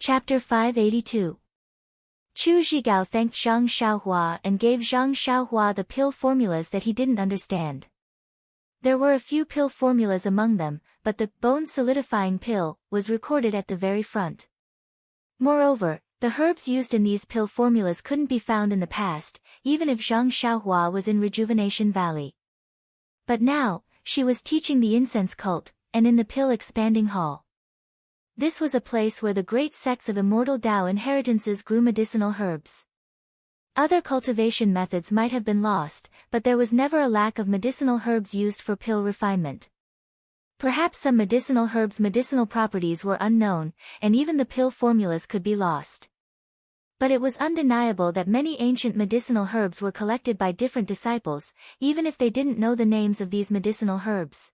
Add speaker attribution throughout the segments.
Speaker 1: Chapter 582. Chu Zhigao thanked Zhang Xiaohua and gave Zhang Xiaohua the pill formulas that he didn't understand. There were a few pill formulas among them, but the bone-solidifying pill was recorded at the very front. Moreover, the herbs used in these pill formulas couldn't be found in the past, even if Zhang Xiaohua was in Rejuvenation Valley. But now, she was teaching the incense cult, and in the pill expanding hall. This was a place where the great sects of immortal Dao inheritances grew medicinal herbs. Other cultivation methods might have been lost, but there was never a lack of medicinal herbs used for pill refinement. Perhaps some medicinal herbs' medicinal properties were unknown, and even the pill formulas could be lost. But it was undeniable that many ancient medicinal herbs were collected by different disciples, even if they didn't know the names of these medicinal herbs.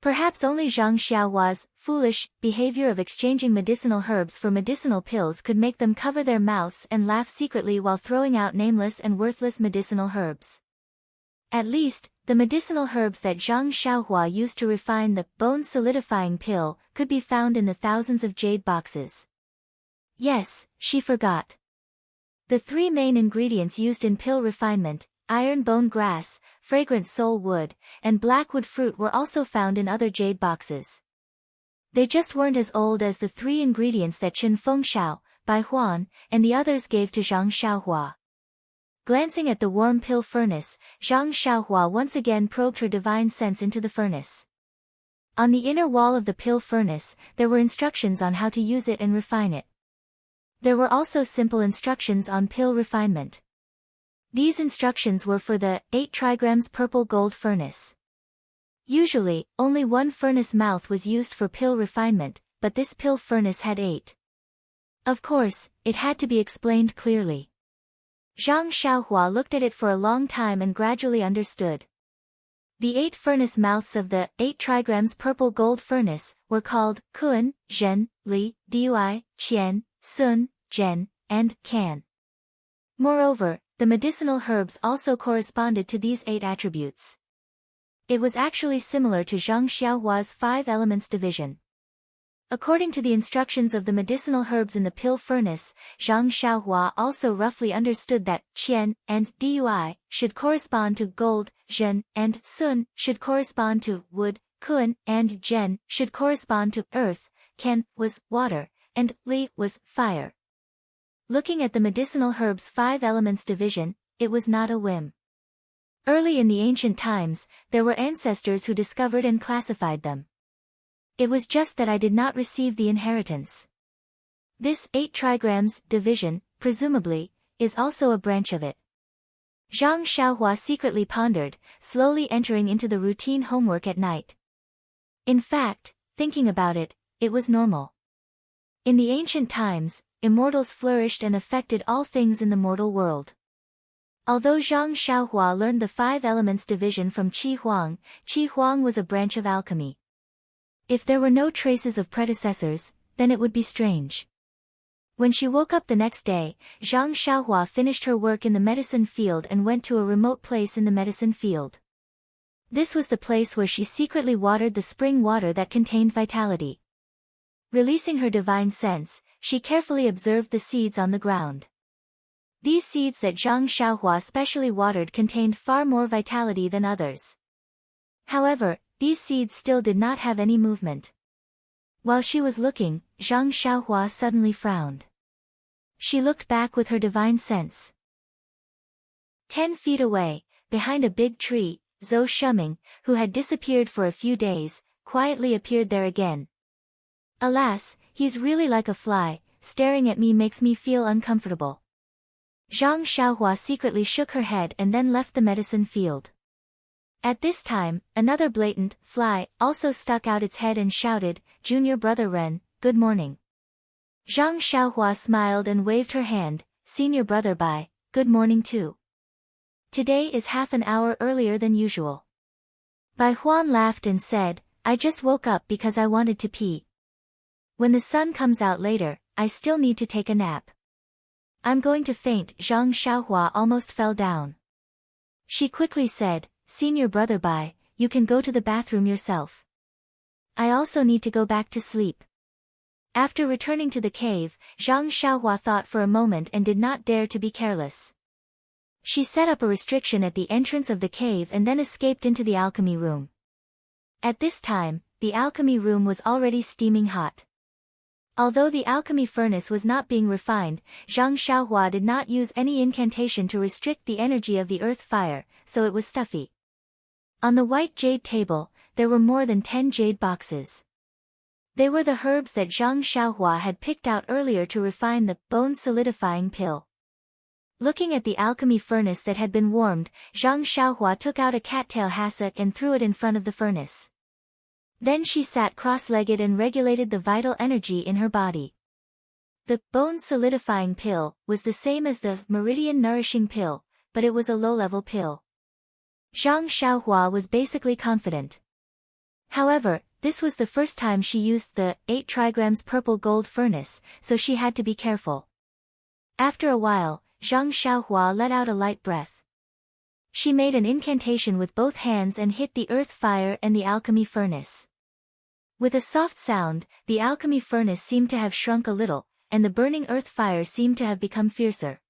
Speaker 1: Perhaps only Zhang Xiaohua's foolish behavior of exchanging medicinal herbs for medicinal pills could make them cover their mouths and laugh secretly while throwing out nameless and worthless medicinal herbs. At least, the medicinal herbs that Zhang Xiaohua used to refine the bone-solidifying pill could be found in the thousands of jade boxes. Yes, she forgot. The three main ingredients used in pill refinement, iron bone grass, fragrant soul wood, and blackwood fruit were also found in other jade boxes. They just weren't as old as the three ingredients that Chen Fengshao, Bai Huan, and the others gave to Zhang Xiaohua. Glancing at the warm pill furnace, Zhang Xiaohua once again probed her divine sense into the furnace. On the inner wall of the pill furnace, there were instructions on how to use it and refine it. There were also simple instructions on pill refinement. These instructions were for the 8 trigrams purple gold furnace. Usually, only one furnace mouth was used for pill refinement, but this pill furnace had 8. Of course, it had to be explained clearly. Zhang Xiaohua looked at it for a long time and gradually understood. The 8 furnace mouths of the 8 trigrams purple gold furnace were called Kun, Zhen, Li, Dui, Qian, Sun, Zhen, and Can. Moreover, the medicinal herbs also corresponded to these 8 attributes. It was actually similar to Zhang Xiaohua's 5 elements division. According to the instructions of the medicinal herbs in the pill furnace, Zhang Xiaohua also roughly understood that Qian and Dui should correspond to gold, Zhen and Sun should correspond to wood, Kun and Zhen should correspond to earth, Can was water, and Li was fire. Looking at the medicinal herbs' 5 elements division, it was not a whim. Early in the ancient times, there were ancestors who discovered and classified them. It was just that I did not receive the inheritance. This 8 trigrams division, presumably, is also a branch of it. Zhang Xiaohua secretly pondered, slowly entering into the routine homework at night. In fact, thinking about it, it was normal. In the ancient times, immortals flourished and affected all things in the mortal world. Although Zhang Xiaohua learned the 5 elements division from Qi Huang was a branch of alchemy. If there were no traces of predecessors, then it would be strange. When she woke up the next day, Zhang Xiaohua finished her work in the medicine field and went to a remote place in the medicine field. This was the place where she secretly watered the spring water that contained vitality. Releasing her divine sense, she carefully observed the seeds on the ground. These seeds that Zhang Xiaohua specially watered contained far more vitality than others. However, these seeds still did not have any movement. While she was looking, Zhang Xiaohua suddenly frowned. She looked back with her divine sense. 10 feet away, behind a big tree, Zhou Shuming, who had disappeared for a few days, quietly appeared there again. Alas, he's really like a fly, staring at me makes me feel uncomfortable. Zhang Xiaohua secretly shook her head and then left the medicine field. At this time, another blatant fly also stuck out its head and shouted, "Junior brother Ren, good morning." Zhang Xiaohua smiled and waved her hand, "Senior brother Bai, good morning too. Today is half an hour earlier than usual." Bai Huan laughed and said, "I just woke up because I wanted to pee. When the sun comes out later, I still need to take a nap. I'm going to faint." Zhang Xiaohua almost fell down. She quickly said, "Senior brother Bai, you can go to the bathroom yourself. I also need to go back to sleep." After returning to the cave, Zhang Xiaohua thought for a moment and did not dare to be careless. She set up a restriction at the entrance of the cave and then escaped into the alchemy room. At this time, the alchemy room was already steaming hot. Although the alchemy furnace was not being refined, Zhang Xiaohua did not use any incantation to restrict the energy of the earth fire, so it was stuffy. On the white jade table, there were more than 10 jade boxes. They were the herbs that Zhang Xiaohua had picked out earlier to refine the bone-solidifying pill. Looking at the alchemy furnace that had been warmed, Zhang Xiaohua took out a cattail hassock and threw it in front of the furnace. Then she sat cross-legged and regulated the vital energy in her body. The bone-solidifying pill was the same as the meridian-nourishing pill, but it was a low-level pill. Zhang Xiaohua was basically confident. However, this was the first time she used the 8 trigrams purple gold furnace, so she had to be careful. After a while, Zhang Xiaohua let out a light breath. She made an incantation with both hands and hit the earth fire and the alchemy furnace. With a soft sound, the alchemy furnace seemed to have shrunk a little, and the burning earth fire seemed to have become fiercer.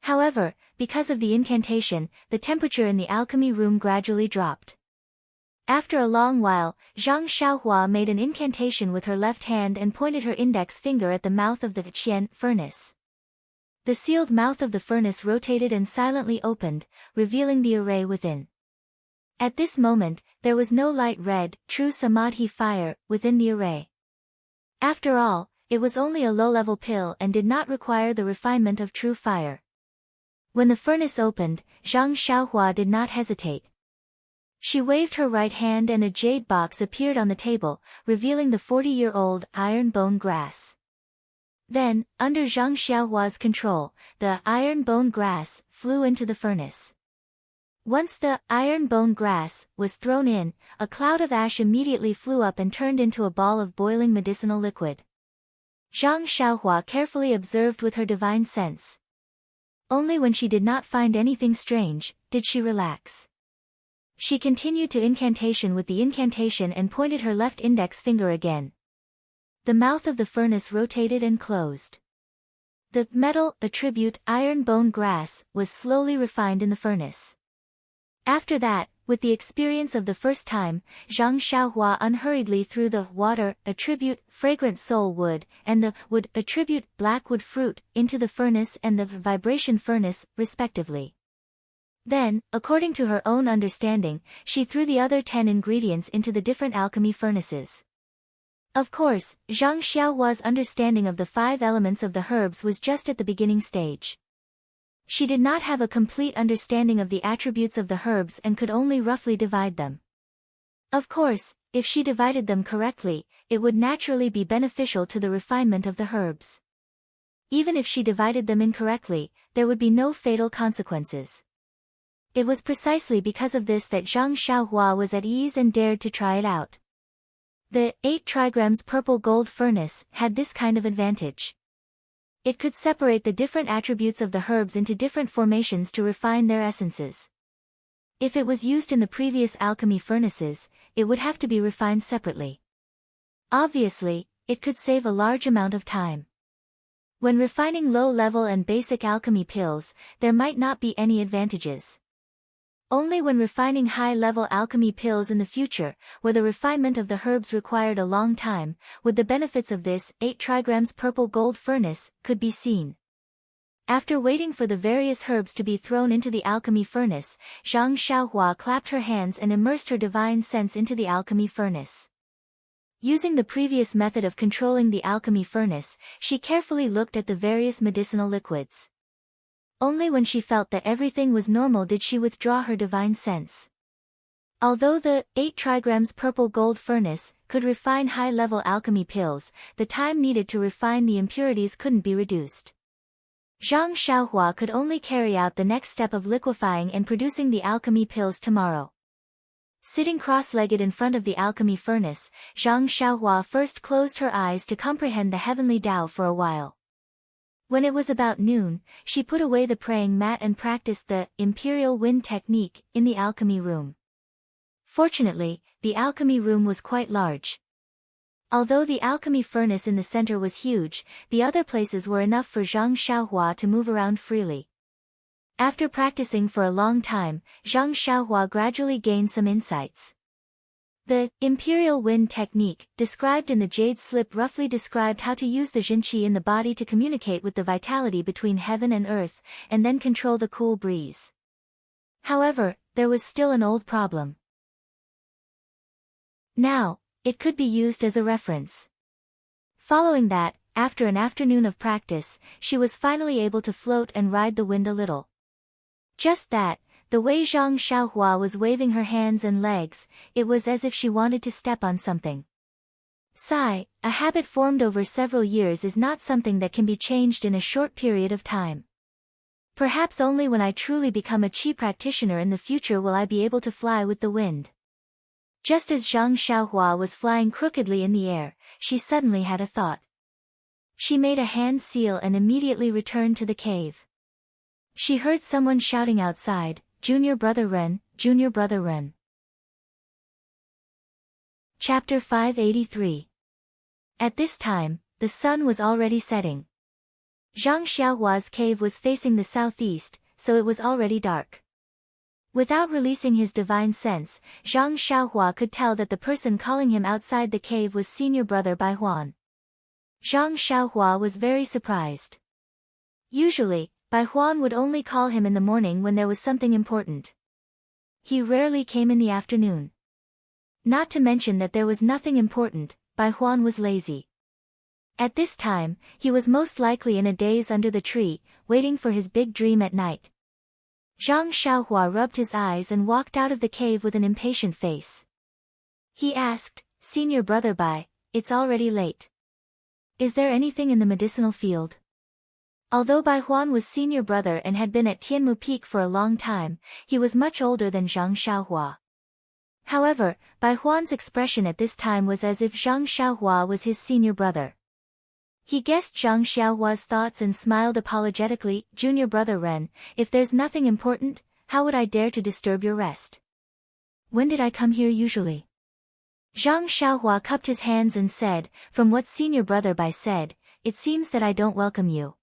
Speaker 1: However, because of the incantation, the temperature in the alchemy room gradually dropped. After a long while, Zhang Xiaohua made an incantation with her left hand and pointed her index finger at the mouth of the Qian furnace. The sealed mouth of the furnace rotated and silently opened, revealing the array within. At this moment, there was no light red, true samadhi fire, within the array. After all, it was only a low-level pill and did not require the refinement of true fire. When the furnace opened, Zhang Xiaohua did not hesitate. She waved her right hand and a jade box appeared on the table, revealing the 40-year-old iron bone grass. Then, under Zhang Xiaohua's control, the iron bone grass flew into the furnace. Once the iron bone grass was thrown in, a cloud of ash immediately flew up and turned into a ball of boiling medicinal liquid. Zhang Xiaohua carefully observed with her divine sense. Only when she did not find anything strange, did she relax. She continued to incantation with the incantation and pointed her left index finger again. The mouth of the furnace rotated and closed. The metal attribute iron bone grass was slowly refined in the furnace. After that, with the experience of the first time, Zhang Xiaohua unhurriedly threw the water attribute fragrant soul wood and the wood attribute blackwood fruit into the furnace and the vibration furnace, respectively. Then, according to her own understanding, she threw the other 10 ingredients into the different alchemy furnaces. Of course, Zhang Xiaohua's understanding of the 5 elements of the herbs was just at the beginning stage. She did not have a complete understanding of the attributes of the herbs and could only roughly divide them. Of course, if she divided them correctly, it would naturally be beneficial to the refinement of the herbs. Even if she divided them incorrectly, there would be no fatal consequences. It was precisely because of this that Zhang Xiaohua was at ease and dared to try it out. The 8 trigrams purple gold furnace had this kind of advantage. It could separate the different attributes of the herbs into different formations to refine their essences. If it was used in the previous alchemy furnaces, it would have to be refined separately. Obviously, it could save a large amount of time. When refining low-level and basic alchemy pills, there might not be any advantages. Only when refining high-level alchemy pills in the future, where the refinement of the herbs required a long time, would the benefits of this 8 trigrams purple gold furnace could be seen. After waiting for the various herbs to be thrown into the alchemy furnace, Zhang Xiaohua clapped her hands and immersed her divine sense into the alchemy furnace. Using the previous method of controlling the alchemy furnace, she carefully looked at the various medicinal liquids. Only when she felt that everything was normal did she withdraw her divine sense. Although the 8 trigrams purple gold furnace could refine high-level alchemy pills, the time needed to refine the impurities couldn't be reduced. Zhang Xiaohua could only carry out the next step of liquefying and producing the alchemy pills tomorrow. Sitting cross-legged in front of the alchemy furnace, Zhang Xiaohua first closed her eyes to comprehend the heavenly Tao for a while. When it was about noon, she put away the praying mat and practiced the imperial wind technique in the alchemy room. Fortunately, the alchemy room was quite large. Although the alchemy furnace in the center was huge, the other places were enough for Zhang Xiaohua to move around freely. After practicing for a long time, Zhang Xiaohua gradually gained some insights. The imperial wind technique, described in the jade slip, roughly described how to use the Jinqi in the body to communicate with the vitality between heaven and earth, and then control the cool breeze. However, there was still an old problem. Now, it could be used as a reference. Following that, after an afternoon of practice, she was finally able to float and ride the wind a little. Just that, the way Zhang Xiaohua was waving her hands and legs, it was as if she wanted to step on something. Sigh, a habit formed over several years is not something that can be changed in a short period of time. Perhaps only when I truly become a qi practitioner in the future will I be able to fly with the wind. Just as Zhang Xiaohua was flying crookedly in the air, she suddenly had a thought. She made a hand seal and immediately returned to the cave. She heard someone shouting outside, "Junior brother Ren, junior brother Ren." Chapter 583. At this time, the sun was already setting. Zhang Xiaohua's cave was facing the southeast, so it was already dark. Without releasing his divine sense, Zhang Xiaohua could tell that the person calling him outside the cave was senior brother Bai Huan. Zhang Xiaohua was very surprised. Usually, Bai Huan would only call him in the morning when there was something important. He rarely came in the afternoon. Not to mention that there was nothing important, Bai Huan was lazy. At this time, he was most likely in a daze under the tree, waiting for his big dream at night. Zhang Xiaohua rubbed his eyes and walked out of the cave with an impatient face. He asked, "Senior brother Bai, it's already late. Is there anything in the medicinal field?" Although Bai Huan was senior brother and had been at Tianmu Peak for a long time, he was much older than Zhang Xiaohua. However, Bai Huan's expression at this time was as if Zhang Xiaohua was his senior brother. He guessed Zhang Xiaohua's thoughts and smiled apologetically, "Junior brother Ren, if there's nothing important, how would I dare to disturb your rest? When did I come here usually?" Zhang Xiaohua cupped his hands and said, "From what senior brother Bai said, it seems that I don't welcome you.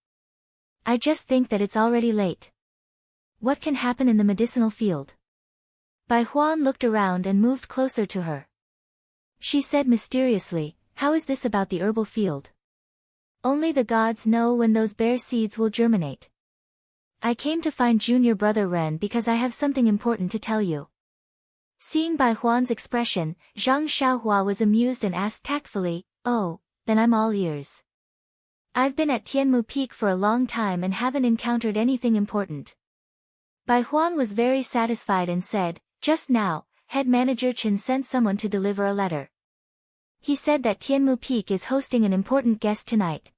Speaker 1: I just think that it's already late. What can happen in the medicinal field?" Bai Huan looked around and moved closer to her. She said mysteriously, "How is this about the herbal field? Only the gods know when those bare seeds will germinate. I came to find junior brother Ren because I have something important to tell you." Seeing Bai Huan's expression, Zhang Xiaohua was amused and asked tactfully, "Oh, then I'm all ears. I've been at Tianmu Peak for a long time and haven't encountered anything important." Bai Huan was very satisfied and said, "Just now, head manager Chen sent someone to deliver a letter. He said that Tianmu Peak is hosting an important guest tonight."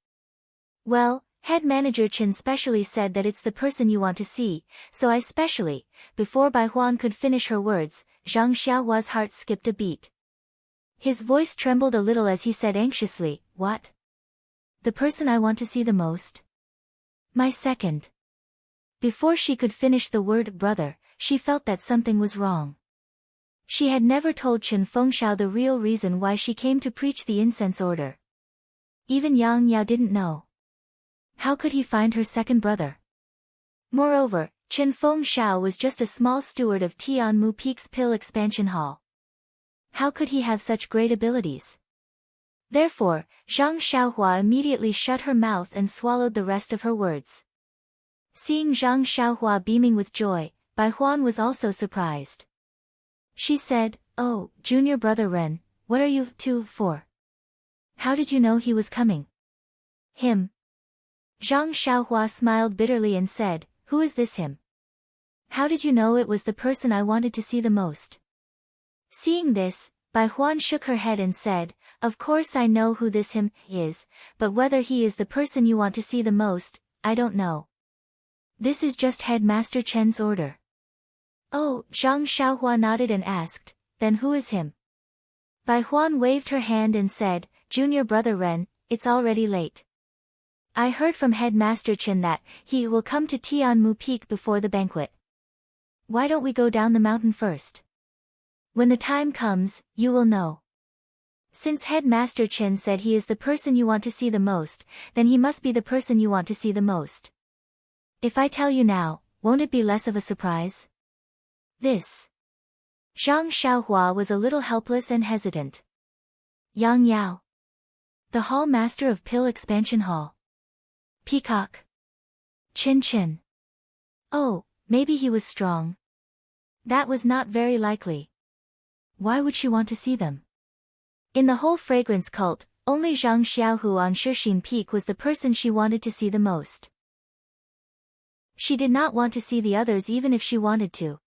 Speaker 1: "Well, head manager Chen specially said that it's the person you want to see, so I specially..." Before Bai Huan could finish her words, Zhang Xiaohua's heart skipped a beat. His voice trembled a little as he said anxiously, "What? The person I want to see the most? My second." Before she could finish the word brother, she felt that something was wrong. She had never told Chen Fengshao the real reason why she came to preach the incense order. Even Yang Yao didn't know. How could he find her second brother? Moreover, Chen Fengshao was just a small steward of Tianmu Peak's Pill Expansion Hall. How could he have such great abilities? Therefore, Zhang Xiaohua immediately shut her mouth and swallowed the rest of her words. Seeing Zhang Xiaohua beaming with joy, Bai Huan was also surprised. She said, "Oh, junior brother Ren, what are you two for? How did you know he was coming?" "Him." Zhang Xiaohua smiled bitterly and said, "Who is this him? How did you know it was the person I wanted to see the most?" Seeing this, Bai Huan shook her head and said, "Of course I know who this him is, but whether he is the person you want to see the most, I don't know. This is just Headmaster Chen's order." "Oh," Zhang Xiaohua nodded and asked, "Then who is him?" Bai Huan waved her hand and said, "Junior brother Ren, it's already late. I heard from Headmaster Chen that he will come to Tianmu Peak before the banquet. Why don't we go down the mountain first? When the time comes, you will know." Since Headmaster Chen said he is the person you want to see the most, then he must be the person you want to see the most. If I tell you now, won't it be less of a surprise? This. Zhang Xiaohua was a little helpless and hesitant. Yang Yao. The Hall Master of Pill Expansion Hall. Peacock. Chin Chin. Oh, maybe he was strong. That was not very likely. Why would she want to see them? In the whole fragrance cult, only Zhang Xiaohu on Shixin Peak was the person she wanted to see the most. She did not want to see the others even if she wanted to.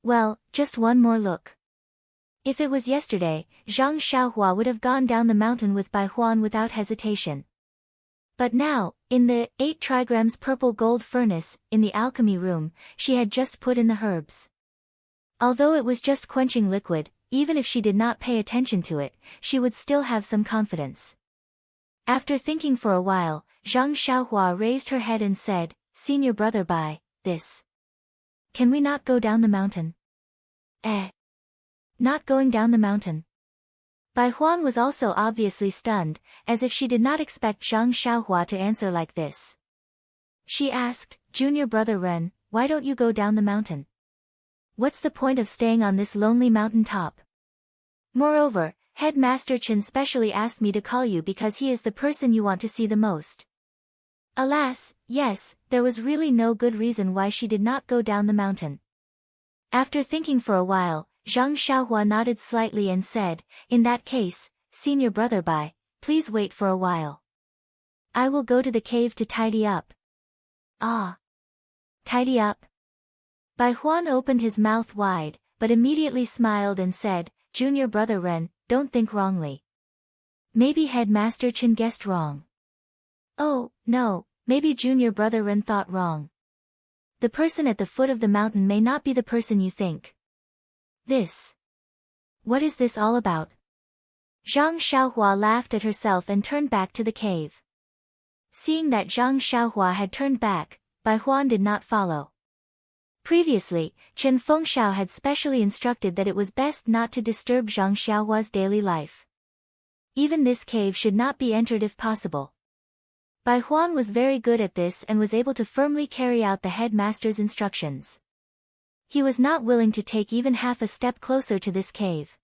Speaker 1: Well, just one more look. If it was yesterday, Zhang Xiaohua would have gone down the mountain with Bai Huan without hesitation. But now, in the 8 trigrams purple gold furnace, in the alchemy room, she had just put in the herbs. Although it was just quenching liquid, even if she did not pay attention to it, she would still have some confidence. After thinking for a while, Zhang Xiaohua raised her head and said, "Senior brother Bai, this. Can we not go down the mountain?" Not going down the mountain. Bai Huan was also obviously stunned, as if she did not expect Zhang Xiaohua to answer like this. She asked, "Junior brother Ren, why don't you go down the mountain? What's the point of staying on this lonely mountain top? Moreover, Headmaster Chen specially asked me to call you because he is the person you want to see the most." Alas, yes, there was really no good reason why she did not go down the mountain. After thinking for a while, Zhang Xiaohua nodded slightly and said, "In that case, Senior brother Bai, please wait for a while. I will go to the cave to tidy up." Ah. Tidy up? Bai Huan opened his mouth wide, but immediately smiled and said, "Junior brother Ren, don't think wrongly. Maybe Headmaster Chen guessed wrong." "Oh, no, maybe Junior brother Ren thought wrong. The person at the foot of the mountain may not be the person you think. This. What is this all about?" Zhang Xiaohua laughed at herself and turned back to the cave. Seeing that Zhang Xiaohua had turned back, Bai Huan did not follow. Previously, Chen Fengxiao had specially instructed that it was best not to disturb Zhang Xiaohua's daily life. Even this cave should not be entered if possible. Bai Huan was very good at this and was able to firmly carry out the headmaster's instructions. He was not willing to take even half a step closer to this cave.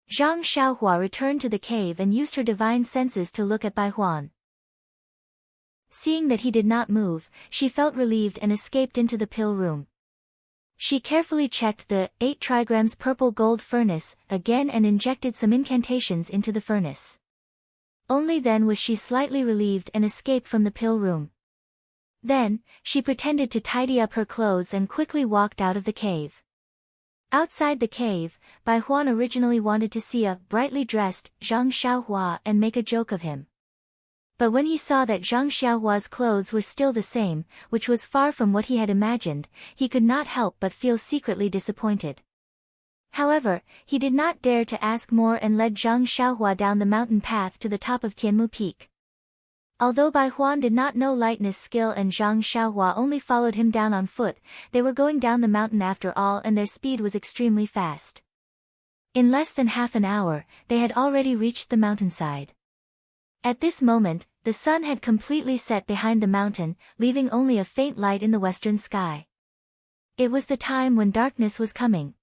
Speaker 1: Zhang Xiaohua returned to the cave and used her divine senses to look at Bai Huan. Seeing that he did not move, she felt relieved and escaped into the pill room. She carefully checked the 8 trigrams purple gold furnace again and injected some incantations into the furnace. Only then was she slightly relieved and escaped from the pill room. Then, she pretended to tidy up her clothes and quickly walked out of the cave. Outside the cave, Bai Huan originally wanted to see a brightly dressed Zhang Xiaohua and make a joke of him. But when he saw that Zhang Xiaohua's clothes were still the same, which was far from what he had imagined, he could not help but feel secretly disappointed. However, he did not dare to ask more and led Zhang Xiaohua down the mountain path to the top of Tianmu Peak. Although Bai Huan did not know lightness skill and Zhang Xiaohua only followed him down on foot, they were going down the mountain after all and their speed was extremely fast. In less than half an hour, they had already reached the mountainside. At this moment, the sun had completely set behind the mountain, leaving only a faint light in the western sky. It was the time when darkness was coming.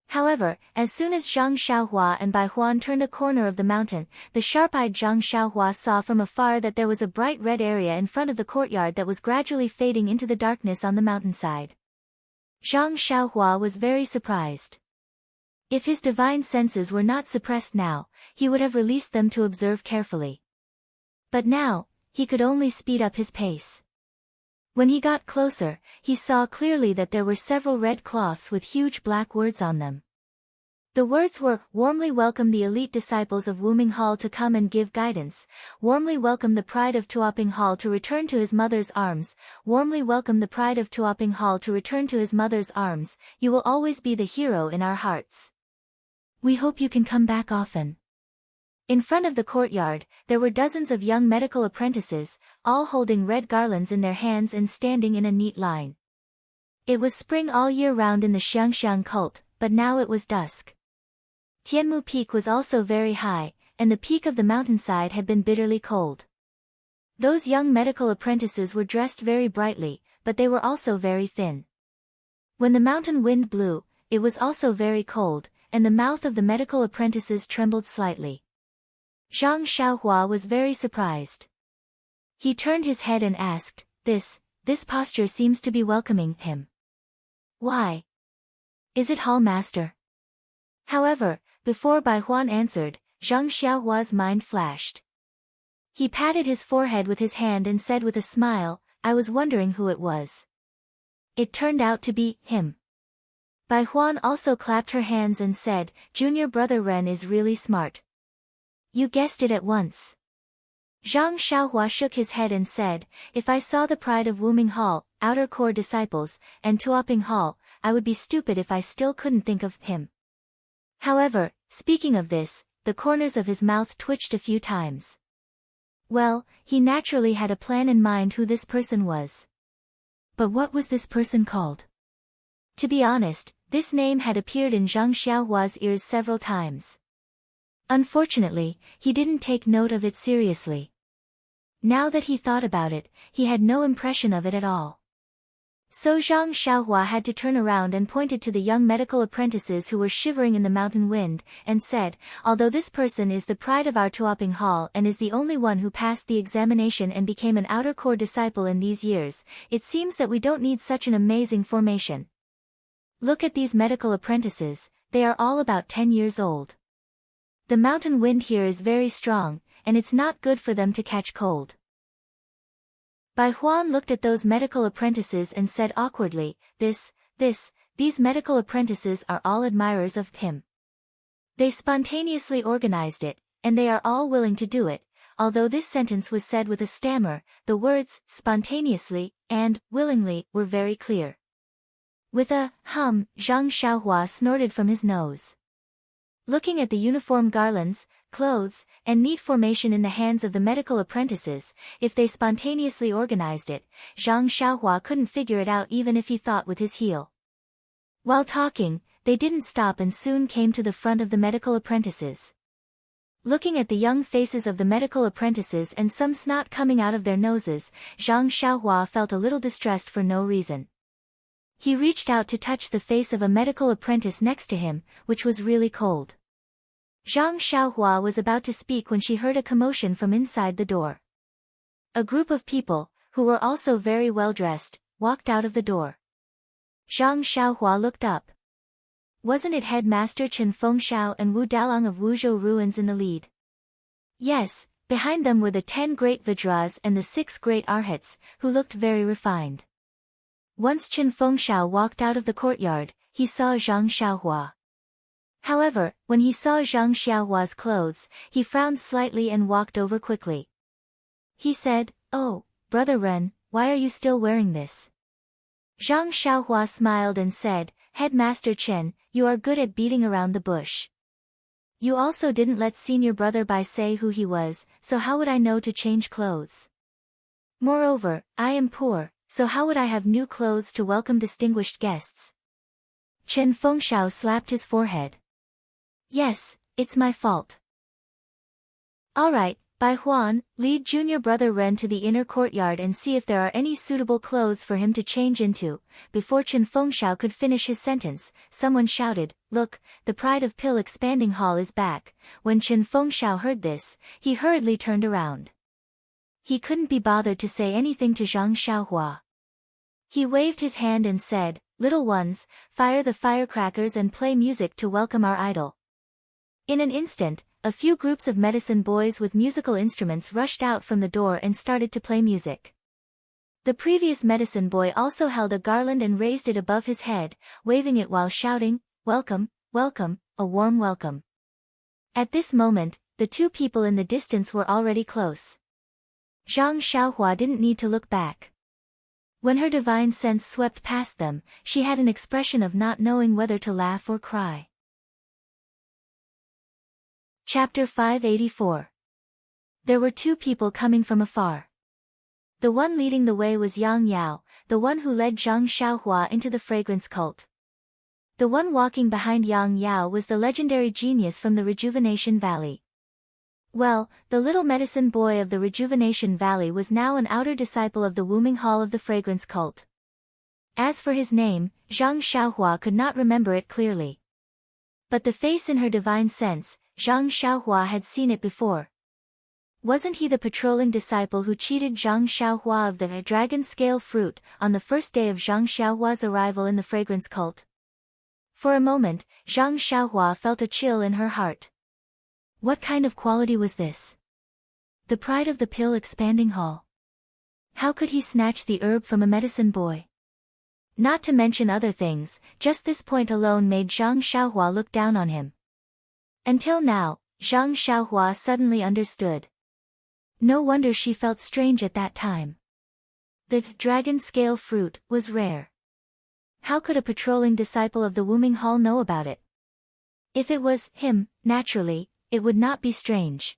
Speaker 1: However, as soon as Zhang Xiaohua and Bai Huan turned a corner of the mountain, the sharp-eyed Zhang Xiaohua saw from afar that there was a bright red area in front of the courtyard that was gradually fading into the darkness on the mountainside. Zhang Xiaohua was very surprised. If his divine senses were not suppressed now, he would have released them to observe carefully. But now, he could only speed up his pace. When he got closer, he saw clearly that there were several red cloths with huge black words on them. The words were, "Warmly welcome the elite disciples of Wuming Hall to come and give guidance, warmly welcome the pride of Tuoping Hall to return to his mother's arms, warmly welcome the pride of Tuoping Hall to return to his mother's arms, you will always be the hero in our hearts. We hope you can come back often." In front of the courtyard, there were dozens of young medical apprentices, all holding red garlands in their hands and standing in a neat line. It was spring all year round in the Xiangxiang cult, but now it was dusk. Tianmu Peak was also very high, and the peak of the mountainside had been bitterly cold. Those young medical apprentices were dressed very brightly, but they were also very thin. When the mountain wind blew, it was also very cold, and the mouth of the medical apprentices trembled slightly. Zhang Xiaohua was very surprised. He turned his head and asked, This posture seems to be welcoming him. Why? Is it Hall Master? However, before Bai Huan answered, Zhang Xiaohua's mind flashed. He patted his forehead with his hand and said with a smile, I was wondering who it was. It turned out to be him. Bai Huan also clapped her hands and said, Junior brother Ren is really smart. You guessed it at once. Zhang Xiaohua shook his head and said, If I saw the pride of Wuming Hall, outer core disciples, and Tuoping Hall, I would be stupid if I still couldn't think of him. However, speaking of this, the corners of his mouth twitched a few times. Well, he naturally had a plan in mind who this person was. But what was this person called? To be honest, this name had appeared in Zhang Xiaohua's ears several times. Unfortunately, he didn't take note of it seriously. Now that he thought about it, he had no impression of it at all. So Zhang Xiaohua had to turn around and pointed to the young medical apprentices who were shivering in the mountain wind, and said, Although this person is the pride of our Tuoping Hall and is the only one who passed the examination and became an outer core disciple in these years, it seems that we don't need such an amazing formation. Look at these medical apprentices, they are all about 10 years old. The mountain wind here is very strong, and it's not good for them to catch cold. Bai Huan looked at those medical apprentices and said awkwardly, These medical apprentices are all admirers of him. They spontaneously organized it, and they are all willing to do it, although this sentence was said with a stammer, the words, spontaneously, and, willingly, were very clear. With a, hum, Zhang Xiaohua snorted from his nose. Looking at the uniform garlands, clothes, and neat formation in the hands of the medical apprentices, if they spontaneously organized it, Zhang Xiaohua couldn't figure it out even if he thought with his heel. While talking, they didn't stop and soon came to the front of the medical apprentices. Looking at the young faces of the medical apprentices and some snot coming out of their noses, Zhang Xiaohua felt a little distressed for no reason. He reached out to touch the face of a medical apprentice next to him, which was really cold. Zhang Xiaohua was about to speak when she heard a commotion from inside the door. A group of people, who were also very well dressed, walked out of the door. Zhang Xiaohua looked up. Wasn't it Headmaster Chen Fengshao and Wu Dalang of Wuzhou Ruins in the lead? Yes, behind them were the 10 great Vajras and the 6 great Arhats, who looked very refined. Once Chen Fengshao walked out of the courtyard, he saw Zhang Xiaohua. However, when he saw Zhang Xiaohua's clothes, he frowned slightly and walked over quickly. He said, Oh, Brother Ren, why are you still wearing this? Zhang Xiaohua smiled and said, Headmaster Chen, you are good at beating around the bush. You also didn't let senior brother Bai say who he was, so how would I know to change clothes? Moreover, I am poor, so how would I have new clothes to welcome distinguished guests? Chen Fengshao slapped his forehead. Yes, it's my fault. Alright, Bai Huan, lead junior brother Ren to the inner courtyard and see if there are any suitable clothes for him to change into. Before Chen Fengshao could finish his sentence, someone shouted, Look, the pride of Pill Expanding Hall is back. When Chen Fengshao heard this, he hurriedly turned around. He couldn't be bothered to say anything to Zhang Xiaohua. He waved his hand and said, Little ones, fire the firecrackers and play music to welcome our idol. In an instant, a few groups of medicine boys with musical instruments rushed out from the door and started to play music. The previous medicine boy also held a garland and raised it above his head, waving it while shouting, Welcome, welcome, a warm welcome. At this moment, the 2 people in the distance were already close. Zhang Xiaohua didn't need to look back. When her divine sense swept past them, she had an expression of not knowing whether to laugh or cry. Chapter 584. There were 2 people coming from afar. The one leading the way was Yang Yao, the one who led Zhang Xiaohua into the fragrance cult. The one walking behind Yang Yao was the legendary genius from the Rejuvenation Valley. Well, the little medicine boy of the Rejuvenation Valley was now an outer disciple of the Wuming Hall of the Fragrance Cult. As for his name, Zhang Xiaohua could not remember it clearly. But the face in her divine sense, Zhang Xiaohua had seen it before. Wasn't he the patrolling disciple who cheated Zhang Xiaohua of the dragon scale fruit on the first day of Zhang Xiaohua's arrival in the fragrance cult? For a moment, Zhang Xiaohua felt a chill in her heart. What kind of quality was this? The pride of the pill expanding hall. How could he snatch the herb from a medicine boy? Not to mention other things, just this point alone made Zhang Xiaohua look down on him. Until now, Zhang Xiaohua suddenly understood. No wonder she felt strange at that time. The dragon scale fruit was rare. How could a patrolling disciple of the Wuming Hall know about it? If it was him, naturally, it would not be strange.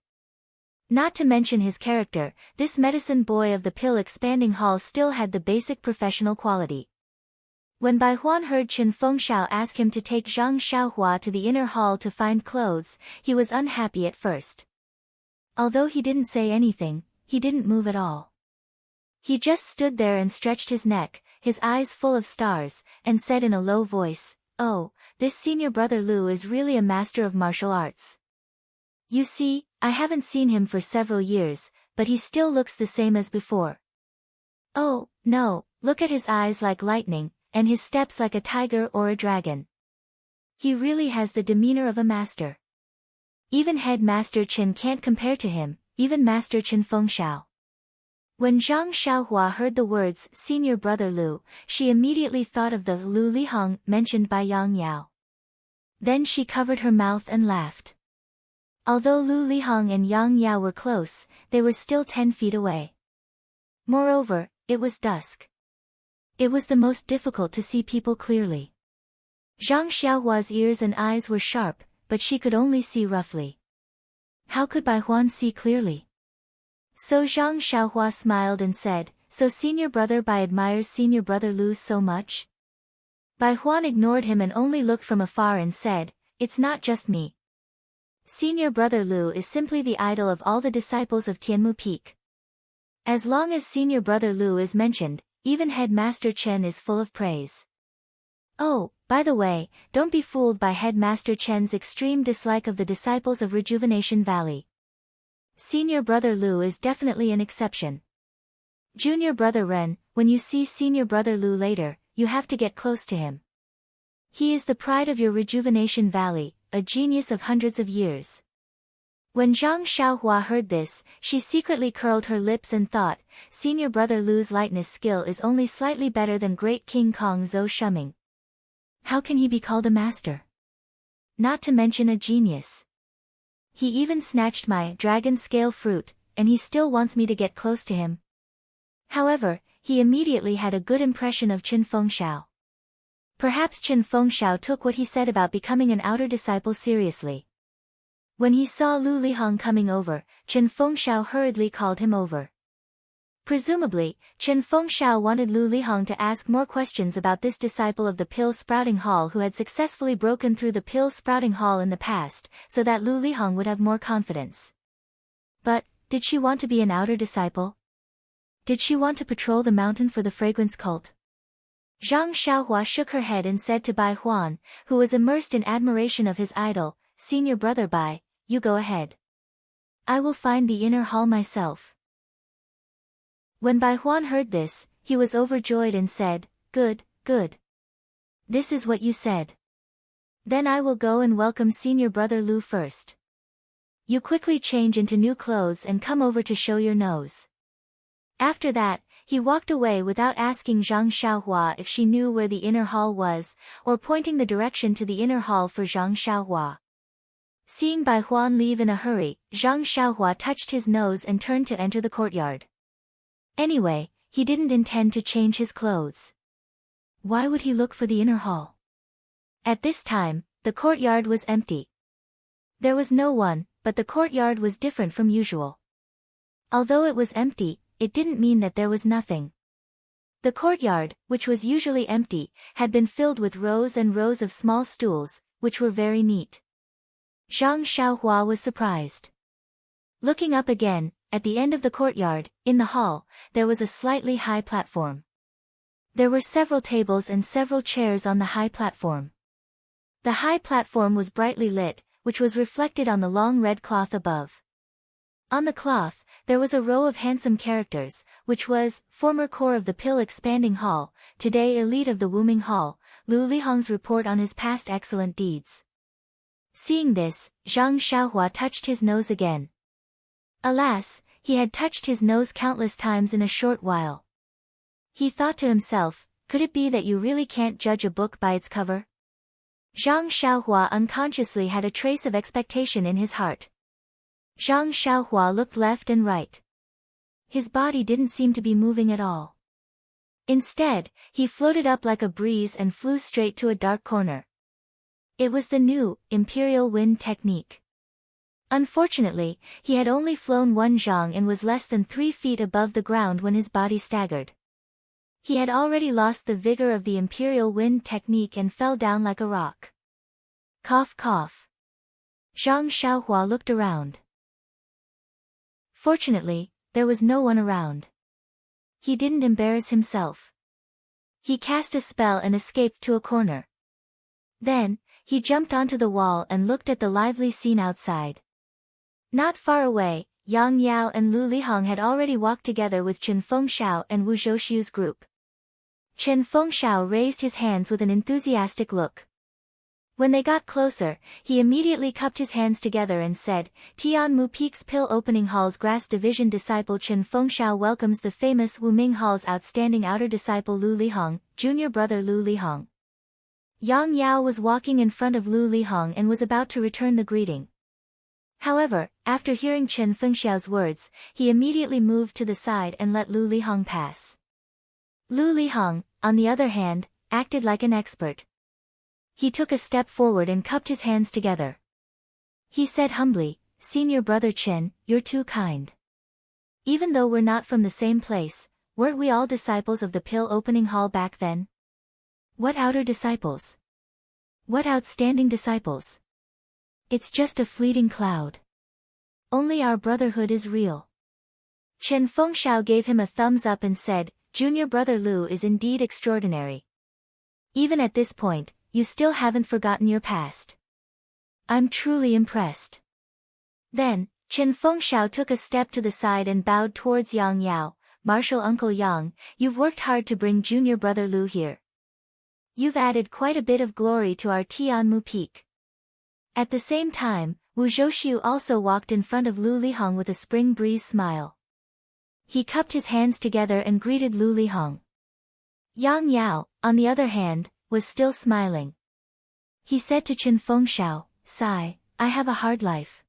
Speaker 1: Not to mention his character, this medicine boy of the pill expanding hall still had the basic professional quality. When Bai Huan heard Chen Fengshao ask him to take Zhang Xiaohua to the inner hall to find clothes, he was unhappy at first. Although he didn't say anything, he didn't move at all. He just stood there and stretched his neck, his eyes full of stars, and said in a low voice, "Oh, this senior brother Lu is really a master of martial arts. You see, I haven't seen him for several years, but he still looks the same as before. Oh, no, look at his eyes like lightning, and his steps like a tiger or a dragon. He really has the demeanor of a master. Even head master Chen can't compare to him, even master Chen Fengshao." When Zhang Xiaohua heard the words senior brother Lu, she immediately thought of the Lu Liheng mentioned by Yang Yao. Then she covered her mouth and laughed. Although Lu Liheng and Yang Yao were close, they were still 10 feet away. Moreover, it was dusk. It was the most difficult to see people clearly. Zhang Xiaohua's ears and eyes were sharp, but she could only see roughly. How could Bai Huan see clearly? So Zhang Xiaohua smiled and said, "So senior brother Bai admires senior brother Lu so much?" Bai Huan ignored him and only looked from afar and said, "It's not just me. Senior brother Lu is simply the idol of all the disciples of Tianmu Peak. As long as senior brother Lu is mentioned, even headmaster Chen is full of praise. Oh, by the way, don't be fooled by headmaster Chen's extreme dislike of the disciples of Rejuvenation Valley. Senior brother Lu is definitely an exception. Junior brother Ren, when you see senior brother Lu later, you have to get close to him. He is the pride of your Rejuvenation Valley, a genius of hundreds of years." When Zhang Xiaohua heard this, she secretly curled her lips and thought, senior brother Lu's lightness skill is only slightly better than great King Kong Zhou Shuming. How can he be called a master? Not to mention a genius. He even snatched my dragon scale fruit, and he still wants me to get close to him. However, he immediately had a good impression of Chen Fengshao. Perhaps Chen Fengshao took what he said about becoming an outer disciple seriously. When he saw Lu Liheng coming over, Chen Fengshao hurriedly called him over. Presumably, Chen Fengshao wanted Lu Liheng to ask more questions about this disciple of the Pill Sprouting Hall who had successfully broken through the Pill Sprouting Hall in the past, so that Lu Liheng would have more confidence. But, did she want to be an outer disciple? Did she want to patrol the mountain for the fragrance cult? Zhang Xiaohua shook her head and said to Bai Huan, who was immersed in admiration of his idol, "Senior brother Bai, you go ahead. I will find the inner hall myself." When Bai Huan heard this, he was overjoyed and said, "Good, good. This is what you said. Then I will go and welcome senior brother Lu first. You quickly change into new clothes and come over to show your nose." After that, he walked away without asking Zhang Xiaohua if she knew where the inner hall was, or pointing the direction to the inner hall for Zhang Xiaohua. Seeing Bai Huan leave in a hurry, Zhang Xiaohua touched his nose and turned to enter the courtyard. Anyway, he didn't intend to change his clothes. Why would he look for the inner hall? At this time, the courtyard was empty. There was no one, but the courtyard was different from usual. Although it was empty, it didn't mean that there was nothing. The courtyard, which was usually empty, had been filled with rows and rows of small stools, which were very neat. Zhang Xiaohua was surprised. Looking up again, at the end of the courtyard, in the hall, there was a slightly high platform. There were several tables and several chairs on the high platform. The high platform was brightly lit, which was reflected on the long red cloth above. On the cloth, there was a row of handsome characters, which was, former core of the Pill Expanding Hall, today elite of the Wuming Hall, Lu Lihong's report on his past excellent deeds. Seeing this, Zhang Xiaohua touched his nose again. Alas, he had touched his nose countless times in a short while. He thought to himself, could it be that you really can't judge a book by its cover? Zhang Xiaohua unconsciously had a trace of expectation in his heart. Zhang Xiaohua looked left and right. His body didn't seem to be moving at all. Instead, he floated up like a breeze and flew straight to a dark corner. It was the new, imperial wind technique. Unfortunately, he had only flown one zhang and was less than 3 feet above the ground when his body staggered. He had already lost the vigor of the imperial wind technique and fell down like a rock. Cough cough. Zhang Xiaohua looked around. Fortunately, there was no one around. He didn't embarrass himself. He cast a spell and escaped to a corner. Then, he jumped onto the wall and looked at the lively scene outside. Not far away, Yang Yao and Lu Lihong had already walked together with Chen Fengxiao and Wu Zhouxiu's group. Chen Fengxiao raised his hands with an enthusiastic look. When they got closer, he immediately cupped his hands together and said, Tianmu Peak's Pill Opening Hall's Grass Division disciple Chen Fengxiao welcomes the famous Wuming Hall's outstanding outer disciple Lu Lihong, junior brother Lu Lihong. Yang Yao was walking in front of Lu Lihong and was about to return the greeting. However, after hearing Chen Fengxiao's words, he immediately moved to the side and let Lu Lihong pass. Lu Lihong, on the other hand, acted like an expert. He took a step forward and cupped his hands together. He said humbly, Senior brother Chen, you're too kind. Even though we're not from the same place, weren't we all disciples of the Pill Opening Hall back then? What outer disciples? What outstanding disciples? It's just a fleeting cloud. Only our brotherhood is real. Chen Fengxiao gave him a thumbs up and said, Junior brother Lu is indeed extraordinary. Even at this point, you still haven't forgotten your past. I'm truly impressed. Then, Chen Fengxiao took a step to the side and bowed towards Yang Yao, Martial Uncle Yang, you've worked hard to bring junior brother Lu here. You've added quite a bit of glory to our Tianmu Peak. At the same time, Wu Zhouxiu also walked in front of Lu Lihong with a spring breeze smile. He cupped his hands together and greeted Lu Lihong. Yang Yao, on the other hand, was still smiling. He said to Chen Fengxiao, Sigh, I have a hard life.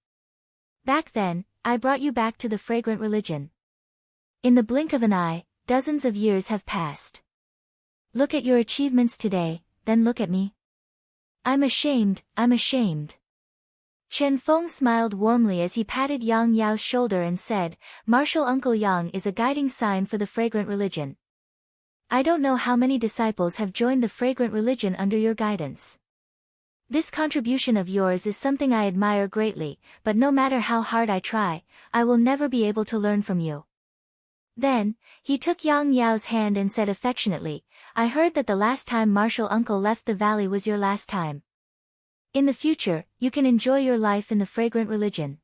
Speaker 1: Back then, I brought you back to the fragrant religion. In the blink of an eye, dozens of years have passed. Look at your achievements today, then look at me. I'm ashamed, I'm ashamed. Chen Feng smiled warmly as he patted Yang Yao's shoulder and said, Martial Uncle Yang is a guiding sign for the fragrant religion. I don't know how many disciples have joined the fragrant religion under your guidance. This contribution of yours is something I admire greatly, but no matter how hard I try, I will never be able to learn from you. Then, he took Yang Yao's hand and said affectionately, I heard that the last time Martial Uncle left the valley was your last time. In the future, you can enjoy your life in the fragrant religion.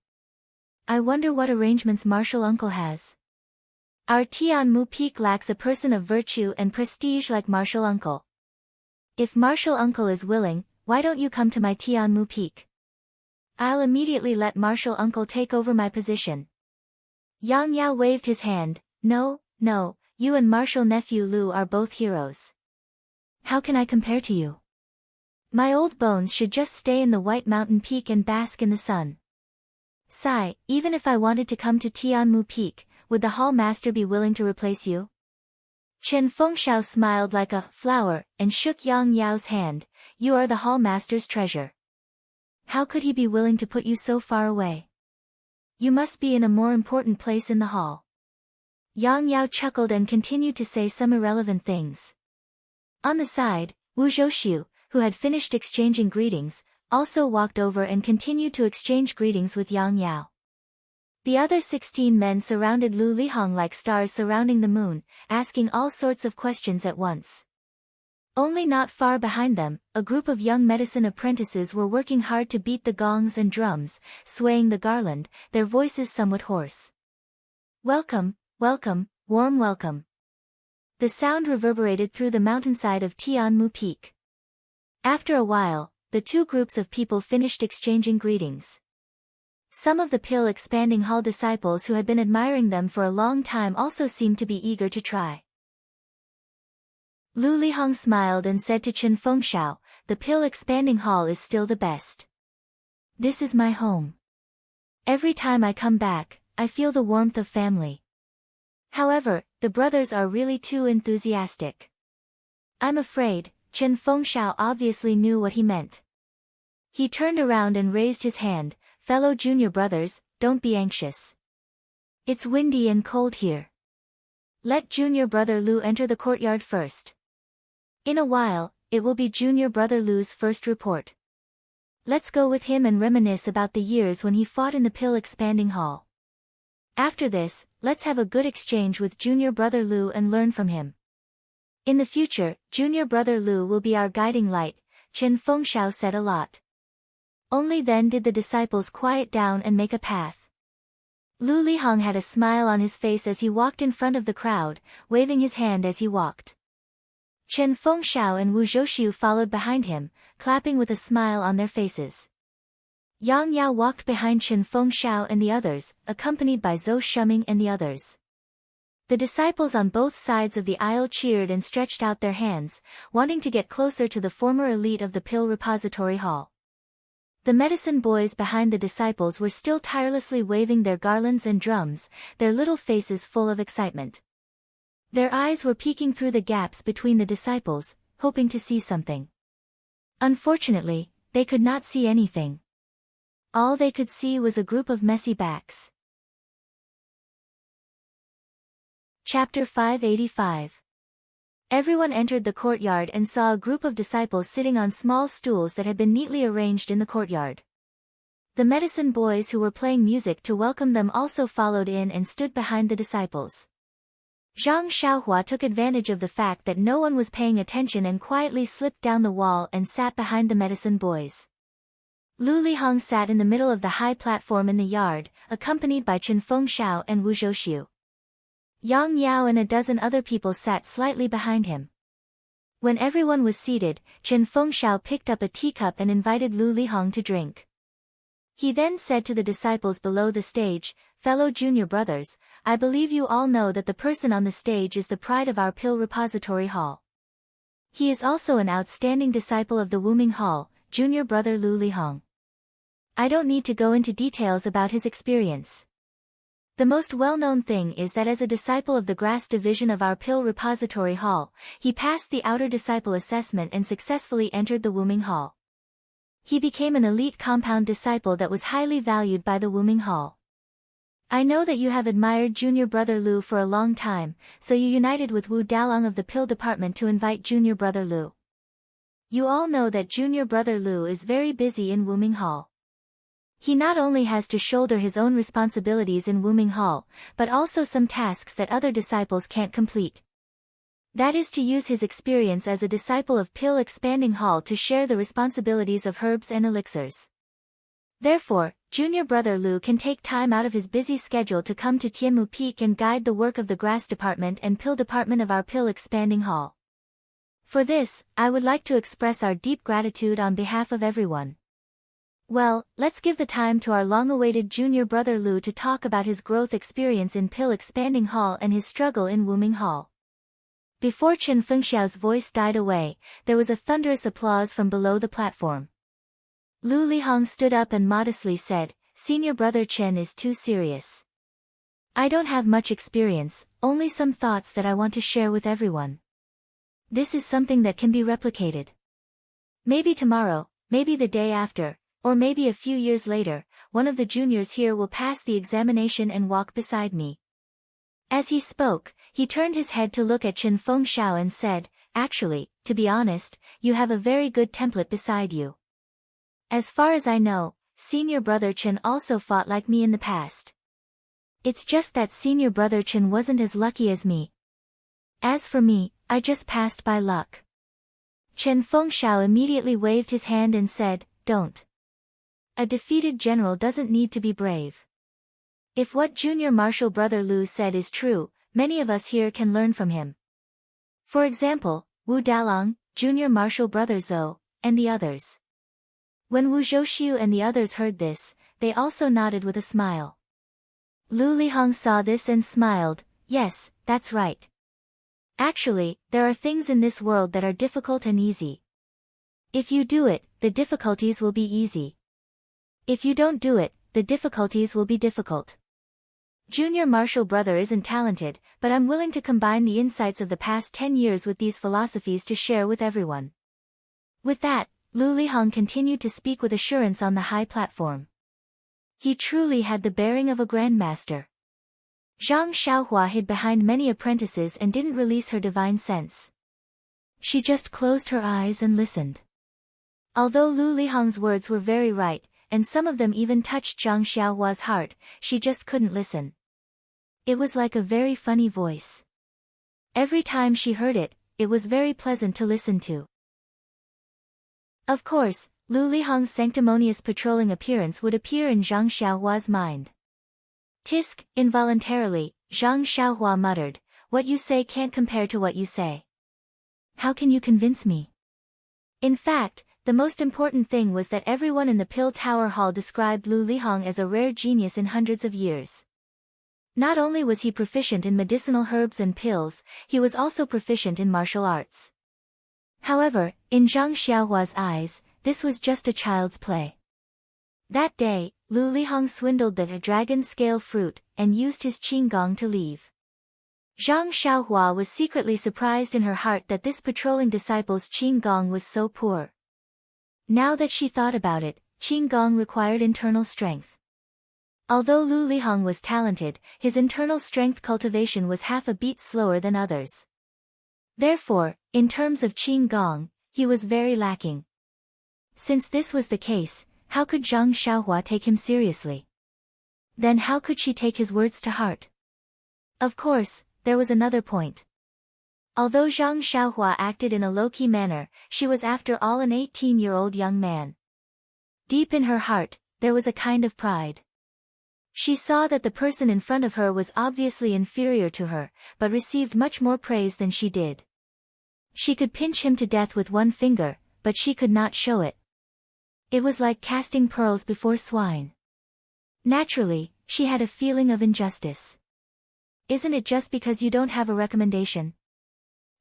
Speaker 1: I wonder what arrangements Martial Uncle has. Our Tianmu Peak lacks a person of virtue and prestige like Martial Uncle. If Martial Uncle is willing, why don't you come to my Tianmu Peak? I'll immediately let Martial Uncle take over my position. Yang Yao waved his hand, No, you and Martial Nephew Lu are both heroes. How can I compare to you? My old bones should just stay in the White Mountain Peak and bask in the sun. Sigh, even if I wanted to come to Tianmu Peak, would the Hall Master be willing to replace you? Chen Fengxiao smiled like a flower and shook Yang Yao's hand, You are the Hall Master's treasure. How could he be willing to put you so far away? You must be in a more important place in the hall. Yang Yao chuckled and continued to say some irrelevant things. On the side, Wu Zhouxiu, who had finished exchanging greetings, also walked over and continued to exchange greetings with Yang Yao. The other 16 men surrounded Lu Lihong like stars surrounding the moon, asking all sorts of questions at once. Only not far behind them, a group of young medicine apprentices were working hard to beat the gongs and drums, swaying the garland, their voices somewhat hoarse. Welcome, welcome, warm welcome. The sound reverberated through the mountainside of Tianmu Peak. After a while, the two groups of people finished exchanging greetings. Some of the Pill Expanding Hall disciples who had been admiring them for a long time also seemed to be eager to try. Lu Lihong smiled and said to Chen Fengxiao, "The Pill Expanding Hall is still the best. This is my home. Every time I come back, I feel the warmth of family. However, the brothers are really too enthusiastic. I'm afraid." Chen Fengxiao obviously knew what he meant. He turned around and raised his hand. "Fellow junior brothers, don't be anxious. It's windy and cold here. Let junior brother Lu enter the courtyard first. In a while, it will be junior brother Lu's first report. Let's go with him and reminisce about the years when he fought in the Pill Expanding Hall. After this, let's have a good exchange with junior brother Lu and learn from him. In the future, junior brother Lu will be our guiding light," Chen Fengxiao said a lot. Only then did the disciples quiet down and make a path. Lu Lihong had a smile on his face as he walked in front of the crowd, waving his hand as he walked. Chen Fengxiao and Wu Zhouxiu followed behind him, clapping with a smile on their faces. Yang Yao walked behind Chen Fengxiao and the others, accompanied by Zhou Shuming and the others. The disciples on both sides of the aisle cheered and stretched out their hands, wanting to get closer to the former elite of the Pill Repository Hall. The medicine boys behind the disciples were still tirelessly waving their garlands and drums, their little faces full of excitement. Their eyes were peeking through the gaps between the disciples, hoping to see something. Unfortunately, they could not see anything. All they could see was a group of messy backs. Chapter 585. Everyone entered the courtyard and saw a group of disciples sitting on small stools that had been neatly arranged in the courtyard. The medicine boys who were playing music to welcome them also followed in and stood behind the disciples. Zhang Xiaohua took advantage of the fact that no one was paying attention and quietly slipped down the wall and sat behind the medicine boys. Lu Lihong sat in the middle of the high platform in the yard, accompanied by Chen Fengxiao and Wu Zhouxiu. Yang Yao and a dozen other people sat slightly behind him. When everyone was seated, Chen Fengxiao picked up a teacup and invited Lu Lihong to drink. He then said to the disciples below the stage, "Fellow junior brothers, I believe you all know that the person on the stage is the pride of our Pill Repository Hall. He is also an outstanding disciple of the Wuming Hall, junior brother Lu Lihong. I don't need to go into details about his experience. The most well-known thing is that as a disciple of the Grass Division of our Pill Repository Hall, he passed the outer disciple assessment and successfully entered the Wuming Hall. He became an elite compound disciple that was highly valued by the Wuming Hall. I know that you have admired junior brother Lu for a long time, so you united with Wu Dalong of the Pill Department to invite junior brother Lu. You all know that junior brother Lu is very busy in Wuming Hall. He not only has to shoulder his own responsibilities in Wuming Hall, but also some tasks that other disciples can't complete. That is to use his experience as a disciple of Pill Expanding Hall to share the responsibilities of herbs and elixirs. Therefore, junior brother Lu can take time out of his busy schedule to come to Tianmu Peak and guide the work of the Grass Department and Pill Department of our Pill Expanding Hall. For this, I would like to express our deep gratitude on behalf of everyone. Well, let's give the time to our long-awaited junior brother Lu to talk about his growth experience in Pill Expanding Hall and his struggle in Wuming Hall." Before Chen Fengxiao's voice died away, there was a thunderous applause from below the platform. Lu Lihong stood up and modestly said, "Senior brother Chen is too serious. I don't have much experience, only some thoughts that I want to share with everyone. This is something that can be replicated. Maybe tomorrow, maybe the day after, or maybe a few years later, one of the juniors here will pass the examination and walk beside me. As he spoke, he turned his head to look at Chen Fengshao and said, "Actually, to be honest, you have a very good template beside you. As far as I know, senior brother Chen also fought like me in the past. It's just that senior brother Chen wasn't as lucky as me. As for me, I just passed by luck." Chen Fengshao immediately waved his hand and said, "Don't. A defeated general doesn't need to be brave. If what junior martial brother Lu said is true, many of us here can learn from him. For example, Wu Dalong, junior martial brother Zhou, and the others." When Wu Zhouxiu and the others heard this, they also nodded with a smile. Lu Lihong saw this and smiled. "Yes, that's right. Actually, there are things in this world that are difficult and easy. If you do it, the difficulties will be easy. If you don't do it, the difficulties will be difficult. Junior martial brother isn't talented, but I'm willing to combine the insights of the past 10 years with these philosophies to share with everyone." With that, Lu Lihong continued to speak with assurance on the high platform. He truly had the bearing of a grandmaster. Zhang Xiaohua hid behind many apprentices and didn't release her divine sense. She just closed her eyes and listened. Although Lu Lihong's words were very right, and some of them even touched Zhang Xiaohua's heart, she just couldn't listen. It was like a very funny voice. Every time she heard it, it was very pleasant to listen to. Of course, Lu Lihong's sanctimonious patrolling appearance would appear in Zhang Xiaohua's mind. Tisk, involuntarily, Zhang Xiaohua muttered, "What you say can't compare to what you say. How can you convince me?" In fact, the most important thing was that everyone in the Pill Tower Hall described Lu Lihong as a rare genius in hundreds of years. Not only was he proficient in medicinal herbs and pills, he was also proficient in martial arts. However, in Zhang Xiaohua's eyes, this was just a child's play. That day, Lu Lihong swindled the dragon scale fruit, and used his qinggong to leave. Zhang Xiaohua was secretly surprised in her heart that this patrolling disciple's qinggong was so poor. Now that she thought about it, qinggong required internal strength. Although Lu Lihong was talented, his internal strength cultivation was half a beat slower than others. Therefore, in terms of qinggong, he was very lacking. Since this was the case, how could Zhang Xiaohua take him seriously? Then how could she take his words to heart? Of course, there was another point. Although Zhang Xiaohua acted in a low-key manner, she was after all an 18-year-old young man. Deep in her heart, there was a kind of pride. She saw that the person in front of her was obviously inferior to her, but received much more praise than she did. She could pinch him to death with one finger, but she could not show it. It was like casting pearls before swine. Naturally, she had a feeling of injustice. Isn't it just because you don't have a recommendation?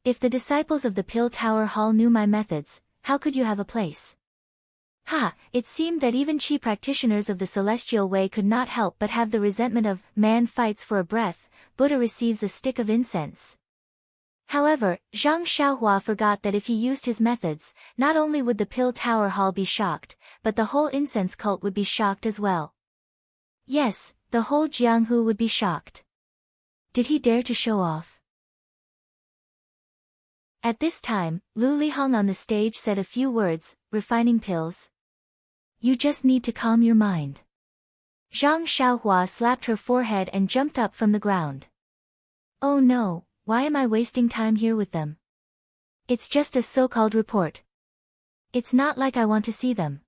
Speaker 1: If the disciples of the Pill Tower Hall knew my methods, how could you have a place? Ha! It seemed that even chi practitioners of the celestial way could not help but have the resentment of, man fights for a breath, Buddha receives a stick of incense. However, Zhang Xiaohua forgot that if he used his methods, not only would the Pill Tower Hall be shocked, but the whole incense cult would be shocked as well. Yes, the whole Jianghu would be shocked. Did he dare to show off? At this time, Lu Lihong on the stage said a few words, refining pills. You just need to calm your mind. Zhang Xiaohua slapped her forehead and jumped up from the ground. Oh no, why am I wasting time here with them? It's just a so-called report. It's not like I want to see them.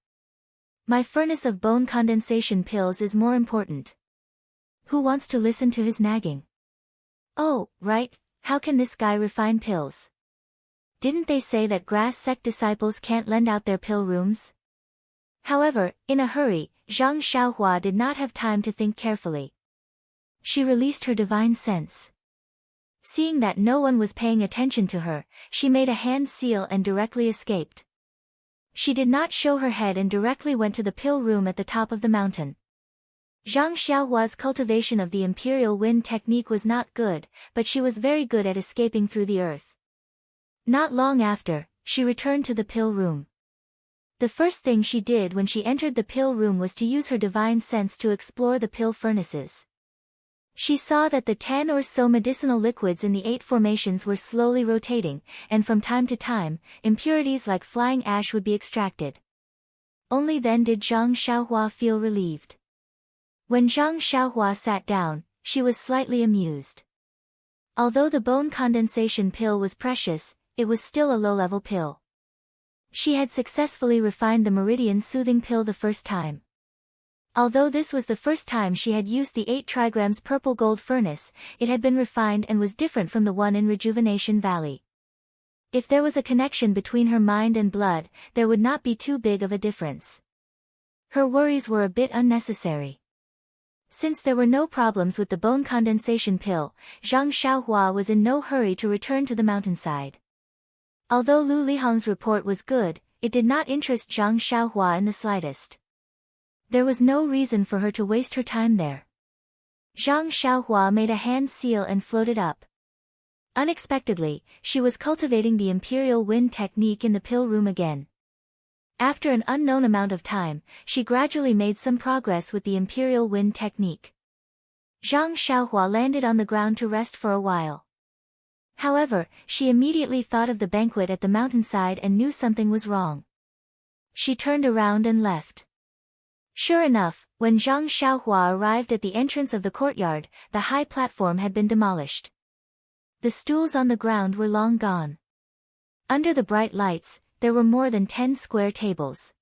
Speaker 1: My furnace of bone condensation pills is more important. Who wants to listen to his nagging? Oh, right, how can this guy refine pills? Didn't they say that grass sect disciples can't lend out their pill rooms? However, in a hurry, Zhang Xiaohua did not have time to think carefully. She released her divine sense. Seeing that no one was paying attention to her, she made a hand seal and directly escaped. She did not show her head and directly went to the pill room at the top of the mountain. Zhang Xiaohua's cultivation of the imperial wind technique was not good, but she was very good at escaping through the earth. Not long after, she returned to the pill room. The first thing she did when she entered the pill room was to use her divine sense to explore the pill furnaces. She saw that the 10 or so medicinal liquids in the 8 formations were slowly rotating, and from time to time, impurities like flying ash would be extracted. Only then did Zhang Xiaohua feel relieved. When Zhang Xiaohua sat down, she was slightly amused. Although the bone condensation pill was precious, it was still a low-level pill. She had successfully refined the meridian soothing pill the first time. Although this was the first time she had used the 8 trigrams purple gold furnace, it had been refined and was different from the one in Rejuvenation Valley. If there was a connection between her mind and blood, there would not be too big of a difference. Her worries were a bit unnecessary. Since there were no problems with the bone condensation pill, Zhang Xiaohua was in no hurry to return to the mountainside. Although Lu Lihong's report was good, it did not interest Zhang Xiaohua in the slightest. There was no reason for her to waste her time there. Zhang Xiaohua made a hand seal and floated up. Unexpectedly, she was cultivating the Imperial Wind technique in the pill room again. After an unknown amount of time, she gradually made some progress with the Imperial Wind technique. Zhang Xiaohua landed on the ground to rest for a while. However, she immediately thought of the banquet at the mountainside and knew something was wrong. She turned around and left. Sure enough, when Zhang Xiaohua arrived at the entrance of the courtyard, the high platform had been demolished. The stools on the ground were long gone. Under the bright lights, there were more than 10 square tables.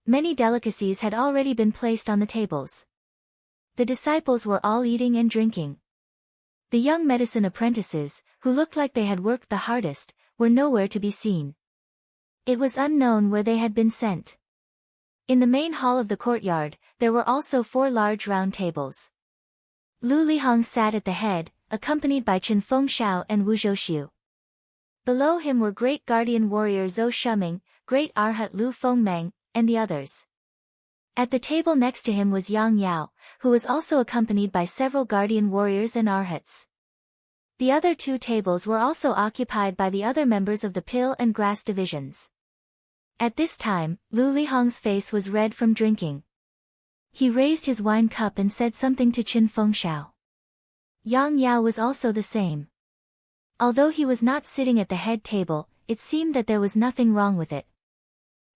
Speaker 1: Many delicacies had already been placed on the tables. The disciples were all eating and drinking. The young medicine apprentices, who looked like they had worked the hardest, were nowhere to be seen. It was unknown where they had been sent. In the main hall of the courtyard, there were also 4 large round tables. Lu Lihong sat at the head, accompanied by Chen Fengshao and Wu Zhouxiu. Below him were great guardian warrior Zhou Shuming, great arhat Lu Fengmeng, and the others. At the table next to him was Yang Yao, who was also accompanied by several guardian warriors and arhats. The other 2 tables were also occupied by the other members of the pill and grass divisions. At this time, Lu Lihong's face was red from drinking. He raised his wine cup and said something to Chen Fengshao. Yang Yao was also the same. Although he was not sitting at the head table, it seemed that there was nothing wrong with it.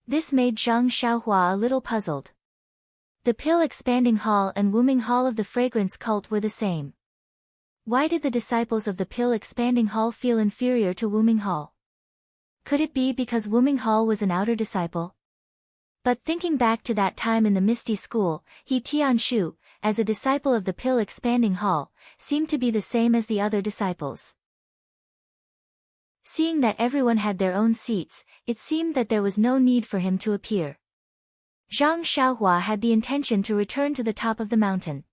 Speaker 1: This made Zhang Xiaohua a little puzzled. The pill expanding hall and Wuming hall of the fragrance cult were the same. Why did the disciples of the pill expanding hall feel inferior to Wuming hall? Could it be because Wuming hall was an outer disciple? But thinking back to that time in the Misty School, he Tianshu, as a disciple of the pill expanding hall, seemed to be the same as the other disciples. Seeing that everyone had their own seats, it seemed that there was no need for him to appear. Zhang Xiaohua had the intention to return to the top of the mountain.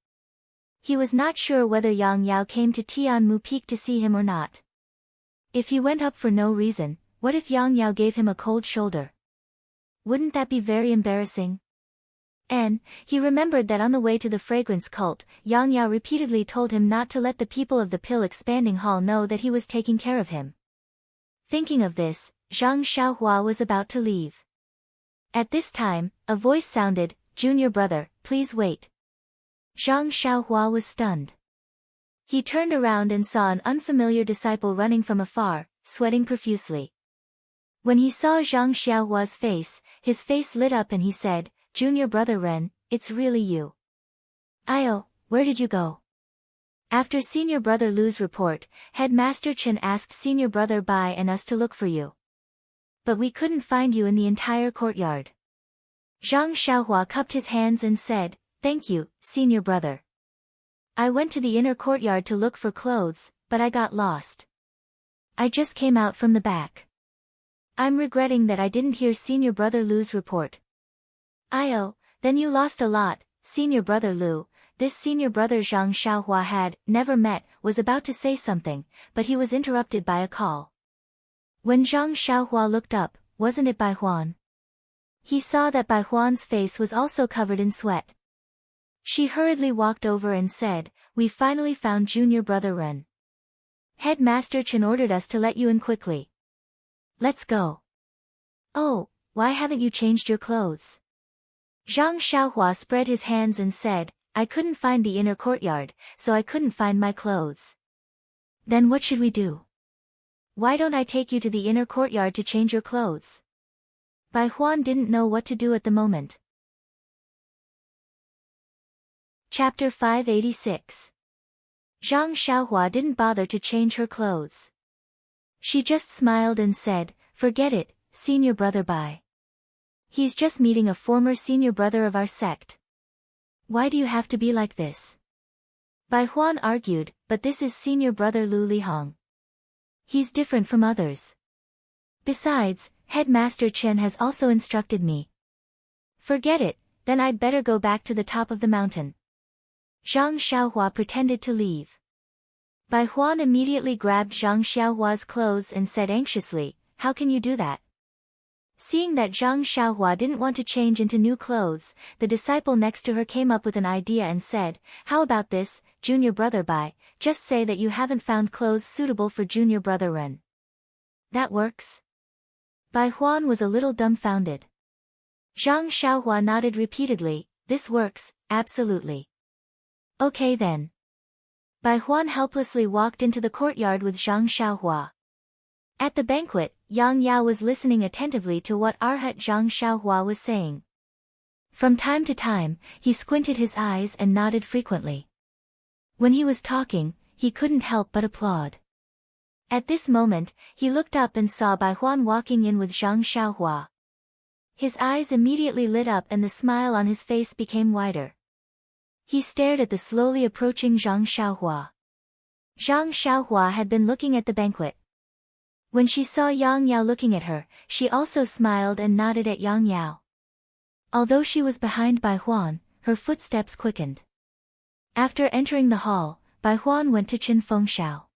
Speaker 1: He was not sure whether Yang Yao came to Tianmu Peak to see him or not. If he went up for no reason, what if Yang Yao gave him a cold shoulder? Wouldn't that be very embarrassing? And he remembered that on the way to the fragrance cult, Yang Yao repeatedly told him not to let the people of the pill expanding hall know that he was taking care of him. Thinking of this, Zhang Xiaohua was about to leave. At this time, a voice sounded, "Junior brother, please wait." Zhang Xiaohua was stunned. He turned around and saw an unfamiliar disciple running from afar, sweating profusely. When he saw Zhang Xiaohua's face, his face lit up and he said, "Junior brother Ren, it's really you. Io, where did you go?" After senior brother Lu's report, Headmaster Chen asked senior brother Bai and us to look for you. But we couldn't find you in the entire courtyard. Zhang Xiaohua cupped his hands and said, "Thank you, senior brother. I went to the inner courtyard to look for clothes, but I got lost. I just came out from the back. I'm regretting that I didn't hear senior brother Lu's report." "Io, then you lost a lot, senior brother Lu." This senior brother Zhang Xiaohua had never met, was about to say something, but he was interrupted by a call. When Zhang Xiaohua looked up, wasn't it Bai Huan? He saw that Bai Huan's face was also covered in sweat. She hurriedly walked over and said, "We finally found junior brother Ren. Headmaster Chen ordered us to let you in quickly. Let's go." "Oh, why haven't you changed your clothes?" Zhang Xiaohua spread his hands and said, I couldn't find the inner courtyard, so I couldn't find my clothes. Then what should we do? Why don't I take you to the inner courtyard to change your clothes? Bai Huan didn't know what to do at the moment. Chapter 586. Zhang Xiaohua didn't bother to change her clothes. She just smiled and said, "Forget it, senior brother Bai. He's just meeting a former senior brother of our sect. Why do you have to be like this?" Bai Huan argued, "But this is senior brother Lu Lihong. He's different from others. Besides, Headmaster Chen has also instructed me." "Forget it, then I'd better go back to the top of the mountain." Zhang Xiaohua pretended to leave. Bai Huan immediately grabbed Zhang Xiaohua's clothes and said anxiously, "How can you do that?" Seeing that Zhang Xiaohua didn't want to change into new clothes, the disciple next to her came up with an idea and said, "How about this, junior brother Bai, just say that you haven't found clothes suitable for junior brother Ren. That works?" Bai Huan was a little dumbfounded. Zhang Xiaohua nodded repeatedly, "This works, absolutely." "Okay then." Bai Huan helplessly walked into the courtyard with Zhang Xiaohua. At the banquet, Yang Yao was listening attentively to what Arhat Zhang Xiaohua was saying. From time to time, he squinted his eyes and nodded frequently. When he was talking, he couldn't help but applaud. At this moment, he looked up and saw Bai Huan walking in with Zhang Xiaohua. His eyes immediately lit up and the smile on his face became wider. He stared at the slowly approaching Zhang Xiaohua. Zhang Xiaohua had been looking at the banquet. When she saw Yang Yao looking at her, she also smiled and nodded at Yang Yao. Although she was behind Bai Huan, her footsteps quickened. After entering the hall, Bai Huan went to Chen Fengxiao.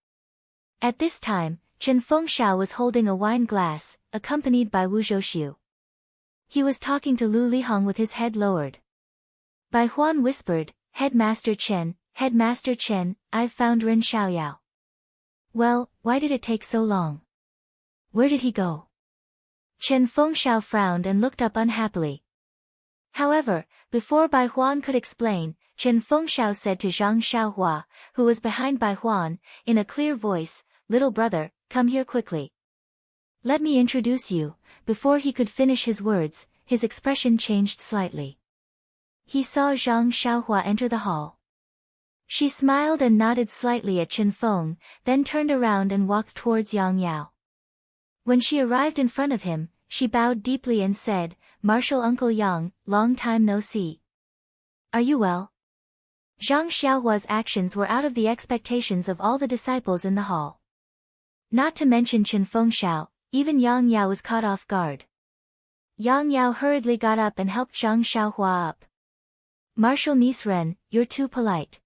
Speaker 1: At this time, Chen Fengxiao was holding a wine glass, accompanied by Wu Zhouxiu. He was talking to Lu Lihong with his head lowered. Bai Huan whispered, Headmaster Chen, I've found Ren Xiaoyao." "Well, why did it take so long? Where did he go?" Chen Fengxiao frowned and looked up unhappily. However, before Bai Huan could explain, Chen Fengxiao said to Zhang Xiaohua, who was behind Bai Huan, in a clear voice, "Little brother, come here quickly. Let me introduce you." Before he could finish his words, his expression changed slightly. He saw Zhang Xiaohua enter the hall. She smiled and nodded slightly at Chen Feng, then turned around and walked towards Yang Yao. When she arrived in front of him, she bowed deeply and said, "Martial Uncle Yang, long time no see. Are you well?" Zhang Xiaohua's actions were out of the expectations of all the disciples in the hall. Not to mention Chen Fengxiao, even Yang Yao was caught off guard. Yang Yao hurriedly got up and helped Zhang Xiaohua up. "Martial niece Ren, you're too polite.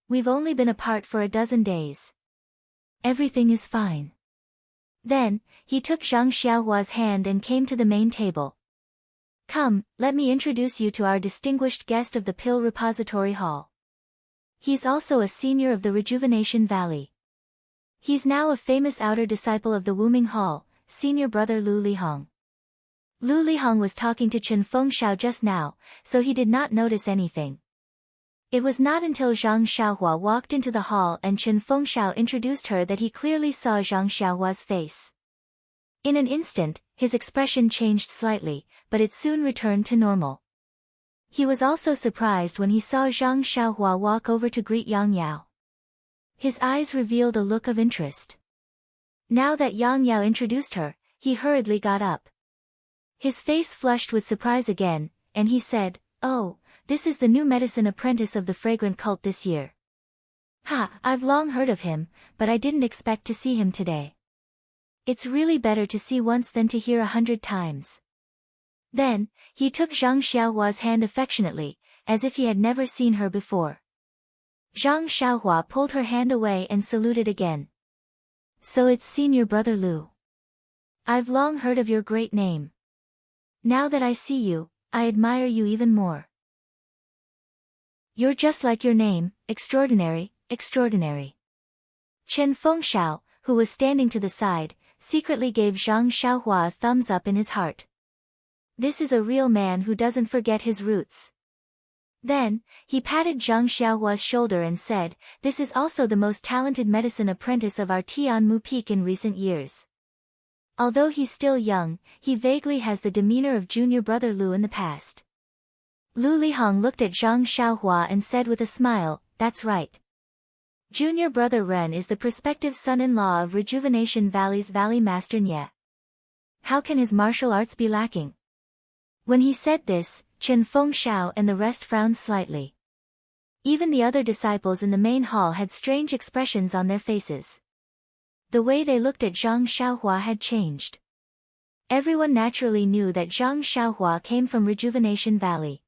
Speaker 1: We've only been apart for a dozen days. Everything is fine." Then, he took Zhang Xiaohua's hand and came to the main table. "Come, let me introduce you to our distinguished guest of the Pill Repository Hall. He's also a senior of the Rejuvenation Valley. He's now a famous outer disciple of the Wuming Hall, senior brother Lu Lihong." Lu Lihong was talking to Chen Fengxiao just now, so he did not notice anything. It was not until Zhang Xiaohua walked into the hall and Chen Fengxiao introduced her that he clearly saw Zhang Xiaohua's face. In an instant, his expression changed slightly, but it soon returned to normal. He was also surprised when he saw Zhang Xiaohua walk over to greet Yang Yao. His eyes revealed a look of interest. Now that Yang Yao introduced her, he hurriedly got up. His face flushed with surprise again, and he said, "Oh, this is the new medicine apprentice of the fragrant cult this year. Ha, I've long heard of him, but I didn't expect to see him today. It's really better to see once than to hear 100 times. Then, he took Zhang Xiaohua's hand affectionately, as if he had never seen her before. Zhang Xiaohua pulled her hand away and saluted again. "So it's senior brother Lu. I've long heard of your great name. Now that I see you, I admire you even more. You're just like your name, extraordinary, extraordinary." Chen Fengxiao, who was standing to the side, secretly gave Zhang Xiaohua a thumbs up in his heart. This is a real man who doesn't forget his roots. Then, he patted Zhang Xiaohua's shoulder and said, "This is also the most talented medicine apprentice of our Tianmu Peak in recent years. Although he's still young, he vaguely has the demeanor of junior brother Lu in the past." Lu Lihong looked at Zhang Xiaohua and said with a smile, "That's right. Junior brother Ren is the prospective son-in-law of Rejuvenation Valley's Valley Master Nye. How can his martial arts be lacking?" When he said this, Chen Fengxiao and the rest frowned slightly. Even the other disciples in the main hall had strange expressions on their faces. The way they looked at Zhang Xiaohua had changed. Everyone naturally knew that Zhang Xiaohua came from Rejuvenation Valley.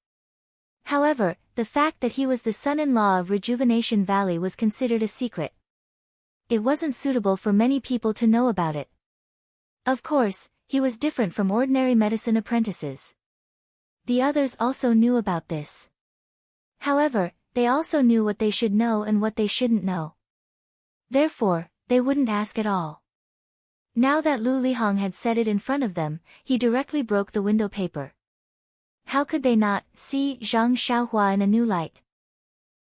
Speaker 1: However, the fact that he was the son-in-law of Rejuvenation Valley was considered a secret. It wasn't suitable for many people to know about it. Of course, he was different from ordinary medicine apprentices. The others also knew about this. However, they also knew what they should know and what they shouldn't know. Therefore, they wouldn't ask at all. Now that Lu Lihong had said it in front of them, he directly broke the window paper. How could they not see Zhang Xiaohua in a new light?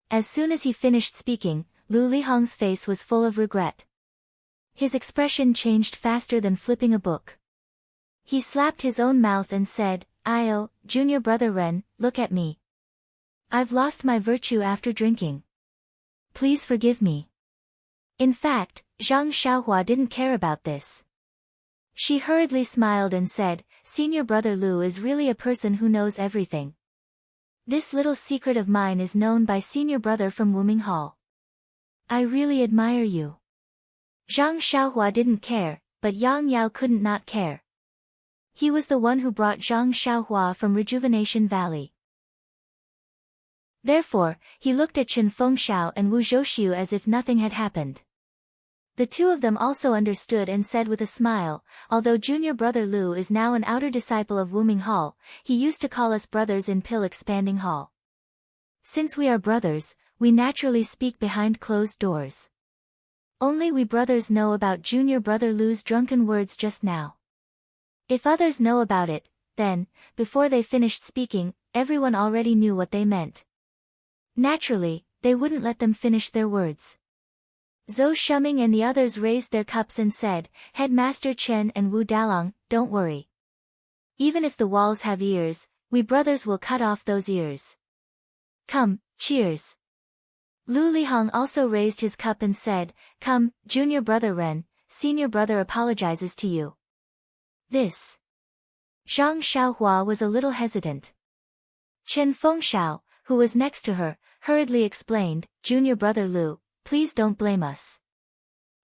Speaker 1: As soon as he finished speaking, Lu Lihong's face was full of regret. His expression changed faster than flipping a book. He slapped his own mouth and said, "Io, junior brother Ren, look at me. I've lost my virtue after drinking. Please forgive me." In fact, Zhang Xiaohua didn't care about this. She hurriedly smiled and said, "Senior brother Lu is really a person who knows everything. This little secret of mine is known by senior brother from Wuming Hall. I really admire you." Zhang Xiaohua didn't care, but Yang Yao couldn't not care. He was the one who brought Zhang Xiaohua from Rejuvenation Valley. Therefore, he looked at Chen Fengxiao and Wu Zhouxiu as if nothing had happened. The two of them also understood and said with a smile, "Although junior brother Lu is now an outer disciple of Wuming Hall, he used to call us brothers in Pill Expanding Hall. Since we are brothers, we naturally speak behind closed doors. Only we brothers know about junior brother Lu's drunken words just now. If others know about it, then, before they finished speaking, everyone already knew what they meant. Naturally, they wouldn't let them finish their words." Zhou Shuming and the others raised their cups and said, "Headmaster Chen and Wu Dalong, don't worry. Even if the walls have ears, we brothers will cut off those ears. Come, cheers." Lu Lihong also raised his cup and said, "Come, junior brother Ren, senior brother apologizes to you." This. Zhang Xiaohua was a little hesitant. Chen Fengxiao, who was next to her, hurriedly explained, "Junior brother Lu, please don't blame us.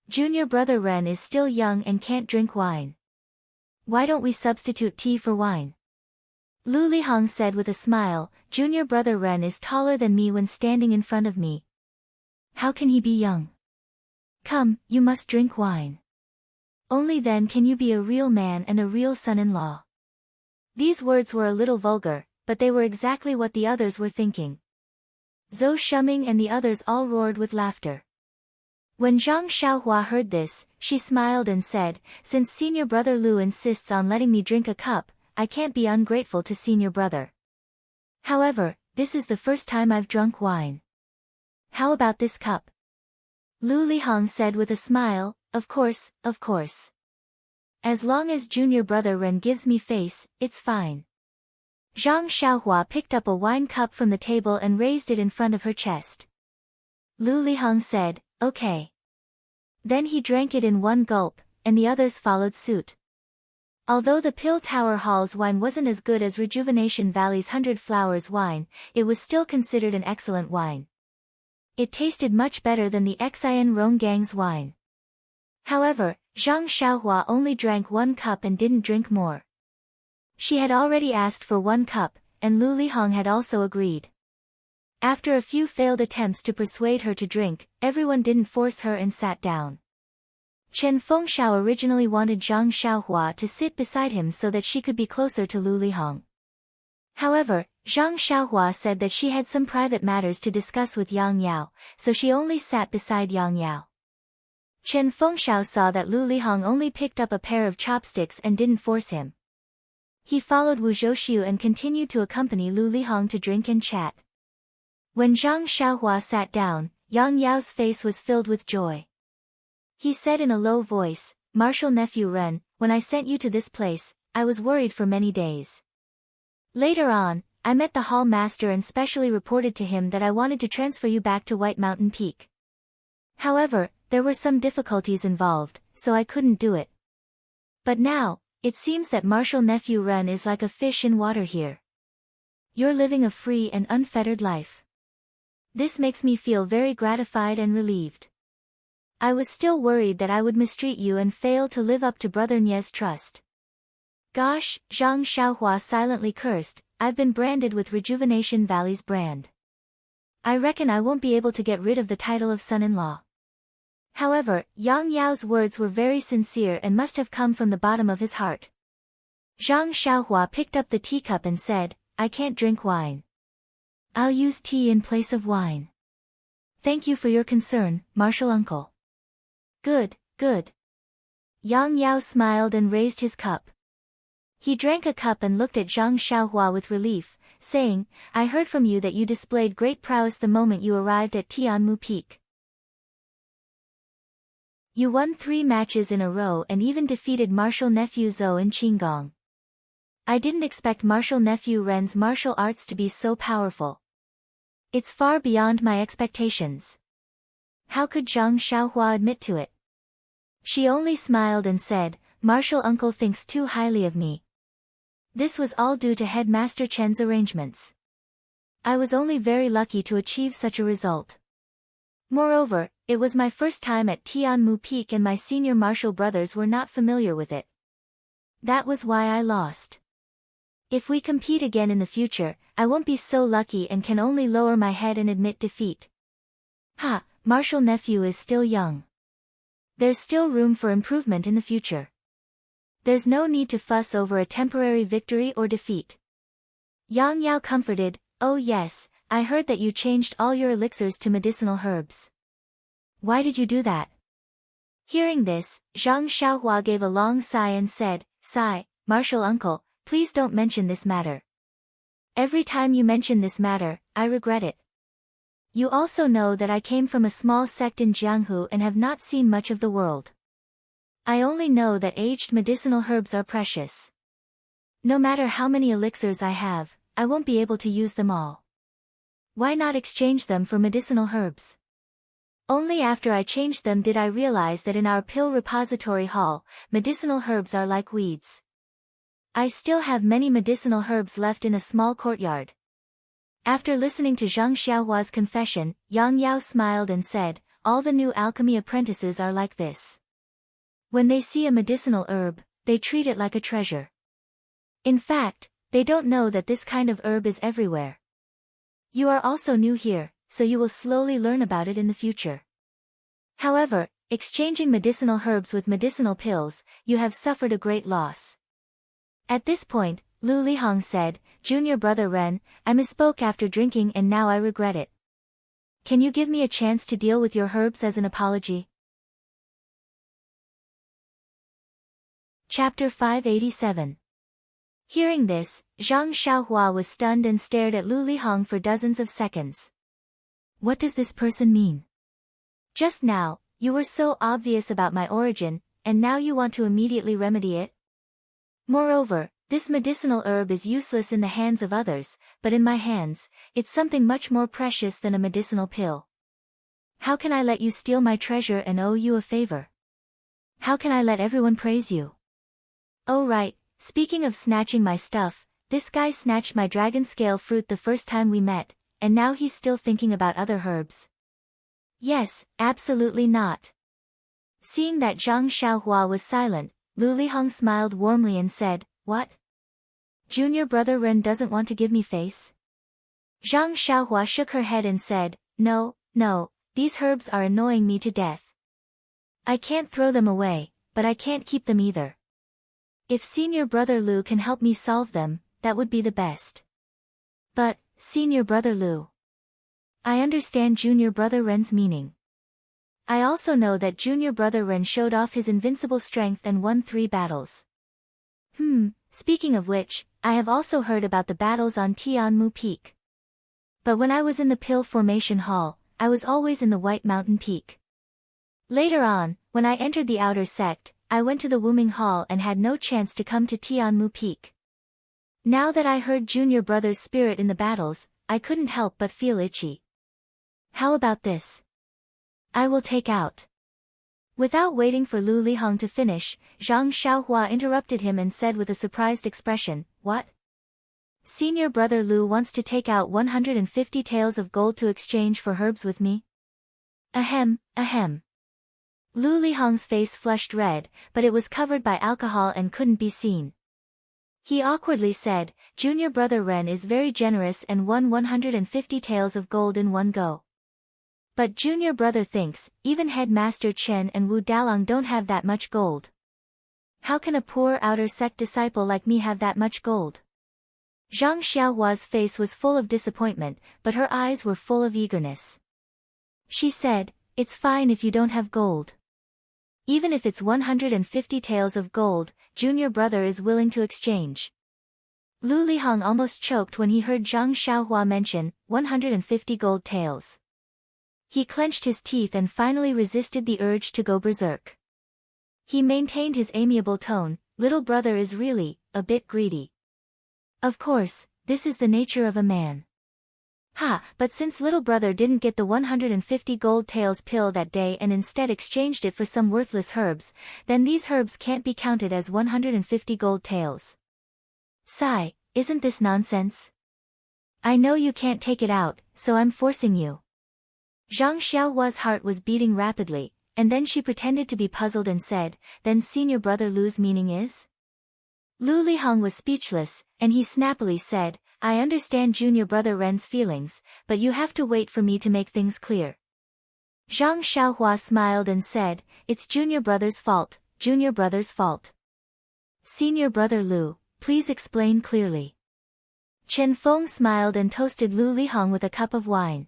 Speaker 1: Junior brother Ren is still young and can't drink wine. Why don't we substitute tea for wine?" Lu Lihong said with a smile, "Junior brother Ren is taller than me when standing in front of me. How can he be young? Come, you must drink wine. Only then can you be a real man and a real son-in-law." These words were a little vulgar, but they were exactly what the others were thinking. Zhou Shuming and the others all roared with laughter. When Zhang Xiaohua heard this, she smiled and said, "Since senior brother Lu insists on letting me drink a cup, I can't be ungrateful to senior brother. However, this is the first time I've drunk wine. How about this cup?" Lu Lihong said with a smile, Of course, of course. As long as junior brother Ren gives me face, it's fine." Zhang Xiaohua picked up a wine cup from the table and raised it in front of her chest. Lu Lihong said, "Okay." Then he drank it in one gulp, and the others followed suit. Although the Pill Tower Hall's wine wasn't as good as Rejuvenation Valley's 100 Flowers wine, it was still considered an excellent wine. It tasted much better than the Xian Ronggang's wine. However, Zhang Xiaohua only drank one cup and didn't drink more. She had already asked for one cup, and Lu Lihong had also agreed. After a few failed attempts to persuade her to drink, everyone didn't force her and sat down. Chen Fengxiao originally wanted Zhang Xiaohua to sit beside him so that she could be closer to Lu Lihong. However, Zhang Xiaohua said that she had some private matters to discuss with Yang Yao, so she only sat beside Yang Yao. Chen Fengxiao saw that Lu Lihong only picked up a pair of chopsticks and didn't force him. He followed Wu Zhouxiu and continued to accompany Lu Lihong to drink and chat. When Zhang Xiaohua sat down, Yang Yao's face was filled with joy. He said in a low voice, "Martial nephew Ren, when I sent you to this place, I was worried for many days. Later on, I met the hall master and specially reported to him that I wanted to transfer you back to White Mountain Peak. However, there were some difficulties involved, so I couldn't do it. But now, it seems that martial nephew Ren is like a fish in water here. You're living a free and unfettered life. This makes me feel very gratified and relieved. I was still worried that I would mistreat you and fail to live up to Brother Nie's trust." Gosh, Zhang Xiaohua silently cursed, "I've been branded with Rejuvenation Valley's brand. I reckon I won't be able to get rid of the title of son-in-law." However, Yang Yao's words were very sincere and must have come from the bottom of his heart. Zhang Xiaohua picked up the teacup and said, "I can't drink wine. I'll use tea in place of wine. Thank you for your concern, martial uncle." "Good, good." Yang Yao smiled and raised his cup. He drank a cup and looked at Zhang Xiaohua with relief, saying, "I heard from you that you displayed great prowess the moment you arrived at Tianmu Peak. You won 3 matches in a row and even defeated martial nephew Zhou in Qinggong. I didn't expect martial nephew Ren's martial arts to be so powerful. It's far beyond my expectations." How could Zhang Xiaohua admit to it? She only smiled and said, "Martial uncle thinks too highly of me. This was all due to Headmaster Chen's arrangements. I was only very lucky to achieve such a result. Moreover, it was my first time at Tianmu Peak and my senior martial brothers were not familiar with it. That was why I lost. If we compete again in the future, I won't be so lucky and can only lower my head and admit defeat." "Ha, martial nephew is still young. There's still room for improvement in the future. There's no need to fuss over a temporary victory or defeat." Yang Yao comforted, "Oh yes, I heard that you changed all your elixirs to medicinal herbs. Why did you do that?" Hearing this, Zhang Xiaohua gave a long sigh and said, "Sigh, martial uncle, please don't mention this matter. Every time you mention this matter, I regret it. You also know that I came from a small sect in Jianghu and have not seen much of the world. I only know that aged medicinal herbs are precious. No matter how many elixirs I have, I won't be able to use them all. Why not exchange them for medicinal herbs?" Only after I changed them did I realize that in our pill repository hall, medicinal herbs are like weeds. I still have many medicinal herbs left in a small courtyard. After listening to Zhang Xiaohua's confession, Yang Yao smiled and said, "All the new alchemy apprentices are like this. When they see a medicinal herb, they treat it like a treasure. In fact, they don't know that this kind of herb is everywhere. You are also new here, so you will slowly learn about it in the future. However, exchanging medicinal herbs with medicinal pills, you have suffered a great loss." At this point, Lu Lihong said, "Junior brother Ren, I misspoke after drinking and now I regret it. Can you give me a chance to deal with your herbs as an apology?" Chapter 587. Hearing this, Zhang Xiaohua was stunned and stared at Lu Lihong for dozens of seconds. What does this person mean? Just now, you were so obvious about my origin, and now you want to immediately remedy it? Moreover, this medicinal herb is useless in the hands of others, but in my hands, it's something much more precious than a medicinal pill. How can I let you steal my treasure and owe you a favor? How can I let everyone praise you? Oh right, speaking of snatching my stuff, this guy snatched my dragon scale fruit the first time we met, and now he's still thinking about other herbs. Yes, absolutely not." Seeing that Zhang Xiaohua was silent, Lu Lihong smiled warmly and said, "What? Junior brother Ren doesn't want to give me face?" Zhang Xiaohua shook her head and said, No, these herbs are annoying me to death. I can't throw them away, but I can't keep them either. If senior brother Lu can help me solve them, that would be the best." "But, senior brother Lu, I understand junior brother Ren's meaning. I also know that junior brother Ren showed off his invincible strength and won 3 battles. Speaking of which, I have also heard about the battles on Tianmu Peak. But when I was in the Pill Formation Hall, I was always in the White Mountain Peak. Later on, when I entered the outer sect, I went to the Wuming Hall and had no chance to come to Tianmu Peak. Now that I heard Junior Brother's spirit in the battles, I couldn't help but feel itchy. How about this? I will take out. Without waiting for Lu Lihong to finish, Zhang Xiaohua interrupted him and said with a surprised expression, "What? Senior Brother Lu wants to take out 150 taels of gold to exchange for herbs with me?" Ahem, ahem. Lu Lihong's face flushed red, but it was covered by alcohol and couldn't be seen. He awkwardly said, "Junior Brother Ren is very generous and won 150 taels of gold in one go. But Junior Brother thinks, even Headmaster Chen and Wu Dalong don't have that much gold. How can a poor outer sect disciple like me have that much gold?" Zhang Xiaohua's face was full of disappointment, but her eyes were full of eagerness. She said, "It's fine if you don't have gold. Even if it's 150 taels of gold, Junior Brother is willing to exchange." Lu Lihong almost choked when he heard Zhang Xiaohua mention 150 gold taels. He clenched his teeth and finally resisted the urge to go berserk. He maintained his amiable tone, "Little brother is really a bit greedy. Of course, this is the nature of a man. But since little brother didn't get the 150 gold taels pill that day and instead exchanged it for some worthless herbs, then these herbs can't be counted as 150 gold taels. Sigh, isn't this nonsense? I know you can't take it out, so I'm forcing you." Zhang Xiaohua's heart was beating rapidly, and then she pretended to be puzzled and said, "Then Senior Brother Lu's meaning is?" Lu Lihong was speechless, and he snappily said, "I understand Junior Brother Ren's feelings, but you have to wait for me to make things clear." Zhang Xiaohua smiled and said, "It's Junior Brother's fault, Junior Brother's fault. Senior Brother Lu, please explain clearly." Chen Feng smiled and toasted Lu Lihong with a cup of wine.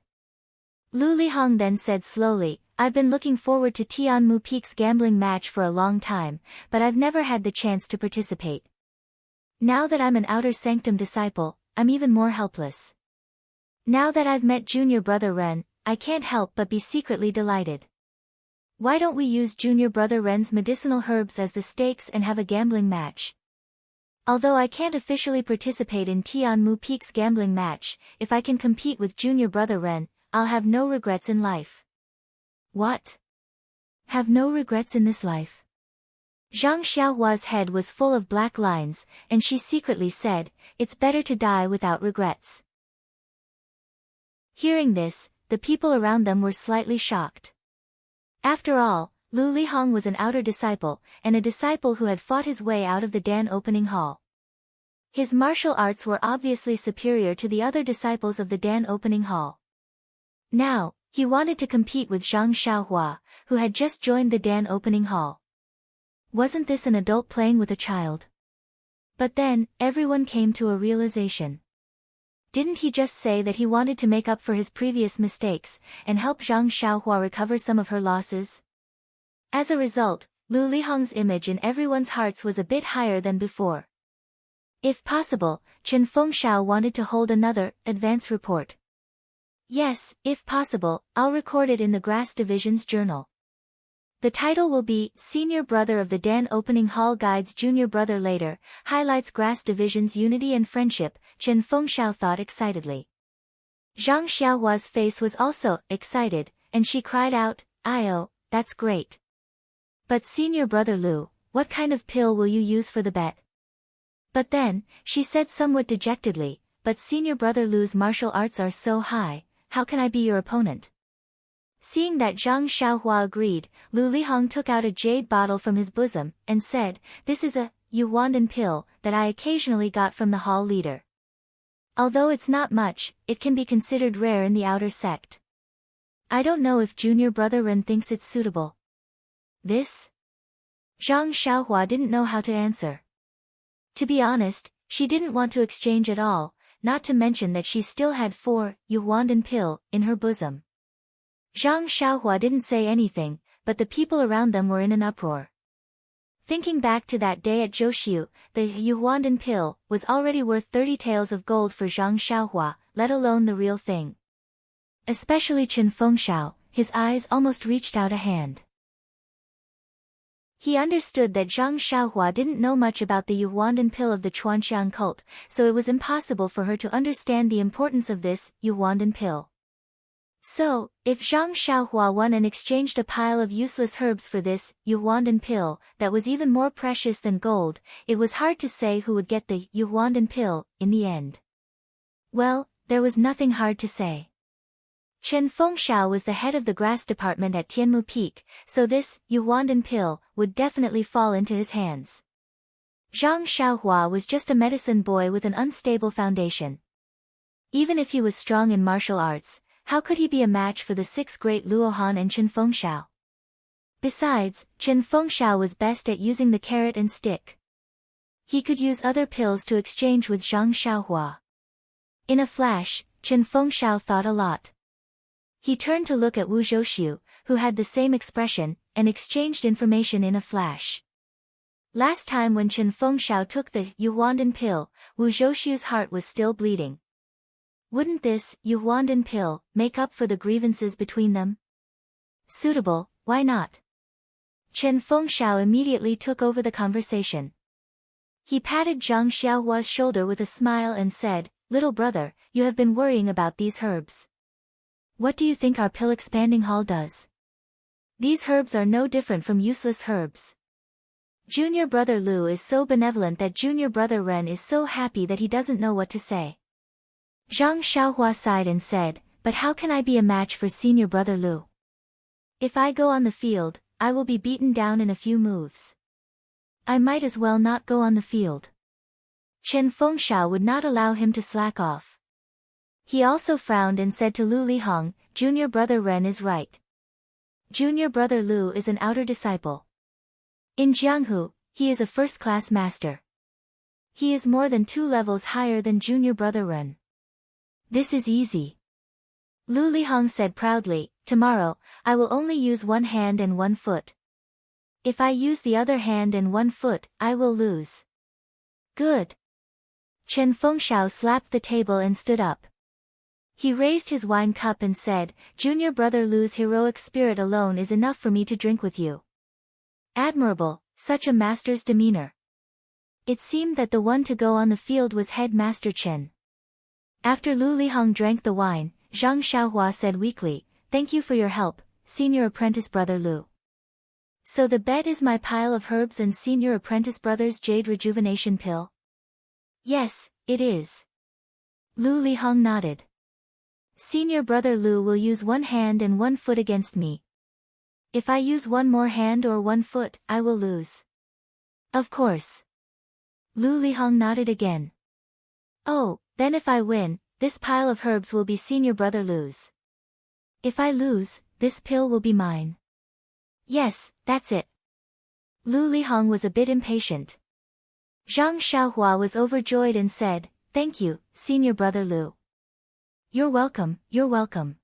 Speaker 1: Lu Lihong then said slowly, "I've been looking forward to Tianmu Peak's gambling match for a long time, but I've never had the chance to participate. Now that I'm an Outer Sanctum disciple, I'm even more helpless. Now that I've met Junior Brother Ren, I can't help but be secretly delighted. Why don't we use Junior Brother Ren's medicinal herbs as the stakes and have a gambling match? Although I can't officially participate in Tianmu Peak's gambling match, if I can compete with Junior Brother Ren, I'll have no regrets in life." "What? Have no regrets in this life?" Zhang Xiaohua's head was full of black lines, and she secretly said, "It's better to die without regrets." Hearing this, the people around them were slightly shocked. After all, Lu Lihong was an outer disciple, and a disciple who had fought his way out of the Dan Opening Hall. His martial arts were obviously superior to the other disciples of the Dan Opening Hall. Now, he wanted to compete with Zhang Xiaohua, who had just joined the Dan Opening Hall. Wasn't this an adult playing with a child? But then, everyone came to a realization. Didn't he just say that he wanted to make up for his previous mistakes, and help Zhang Xiaohua recover some of her losses? As a result, Lu Lihong's image in everyone's hearts was a bit higher than before. If possible, Chen Fengshao wanted to hold another, advance report. "Yes, if possible, I'll record it in the Grass Division's journal. The title will be, Senior Brother of the Dan Opening Hall Guides Junior Brother Later, Highlights Grass Division's Unity and Friendship," Chen Fengshao thought excitedly. Zhang Xiaohua's face was also excited, and she cried out, "Io, that's great. But Senior Brother Lu, what kind of pill will you use for the bet?" But then, she said somewhat dejectedly, "But Senior Brother Lu's martial arts are so high, how can I be your opponent?" Seeing that Zhang Xiaohua agreed, Lu Lihong took out a jade bottle from his bosom, and said, "This is a Yuandan pill that I occasionally got from the hall leader. Although it's not much, it can be considered rare in the outer sect. I don't know if Junior Brother Ren thinks it's suitable." "This?" Zhang Xiaohua didn't know how to answer. To be honest, she didn't want to exchange at all, not to mention that she still had 4 Yuandan pill in her bosom. Zhang Xiaohua didn't say anything, but the people around them were in an uproar. Thinking back to that day at Zhoushu, the Yuandan pill was already worth 30 taels of gold for Zhang Xiaohua, let alone the real thing. Especially Chen Fengshao, his eyes almost reached out a hand. He understood that Zhang Xiaohua didn't know much about the Yuhuandan pill of the Chuanxiang cult, so it was impossible for her to understand the importance of this Yuhuandan pill. So, if Zhang Xiaohua won and exchanged a pile of useless herbs for this Yuhuandan pill that was even more precious than gold, it was hard to say who would get the Yuhuandan pill in the end. Well, there was nothing hard to say. Chen Fengshao was the head of the grass department at Tianmu Peak, so this Yuhuandan pill would definitely fall into his hands. Zhang Xiaohua was just a medicine boy with an unstable foundation. Even if he was strong in martial arts, how could he be a match for the six great Luohan and Chen Fengshao? Besides, Chen Fengshao was best at using the carrot and stick. He could use other pills to exchange with Zhang Xiaohua. In a flash, Chen Fengshao thought a lot. He turned to look at Wu Zhouxiu, who had the same expression, and exchanged information in a flash. Last time when Chen Fengshao took the Yuhuandan pill, Wu Zhouxiu's heart was still bleeding. Wouldn't this Yuhuandan pill make up for the grievances between them? Suitable, why not? Chen Fengshao immediately took over the conversation. He patted Zhang Xiaohua's shoulder with a smile and said, "Little brother, you have been worrying about these herbs. What do you think our pill expanding hall does? These herbs are no different from useless herbs. Junior brother Lu is so benevolent that junior brother Ren is so happy that he doesn't know what to say." Zhang Xiaohua sighed and said, "But how can I be a match for senior brother Lu? If I go on the field, I will be beaten down in a few moves. I might as well not go on the field." Chen Fengshao would not allow him to slack off. He also frowned and said to Lu Lihong, "Junior brother Ren is right. Junior brother Lu is an outer disciple. In Jianghu, he is a first-class master. He is more than 2 levels higher than junior brother Ren. This is easy." Lu Lihong said proudly, "Tomorrow, I will only use one hand and one foot. If I use the other hand and one foot, I will lose." "Good." Chen Fengshao slapped the table and stood up. He raised his wine cup and said, "Junior brother Lu's heroic spirit alone is enough for me to drink with you. Admirable, such a master's demeanor." It seemed that the one to go on the field was head master Chen. After Lu Lihong drank the wine, Zhang Xiaohua said weakly, "Thank you for your help, senior apprentice brother Lu. So the bet is my pile of herbs and senior apprentice brother's jade rejuvenation pill?" "Yes, it is." Lu Lihong nodded. "Senior brother Lu will use one hand and one foot against me. If I use one more hand or one foot, I will lose." "Of course." Lu Lihong nodded again. "Oh, then if I win, this pile of herbs will be senior brother Lu's. If I lose, this pill will be mine." "Yes, that's it." Lu Lihong was a bit impatient. Zhang Xiaohua was overjoyed and said, "Thank you, senior brother Lu." "You're welcome, you're welcome."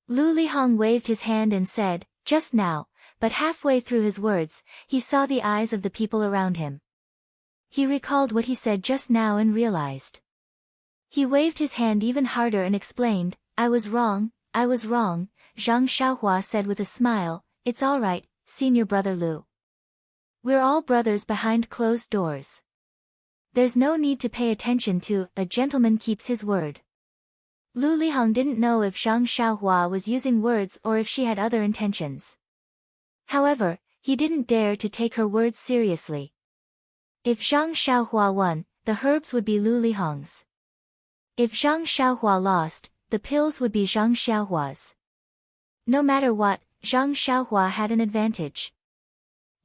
Speaker 1: Lu Lihong waved his hand and said, "Just now," but halfway through his words, he saw the eyes of the people around him. He recalled what he said just now and realized. He waved his hand even harder and explained, I was wrong, I was wrong." Zhang Xiaohua said with a smile, "It's all right, senior brother Lu. We're all brothers behind closed doors. There's no need to pay attention to, a gentleman keeps his word." Lu Lihong didn't know if Zhang Xiaohua was using words or if she had other intentions. However, he didn't dare to take her words seriously. If Zhang Xiaohua won, the herbs would be Lu Lihong's. If Zhang Xiaohua lost, the pills would be Zhang Xiaohua's. No matter what, Zhang Xiaohua had an advantage.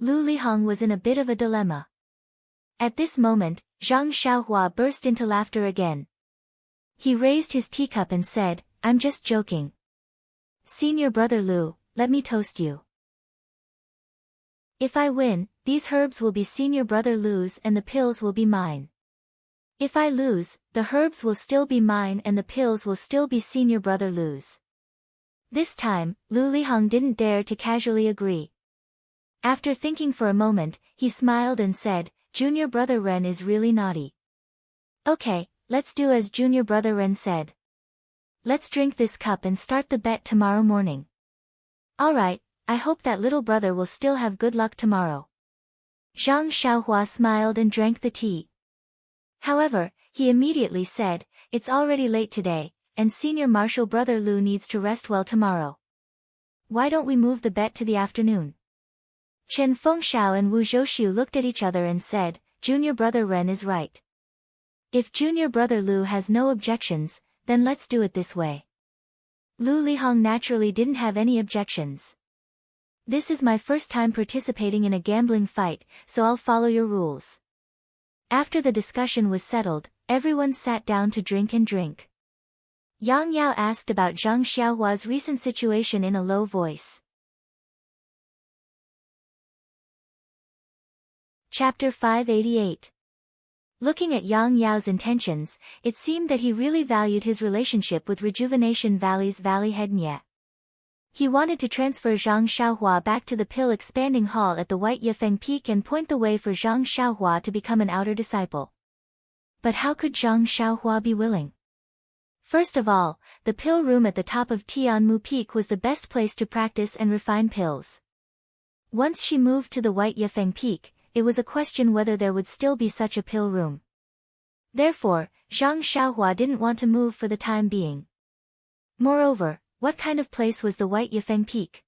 Speaker 1: Lu Lihong was in a bit of a dilemma. At this moment, Zhang Xiaohua burst into laughter again. He raised his teacup and said, "I'm just joking. Senior brother Lu, let me toast you. If I win, these herbs will be senior brother Lu's and the pills will be mine. If I lose, the herbs will still be mine and the pills will still be senior brother Lu's." This time, Lu Lihong didn't dare to casually agree. After thinking for a moment, he smiled and said, "Junior brother Ren is really naughty. Okay, let's do as junior brother Ren said." Let's drink this cup and start the bet tomorrow morning. Alright, I hope that little brother will still have good luck tomorrow. Zhang Xiaohua smiled and drank the tea. However, he immediately said, it's already late today, and Senior Marshal Brother Lu needs to rest well tomorrow. Why don't we move the bet to the afternoon? Chen Fengshao and Wu Zhouxiu looked at each other and said, Junior Brother Ren is right. If Junior Brother Lu has no objections, then let's do it this way. Lu Lihong naturally didn't have any objections. This is my first time participating in a gambling fight, so I'll follow your rules. After the discussion was settled, everyone sat down to drink and drink. Yang Yao asked about Zhang Xiaohua's recent situation in a low voice. Chapter 588. Looking at Yang Yao's intentions, it seemed that he really valued his relationship with Rejuvenation Valley's Valley Head Nye. He wanted to transfer Zhang Xiaohua back to the Pill Expanding Hall at the White Yifeng Peak and point the way for Zhang Xiaohua to become an outer disciple. But how could Zhang Xiaohua be willing? First of all, the pill room at the top of Tianmu Peak was the best place to practice and refine pills. Once she moved to the White Yifeng Peak, it was a question whether there would still be such a pill room. Therefore, Zhang Xiaohua didn't want to move for the time being. Moreover, what kind of place was the White Yifeng Peak?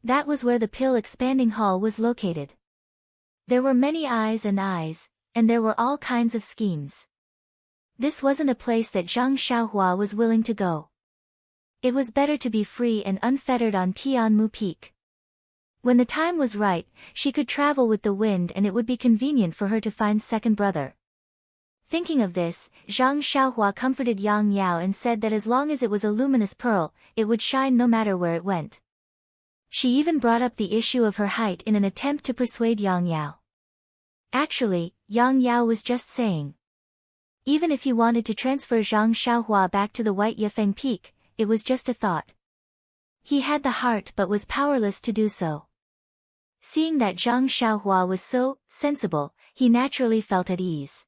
Speaker 1: That was where the Pill Expanding Hall was located. There were many eyes, and there were all kinds of schemes. This wasn't a place that Zhang Xiaohua was willing to go. It was better to be free and unfettered on Tianmu Peak. When the time was right, she could travel with the wind and it would be convenient for her to find second brother. Thinking of this, Zhang Xiaohua comforted Yang Yao and said that as long as it was a luminous pearl, it would shine no matter where it went. She even brought up the issue of her height in an attempt to persuade Yang Yao. Actually, Yang Yao was just saying. Even if he wanted to transfer Zhang Xiaohua back to the White Yifeng Peak, it was just a thought. He had the heart but was powerless to do so. Seeing that Zhang Xiaohua was so sensible, he naturally felt at ease.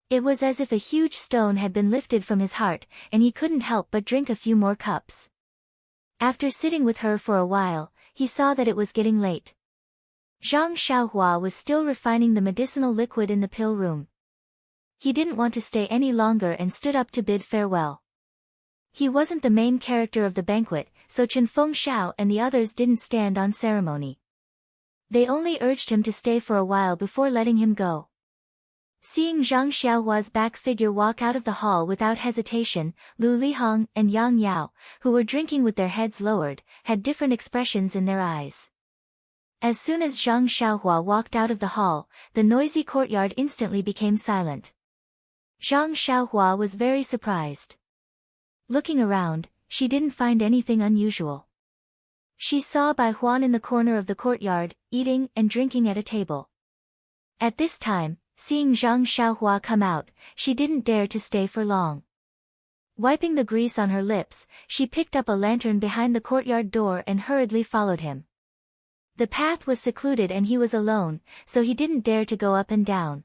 Speaker 1: It was as if a huge stone had been lifted from his heart, and he couldn't help but drink a few more cups. After sitting with her for a while, he saw that it was getting late. Zhang Xiaohua was still refining the medicinal liquid in the pill room. He didn't want to stay any longer and stood up to bid farewell. He wasn't the main character of the banquet, so Chen Fengshao and the others didn't stand on ceremony. They only urged him to stay for a while before letting him go. Seeing Zhang Xiaohua's back figure walk out of the hall without hesitation, Lu Lihong and Yang Yao, who were drinking with their heads lowered, had different expressions in their eyes. As soon as Zhang Xiaohua walked out of the hall, the noisy courtyard instantly became silent. Zhang Xiaohua was very surprised. Looking around, she didn't find anything unusual. She saw Bai Huan in the corner of the courtyard, eating and drinking at a table. At this time, seeing Zhang Xiaohua come out, she didn't dare to stay for long. Wiping the grease on her lips, she picked up a lantern behind the courtyard door and hurriedly followed him. The path was secluded and he was alone, so he didn't dare to go up and down.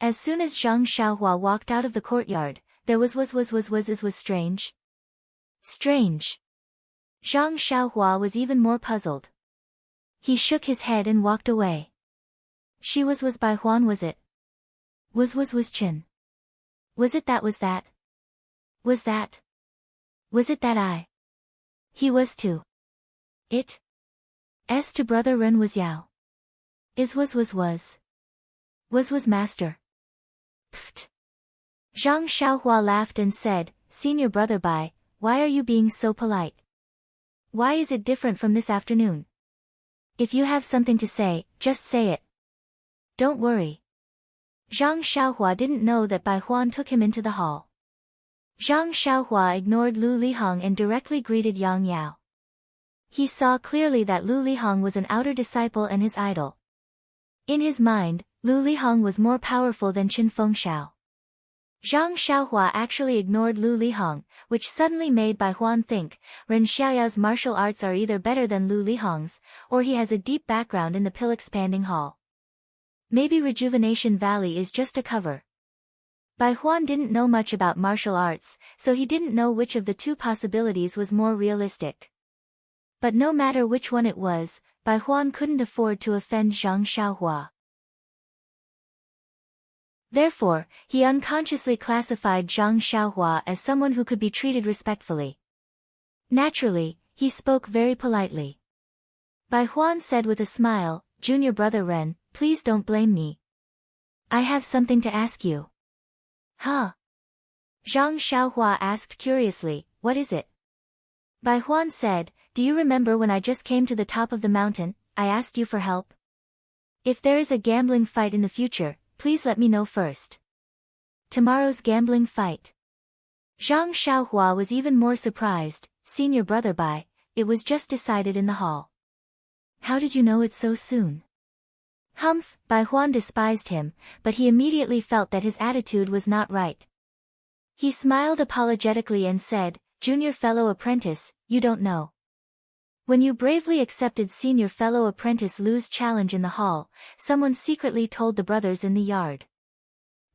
Speaker 1: As soon as Zhang Xiaohua walked out of the courtyard, there was strange. Strange. Zhang Xiaohua was even more puzzled. He shook his head and walked away. She was Bai Huan, was it? Was Chen? Was it that? Was it that I? He was too. It? S to brother Ren was Yao. Was master. Pfft. Zhang Xiaohua laughed and said, Senior brother Bai, why are you being so polite? Why is it different from this afternoon? If you have something to say, just say it. Don't worry. Zhang Xiaohua didn't know that Bai Huan took him into the hall. Zhang Xiaohua ignored Lu Lihong and directly greeted Yang Yao. He saw clearly that Lu Lihong was an outer disciple and his idol. In his mind, Lu Lihong was more powerful than Chen Fengshao. Zhang Xiaohua actually ignored Lu Lihong, which suddenly made Bai Huan think, Ren Xiaoyao's martial arts are either better than Lu Lihong's, or he has a deep background in the Pill Expanding Hall. Maybe Rejuvenation Valley is just a cover. Bai Huan didn't know much about martial arts, so he didn't know which of the two possibilities was more realistic. But no matter which one it was, Bai Huan couldn't afford to offend Zhang Xiaohua. Therefore, he unconsciously classified Zhang Xiaohua as someone who could be treated respectfully. Naturally, he spoke very politely. Bai Huan said with a smile, "Junior brother Ren, please don't blame me. I have something to ask you." Huh? Zhang Xiaohua asked curiously, "What is it?" Bai Huan said, "Do you remember when I just came to the top of the mountain, I asked you for help? If there is a gambling fight in the future, please let me know first." Tomorrow's gambling fight. Zhang Xiaohua was even more surprised. "Senior brother Bai, it was just decided in the hall." "How did you know it so soon?" Humph, Bai Huan despised him, but he immediately felt that his attitude was not right. He smiled apologetically and said, "Junior fellow apprentice, you don't know. When you bravely accepted senior fellow apprentice Lu's challenge in the hall, someone secretly told the brothers in the yard.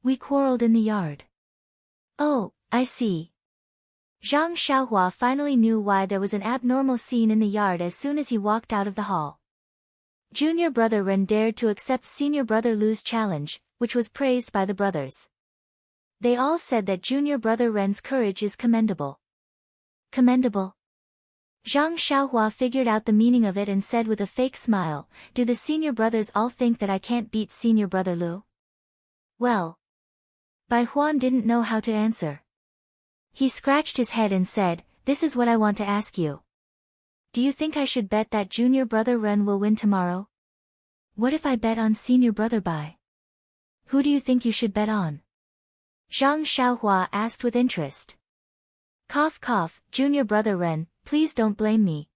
Speaker 1: We quarreled in the yard." "Oh, I see." Zhang Xiaohua finally knew why there was an abnormal scene in the yard as soon as he walked out of the hall. Junior brother Ren dared to accept senior brother Lu's challenge, which was praised by the brothers. They all said that junior brother Ren's courage is commendable. Commendable? Zhang Xiaohua figured out the meaning of it and said with a fake smile, "Do the senior brothers all think that I can't beat senior brother Lu?" Well. Bai Huan didn't know how to answer. He scratched his head and said, "This is what I want to ask you. Do you think I should bet that junior brother Ren will win tomorrow? What if I bet on senior brother Bai? Who do you think you should bet on?" Zhang Xiaohua asked with interest. Cough cough, "Junior brother Ren, please don't blame me.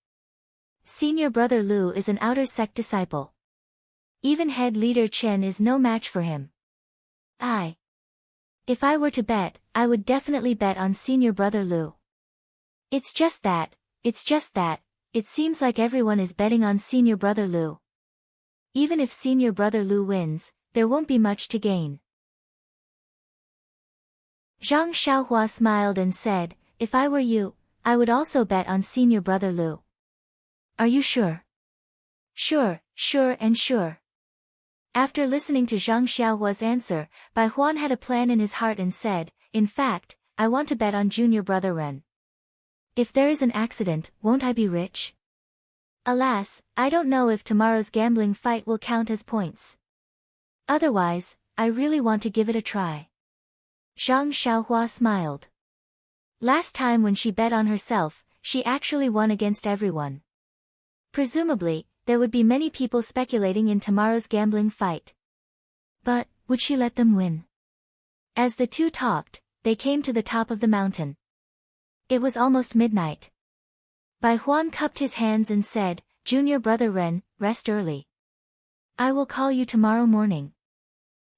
Speaker 1: Senior brother Lu is an outer sect disciple. Even head leader Chen is no match for him. If I were to bet, I would definitely bet on senior brother Lu. It's just that, it seems like everyone is betting on senior brother Lu. Even if senior brother Lu wins, there won't be much to gain." Zhang Xiaohua smiled and said, "If I were you, I would also bet on senior brother Lu." "Are you sure?" "Sure, and sure." After listening to Zhang Xiaohua's answer, Bai Huan had a plan in his heart and said, "In fact, I want to bet on junior brother Ren. If there is an accident, won't I be rich? Alas, I don't know if tomorrow's gambling fight will count as points. Otherwise, I really want to give it a try." Zhang Xiaohua smiled. Last time when she bet on herself, she actually won against everyone. Presumably, there would be many people speculating in tomorrow's gambling fight. But, would she let them win? As the two talked, they came to the top of the mountain. It was almost midnight. Bai Huan cupped his hands and said, "Junior brother Ren, rest early. I will call you tomorrow morning."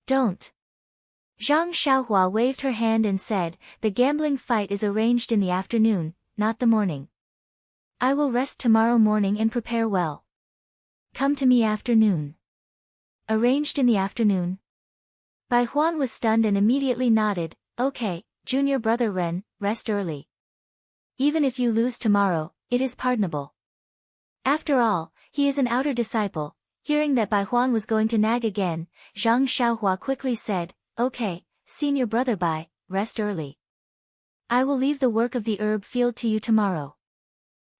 Speaker 1: "Don't." Zhang Xiaohua waved her hand and said, "The gambling fight is arranged in the afternoon, not the morning. I will rest tomorrow morning and prepare well. Come to me afternoon." "Arranged in the afternoon?" Bai Huan was stunned and immediately nodded, "Okay, junior brother Ren, rest early. Even if you lose tomorrow, it is pardonable. After all, he is an outer disciple." Hearing that Bai Huan was going to nag again, Zhang Xiaohua quickly said, "Okay, senior brother Bai, rest early. I will leave the work of the herb field to you tomorrow."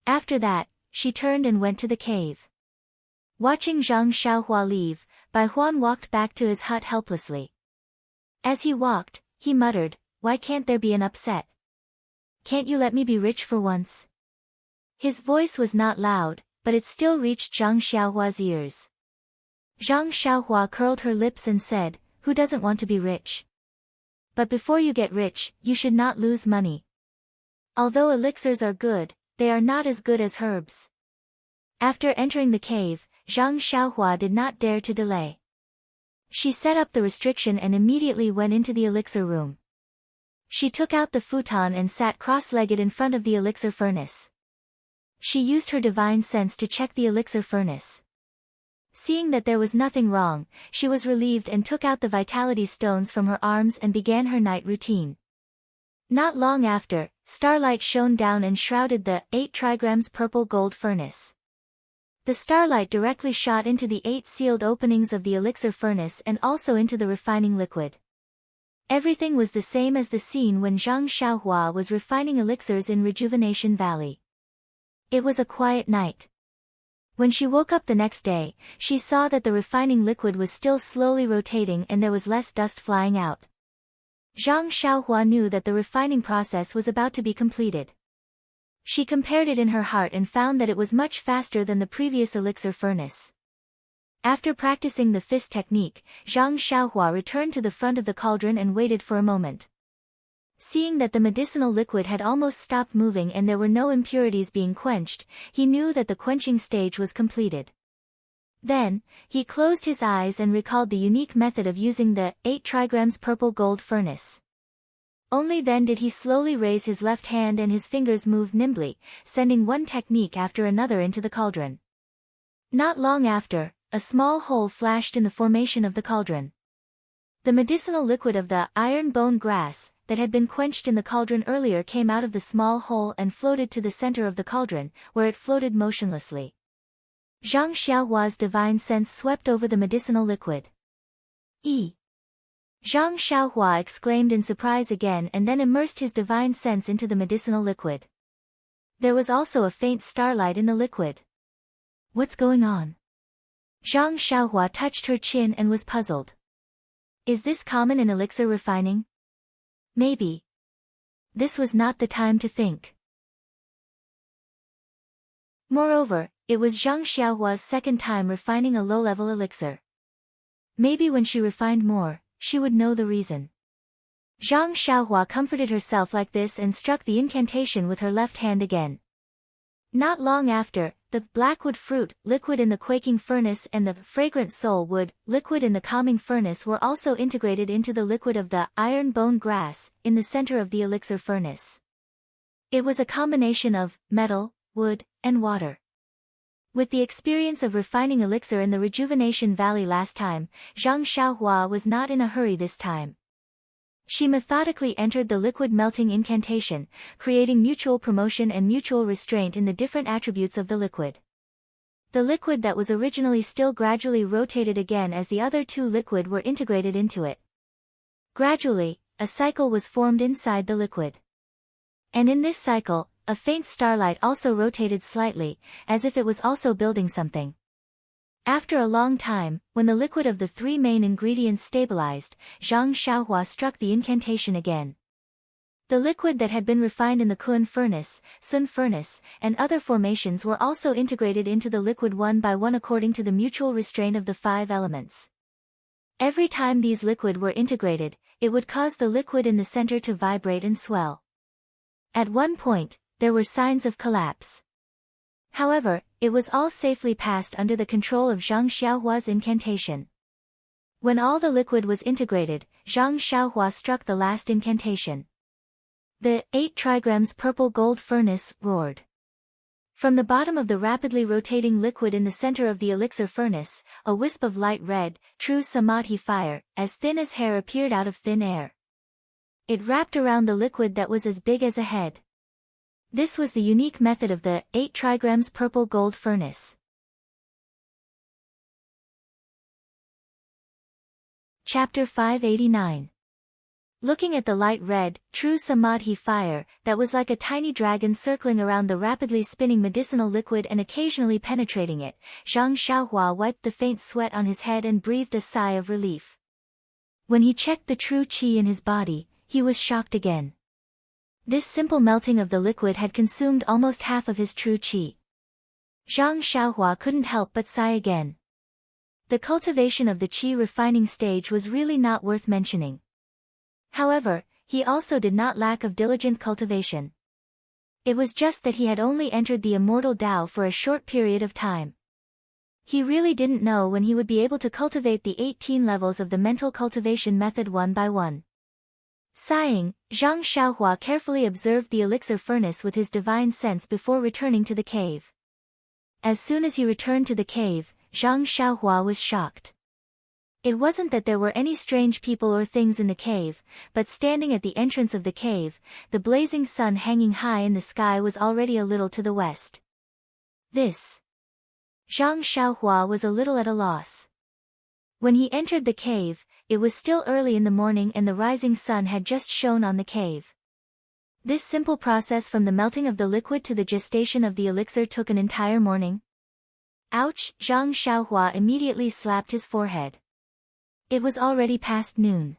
Speaker 1: After that, she turned and went to the cave. Watching Zhang Xiaohua leave, Bai Huan walked back to his hut helplessly. As he walked, he muttered, "Why can't there be an upset? Can't you let me be rich for once?" His voice was not loud, but it still reached Zhang Xiaohua's ears. Zhang Xiaohua curled her lips and said, "Who doesn't want to be rich? But before you get rich, you should not lose money. Although elixirs are good, they are not as good as herbs." After entering the cave, Zhang Xiaohua did not dare to delay. She set up the restriction and immediately went into the elixir room. She took out the futon and sat cross-legged in front of the elixir furnace. She used her divine sense to check the elixir furnace. Seeing that there was nothing wrong, she was relieved and took out the vitality stones from her arms and began her night routine. Not long after, starlight shone down and shrouded the 8 trigrams purple gold furnace. The starlight directly shot into the 8 sealed openings of the elixir furnace and also into the refining liquid. Everything was the same as the scene when Zhang Xiaohua was refining elixirs in Rejuvenation Valley. It was a quiet night. When she woke up the next day, she saw that the refining liquid was still slowly rotating and there was less dust flying out. Zhang Xiaohua knew that the refining process was about to be completed. She compared it in her heart and found that it was much faster than the previous elixir furnace. After practicing the fist technique, Zhang Xiaohua returned to the front of the cauldron and waited for a moment. Seeing that the medicinal liquid had almost stopped moving and there were no impurities being quenched, he knew that the quenching stage was completed. Then, he closed his eyes and recalled the unique method of using the 8 trigrams purple gold furnace. Only then did he slowly raise his left hand and his fingers moved nimbly, sending one technique after another into the cauldron. Not long after, a small hole flashed in the formation of the cauldron. The medicinal liquid of the iron bone grass, that had been quenched in the cauldron earlier, came out of the small hole and floated to the center of the cauldron, where it floated motionlessly. Zhang Xiaohua's divine sense swept over the medicinal liquid. Zhang Xiaohua exclaimed in surprise again and then immersed his divine sense into the medicinal liquid. There was also a faint starlight in the liquid. What's going on? Zhang Xiaohua touched her chin and was puzzled. Is this common in elixir refining? Maybe. This was not the time to think. Moreover, it was Zhang Xiaohua's second time refining a low-level elixir. Maybe when she refined more, she would know the reason. Zhang Xiaohua comforted herself like this and struck the incantation with her left hand again. Not long after, the blackwood fruit, liquid in the quaking furnace, and the fragrant soul wood, liquid in the calming furnace were also integrated into the liquid of the iron bone grass, in the center of the elixir furnace. It was a combination of metal, wood, and water. With the experience of refining elixir in the Rejuvenation Valley last time, Zhang Xiaohua was not in a hurry this time. She methodically entered the liquid melting incantation, creating mutual promotion and mutual restraint in the different attributes of the liquid. The liquid that was originally still gradually rotated again as the other two liquid were integrated into it. Gradually, a cycle was formed inside the liquid. And in this cycle, a faint starlight also rotated slightly, as if it was also building something. After a long time, when the liquid of the 3 main ingredients stabilized, Zhang Xiaohua struck the incantation again. The liquid that had been refined in the Kun furnace, Sun furnace, and other formations were also integrated into the liquid one by one according to the mutual restraint of the 5 elements. Every time these liquid were integrated, it would cause the liquid in the center to vibrate and swell. At one point, there were signs of collapse. However, it was all safely passed under the control of Zhang Xiaohua's incantation. When all the liquid was integrated, Zhang Xiaohua struck the last incantation. The 8 trigrams purple gold furnace roared. From the bottom of the rapidly rotating liquid in the center of the elixir furnace, a wisp of light red, true samadhi fire, as thin as hair appeared out of thin air. It wrapped around the liquid that was as big as a head. This was the unique method of the 8 trigrams purple gold furnace. Chapter 589. Looking at the light red, true samadhi fire, that was like a tiny dragon circling around the rapidly spinning medicinal liquid and occasionally penetrating it, Zhang Xiaohua wiped the faint sweat on his head and breathed a sigh of relief. When he checked the true qi in his body, he was shocked again. This simple melting of the liquid had consumed almost half of his true qi. Zhang Xiaohua couldn't help but sigh again. The cultivation of the qi refining stage was really not worth mentioning. However, he also did not lack of diligent cultivation. It was just that he had only entered the immortal Tao for a short period of time. He really didn't know when he would be able to cultivate the 18 levels of the mental cultivation method one by one. Sighing, Zhang Xiaohua carefully observed the elixir furnace with his divine sense before returning to the cave. As soon as he returned to the cave, Zhang Xiaohua was shocked. It wasn't that there were any strange people or things in the cave, but standing at the entrance of the cave, the blazing sun hanging high in the sky was already a little to the west. This. Zhang Xiaohua was a little at a loss. When he entered the cave, it was still early in the morning and the rising sun had just shone on the cave. This simple process from the melting of the liquid to the gestation of the elixir took an entire morning. Ouch! Zhang Xiaohua immediately slapped his forehead. It was already past noon.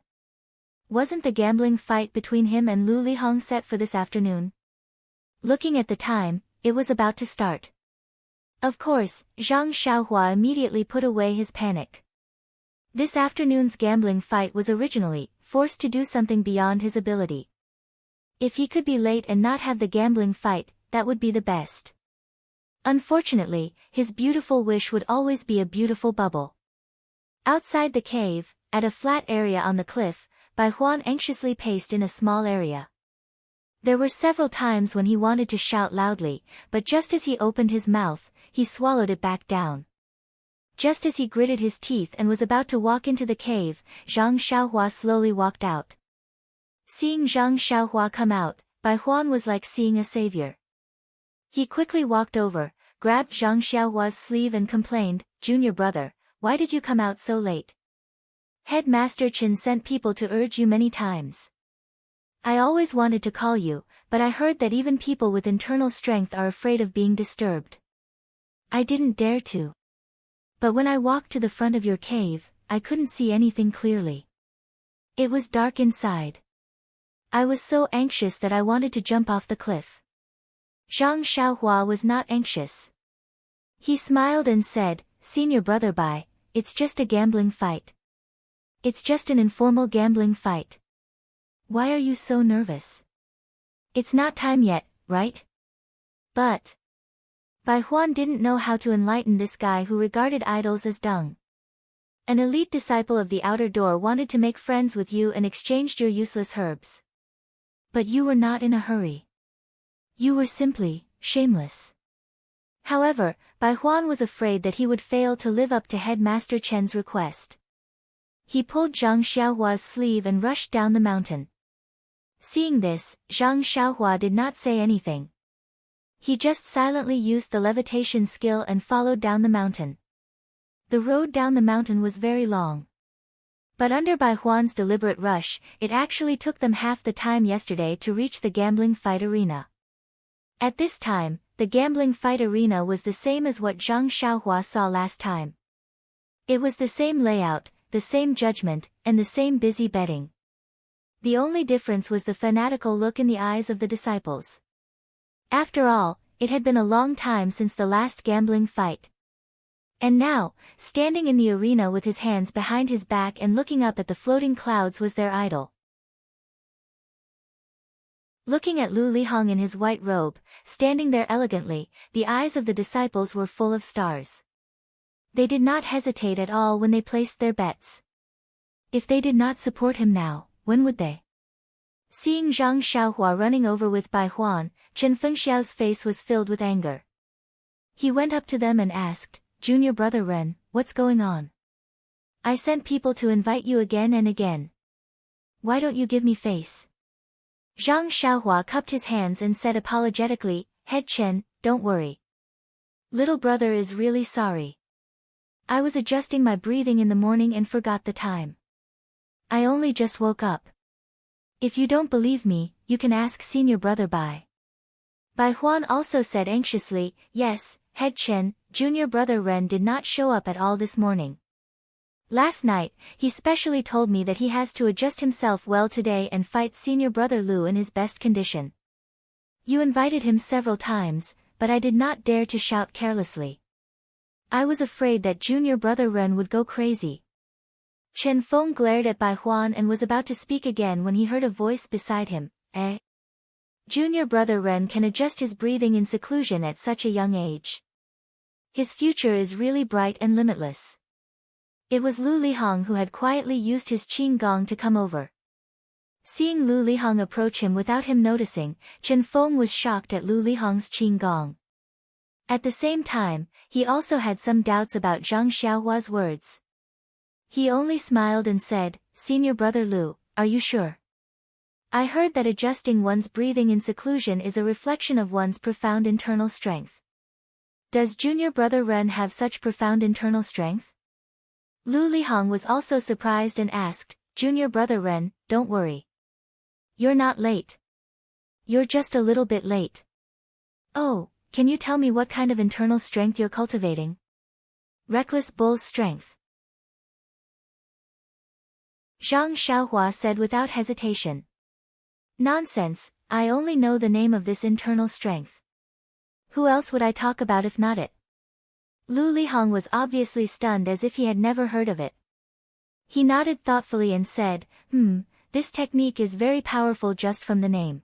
Speaker 1: Wasn't the gambling fight between him and Lu Lihong set for this afternoon? Looking at the time, it was about to start. Of course, Zhang Xiaohua immediately put away his panic. This afternoon's gambling fight was originally forced to do something beyond his ability. If he could be late and not have the gambling fight, that would be the best. Unfortunately, his beautiful wish would always be a beautiful bubble. Outside the cave, at a flat area on the cliff, Bai Huan anxiously paced in a small area. There were several times when he wanted to shout loudly, but just as he opened his mouth, he swallowed it back down. Just as he gritted his teeth and was about to walk into the cave, Zhang Xiaohua slowly walked out. Seeing Zhang Xiaohua come out, Bai Huan was like seeing a savior. He quickly walked over, grabbed Zhang Xiaohua's sleeve and complained, "Junior brother, why did you come out so late? Headmaster Chen sent people to urge you many times. I always wanted to call you, but I heard that even people with internal strength are afraid of being disturbed. I didn't dare to. But when I walked to the front of your cave, I couldn't see anything clearly. It was dark inside. I was so anxious that I wanted to jump off the cliff." Zhang Xiaohua was not anxious. He smiled and said, "Senior brother Bai, it's just a gambling fight. It's just an informal gambling fight. Why are you so nervous? It's not time yet, right?" But Bai Huan didn't know how to enlighten this guy who regarded idols as dung. An elite disciple of the outer door wanted to make friends with you and exchanged your useless herbs. But you were not in a hurry. You were simply shameless. However, Bai Huan was afraid that he would fail to live up to Headmaster Chen's request. He pulled Zhang Xiaohua's sleeve and rushed down the mountain. Seeing this, Zhang Xiaohua did not say anything. He just silently used the levitation skill and followed down the mountain. The road down the mountain was very long. But under Bai Huan's deliberate rush, it actually took them half the time yesterday to reach the gambling fight arena. At this time, the gambling fight arena was the same as what Zhang Xiaohua saw last time. It was the same layout, the same judgment, and the same busy betting. The only difference was the fanatical look in the eyes of the disciples. After all, it had been a long time since the last gambling fight. And now, standing in the arena with his hands behind his back and looking up at the floating clouds was their idol. Looking at Lu Lihong in his white robe, standing there elegantly, the eyes of the disciples were full of stars. They did not hesitate at all when they placed their bets. If they did not support him now, when would they? Seeing Zhang Xiaohua running over with Bai Huan, Chen Fengxiao's face was filled with anger. He went up to them and asked, "Junior brother Ren, what's going on? I sent people to invite you again and again. Why don't you give me face?" Zhang Xiaohua cupped his hands and said apologetically, "Head Chen, don't worry. Little brother is really sorry. I was adjusting my breathing in the morning and forgot the time. I only just woke up. If you don't believe me, you can ask senior brother Bai." Bai Huan also said anxiously, "Yes, Head Chen, junior brother Ren did not show up at all this morning. Last night, he specially told me that he has to adjust himself well today and fight senior brother Lu in his best condition. You invited him several times, but I did not dare to shout carelessly. I was afraid that junior brother Ren would go crazy." Chen Feng glared at Bai Huan and was about to speak again when he heard a voice beside him, "Eh? Junior brother Ren can adjust his breathing in seclusion at such a young age. His future is really bright and limitless." It was Lu Lihong who had quietly used his qing gong to come over. Seeing Lu Lihong approach him without him noticing, Chen Feng was shocked at Lu Lihong's qing gong. At the same time, he also had some doubts about Zhang Xiaohua's words. He only smiled and said, "Senior brother Lu, are you sure? I heard that adjusting one's breathing in seclusion is a reflection of one's profound internal strength. Does junior brother Ren have such profound internal strength?" Lu Lihong was also surprised and asked, "Junior brother Ren, don't worry. You're not late. You're just a little bit late. Oh, can you tell me what kind of internal strength you're cultivating?" "Reckless bull's strength," Zhang Xiaohua said without hesitation. "Nonsense, I only know the name of this internal strength. Who else would I talk about if not it?" Lu Lihong was obviously stunned as if he had never heard of it. He nodded thoughtfully and said, This technique is very powerful just from the name.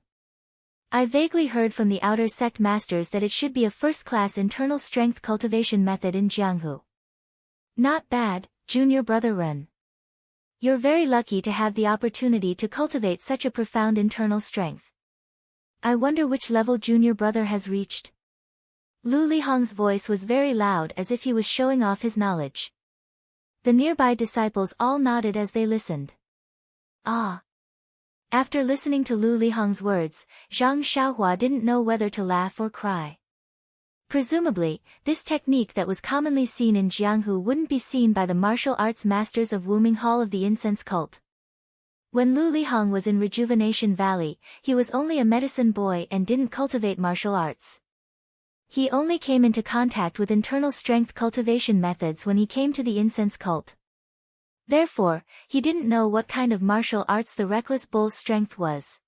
Speaker 1: I vaguely heard from the outer sect masters that it should be a first-class internal strength cultivation method in Jianghu. Not bad, junior brother Ren. You're very lucky to have the opportunity to cultivate such a profound internal strength. I wonder which level junior brother has reached." Lu Lihong's voice was very loud as if he was showing off his knowledge. The nearby disciples all nodded as they listened. Ah. After listening to Lu Lihong's words, Zhang Xiaohua didn't know whether to laugh or cry. Presumably, this technique that was commonly seen in Jianghu wouldn't be seen by the martial arts masters of Wuming Hall of the Incense Cult. When Lu Lihong was in Rejuvenation Valley, he was only a medicine boy and didn't cultivate martial arts. He only came into contact with internal strength cultivation methods when he came to the Incense Cult. Therefore, he didn't know what kind of martial arts the Reckless Bull's strength was.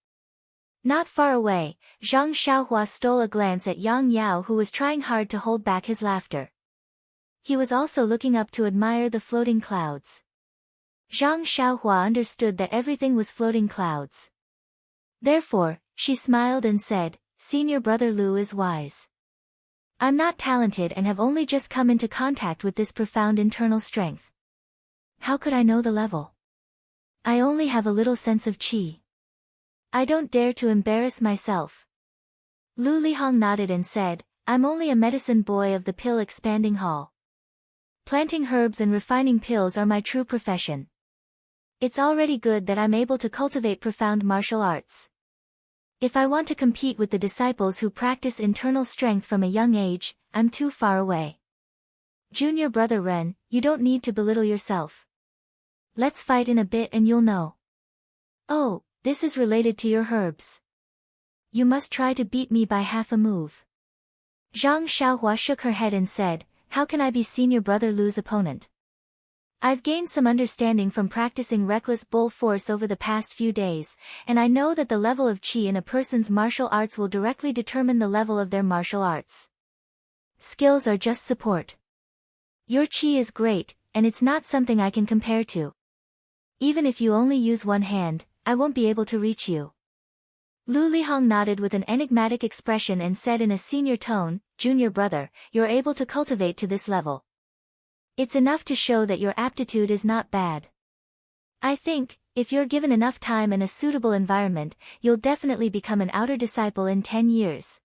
Speaker 1: Not far away, Zhang Xiaohua stole a glance at Yang Yao, who was trying hard to hold back his laughter. He was also looking up to admire the floating clouds. Zhang Xiaohua understood that everything was floating clouds. Therefore, she smiled and said, "Senior brother Lu is wise. I'm not talented and have only just come into contact with this profound internal strength. How could I know the level? I only have a little sense of qi. I don't dare to embarrass myself." Lu Lihong nodded and said, "I'm only a medicine boy of the pill expanding hall. Planting herbs and refining pills are my true profession. It's already good that I'm able to cultivate profound martial arts. If I want to compete with the disciples who practice internal strength from a young age, I'm too far away. Junior brother Ren, you don't need to belittle yourself. Let's fight in a bit and you'll know." "Oh, this is related to your herbs. You must try to beat me by half a move." Zhang Xiaohua shook her head and said, "How can I be senior brother Lu's opponent? I've gained some understanding from practicing Reckless Bull force over the past few days, and I know that the level of qi in a person's martial arts will directly determine the level of their martial arts. Skills are just support. Your qi is great, and it's not something I can compare to. Even if you only use one hand, I won't be able to reach you." Lu Lihong nodded with an enigmatic expression and said in a senior tone, "Junior brother, you're able to cultivate to this level. It's enough to show that your aptitude is not bad. I think, if you're given enough time and a suitable environment, you'll definitely become an outer disciple in 10 years.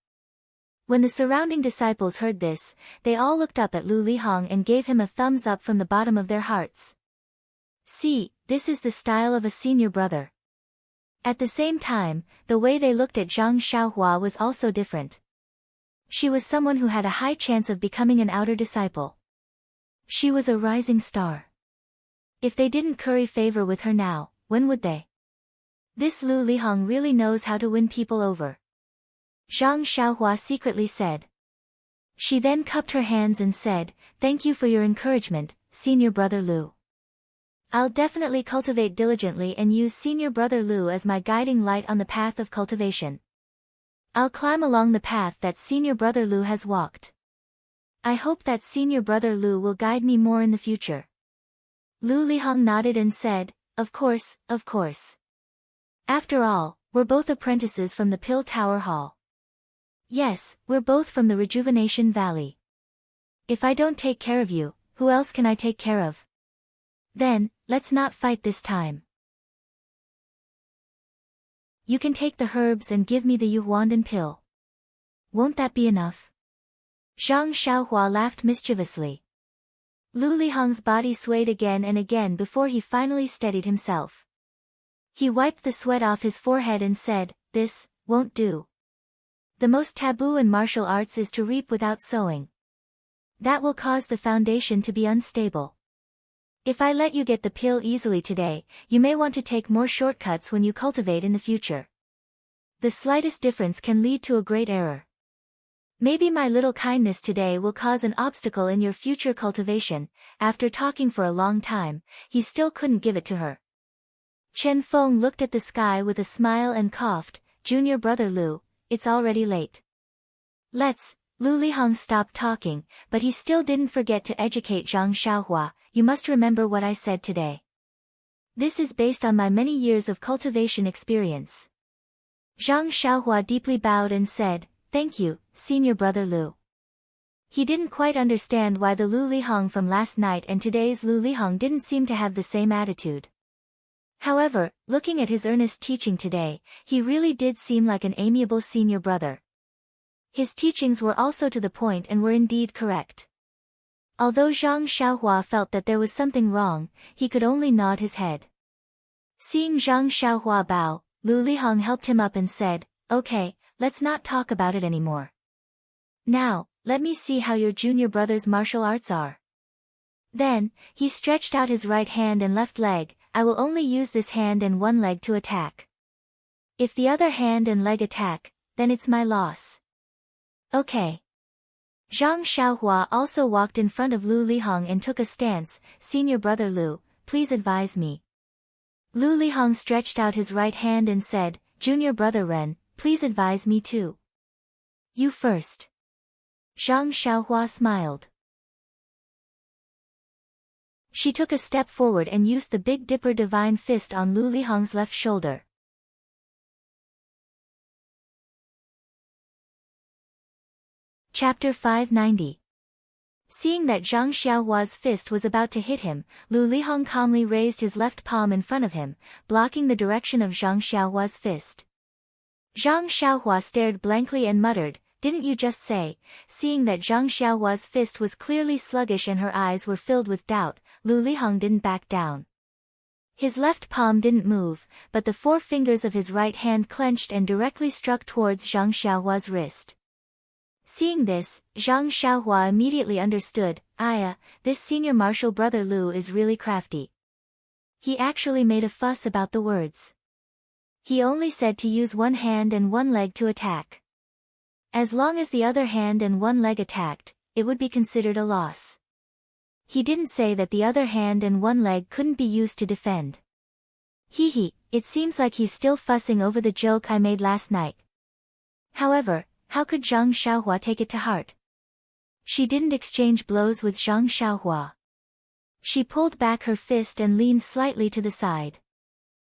Speaker 1: When the surrounding disciples heard this, they all looked up at Lu Lihong and gave him a thumbs up from the bottom of their hearts. See, this is the style of a senior brother. At the same time, the way they looked at Zhang Xiaohua was also different. She was someone who had a high chance of becoming an outer disciple. She was a rising star. If they didn't curry favor with her now, when would they? This Lu Lihong really knows how to win people over. Zhang Xiaohua secretly said. She then cupped her hands and said, "Thank you for your encouragement, senior brother Lu. I'll definitely cultivate diligently and use senior brother Lu as my guiding light on the path of cultivation. I'll climb along the path that senior brother Lu has walked. I hope that senior brother Lu will guide me more in the future." Lu Lihong nodded and said, Of course, of course. After all, we're both apprentices from the Pill Tower Hall. Yes, we're both from the Rejuvenation Valley. If I don't take care of you, who else can I take care of? Then, let's not fight this time. You can take the herbs and give me the Yuhuandan pill. Won't that be enough? Zhang Xiaohua laughed mischievously. Lu Lihong's body swayed again and again before he finally steadied himself. He wiped the sweat off his forehead and said, "This won't do. The most taboo in martial arts is to reap without sowing. That will cause the foundation to be unstable. If I let you get the pill easily today, you may want to take more shortcuts when you cultivate in the future. The slightest difference can lead to a great error. Maybe my little kindness today will cause an obstacle in your future cultivation." After talking for a long time, he still couldn't give it to her. Chen Feng looked at the sky with a smile and coughed, "Junior brother Lu, it's already late. Lu Lihong stopped talking, but he still didn't forget to educate Zhang Xiaohua. "You must remember what I said today. This is based on my many years of cultivation experience." Zhang Xiaohua deeply bowed and said, "Thank you, senior brother Lu." He didn't quite understand why the Lu Lihong from last night and today's Lu Lihong didn't seem to have the same attitude. However, looking at his earnest teaching today, he really did seem like an amiable senior brother. His teachings were also to the point and were indeed correct. Although Zhang Xiaohua felt that there was something wrong, he could only nod his head. Seeing Zhang Xiaohua bow, Lu Lihong helped him up and said, "Okay, let's not talk about it anymore. Now, let me see how your junior brother's martial arts are." Then, he stretched out his right hand and left leg. "I will only use this hand and one leg to attack. If the other hand and leg attack, then it's my loss." "Okay." Zhang Xiaohua also walked in front of Lu Lihong and took a stance. "Senior brother Lu, please advise me." Lu Lihong stretched out his right hand and said, "Junior brother Ren, please advise me too." "You first." Zhang Xiaohua smiled. She took a step forward and used the Big Dipper Divine Fist on Lu Lihong's left shoulder. Chapter 590. Seeing that Zhang Xiaohua's fist was about to hit him, Lu Lihong calmly raised his left palm in front of him, blocking the direction of Zhang Xiaohua's fist. Zhang Xiaohua stared blankly and muttered, "Didn't you just say?" Seeing that Zhang Xiaohua's fist was clearly sluggish and her eyes were filled with doubt, Lu Lihong didn't back down. His left palm didn't move, but the four fingers of his right hand clenched and directly struck towards Zhang Xiaohua's wrist. Seeing this, Zhang Xiaohua immediately understood, this senior martial brother Lu is really crafty. He actually made a fuss about the words. He only said to use one hand and one leg to attack. As long as the other hand and one leg attacked, it would be considered a loss. He didn't say that the other hand and one leg couldn't be used to defend. It seems like he's still fussing over the joke I made last night. However, how could Zhang Xiaohua take it to heart? She didn't exchange blows with Zhang Xiaohua. She pulled back her fist and leaned slightly to the side.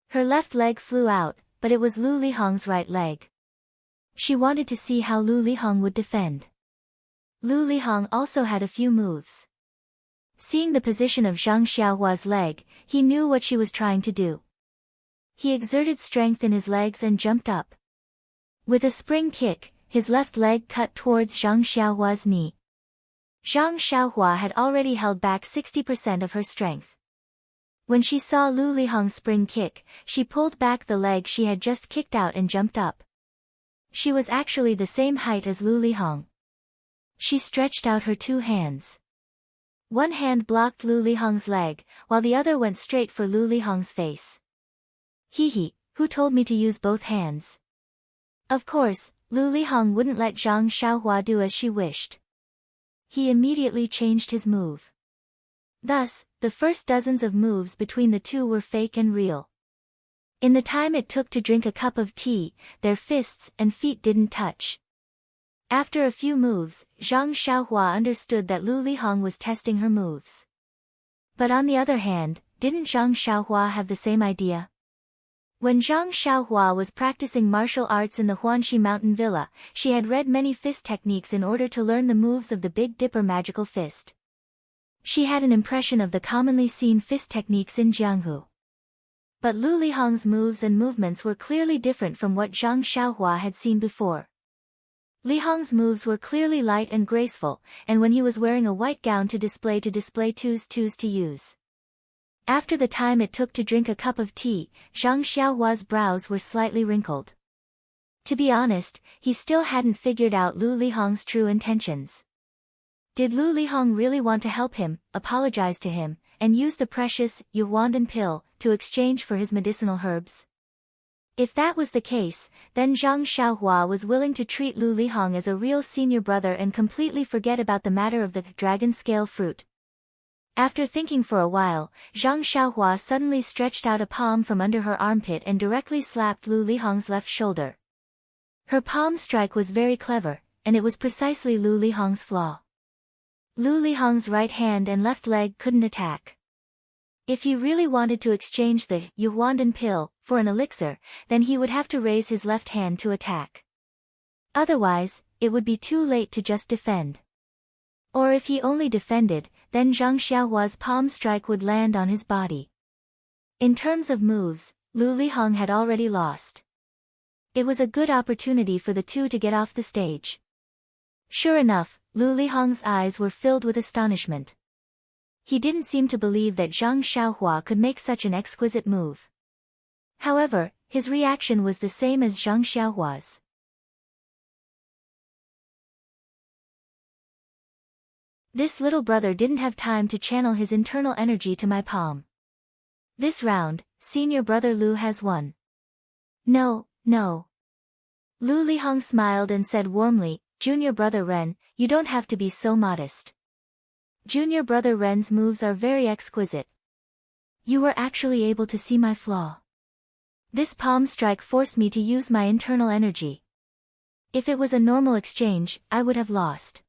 Speaker 1: Her left leg flew out, but it was Lu Lihong's right leg. She wanted to see how Lu Lihong would defend. Lu Lihong also had a few moves. Seeing the position of Zhang Xiaohua's leg, he knew what she was trying to do. He exerted strength in his legs and jumped up. With a spring kick, his left leg cut towards Zhang Xiaohua's knee. Zhang Xiaohua had already held back 60% of her strength. When she saw Lu Lihong's spring kick, she pulled back the leg she had just kicked out and jumped up. She was actually the same height as Lu Lihong. She stretched out her two hands. One hand blocked Lu Lihong's leg, while the other went straight for Lu Lihong's face. Who told me to use both hands? Of course, Lu Lihong wouldn't let Zhang Xiaohua do as she wished. He immediately changed his move. Thus, the first dozens of moves between the two were fake and real. In the time it took to drink a cup of tea, their fists and feet didn't touch. After a few moves, Zhang Xiaohua understood that Lu Lihong was testing her moves. But on the other hand, didn't Zhang Xiaohua have the same idea? When Zhang Xiaohua was practicing martial arts in the Huanxi Mountain Villa, she had read many fist techniques in order to learn the moves of the Big Dipper magical fist. She had an impression of the commonly seen fist techniques in Jianghu. But Lu Lihong's moves and movements were clearly different from what Zhang Xiaohua had seen before. Li Hong's moves were clearly light and graceful, and when he was wearing a white gown to display twos to use. After the time it took to drink a cup of tea, Zhang Xiaohua's brows were slightly wrinkled. To be honest, he still hadn't figured out Lu Lihong's true intentions. Did Lu Lihong really want to help him, apologize to him, and use the precious Yuandan pill to exchange for his medicinal herbs? If that was the case, then Zhang Xiaohua was willing to treat Lu Lihong as a real senior brother and completely forget about the matter of the dragon scale fruit. After thinking for a while, Zhang Xiaohua suddenly stretched out a palm from under her armpit and directly slapped Lu Lihong's left shoulder. Her palm strike was very clever, and it was precisely Lu Lihong's flaw. Lu Lihong's right hand and left leg couldn't attack. If he really wanted to exchange the Yuandan pill for an elixir, then he would have to raise his left hand to attack. Otherwise, it would be too late to just defend. Or if he only defended, then Zhang Xiaohua's palm strike would land on his body. In terms of moves, Lu Lihong had already lost. It was a good opportunity for the two to get off the stage. Sure enough, Lu Lihong's eyes were filled with astonishment. He didn't seem to believe that Zhang Xiaohua could make such an exquisite move. However, his reaction was the same as Zhang Xiaohua's. This little brother didn't have time to channel his internal energy to my palm. This round, senior brother Lu has won. No. Lu Lihong smiled and said warmly, Junior brother Ren, you don't have to be so modest. Junior brother Ren's moves are very exquisite. You were actually able to see my flaw. This palm strike forced me to use my internal energy. If it was a normal exchange, I would have lost.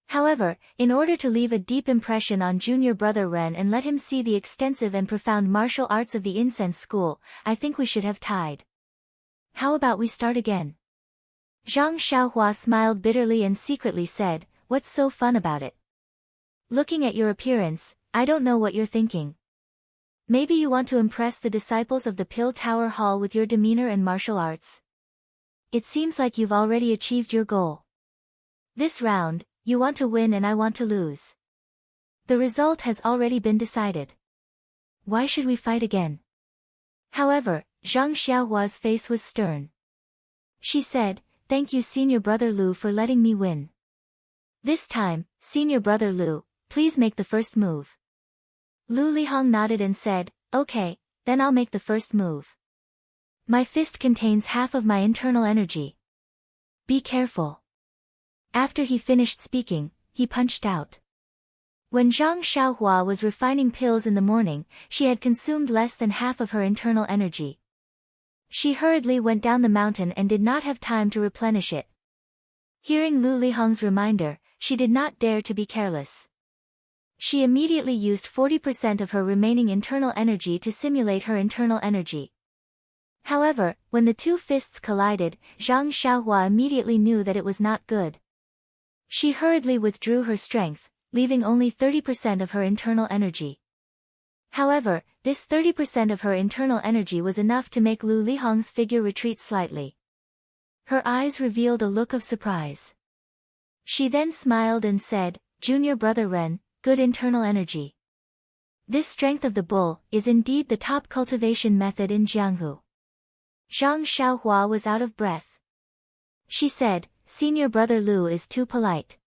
Speaker 1: However, in order to leave a deep impression on junior brother Ren and let him see the extensive and profound martial arts of the incense school, I think we should have tied. How about we start again? Zhang Xiaohua smiled bitterly and secretly said, what's so fun about it? Looking at your appearance, I don't know what you're thinking. Maybe you want to impress the disciples of the Pill Tower Hall with your demeanor and martial arts. It seems like you've already achieved your goal. This round, you want to win and I want to lose. The result has already been decided. Why should we fight again? However, Zhang Xiaohua's face was stern. She said, thank you senior brother Lu for letting me win. This time, senior brother Lu, please make the first move. Lu Lihong nodded and said, okay, then I'll make the first move. My fist contains half of my internal energy. Be careful. After he finished speaking, he punched out. When Zhang Xiaohua was refining pills in the morning, she had consumed less than half of her internal energy. She hurriedly went down the mountain and did not have time to replenish it. Hearing Lu Lihong's reminder, she did not dare to be careless. She immediately used 40% of her remaining internal energy to simulate her internal energy. However, when the two fists collided, Zhang Xiaohua immediately knew that it was not good. She hurriedly withdrew her strength, leaving only 30% of her internal energy. However, this 30% of her internal energy was enough to make Lu Lihong's figure retreat slightly. Her eyes revealed a look of surprise. She then smiled and said, Junior brother Ren, good internal energy. This strength of the bull is indeed the top cultivation method in Jianghu. Zhang Xiaohua was out of breath. She said, senior brother Lu is too polite.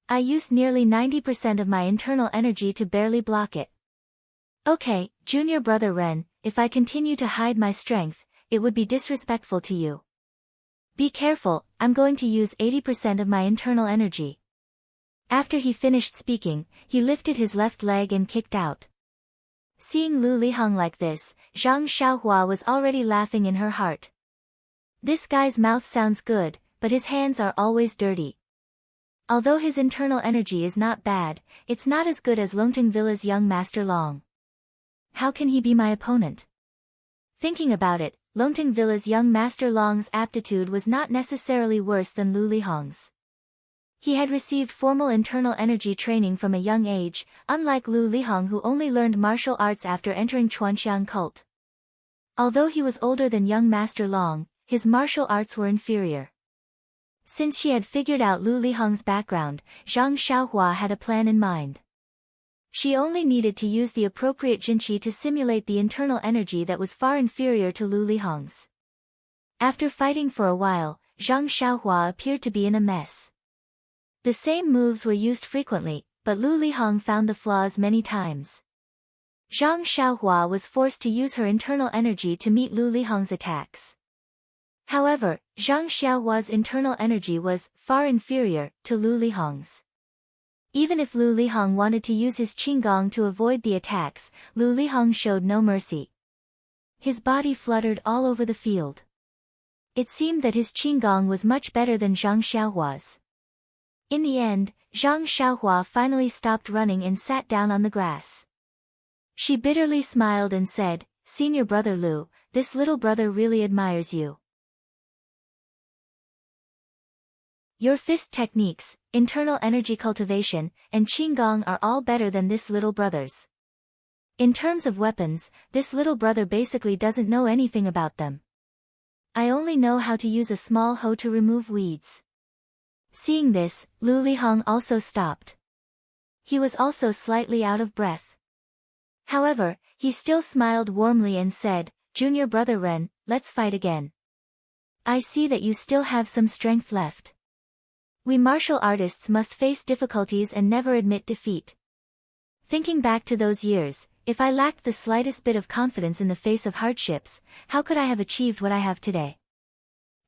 Speaker 1: I used nearly 90% of my internal energy to barely block it. Okay, junior brother Ren, if I continue to hide my strength, it would be disrespectful to you. Be careful, I'm going to use 80% of my internal energy. After he finished speaking, he lifted his left leg and kicked out. Seeing Lu Lihong like this, Zhang Xiaohua was already laughing in her heart. This guy's mouth sounds good, but his hands are always dirty. Although his internal energy is not bad, it's not as good as Longting Villa's young Master Long. How can he be my opponent? Thinking about it, Longting Villa's young Master Long's aptitude was not necessarily worse than Lu Lihong's. He had received formal internal energy training from a young age, unlike Lu Lihong who only learned martial arts after entering Chuanxiang cult. Although he was older than young Master Long, his martial arts were inferior. Since she had figured out Lu Lihong's background, Zhang Xiaohua had a plan in mind. She only needed to use the appropriate jinqi to simulate the internal energy that was far inferior to Lu Lihong's. After fighting for a while, Zhang Xiaohua appeared to be in a mess. The same moves were used frequently, but Lu Lihong found the flaws many times. Zhang Xiaohua was forced to use her internal energy to meet Lu Lihong's attacks. However, Zhang Xiaohua's internal energy was far inferior to Lu Lihong's. Even if Lu Lihong wanted to use his qinggong to avoid the attacks, Lu Lihong showed no mercy. His body fluttered all over the field. It seemed that his qinggong was much better than Zhang Xiaohua's. In the end, Zhang Xiaohua finally stopped running and sat down on the grass. She bitterly smiled and said, "Senior brother Lu, this little brother really admires you. Your fist techniques, internal energy cultivation, and qinggong are all better than this little brother's. In terms of weapons, this little brother basically doesn't know anything about them. I only know how to use a small hoe to remove weeds." Seeing this, Lu Lihong also stopped. He was also slightly out of breath. However, he still smiled warmly and said, "Junior brother Ren, let's fight again. I see that you still have some strength left. We martial artists must face difficulties and never admit defeat. Thinking back to those years, if I lacked the slightest bit of confidence in the face of hardships, how could I have achieved what I have today?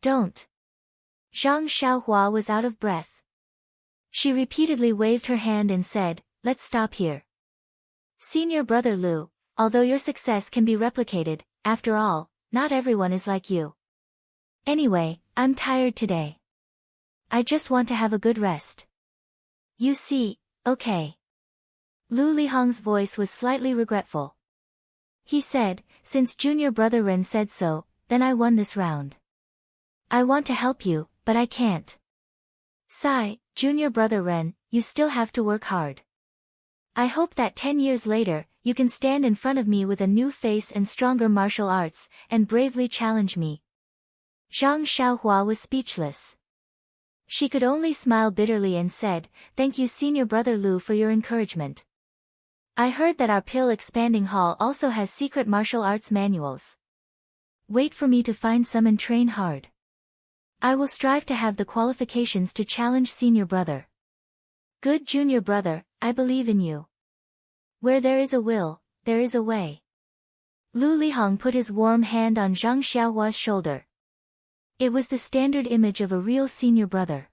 Speaker 1: Don't." Zhang Xiaohua was out of breath. She repeatedly waved her hand and said, "Let's stop here. Senior brother Lu, although your success can be replicated, after all, not everyone is like you. Anyway, I'm tired today. I just want to have a good rest. You see, okay." Lu Lihong's voice was slightly regretful. He said, "Since junior brother Ren said so, then I won this round. I want to help you, but I can't. Sigh, junior brother Ren, you still have to work hard. I hope that 10 years later, you can stand in front of me with a new face and stronger martial arts, and bravely challenge me." Zhang Xiaohua was speechless. She could only smile bitterly and said, "Thank you senior brother Lu for your encouragement. I heard that our pill expanding hall also has secret martial arts manuals. Wait for me to find some and train hard. I will strive to have the qualifications to challenge senior brother. Good junior brother, I believe in you. Where there is a will, there is a way." Lu Lihong put his warm hand on Zhang Xiaohua's shoulder. It was the standard image of a real senior brother.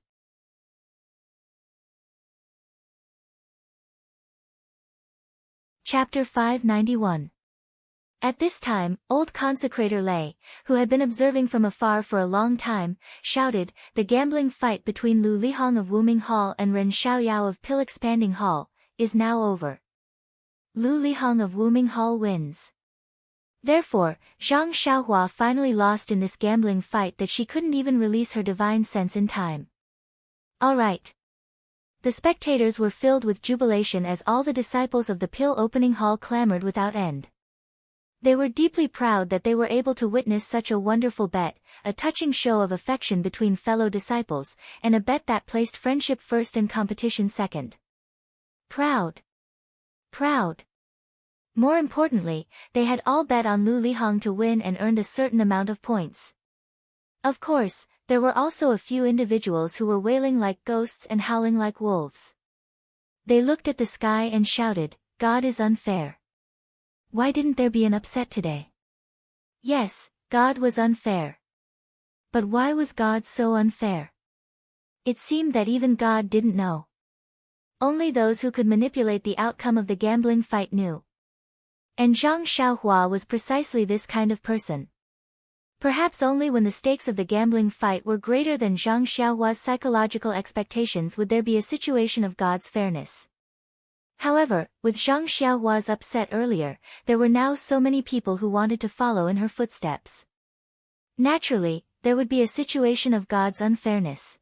Speaker 1: Chapter 591. At this time, old consecrator Lei, who had been observing from afar for a long time, shouted, "The gambling fight between Lu Lihong of Wuming Hall and Ren Xiaoyao of Pill Expanding Hall is now over. Lu Lihong of Wuming Hall wins." Therefore, Zhang Xiaohua finally lost in this gambling fight that she couldn't even release her divine sense in time. All right. The spectators were filled with jubilation as all the disciples of the Pill Opening Hall clamored without end. They were deeply proud that they were able to witness such a wonderful bet, a touching show of affection between fellow disciples, and a bet that placed friendship first and competition second. Proud. Proud. More importantly, they had all bet on Lu Lihong to win and earned a certain amount of points. Of course, there were also a few individuals who were wailing like ghosts and howling like wolves. They looked at the sky and shouted, "God is unfair. Why didn't there be an upset today?" Yes, God was unfair. But why was God so unfair? It seemed that even God didn't know. Only those who could manipulate the outcome of the gambling fight knew. And Zhang Xiaohua was precisely this kind of person. Perhaps only when the stakes of the gambling fight were greater than Zhang Xiaohua's psychological expectations would there be a situation of God's fairness. However, with Zhang Xiaohua's upset earlier, there were now so many people who wanted to follow in her footsteps. Naturally, there would be a situation of God's unfairness.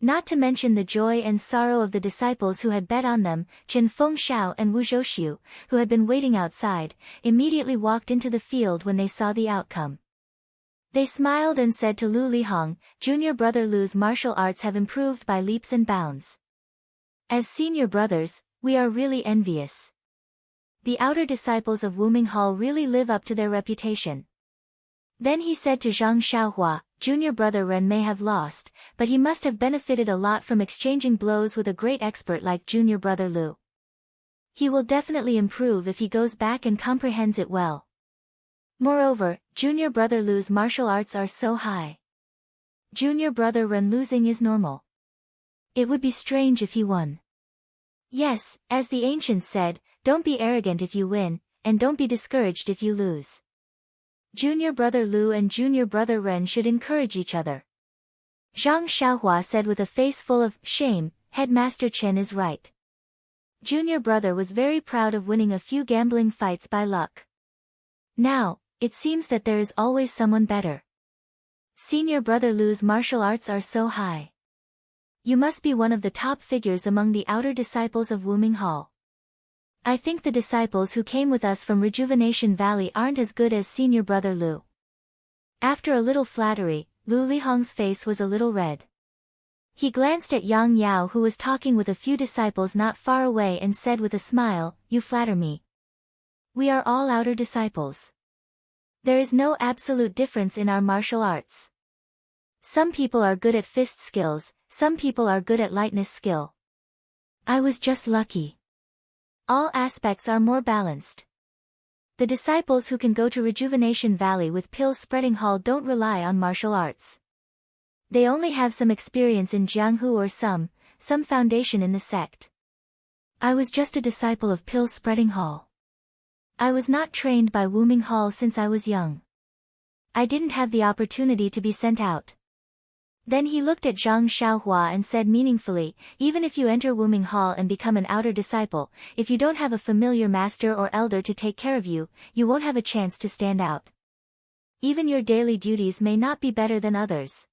Speaker 1: Not to mention the joy and sorrow of the disciples who had bet on them. Chen Fengxiao and Wu Zhouxiu, who had been waiting outside, immediately walked into the field when they saw the outcome. They smiled and said to Lu Lihong, "Junior brother Lu's martial arts have improved by leaps and bounds. As senior brothers, we are really envious. The outer disciples of Wuming Hall really live up to their reputation." Then he said to Zhang Xiaohua, "Junior brother Ren may have lost, but he must have benefited a lot from exchanging blows with a great expert like junior brother Lu. He will definitely improve if he goes back and comprehends it well. Moreover, junior brother Lu's martial arts are so high. Junior brother Ren losing is normal. It would be strange if he won. Yes, as the ancients said, don't be arrogant if you win, and don't be discouraged if you lose. Junior brother Lu and junior brother Ren should encourage each other." Zhang Xiaohua said with a face full of shame, "Headmaster Chen is right. Junior brother was very proud of winning a few gambling fights by luck. Now, it seems that there is always someone better. Senior brother Lu's martial arts are so high. You must be one of the top figures among the outer disciples of Wuming Hall. I think the disciples who came with us from Rejuvenation Valley aren't as good as senior brother Lu." After a little flattery, Lu Lihong's face was a little red. He glanced at Yang Yao who was talking with a few disciples not far away and said with a smile, "You flatter me. We are all outer disciples. There is no absolute difference in our martial arts. Some people are good at fist skills, some people are good at lightness skill. I was just lucky. All aspects are more balanced. The disciples who can go to Rejuvenation Valley with Pill Spreading Hall don't rely on martial arts. They only have some experience in Jianghu or some foundation in the sect. I was just a disciple of Pill Spreading Hall. I was not trained by Wuming Hall since I was young. I didn't have the opportunity to be sent out." Then he looked at Zhang Xiaohua and said meaningfully, "Even if you enter Wuming Hall and become an outer disciple, if you don't have a familiar master or elder to take care of you, you won't have a chance to stand out. Even your daily duties may not be better than others."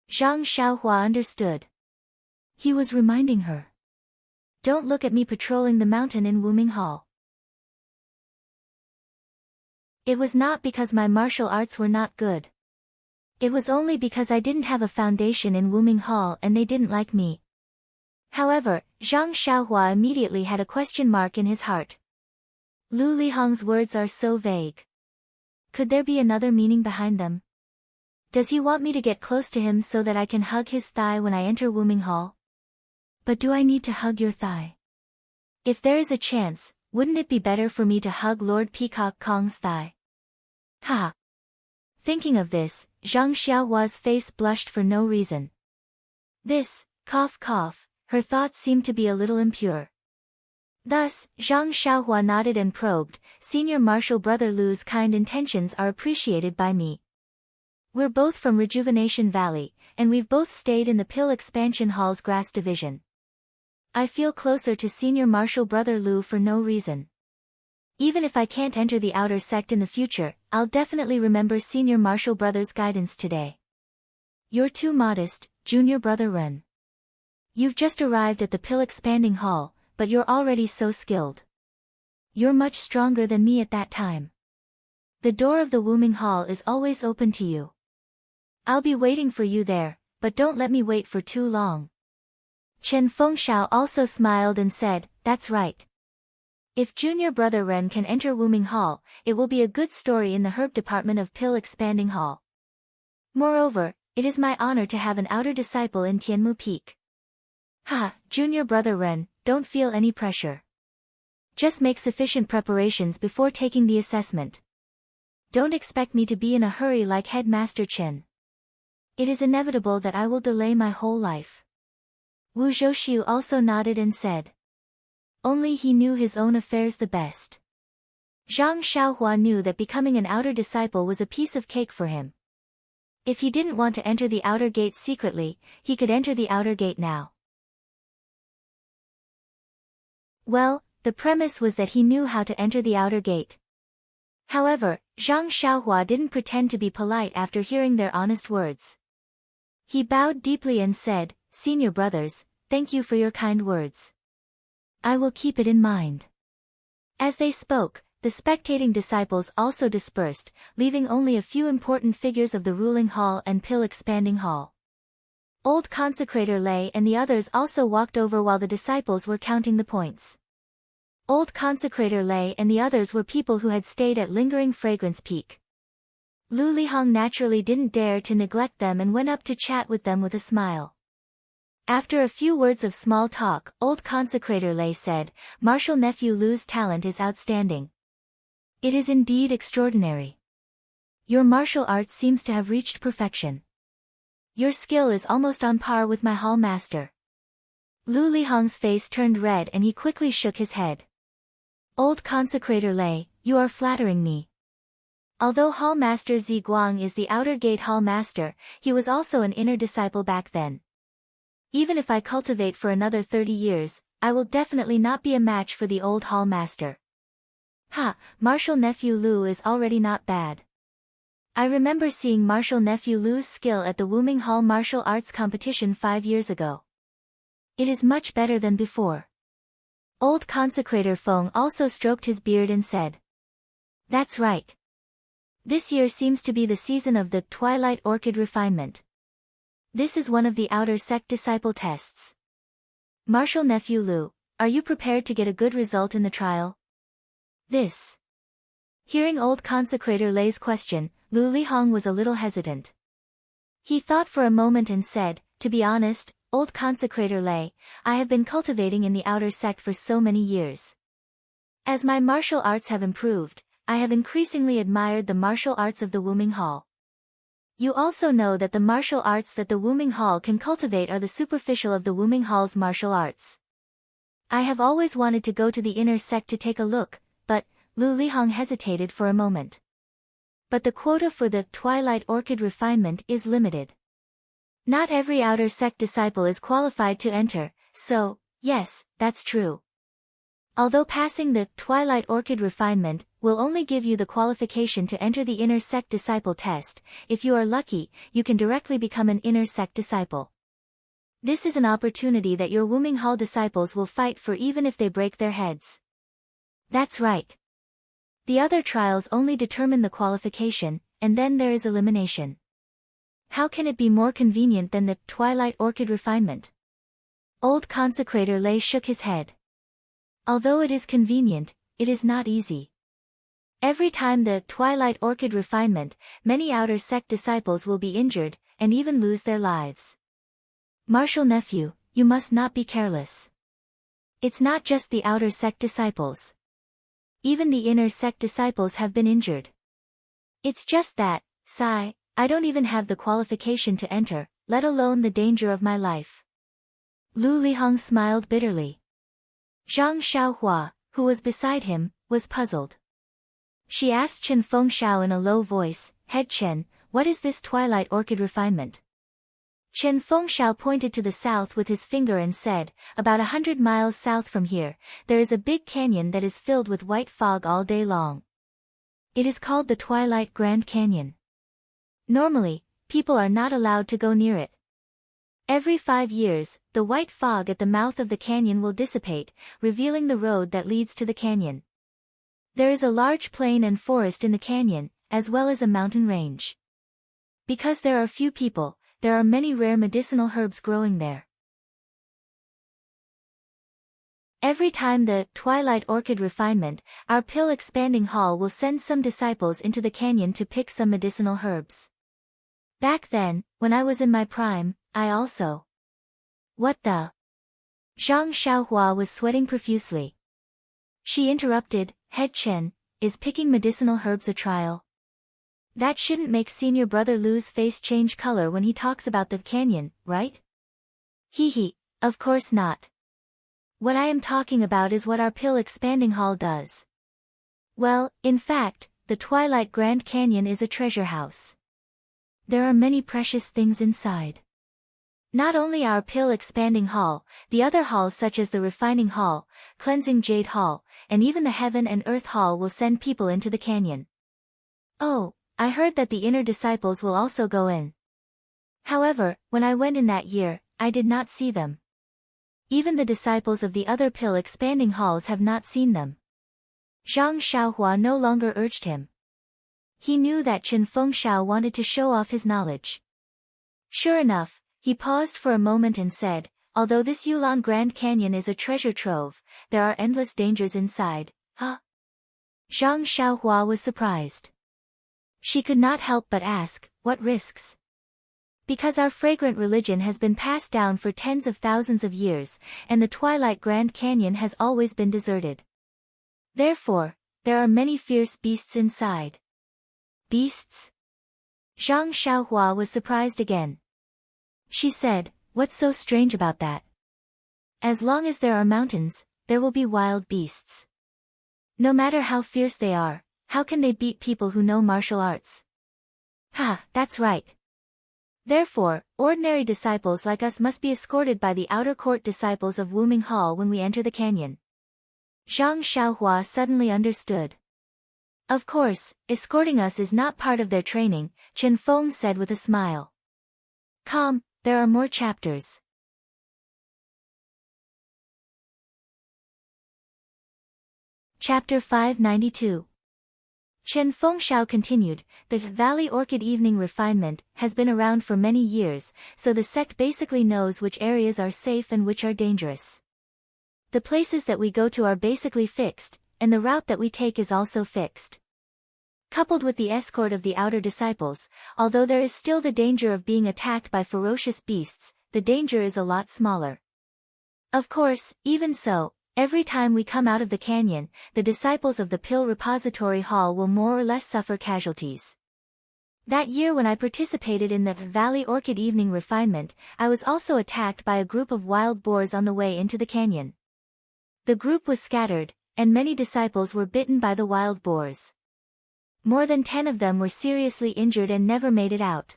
Speaker 1: Zhang Xiaohua understood. He was reminding her. "Don't look at me patrolling the mountain in Wuming Hall. It was not because my martial arts were not good. It was only because I didn't have a foundation in Wuming Hall and they didn't like me." However, Zhang Xiaohua immediately had a question mark in his heart. Lu Lihong's words are so vague. Could there be another meaning behind them? Does he want me to get close to him so that I can hug his thigh when I enter Wuming Hall? But do I need to hug your thigh? If there is a chance, wouldn't it be better for me to hug Lord Peacock Kong's thigh? Ha! Thinking of this, Zhang Xiaohua's face blushed for no reason. This, cough cough, her thoughts seemed to be a little impure. Thus, Zhang Xiaohua nodded and probed, "Senior Martial Brother Lu's kind intentions are appreciated by me. We're both from Rejuvenation Valley, and we've both stayed in the Pill Expansion Hall's Grass Division. I feel closer to Senior Martial Brother Lu for no reason. Even if I can't enter the outer sect in the future, I'll definitely remember Senior Martial Brother's guidance today. You're too modest, Junior Brother Ren. You've just arrived at the Pill Expanding Hall, but you're already so skilled. You're much stronger than me at that time. The door of the Wuming Hall is always open to you. I'll be waiting for you there, but don't let me wait for too long." Chen Fengshao also smiled and said, "That's right. If Junior Brother Ren can enter Wuming Hall, it will be a good story in the herb department of Pill Expanding Hall. Moreover, it is my honor to have an outer disciple in Tianmu Peak." "Ha, Junior Brother Ren, don't feel any pressure. Just make sufficient preparations before taking the assessment. Don't expect me to be in a hurry like Headmaster Chen. It is inevitable that I will delay my whole life." Wu Zhouxiu also nodded and said. Only he knew his own affairs the best. Zhang Xiaohua knew that becoming an outer disciple was a piece of cake for him. If he didn't want to enter the outer gate secretly, he could enter the outer gate now. Well, the premise was that he knew how to enter the outer gate. However, Zhang Xiaohua didn't pretend to be polite after hearing their honest words. He bowed deeply and said, "Senior brothers, thank you for your kind words. I will keep it in mind." As they spoke, the spectating disciples also dispersed, leaving only a few important figures of the ruling hall and pill-expanding hall. Old Consecrator Lay and the others also walked over while the disciples were counting the points. Old Consecrator Lay and the others were people who had stayed at Lingering Fragrance Peak. Lu Lihong naturally didn't dare to neglect them and went up to chat with them with a smile. After a few words of small talk, Old Consecrator Lay said, "Martial Nephew Lu's talent is outstanding. It is indeed extraordinary. Your martial arts seems to have reached perfection. Your skill is almost on par with my hall master." Lu Lihong's face turned red and he quickly shook his head. "Old Consecrator Lay, you are flattering me." Although Hall Master Zi Guang is the outer gate Hall Master, he was also an inner disciple back then. Even if I cultivate for another 30 years, I will definitely not be a match for the old Hall Master. Ha, Martial Nephew Lu is already not bad. I remember seeing Martial Nephew Lu's skill at the Wuming Hall martial arts competition 5 years ago. It is much better than before. Old Consecrator Feng also stroked his beard and said, "That's right. This year seems to be the season of the Twilight Orchid refinement. This is one of the outer sect disciple tests. Martial Nephew Lu, are you prepared to get a good result in the trial?" This. Hearing Old Consecrator Lay's question, Lu Lihong was a little hesitant. He thought for a moment and said, "To be honest, Old Consecrator Lay, I have been cultivating in the outer sect for so many years. As my martial arts have improved, I have increasingly admired the martial arts of the Wuming Hall. You also know that the martial arts that the Wuming Hall can cultivate are the superficial of the Wuming Hall's martial arts. I have always wanted to go to the inner sect to take a look, but," Lu Lihong hesitated for a moment. "But the quota for the Twilight Orchid refinement is limited. Not every outer sect disciple is qualified to enter, so, yes, that's true. Although passing the Twilight Orchid refinement will only give you the qualification to enter the inner sect disciple test, if you are lucky, you can directly become an inner sect disciple. This is an opportunity that your Wuming Hall disciples will fight for even if they break their heads." "That's right. The other trials only determine the qualification, and then there is elimination. How can it be more convenient than the Twilight Orchid refinement?" Old Consecrator Lay shook his head. "Although it is convenient, it is not easy. Every time the Twilight Orchid refinement, many outer sect disciples will be injured, and even lose their lives. Martial Nephew, you must not be careless. It's not just the outer sect disciples. Even the inner sect disciples have been injured. It's just that, Sai, I don't even have the qualification to enter, let alone the danger of my life." Lu Lihong smiled bitterly. Zhang Xiaohua, who was beside him, was puzzled. She asked Chen Fengshao in a low voice, "Head Chen, what is this Twilight Orchid refinement?" Chen Fengshao pointed to the south with his finger and said, "About 100 miles south from here, there is a big canyon that is filled with white fog all day long. It is called the Twilight Grand Canyon. Normally, people are not allowed to go near it. Every 5 years, the white fog at the mouth of the canyon will dissipate, revealing the road that leads to the canyon. There is a large plain and forest in the canyon, as well as a mountain range. Because there are few people, there are many rare medicinal herbs growing there. Every time the Twilight Orchid refinement, our pill-expanding hall will send some disciples into the canyon to pick some medicinal herbs. Back then, when I was in my prime, I also..." "What the?" Zhang Xiaohua was sweating profusely. She interrupted, "Head Chen, is picking medicinal herbs a trial? That shouldn't make senior brother Lu's face change color when he talks about the canyon, right? Hee, of course not. What I am talking about is what our pill-expanding hall does. Well, in fact, the Twilight Grand Canyon is a treasure house. There are many precious things inside. Not only our pill-expanding hall, the other halls such as the Refining Hall, Cleansing Jade Hall, and even the Heaven and Earth Hall will send people into the canyon. Oh, I heard that the inner disciples will also go in. However, when I went in that year, I did not see them. Even the disciples of the other pill-expanding halls have not seen them. Zhang Xiaohua no longer urged him. He knew that Chen Fengshao wanted to show off his knowledge. Sure enough, he paused for a moment and said, although this Yulon Grand Canyon is a treasure trove, there are endless dangers inside. Huh? Zhang Xiaohua was surprised. She could not help but ask, what risks? Because our fragrant religion has been passed down for tens of thousands of years, and the Twilight Grand Canyon has always been deserted. Therefore, there are many fierce beasts inside. Beasts? Zhang Xiaohua was surprised again. She said, what's so strange about that? As long as there are mountains, there will be wild beasts. No matter how fierce they are, how can they beat people who know martial arts? Ha, that's right. Therefore, ordinary disciples like us must be escorted by the outer court disciples of Wuming Hall when we enter the canyon. Zhang Xiaohua suddenly understood. Of course, escorting us is not part of their training, Chen Feng said with a smile. Come, there are more chapters. Chapter 592. Chen Fengshao continued, the Valley Orchid Evening Refinement has been around for many years, so the sect basically knows which areas are safe and which are dangerous. The places that we go to are basically fixed, and the route that we take is also fixed. Coupled with the escort of the outer disciples, although there is still the danger of being attacked by ferocious beasts, the danger is a lot smaller. Of course, even so, every time we come out of the canyon, the disciples of the Pill Repository Hall will more or less suffer casualties. That year when I participated in the Valley Orchid Evening Refinement, I was also attacked by a group of wild boars on the way into the canyon. The group was scattered, and many disciples were bitten by the wild boars. More than 10 of them were seriously injured and never made it out.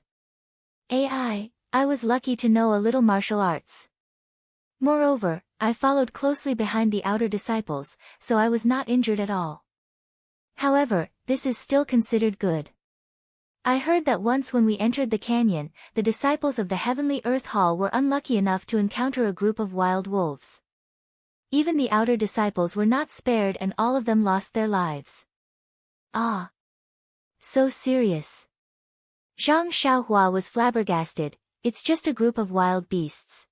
Speaker 1: I was lucky to know a little martial arts. Moreover, I followed closely behind the outer disciples, so I was not injured at all. However, this is still considered good. I heard that once when we entered the canyon, the disciples of the Heavenly Earth Hall were unlucky enough to encounter a group of wild wolves. Even the outer disciples were not spared and all of them lost their lives. Ah! So serious. Zhang Xiaohua was flabbergasted, it's just a group of wild beasts.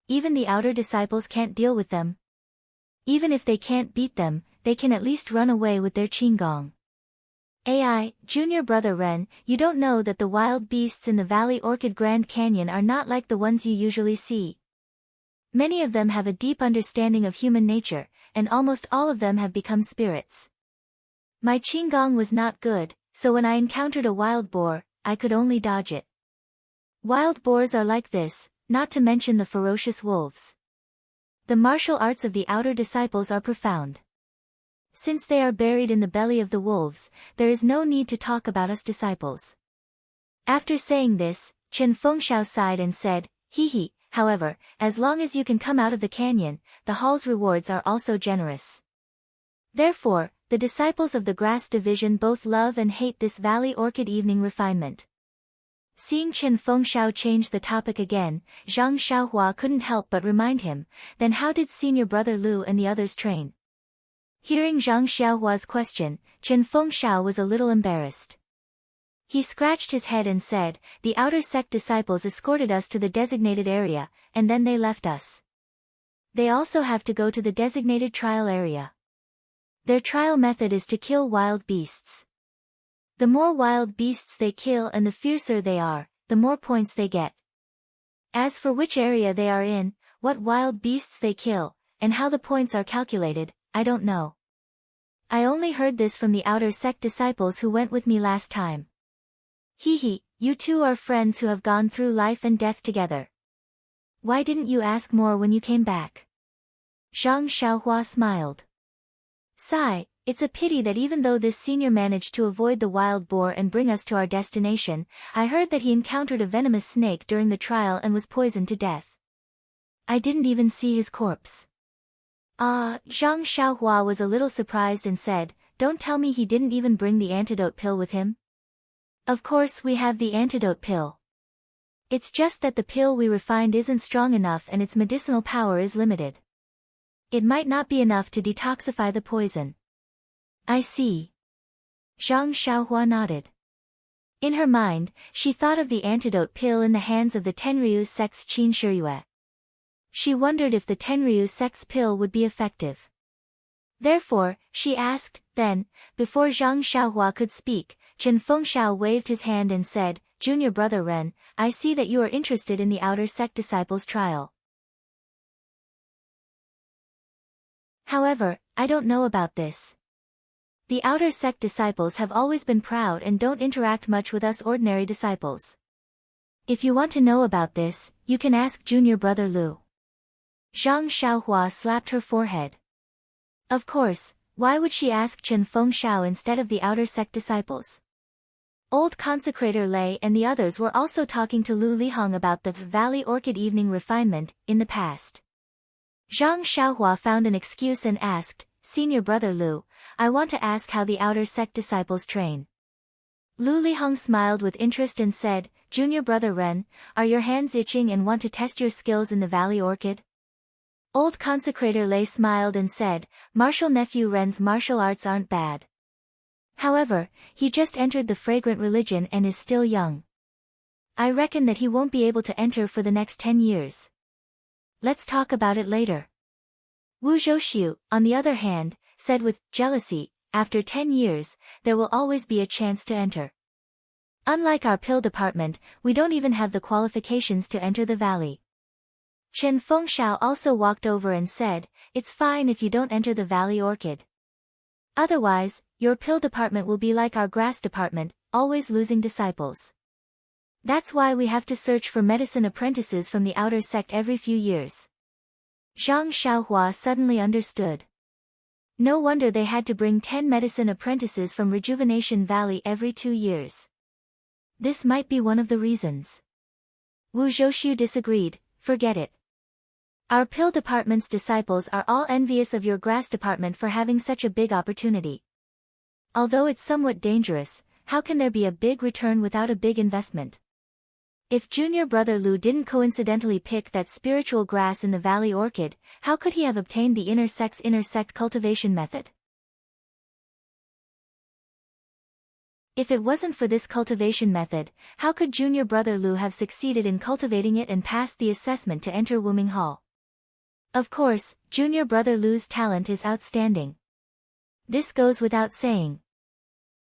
Speaker 1: Even the outer disciples can't deal with them. Even if they can't beat them, they can at least run away with their qinggong. Junior brother Ren, you don't know that the wild beasts in the Valley Orchid Grand Canyon are not like the ones you usually see. Many of them have a deep understanding of human nature, and almost all of them have become spirits. My qinggong was not good, so when I encountered a wild boar, I could only dodge it. Wild boars are like this, not to mention the ferocious wolves. The martial arts of the outer disciples are profound. Since they are buried in the belly of the wolves, there is no need to talk about us disciples. After saying this, Chen Fengshao sighed and said, however, as long as you can come out of the canyon, the hall's rewards are also generous. Therefore, the disciples of the Grass Division both love and hate this Valley Orchid Evening Refinement. Seeing Chen Fengshao change the topic again, Zhang Xiaohua couldn't help but remind him, then how did senior brother Lu and the others train? Hearing Zhang Xiaohua's question, Chen Fengshao was a little embarrassed. He scratched his head and said, the outer sect disciples escorted us to the designated area, and then they left us. They also have to go to the designated trial area. Their trial method is to kill wild beasts. The more wild beasts they kill and the fiercer they are, the more points they get. As for which area they are in, what wild beasts they kill, and how the points are calculated, I don't know. I only heard this from the outer sect disciples who went with me last time. You two are friends who have gone through life and death together. Why didn't you ask more when you came back? Zhang Xiaohua smiled. Sigh, it's a pity that even though this senior managed to avoid the wild boar and bring us to our destination, I heard that he encountered a venomous snake during the trial and was poisoned to death. I didn't even see his corpse. Zhang Xiaohua was a little surprised and said, don't tell me he didn't even bring the antidote pill with him? Of course we have the antidote pill. It's just that the pill we refined isn't strong enough and its medicinal power is limited. It might not be enough to detoxify the poison. I see. Zhang Xiaohua nodded. In her mind, she thought of the antidote pill in the hands of the Tenryu sect's Qin Shiyue. She wondered if the Tenryu sect's pill would be effective. Therefore, she asked, then, before Zhang Xiaohua could speak, Chen Fengxiao waved his hand and said, Junior brother Ren, I see that you are interested in the outer sect disciples' trial. However, I don't know about this. The outer sect disciples have always been proud and don't interact much with us ordinary disciples. If you want to know about this, you can ask junior brother Lu. Zhang Xiaohua slapped her forehead. Of course, why would she ask Chen Fengxiao instead of the outer sect disciples? Old consecrator Lei and the others were also talking to Lu Lihong about the Valley Orchid Evening refinement in the past. Zhang Xiaohua found an excuse and asked, Senior brother Lu, I want to ask how the outer sect disciples train. Lu Lihong smiled with interest and said, Junior brother Ren, are your hands itching and want to test your skills in the Valley Orchid? Old consecrator Lei smiled and said, Martial nephew Ren's martial arts aren't bad. However, he just entered the fragrant religion and is still young. I reckon that he won't be able to enter for the next 10 years. Let's talk about it later. Wu Zhouxiu, on the other hand, said with jealousy, after 10 years, there will always be a chance to enter. Unlike our pill department, we don't even have the qualifications to enter the valley. Chen Fengxiao also walked over and said, it's fine if you don't enter the Valley Orchid. Otherwise, your pill department will be like our grass department, always losing disciples. That's why we have to search for medicine apprentices from the outer sect every few years. Zhang Xiaohua suddenly understood. No wonder they had to bring 10 medicine apprentices from Rejuvenation Valley every 2 years. This might be one of the reasons. Wu Zhouxiu disagreed, forget it. Our pill department's disciples are all envious of your grass department for having such a big opportunity. Although it's somewhat dangerous, how can there be a big return without a big investment? If junior brother Lu didn't coincidentally pick that spiritual grass in the Valley Orchid, how could he have obtained the inner sect cultivation method? If it wasn't for this cultivation method, how could junior brother Lu have succeeded in cultivating it and passed the assessment to enter Wuming Hall? Of course, junior brother Lu's talent is outstanding. This goes without saying.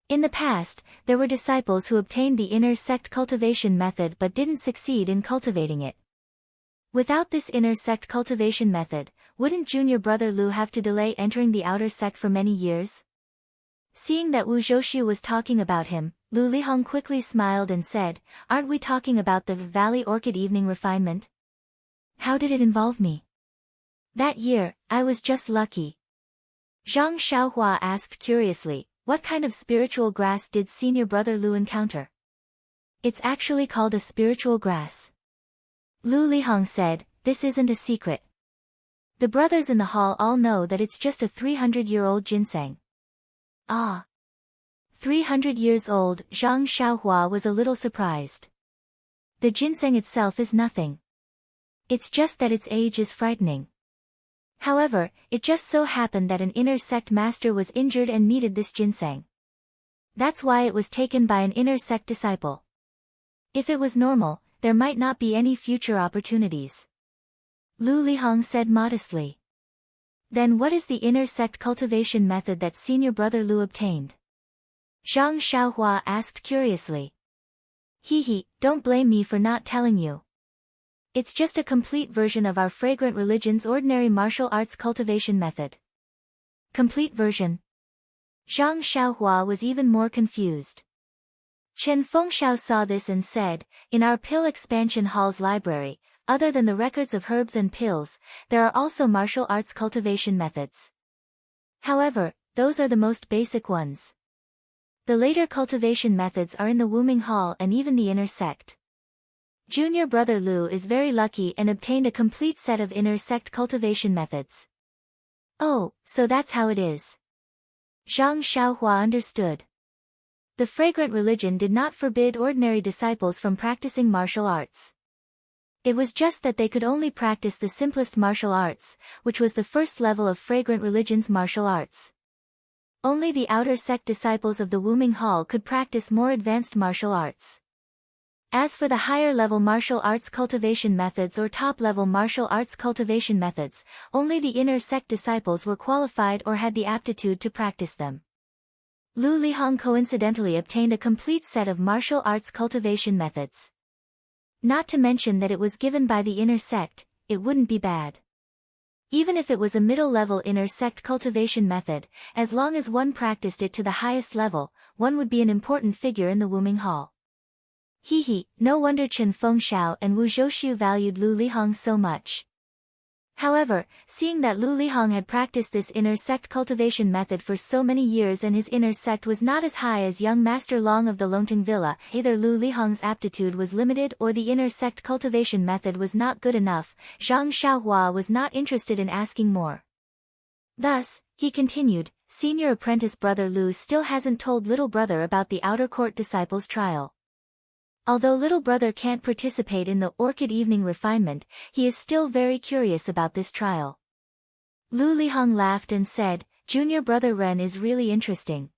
Speaker 1: In the past, there were disciples who obtained the inner sect cultivation method but didn't succeed in cultivating it. Without this inner sect cultivation method, wouldn't junior brother Lu have to delay entering the outer sect for many years? Seeing that Wu Zhouxiu was talking about him, Lu Lihong quickly smiled and said, aren't we talking about the Valley Orchid Evening refinement? How did it involve me? That year, I was just lucky. Zhang Xiaohua asked curiously, what kind of spiritual grass did senior brother Lu encounter? It's actually called a spiritual grass. Lu Lihong said, this isn't a secret. The brothers in the hall all know that it's just a 300-year-old ginseng. Ah. 300 years old, Zhang Xiaohua was a little surprised. The ginseng itself is nothing. It's just that its age is frightening. However, it just so happened that an inner sect master was injured and needed this ginseng. That's why it was taken by an inner sect disciple. If it was normal, there might not be any future opportunities. Lu Lihong said modestly. Then what is the inner sect cultivation method that senior brother Lu obtained? Zhang Xiaohua asked curiously. Don't blame me for not telling you. It's just a complete version of our fragrant religion's ordinary martial arts cultivation method. Complete version? Zhang Xiaohua was even more confused. Chen Fengxiao saw this and said, in our pill expansion hall's library, other than the records of herbs and pills, there are also martial arts cultivation methods. However, those are the most basic ones. The later cultivation methods are in the Wuming Hall and even the inner sect. Junior brother Lu is very lucky and obtained a complete set of inner sect cultivation methods. Oh, so that's how it is. Zhang Xiaohua understood. The fragrant religion did not forbid ordinary disciples from practicing martial arts. It was just that they could only practice the simplest martial arts, which was the first level of fragrant religion's martial arts. Only the outer sect disciples of the Wuming Hall could practice more advanced martial arts. As for the higher-level martial arts cultivation methods or top-level martial arts cultivation methods, only the inner sect disciples were qualified or had the aptitude to practice them. Lu Lihong coincidentally obtained a complete set of martial arts cultivation methods. Not to mention that it was given by the inner sect, it wouldn't be bad. Even if it was a middle-level inner sect cultivation method, as long as one practiced it to the highest level, one would be an important figure in the Wuming Hall. No wonder Chen Fengshao and Wu Zhouxiu valued Lu Lihong so much. However, seeing that Lu Lihong had practiced this inner sect cultivation method for so many years and his inner sect was not as high as young Master Long of the Longting Villa, either Lu Lihong's aptitude was limited or the inner sect cultivation method was not good enough, Zhang Xiaohua was not interested in asking more. Thus, he continued, senior apprentice brother Lu still hasn't told little brother about the outer court disciples' trial. Although little brother can't participate in the Orchid Evening refinement, he is still very curious about this trial. Lu Lihong laughed and said, Junior brother Ren is really interesting.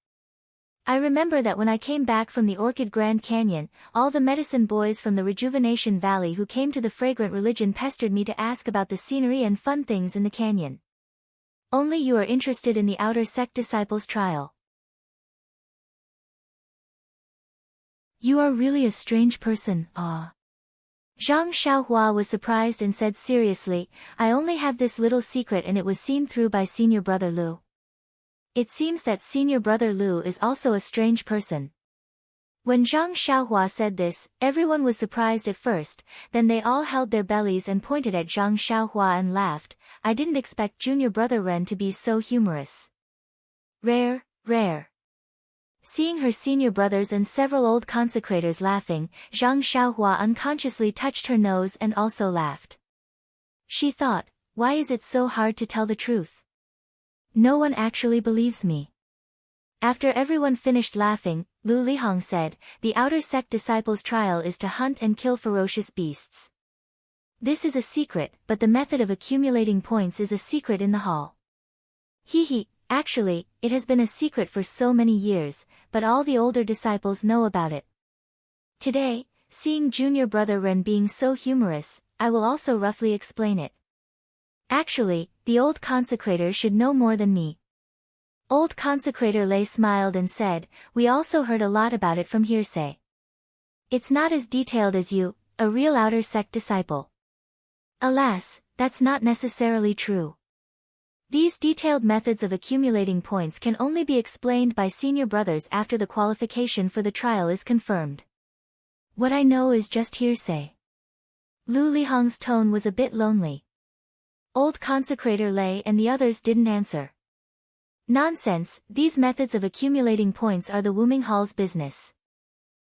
Speaker 1: I remember that when I came back from the Orchid Grand Canyon, all the medicine boys from the Rejuvenation Valley who came to the Fragrant Religion pestered me to ask about the scenery and fun things in the canyon. Only you are interested in the outer sect disciples' trial. You are really a strange person, ah. Zhang Xiaohua was surprised and said seriously, I only have this little secret and it was seen through by senior brother Lu. It seems that senior brother Lu is also a strange person. When Zhang Xiaohua said this, everyone was surprised at first, then they all held their bellies and pointed at Zhang Xiaohua and laughed. I didn't expect junior brother Ren to be so humorous. Rare. Seeing her senior brothers and several old consecrators laughing, Zhang Xiaohua unconsciously touched her nose and also laughed. She thought, why is it so hard to tell the truth? No one actually believes me. After everyone finished laughing, Lu Lihong said, the outer sect disciples' trial is to hunt and kill ferocious beasts. This is a secret, but the method of accumulating points is a secret in the hall. Actually, it has been a secret for so many years, but all the older disciples know about it. Today, seeing junior brother Ren being so humorous, I will also roughly explain it. Actually, the old consecrator should know more than me. Old consecrator Lei smiled and said, we also heard a lot about it from hearsay. It's not as detailed as you, a real outer sect disciple. Alas, that's not necessarily true. These detailed methods of accumulating points can only be explained by senior brothers after the qualification for the trial is confirmed. What I know is just hearsay. Lu Lihong's tone was a bit lonely. Old consecrator Lei and the others didn't answer. Nonsense, these methods of accumulating points are the Wuming Hall's business.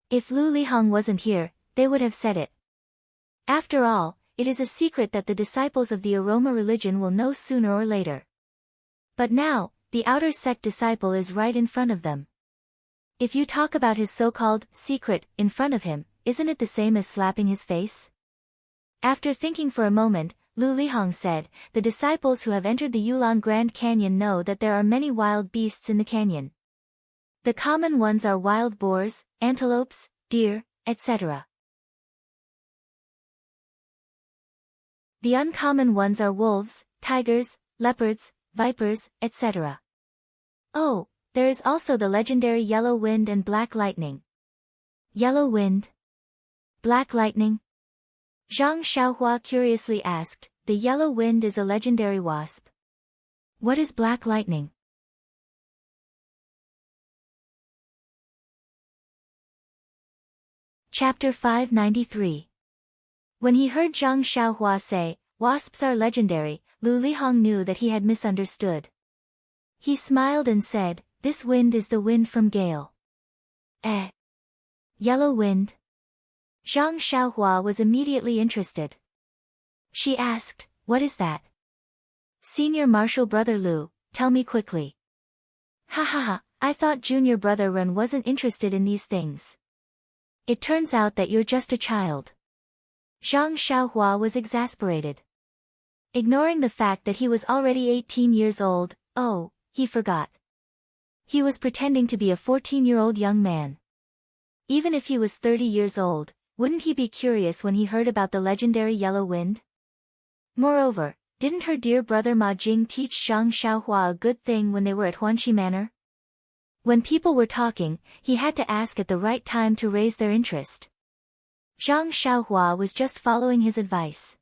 Speaker 1: If Lu Lihong wasn't here, they would have said it. After all, it is a secret that the disciples of the Aroma religion will know sooner or later. But now, the outer sect disciple is right in front of them. If you talk about his so-called secret in front of him, isn't it the same as slapping his face? After thinking for a moment, Lu Lihong said, the disciples who have entered the Yulon Grand Canyon know that there are many wild beasts in the canyon. The common ones are wild boars, antelopes, deer, etc. The uncommon ones are wolves, tigers, leopards, vipers, etc. Oh, there is also the legendary yellow wind and black lightning. Yellow wind? Black lightning? Zhang Xiaohua curiously asked, the yellow wind is a legendary wasp. What is black lightning? Chapter 593. When he heard Zhang Xiaohua say, wasps are legendary, Lu Lihong knew that he had misunderstood. He smiled and said, this wind is the wind from Gale. Yellow wind? Zhang Xiaohua was immediately interested. She asked, what is that? Senior Marshal Brother Lu, tell me quickly. I thought junior brother Ren wasn't interested in these things. It turns out that you're just a child. Zhang Xiaohua was exasperated. Ignoring the fact that he was already 18 years old, he forgot. He was pretending to be a 14-year-old young man. Even if he was 30 years old, wouldn't he be curious when he heard about the legendary yellow wind? Moreover, didn't her dear brother Ma Jing teach Zhang Xiaohua a good thing when they were at Huanxi Manor? When people were talking, he had to ask at the right time to raise their interest. Zhang Xiaohua was just following his advice.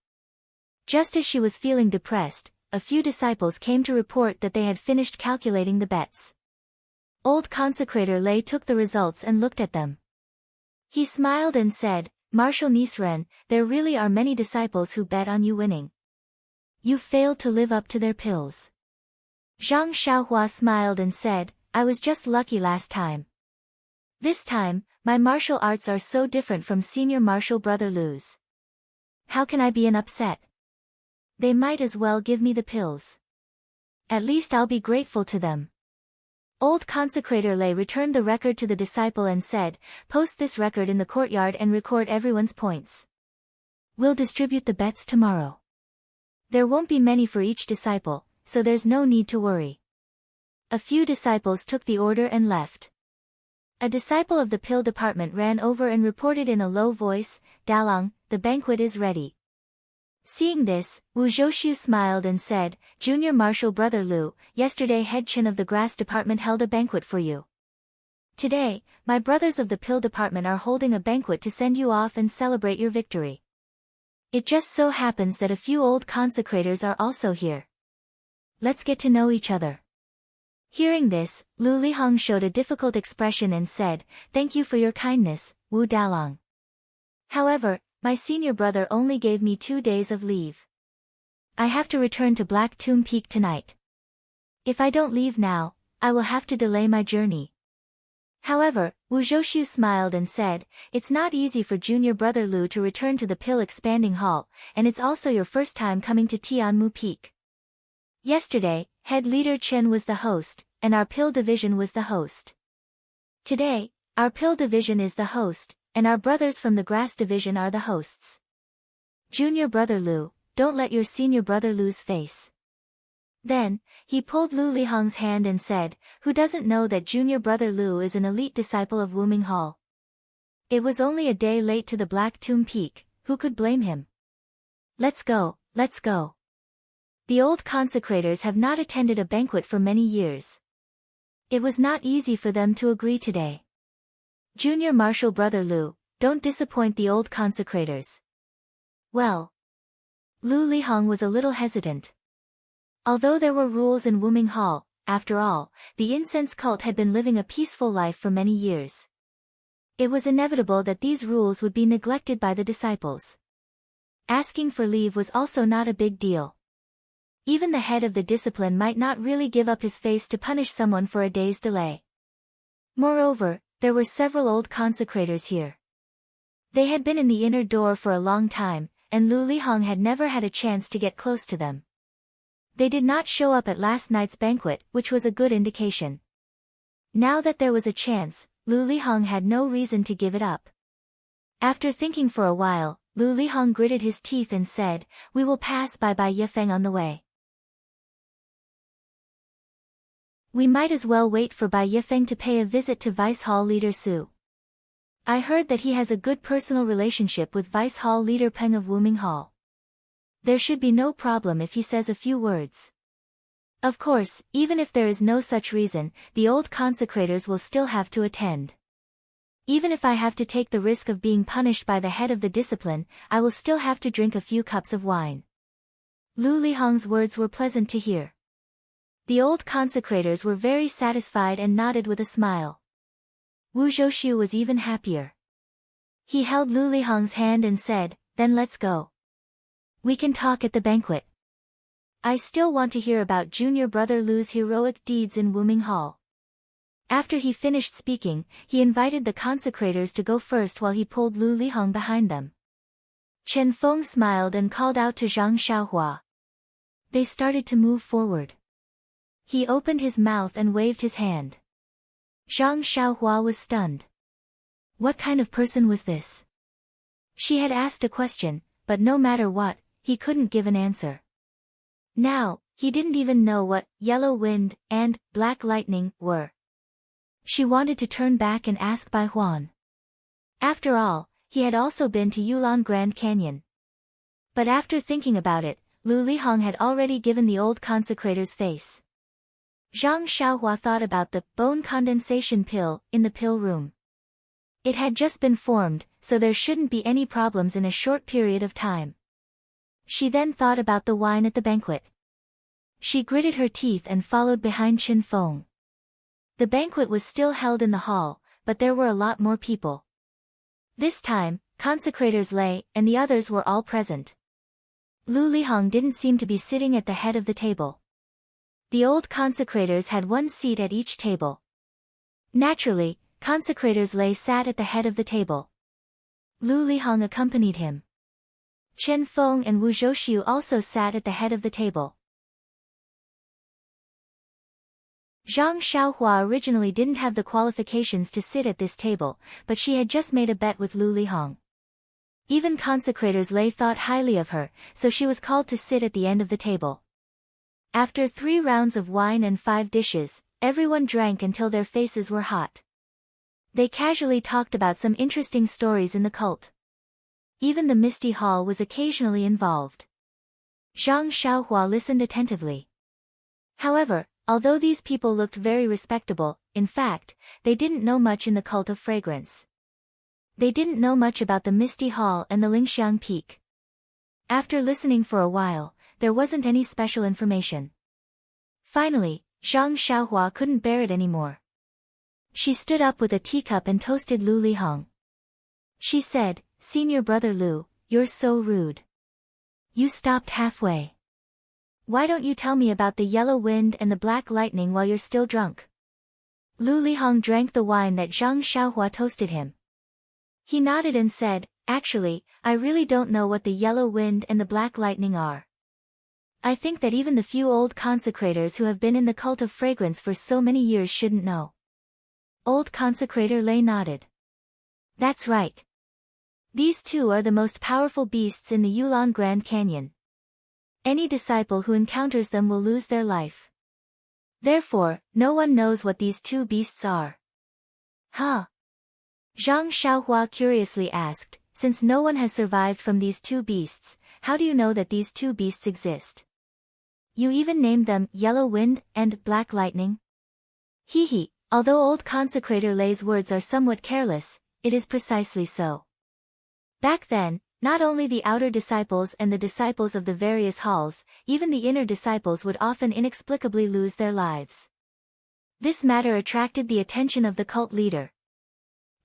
Speaker 1: Just as she was feeling depressed, a few disciples came to report that they had finished calculating the bets. Old consecrator Lei took the results and looked at them. He smiled and said, "Marshal Nisren, there really are many disciples who bet on you winning. You failed to live up to their pills." Zhang Xiaohua smiled and said, "I was just lucky last time. This time, my martial arts are so different from senior martial brother Lu's. How can I be an upset? They might as well give me the pills. At least I'll be grateful to them." Old consecrator Lei returned the record to the disciple and said, "Post this record in the courtyard and record everyone's points. We'll distribute the bets tomorrow. There won't be many for each disciple, so there's no need to worry." A few disciples took the order and left. A disciple of the pill department ran over and reported in a low voice, "Dalong, the banquet is ready." Seeing this, Wu Zhouxiu smiled and said, "Junior Marshal Brother Lu, yesterday head Chen of the grass department held a banquet for you. Today, my brothers of the pill department are holding a banquet to send you off and celebrate your victory. It just so happens that a few old consecrators are also here. Let's get to know each other." Hearing this, Lu Lihong showed a difficult expression and said, "Thank you for your kindness, Wu Dalong. However, my senior brother only gave me 2 days of leave. I have to return to Black Tomb Peak tonight. If I don't leave now, I will have to delay my journey." However, Wu Zhouxiu smiled and said, "It's not easy for junior brother Lu to return to the Pill Expanding Hall, and it's also your first time coming to Tianmu Peak. Yesterday, head leader Chen was the host, and our pill division was the host. Today, our pill division is the host, and our brothers from the grass division are the hosts. Junior brother Lu, don't let your senior brother lose face." Then, he pulled Lu Lihong's hand and said, "Who doesn't know that junior brother Lu is an elite disciple of Wuming Hall? It was only a day late to the Black Tomb Peak, who could blame him? Let's go, let's go." The old consecrators have not attended a banquet for many years. It was not easy for them to agree today. Junior Marshal Brother Lu, don't disappoint the old consecrators. Well, Lu Lihong was a little hesitant. Although there were rules in Wuming Hall, after all, the incense cult had been living a peaceful life for many years. It was inevitable that these rules would be neglected by the disciples. Asking for leave was also not a big deal. Even the head of the discipline might not really give up his face to punish someone for a day's delay. Moreover, there were several old consecrators here. They had been in the inner door for a long time, and Lu Lihong had never had a chance to get close to them. They did not show up at last night's banquet, which was a good indication. Now that there was a chance, Lu Lihong had no reason to give it up. After thinking for a while, Lu Lihong gritted his teeth and said, "We will pass by Yifeng on the way. We might as well wait for Bai Yifeng to pay a visit to Vice Hall leader Su. I heard that he has a good personal relationship with Vice Hall leader Peng of Wuming Hall. There should be no problem if he says a few words." Of course, even if there is no such reason, the old consecrators will still have to attend. Even if I have to take the risk of being punished by the head of the discipline, I will still have to drink a few cups of wine. Lu Lihong's words were pleasant to hear. The old consecrators were very satisfied and nodded with a smile. Wu Zhouxiu was even happier. He held Lu Lihong's hand and said, "Then let's go. We can talk at the banquet. I still want to hear about junior brother Lu's heroic deeds in Wuming Hall." After he finished speaking, he invited the consecrators to go first while he pulled Lu Lihong behind them. Chen Feng smiled and called out to Zhang Xiaohua. They started to move forward. He opened his mouth and waved his hand. Zhang Xiaohua was stunned. What kind of person was this? She had asked a question, but no matter what, he couldn't give an answer. Now, he didn't even know what yellow wind and black lightning were. She wanted to turn back and ask Bai Huan. After all, he had also been to Yulon Grand Canyon. But after thinking about it, Lu Lihong had already given the old consecrator's face. Zhang Xiaohua thought about the bone condensation pill in the pill room. It had just been formed, so there shouldn't be any problems in a short period of time. She then thought about the wine at the banquet. She gritted her teeth and followed behind Qin Feng. The banquet was still held in the hall, but there were a lot more people. This time, consecrators Lei and the others were all present. Lu Lihong didn't seem to be sitting at the head of the table. The old consecrators had one seat at each table. Naturally, consecrators Lei sat at the head of the table. Lu Lihong accompanied him. Chen Feng and Wu Zhouxiu also sat at the head of the table. Zhang Xiaohua originally didn't have the qualifications to sit at this table, but she had just made a bet with Lu Lihong. Even consecrators Lei thought highly of her, so she was called to sit at the end of the table. After 3 rounds of wine and 5 dishes, everyone drank until their faces were hot. They casually talked about some interesting stories in the cult. Even the Misty Hall was occasionally involved. Zhang Xiaohua listened attentively. However, although these people looked very respectable, in fact, they didn't know much in the cult of fragrance. They didn't know much about the Misty Hall and the Lingxiang Peak. After listening for a while, there wasn't any special information. Finally, Zhang Xiaohua couldn't bear it anymore. She stood up with a teacup and toasted Lu Lihong. She said, "Senior brother Lu, you're so rude. You stopped halfway. Why don't you tell me about the yellow wind and the black lightning while you're still drunk?" Lu Lihong drank the wine that Zhang Xiaohua toasted him. He nodded and said, "Actually, I really don't know what the yellow wind and the black lightning are. I think that even the few old consecrators who have been in the cult of fragrance for so many years shouldn't know." Old consecrator Lei nodded. "That's right. These two are the most powerful beasts in the Yulon Grand Canyon. Any disciple who encounters them will lose their life. Therefore, no one knows what these 2 beasts are." "Huh?" Zhang Xiaohua curiously asked, "Since no one has survived from these 2 beasts, how do you know that these 2 beasts exist? You even named them Yellow Wind and Black Lightning?" Hee. Although old consecrator Lei's words are somewhat careless, it is precisely so. Back then, not only the outer disciples and the disciples of the various halls, even the inner disciples would often inexplicably lose their lives. This matter attracted the attention of the cult leader.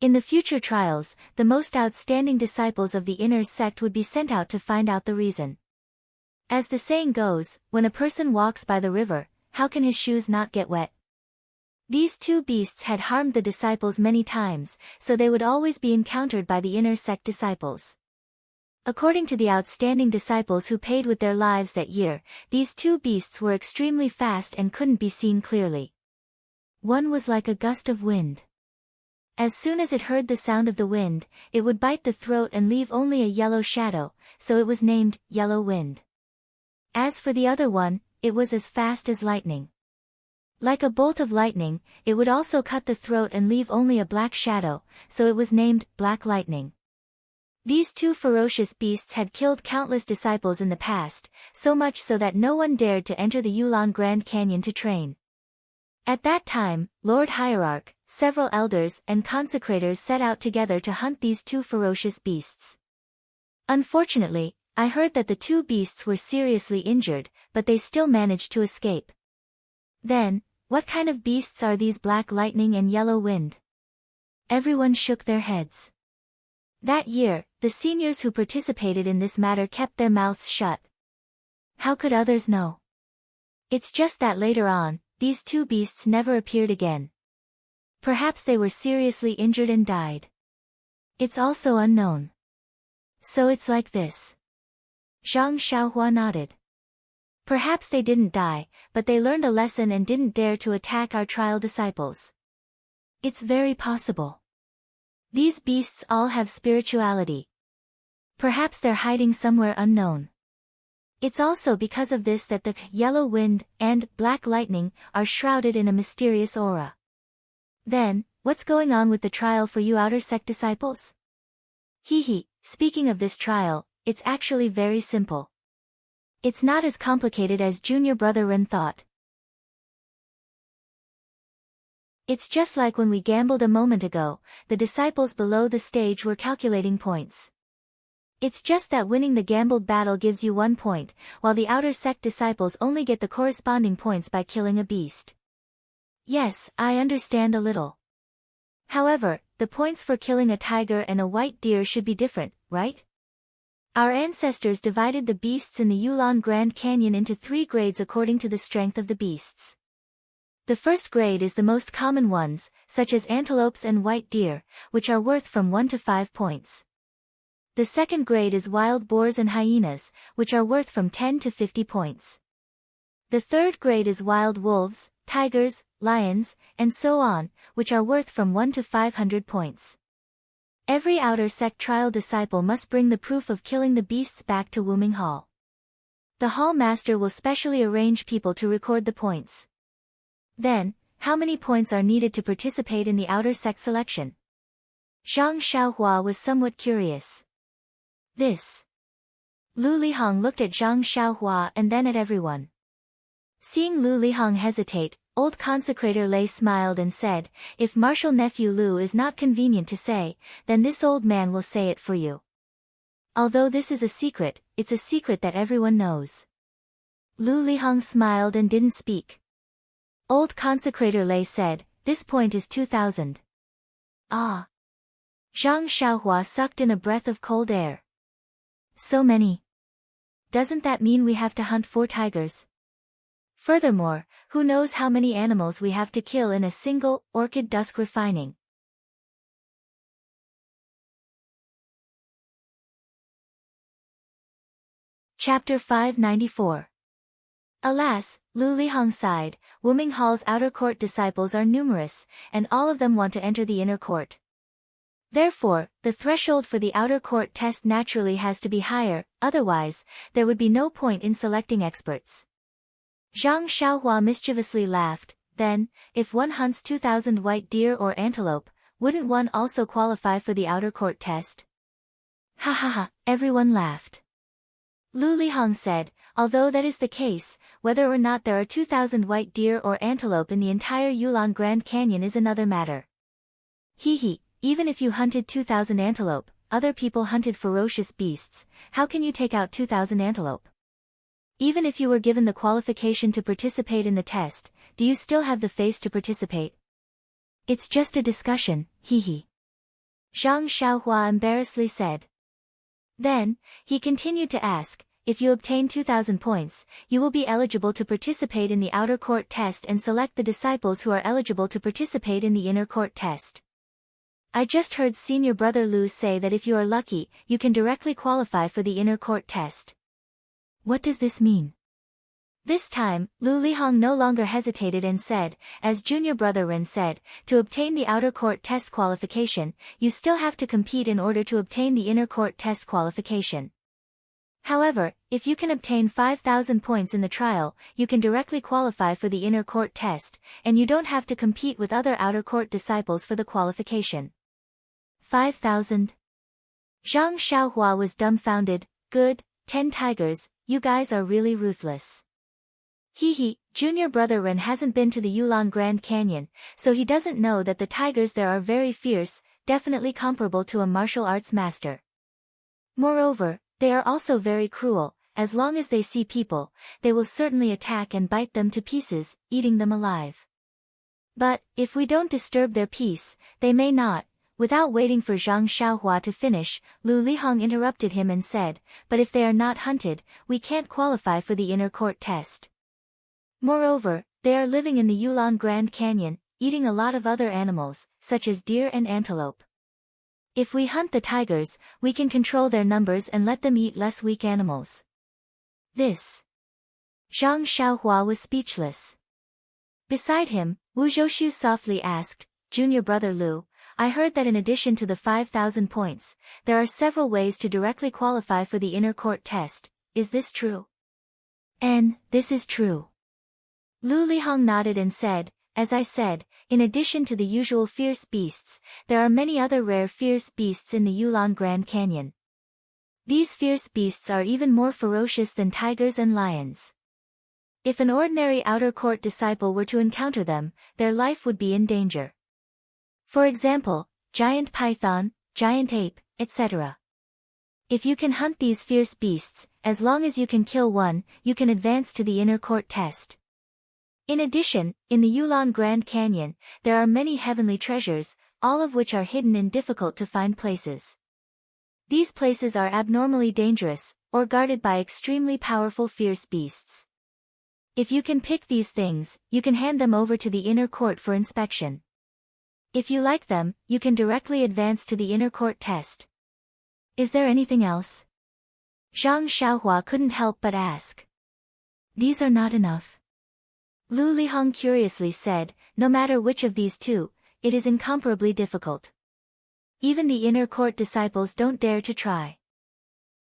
Speaker 1: In the future trials, the most outstanding disciples of the inner sect would be sent out to find out the reason. As the saying goes, when a person walks by the river, how can his shoes not get wet? These 2 beasts had harmed the disciples many times, so they would always be encountered by the inner sect disciples. According to the outstanding disciples who paid with their lives that year, these 2 beasts were extremely fast and couldn't be seen clearly. One was like a gust of wind. As soon as it heard the sound of the wind, it would bite the throat and leave only a yellow shadow, so it was named Yellow Wind. As for the other one, it was as fast as lightning. Like a bolt of lightning, it would also cut the throat and leave only a black shadow, so it was named Black Lightning. These 2 ferocious beasts had killed countless disciples in the past, so much so that no one dared to enter the Yulon Grand Canyon to train. At that time, Lord Hierarch, several elders and consecrators set out together to hunt these 2 ferocious beasts. Unfortunately, I heard that the 2 beasts were seriously injured, but they still managed to escape. Then, what kind of beasts are these Black Lightning and Yellow Wind? Everyone shook their heads. That year, the seniors who participated in this matter kept their mouths shut. How could others know? It's just that later on, these 2 beasts never appeared again. Perhaps they were seriously injured and died. It's also unknown. So it's like this. Zhang Xiaohua nodded. Perhaps they didn't die, but they learned a lesson and didn't dare to attack our trial disciples. It's very possible. These beasts all have spirituality. Perhaps they're hiding somewhere unknown. It's also because of this that the Yellow Wind and Black Lightning are shrouded in a mysterious aura. Then, what's going on with the trial for you outer sect disciples? Speaking of this trial, it's actually very simple. It's not as complicated as junior brother Ren thought. It's just like when we gambled a moment ago, the disciples below the stage were calculating points. It's just that winning the gambled battle gives you 1 point, while the outer sect disciples only get the corresponding points by killing a beast. Yes, I understand a little. However, the points for killing a tiger and a white deer should be different, right? Our ancestors divided the beasts in the Yulon Grand Canyon into 3 grades according to the strength of the beasts. The first grade is the most common ones, such as antelopes and white deer, which are worth from 1 to 5 points. The second grade is wild boars and hyenas, which are worth from 10 to 50 points. The third grade is wild wolves, tigers, lions, and so on, which are worth from 1 to 500 points. Every outer sect trial disciple must bring the proof of killing the beasts back to Wuming Hall. The hall master will specially arrange people to record the points. Then, how many points are needed to participate in the outer sect selection? Zhang Xiaohua was somewhat curious. This. Lu Lihong looked at Zhang Xiaohua and then at everyone. Seeing Lu Lihong hesitate, old consecrator Lei smiled and said, "If martial nephew Lu is not convenient to say, then this old man will say it for you. Although this is a secret, it's a secret that everyone knows." Lu Lihong smiled and didn't speak. Old consecrator Lei said, "This point is 2,000. Ah. Zhang Xiaohua sucked in a breath of cold air. So many. Doesn't that mean we have to hunt 4 tigers? Furthermore, who knows how many animals we have to kill in a single orchid dusk refining. Chapter 594. Alas, Lu Lihong sighed, Wuming Hall's outer court disciples are numerous, and all of them want to enter the inner court. Therefore, the threshold for the outer court test naturally has to be higher, otherwise, there would be no point in selecting experts. Zhang Xiaohua mischievously laughed. Then, if one hunts 2,000 white deer or antelope, wouldn't one also qualify for the outer court test? Ha ha ha, everyone laughed. Lu Lihong said, although that is the case, whether or not there are 2,000 white deer or antelope in the entire Yulon Grand Canyon is another matter. Even if you hunted 2,000 antelope, other people hunted ferocious beasts, how can you take out 2,000 antelope? Even if you were given the qualification to participate in the test, do you still have the face to participate? It's just a discussion, Zhang Xiaohua embarrassedly said. Then, he continued to ask, if you obtain 2,000 points, you will be eligible to participate in the outer court test and select the disciples who are eligible to participate in the inner court test. I just heard senior brother Lu say that if you are lucky, you can directly qualify for the inner court test. What does this mean? This time, Lu Lihong no longer hesitated and said, as junior brother Ren said, to obtain the outer court test qualification, you still have to compete in order to obtain the inner court test qualification. However, if you can obtain 5,000 points in the trial, you can directly qualify for the inner court test, and you don't have to compete with other outer court disciples for the qualification. 5,000? Zhang Xiaohua was dumbfounded. Good, 10 tigers, you guys are really ruthless. Junior brother Ren hasn't been to the Yulon Grand Canyon, so he doesn't know that the tigers there are very fierce, definitely comparable to a martial arts master. Moreover, they are also very cruel. As long as they see people, they will certainly attack and bite them to pieces, eating them alive. But, if we don't disturb their peace, they may not. Without waiting for Zhang Xiaohua to finish, Lu Lihong interrupted him and said, but if they are not hunted, we can't qualify for the inner court test. Moreover, they are living in the Yulon Grand Canyon, eating a lot of other animals, such as deer and antelope. If we hunt the tigers, we can control their numbers and let them eat less weak animals. This. Zhang Xiaohua was speechless. Beside him, Wu Zhoushu softly asked, Junior brother Lu, I heard that in addition to the 5,000 points, there are several ways to directly qualify for the inner court test. Is this true? This is true. Lu Lihong nodded and said, as I said, in addition to the usual fierce beasts, there are many other rare fierce beasts in the Yulon Grand Canyon. These fierce beasts are even more ferocious than tigers and lions. If an ordinary outer court disciple were to encounter them, their life would be in danger. For example, giant python, giant ape, etc. If you can hunt these fierce beasts, as long as you can kill one, you can advance to the inner court test. In addition, in the Yulon Grand Canyon, there are many heavenly treasures, all of which are hidden in difficult-to-find places. These places are abnormally dangerous, or guarded by extremely powerful fierce beasts. If you can pick these things, you can hand them over to the inner court for inspection. If you like them, you can directly advance to the inner court test. Is there anything else? Zhang Xiaohua couldn't help but ask. These are not enough. Lu Lihong curiously said, no matter which of these two, it is incomparably difficult. Even the inner court disciples don't dare to try.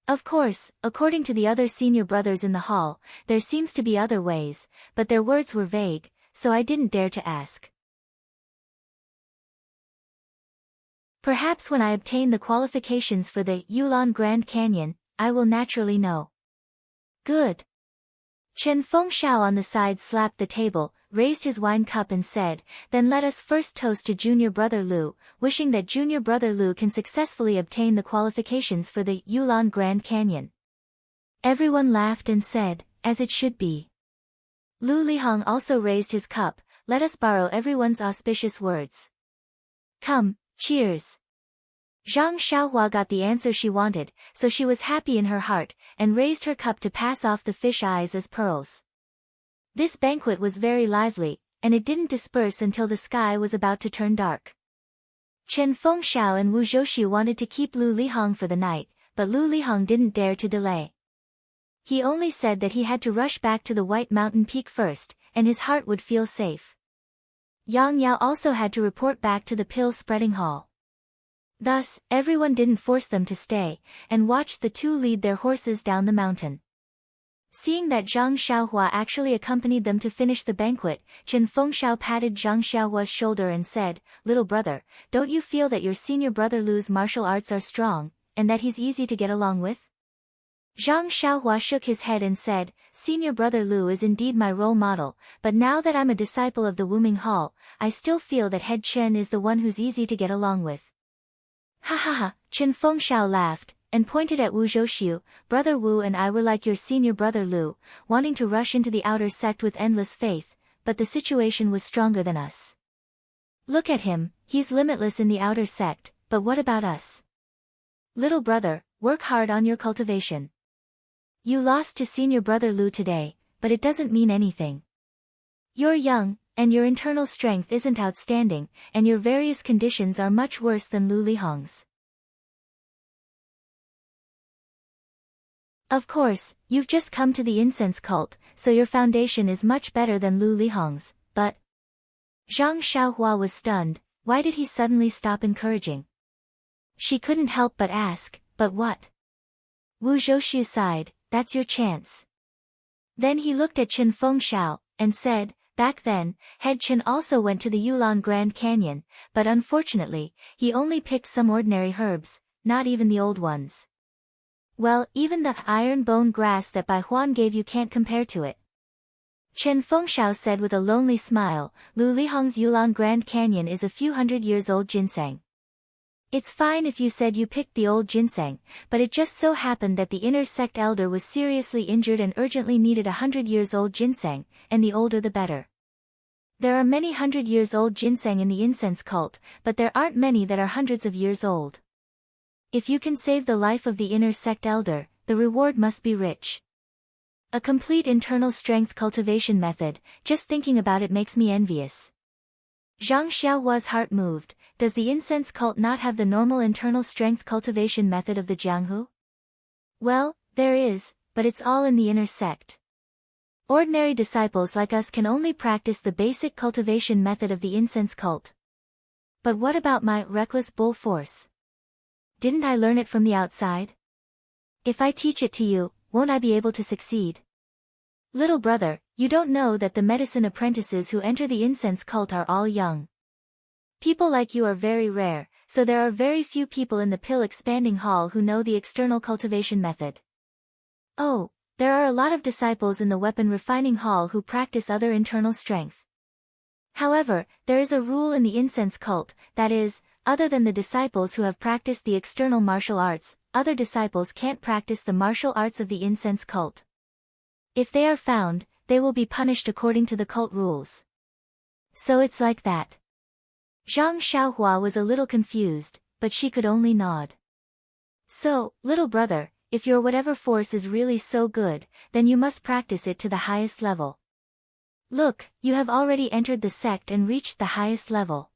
Speaker 1: Of course, according to the other senior brothers in the hall, there seems to be other ways, but their words were vague, so I didn't dare to ask. Perhaps when I obtain the qualifications for the Yulon Grand Canyon, I will naturally know. Good. Chen Fengshao on the side slapped the table, raised his wine cup and said, then let us first toast to Junior Brother Lu, wishing that Junior Brother Lu can successfully obtain the qualifications for the Yulon Grand Canyon. Everyone laughed and said, as it should be. Lu Lihong also raised his cup, let us borrow everyone's auspicious words. Come, cheers. Zhang Xiaohua got the answer she wanted, so she was happy in her heart, and raised her cup to pass off the fish eyes as pearls. This banquet was very lively, and it didn't disperse until the sky was about to turn dark. Chen Fengshao and Wu Zhouxiu wanted to keep Lu Lihong for the night, but Lu Lihong didn't dare to delay. He only said that he had to rush back to the White Mountain Peak first, and his heart would feel safe. Yang Yao also had to report back to the pill-spreading hall. Thus, everyone didn't force them to stay, and watched the two lead their horses down the mountain. Seeing that Zhang Xiaohua actually accompanied them to finish the banquet, Chen Fengshao patted Zhang Xiaohua's shoulder and said, little brother, don't you feel that your senior brother Lu's martial arts are strong, and that he's easy to get along with? Zhang Xiaohua shook his head and said, senior brother Lu is indeed my role model, but now that I'm a disciple of the Wuming Hall, I still feel that head Chen is the one who's easy to get along with. Ha ha ha, Chen Fengshao laughed, and pointed at Wu Zhouxiu, brother Wu and I were like your senior brother Lu, wanting to rush into the outer sect with endless faith, but the situation was stronger than us. Look at him, he's limitless in the outer sect, but what about us? Little brother, work hard on your cultivation. You lost to senior brother Lu today, but it doesn't mean anything. You're young, and your internal strength isn't outstanding, and your various conditions are much worse than Lu Lihong's. Of course, you've just come to the incense cult, so your foundation is much better than Lu Lihong's, but... Zhang Xiaohua was stunned. Why did he suddenly stop encouraging? She couldn't help but ask, but what? Wu Zhouxiu sighed, that's your chance. Then he looked at Chen Fengshao, and said, back then, head Chen also went to the Yulon Grand Canyon, but unfortunately, he only picked some ordinary herbs, not even the old ones. Well, even the iron bone grass that Bai Huan gave you can't compare to it. Chen Fengshao said with a lonely smile, Lu Lihong's Yulon Grand Canyon is a few hundred years old ginseng. It's fine if you said you picked the old ginseng, but it just so happened that the inner sect elder was seriously injured and urgently needed 100 years old ginseng, and the older the better. There are many 100 years old ginseng in the incense cult, but there aren't many that are hundreds of years old. If you can save the life of the inner sect elder, the reward must be rich. A complete internal strength cultivation method, just thinking about it makes me envious. Zhang Xiaohua's heart moved. Does the incense cult not have the normal internal strength cultivation method of the Jianghu? Well, there is, but it's all in the inner sect. Ordinary disciples like us can only practice the basic cultivation method of the incense cult. But what about my reckless bull force? Didn't I learn it from the outside? If I teach it to you, won't I be able to succeed? Little brother, You don't know that the medicine apprentices who enter the incense cult are all young. People like you are very rare, so there are very few people in the pill expanding hall who know the external cultivation method. Oh, there are a lot of disciples in the weapon refining hall who practice other internal strength. However, there is a rule in the incense cult, that is, other than the disciples who have practiced the external martial arts, other disciples can't practice the martial arts of the incense cult. If they are found, they will be punished according to the cult rules. So it's like that. Zhang Xiaohua was a little confused, but she could only nod. So, little brother, if your whatever force is really so good, then you must practice it to the highest level. Look, you have already entered the sect and reached the highest level.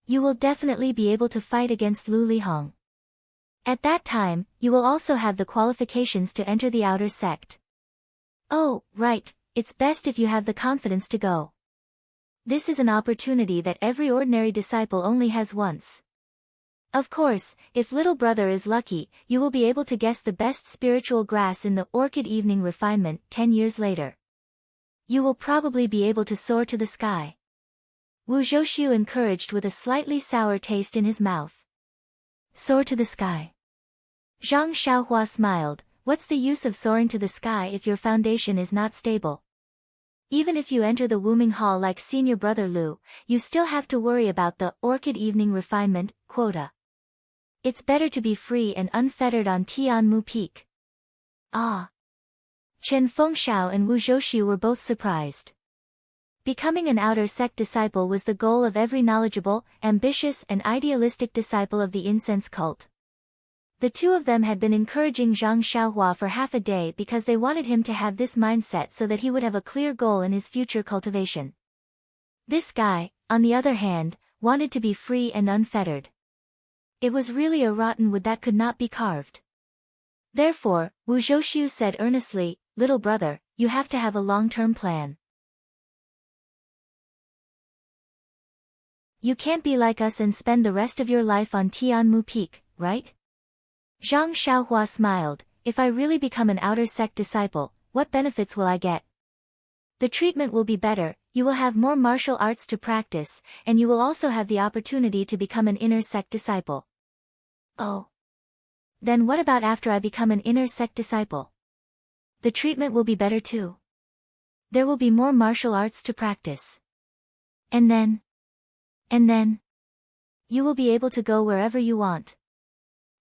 Speaker 1: You will definitely be able to fight against Lu Lihong. At that time, you will also have the qualifications to enter the outer sect. Oh, right, it's best if you have the confidence to go. This is an opportunity that every ordinary disciple only has once. Of course, if little brother is lucky, you will be able to guess the best spiritual grass in the Orchid Evening Refinement 10 years later. You will probably be able to soar to the sky. Wu Zhouxiu encouraged with a slightly sour taste in his mouth. Soar to the sky. Zhang Xiaohua smiled. What's the use of soaring to the sky if your foundation is not stable? Even if you enter the Wuming Hall like senior brother Lu, you still have to worry about the Orchid Evening Refinement quota. It's better to be free and unfettered on Tianmu Peak. Ah! Chen Fengshao and Wu Zhouxiu were both surprised. Becoming an outer sect disciple was the goal of every knowledgeable, ambitious and idealistic disciple of the incense cult. The two of them had been encouraging Zhang Xiaohua for half a day because they wanted him to have this mindset so that he would have a clear goal in his future cultivation. This guy, on the other hand, wanted to be free and unfettered. It was really a rotten wood that could not be carved. Therefore, Wu Zhouxiu said earnestly, little brother, you have to have a long-term plan. You can't be like us and spend the rest of your life on Tianmu Peak, right? Zhang Xiaohua smiled. If I really become an outer sect disciple, what benefits will I get? The treatment will be better, you will have more martial arts to practice, and you will also have the opportunity to become an inner sect disciple. Oh. Then what about after I become an inner sect disciple? The treatment will be better too. There will be more martial arts to practice. And then, you will be able to go wherever you want.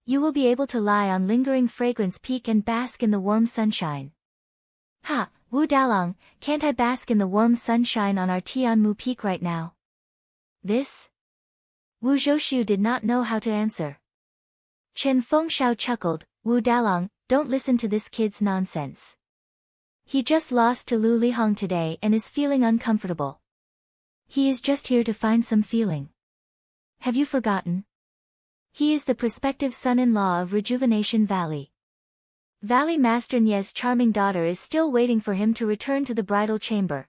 Speaker 1: You will be able to lie on lingering fragrance peak and bask in the warm sunshine. Ha, Wu Dalong, can't I bask in the warm sunshine on our Tianmu Peak right now? This? Wu Zhouxiu did not know how to answer. Chen Fengshao chuckled, Wu Dalong, don't listen to this kid's nonsense. He just lost to Lu Lihong today and is feeling uncomfortable. He is just here to find some feeling. Have you forgotten? He is the prospective son-in-law of Rejuvenation Valley. Valley Master Nie's charming daughter is still waiting for him to return to the bridal chamber.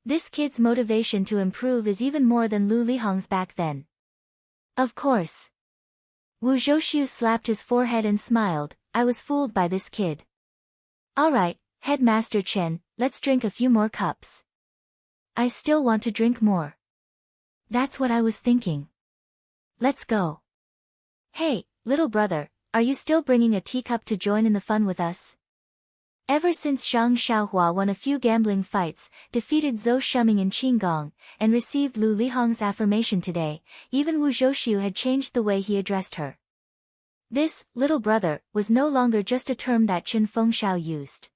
Speaker 1: This kid's motivation to improve is even more than Lu Lihong's back then. Of course. Wu Zhouxiu slapped his forehead and smiled, I was fooled by this kid. Alright, Headmaster Chen, let's drink a few more cups. I still want to drink more. That's what I was thinking. Let's go. Hey, little brother, are you still bringing a teacup to join in the fun with us? Ever since Zhang Xiaohua won a few gambling fights, defeated Zhou Shuming in Qinggong, and received Lu Lihong's affirmation today, even Wu Zhouxiu had changed the way he addressed her. This, little brother, was no longer just a term that Chen Fengshao used.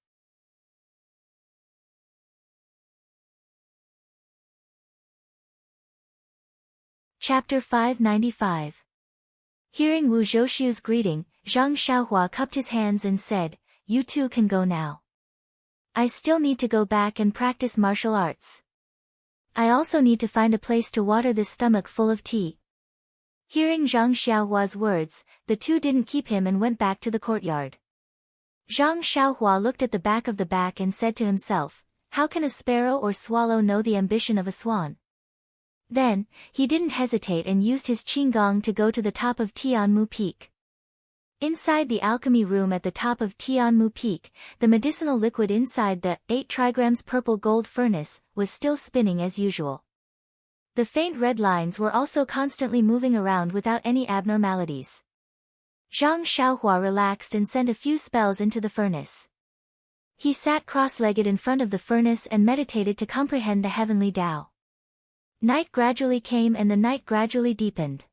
Speaker 1: Chapter 595. Hearing Wu Zhouxiu's greeting, Zhang Xiaohua cupped his hands and said, you two can go now. I still need to go back and practice martial arts. I also need to find a place to water this stomach full of tea. Hearing Zhang Xiaohua's words, the two didn't keep him and went back to the courtyard. Zhang Xiaohua looked at the back of the back and said to himself, how can a sparrow or swallow know the ambition of a swan? Then, he didn't hesitate and used his Qinggong to go to the top of Tianmu Peak. Inside the alchemy room at the top of Tianmu Peak, the medicinal liquid inside the 8 trigrams purple gold furnace was still spinning as usual. The faint red lines were also constantly moving around without any abnormalities. Zhang Xiaohua relaxed and sent a few spells into the furnace. He sat cross-legged in front of the furnace and meditated to comprehend the heavenly Tao. Night gradually came and the night gradually deepened.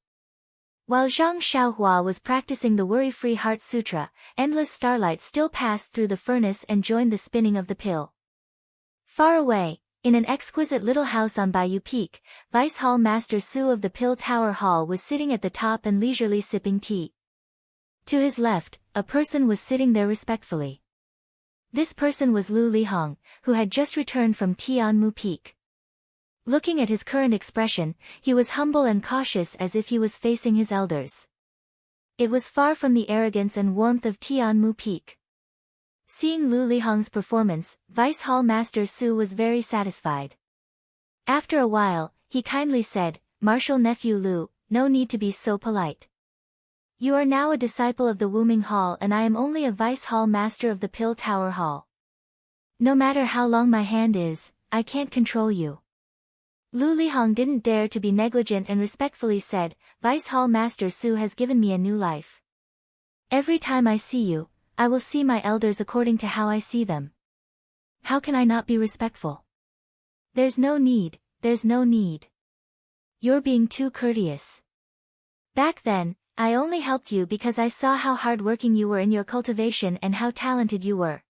Speaker 1: While Zhang Xiaohua was practicing the Worry-Free Heart Sutra, endless starlight still passed through the furnace and joined the spinning of the pill. Far away, in an exquisite little house on Bayou Peak, Vice Hall Master Su of the Pill Tower Hall was sitting at the top and leisurely sipping tea. To his left, a person was sitting there respectfully. This person was Lu Lihong, who had just returned from Tianmu Peak. Looking at his current expression, he was humble and cautious as if he was facing his elders. It was far from the arrogance and warmth of Tianmu Peak. Seeing Lu Lihong's performance, Vice Hall Master Su was very satisfied. After a while, he kindly said, "Martial nephew Lu, no need to be so polite. You are now a disciple of the Wuming Hall and I am only a Vice Hall Master of the Pill Tower Hall. No matter how long my hand is, I can't control you." Lu Lihong didn't dare to be negligent and respectfully said, "Vice Hall Master Su has given me a new life. Every time I see you, I will see my elders according to how I see them. How can I not be respectful? There's no need, there's no need. You're being too courteous. Back then, I only helped you because I saw how hardworking you were in your cultivation and how talented you were.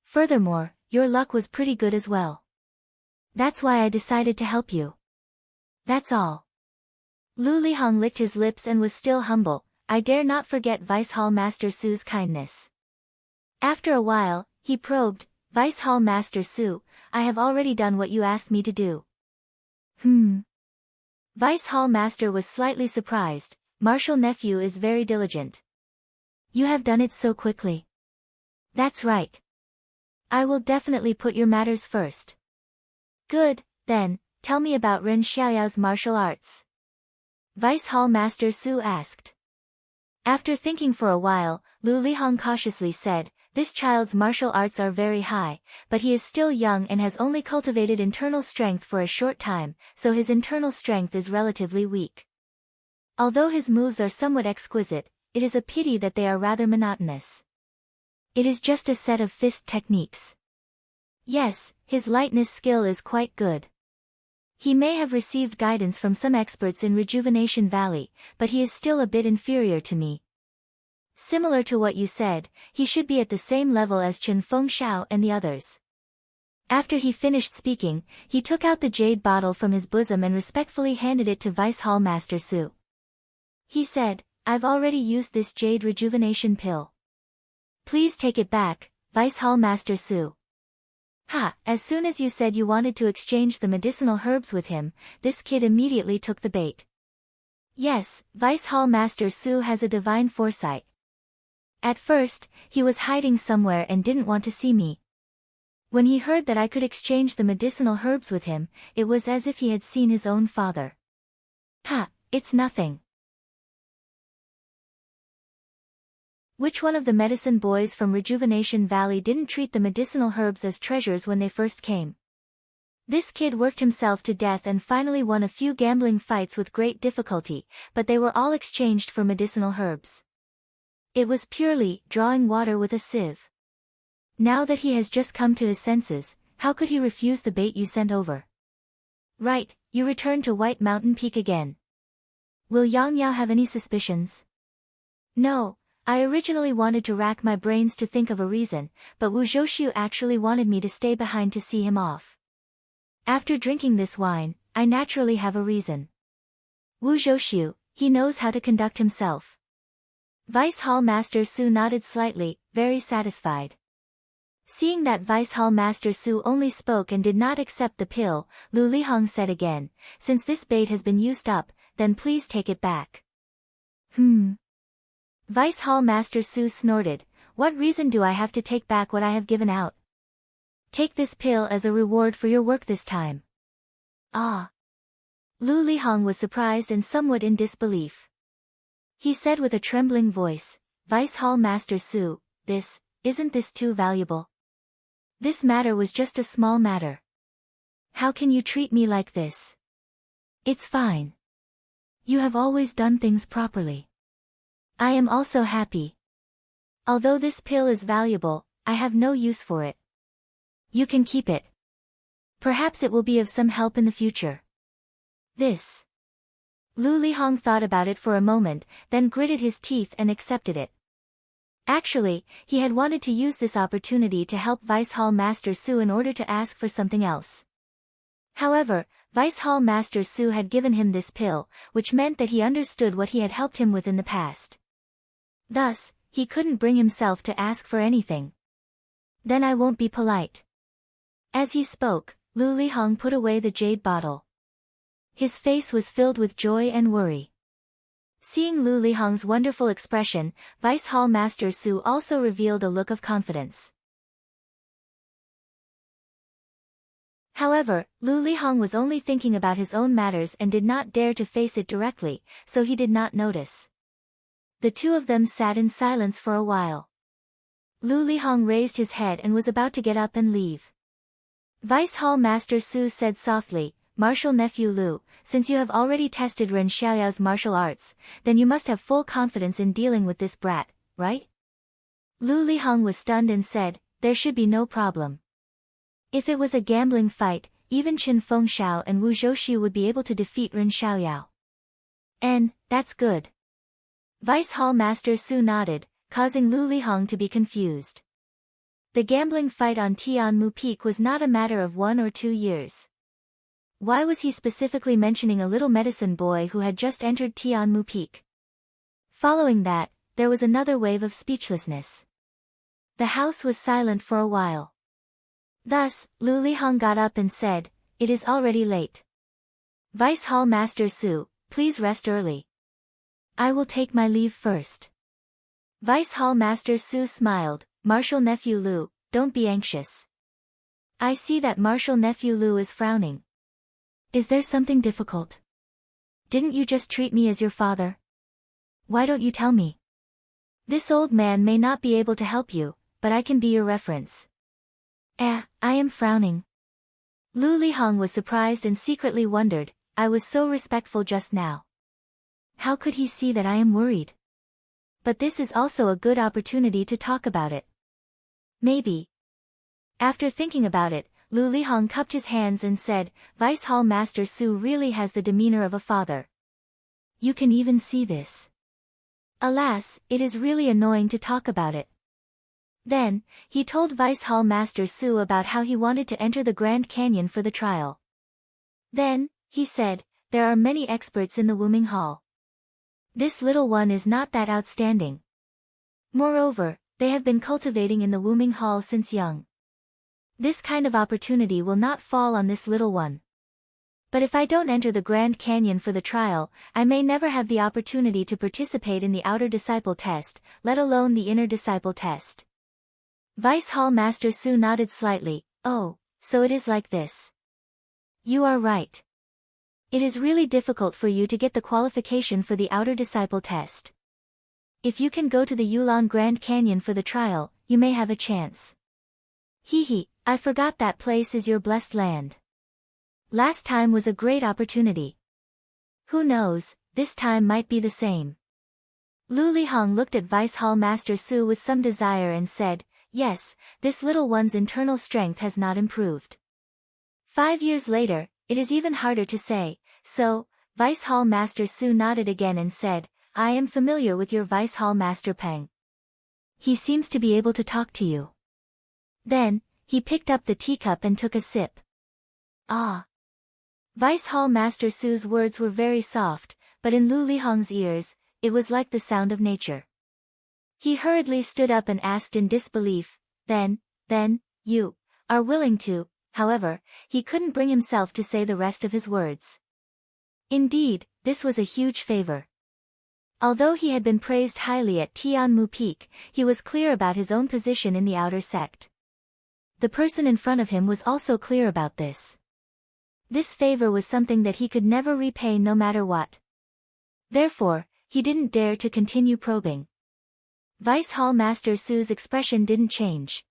Speaker 1: Furthermore, your luck was pretty good as well. That's why I decided to help you. That's all." Lu Lihong licked his lips and was still humble. "I dare not forget Vice Hall Master Su's kindness." After a while, he probed, "Vice Hall Master Su, I have already done what you asked me to do." Vice Hall Master was slightly surprised. "Martial nephew is very diligent. You have done it so quickly." "That's right. I will definitely put your matters first." "Good, then, tell me about Ren Xiaoyao's martial arts." Vice Hall Master Su asked. After thinking for a while, Lu Lihong cautiously said, "This child's martial arts are very high, but he is still young and has only cultivated internal strength for a short time, so his internal strength is relatively weak. Although his moves are somewhat exquisite, it is a pity that they are rather monotonous. It is just a set of fist techniques. Yes, his lightness skill is quite good. He may have received guidance from some experts in Rejuvenation Valley, but he is still a bit inferior to me. Similar to what you said, he should be at the same level as Chen Fengxiao and the others." After he finished speaking, he took out the jade bottle from his bosom and respectfully handed it to Vice Hall Master Su. He said, "I've already used this jade rejuvenation pill. Please take it back, Vice Hall Master Su." As soon as you said you wanted to exchange the medicinal herbs with him, this kid immediately took the bait. Yes, Vice Hall Master Su has a divine foresight. At first, he was hiding somewhere and didn't want to see me. When he heard that I could exchange the medicinal herbs with him, it was as if he had seen his own father. It's nothing. Which one of the medicine boys from Rejuvenation Valley didn't treat the medicinal herbs as treasures when they first came? This kid worked himself to death and finally won a few gambling fights with great difficulty, but they were all exchanged for medicinal herbs. It was purely drawing water with a sieve. Now that he has just come to his senses, how could he refuse the bait you sent over? Right, you return to White Mountain Peak again. Will Yang Yao have any suspicions? No. I originally wanted to rack my brains to think of a reason, but Wu Zhouxiu actually wanted me to stay behind to see him off. After drinking this wine, I naturally have a reason. Wu Zhouxiu, he knows how to conduct himself. Vice Hall Master Su nodded slightly, very satisfied. Seeing that Vice Hall Master Su only spoke and did not accept the pill, Lu Lihong said again, "Since this bait has been used up, then please take it back." Vice Hall Master Su snorted, "What reason do I have to take back what I have given out? Take this pill as a reward for your work this time." Ah. Lu Lihong was surprised and somewhat in disbelief. He said with a trembling voice, Vice Hall Master Su, isn't this too valuable? This matter was just a small matter. How can you treat me like this? It's fine. You have always done things properly. I am also happy. Although this pill is valuable, I have no use for it. You can keep it. Perhaps it will be of some help in the future. This. Lu Lihong thought about it for a moment, then gritted his teeth and accepted it. Actually, he had wanted to use this opportunity to help Vice Hall Master Su in order to ask for something else. However, Vice Hall Master Su had given him this pill, which meant that he understood what he had helped him with in the past. Thus, he couldn't bring himself to ask for anything. Then I won't be polite. As he spoke, Lu Lihong put away the jade bottle. His face was filled with joy and worry. Seeing Lu Lihong's wonderful expression, Vice Hall Master Su also revealed a look of confidence. However, Lu Lihong was only thinking about his own matters and did not dare to face it directly, so he did not notice. The two of them sat in silence for a while. Lu Lihong raised his head and was about to get up and leave. Vice Hall Master Su said softly, "Martial nephew Lu, since you have already tested Ren Xiaoyao's martial arts, then you must have full confidence in dealing with this brat, right?" Lu Lihong was stunned and said, "There should be no problem. If it was a gambling fight, even Qin Fengxiao and Wu Zhouxu would be able to defeat Ren Xiaoyao." "And, that's good." Vice Hall Master Su nodded, causing Lu Lihong to be confused. The gambling fight on Tianmu Peak was not a matter of 1 or 2 years. Why was he specifically mentioning a little medicine boy who had just entered Tianmu Peak? Following that, there was another wave of speechlessness. The house was silent for a while. Thus, Lu Lihong got up and said, "It is already late. Vice Hall Master Su, please rest early. I will take my leave first." Vice Hall Master Su smiled, "Martial nephew Lu, don't be anxious. I see that Martial nephew Lu is frowning. Is there something difficult? Didn't you just treat me as your father? Why don't you tell me? This old man may not be able to help you, but I can be your reference." I am frowning." Lu Lihong was surprised and secretly wondered, "I was so respectful just now. How could he see that I am worried? But this is also a good opportunity to talk about it. Maybe." After thinking about it, Lu Lihong cupped his hands and said, "Vice Hall Master Su really has the demeanor of a father. You can even see this. Alas, it is really annoying to talk about it." Then, he told Vice Hall Master Su about how he wanted to enter the Grand Canyon for the trial. Then, he said, "There are many experts in the Wuming Hall. This little one is not that outstanding. Moreover, they have been cultivating in the Wuming Hall since young. This kind of opportunity will not fall on this little one. But if I don't enter the Grand Canyon for the trial, I may never have the opportunity to participate in the outer disciple test, let alone the inner disciple test." Vice Hall Master Su nodded slightly, "Oh, so it is like this. You are right. It is really difficult for you to get the qualification for the outer disciple test. If you can go to the Yulon Grand Canyon for the trial, you may have a chance. I forgot that place is your blessed land. Last time was a great opportunity. Who knows, this time might be the same." Lu Lihong looked at Vice Hall Master Su with some desire and said, "Yes, this little one's internal strength has not improved. 5 years later, it is even harder to say, so." Vice Hall Master Su nodded again and said, "I am familiar with your Vice Hall Master Peng. He seems to be able to talk to you." Then, he picked up the teacup and took a sip. Ah! Vice Hall Master Su's words were very soft, but in Lu Lihong's ears, it was like the sound of nature. He hurriedly stood up and asked in disbelief, then, you are willing to," however, he couldn't bring himself to say the rest of his words. Indeed, this was a huge favor. Although he had been praised highly at Tianmu Peak, he was clear about his own position in the outer sect. The person in front of him was also clear about this. This favor was something that he could never repay no matter what. Therefore, he didn't dare to continue probing. Vice Hall Master Su's expression didn't change.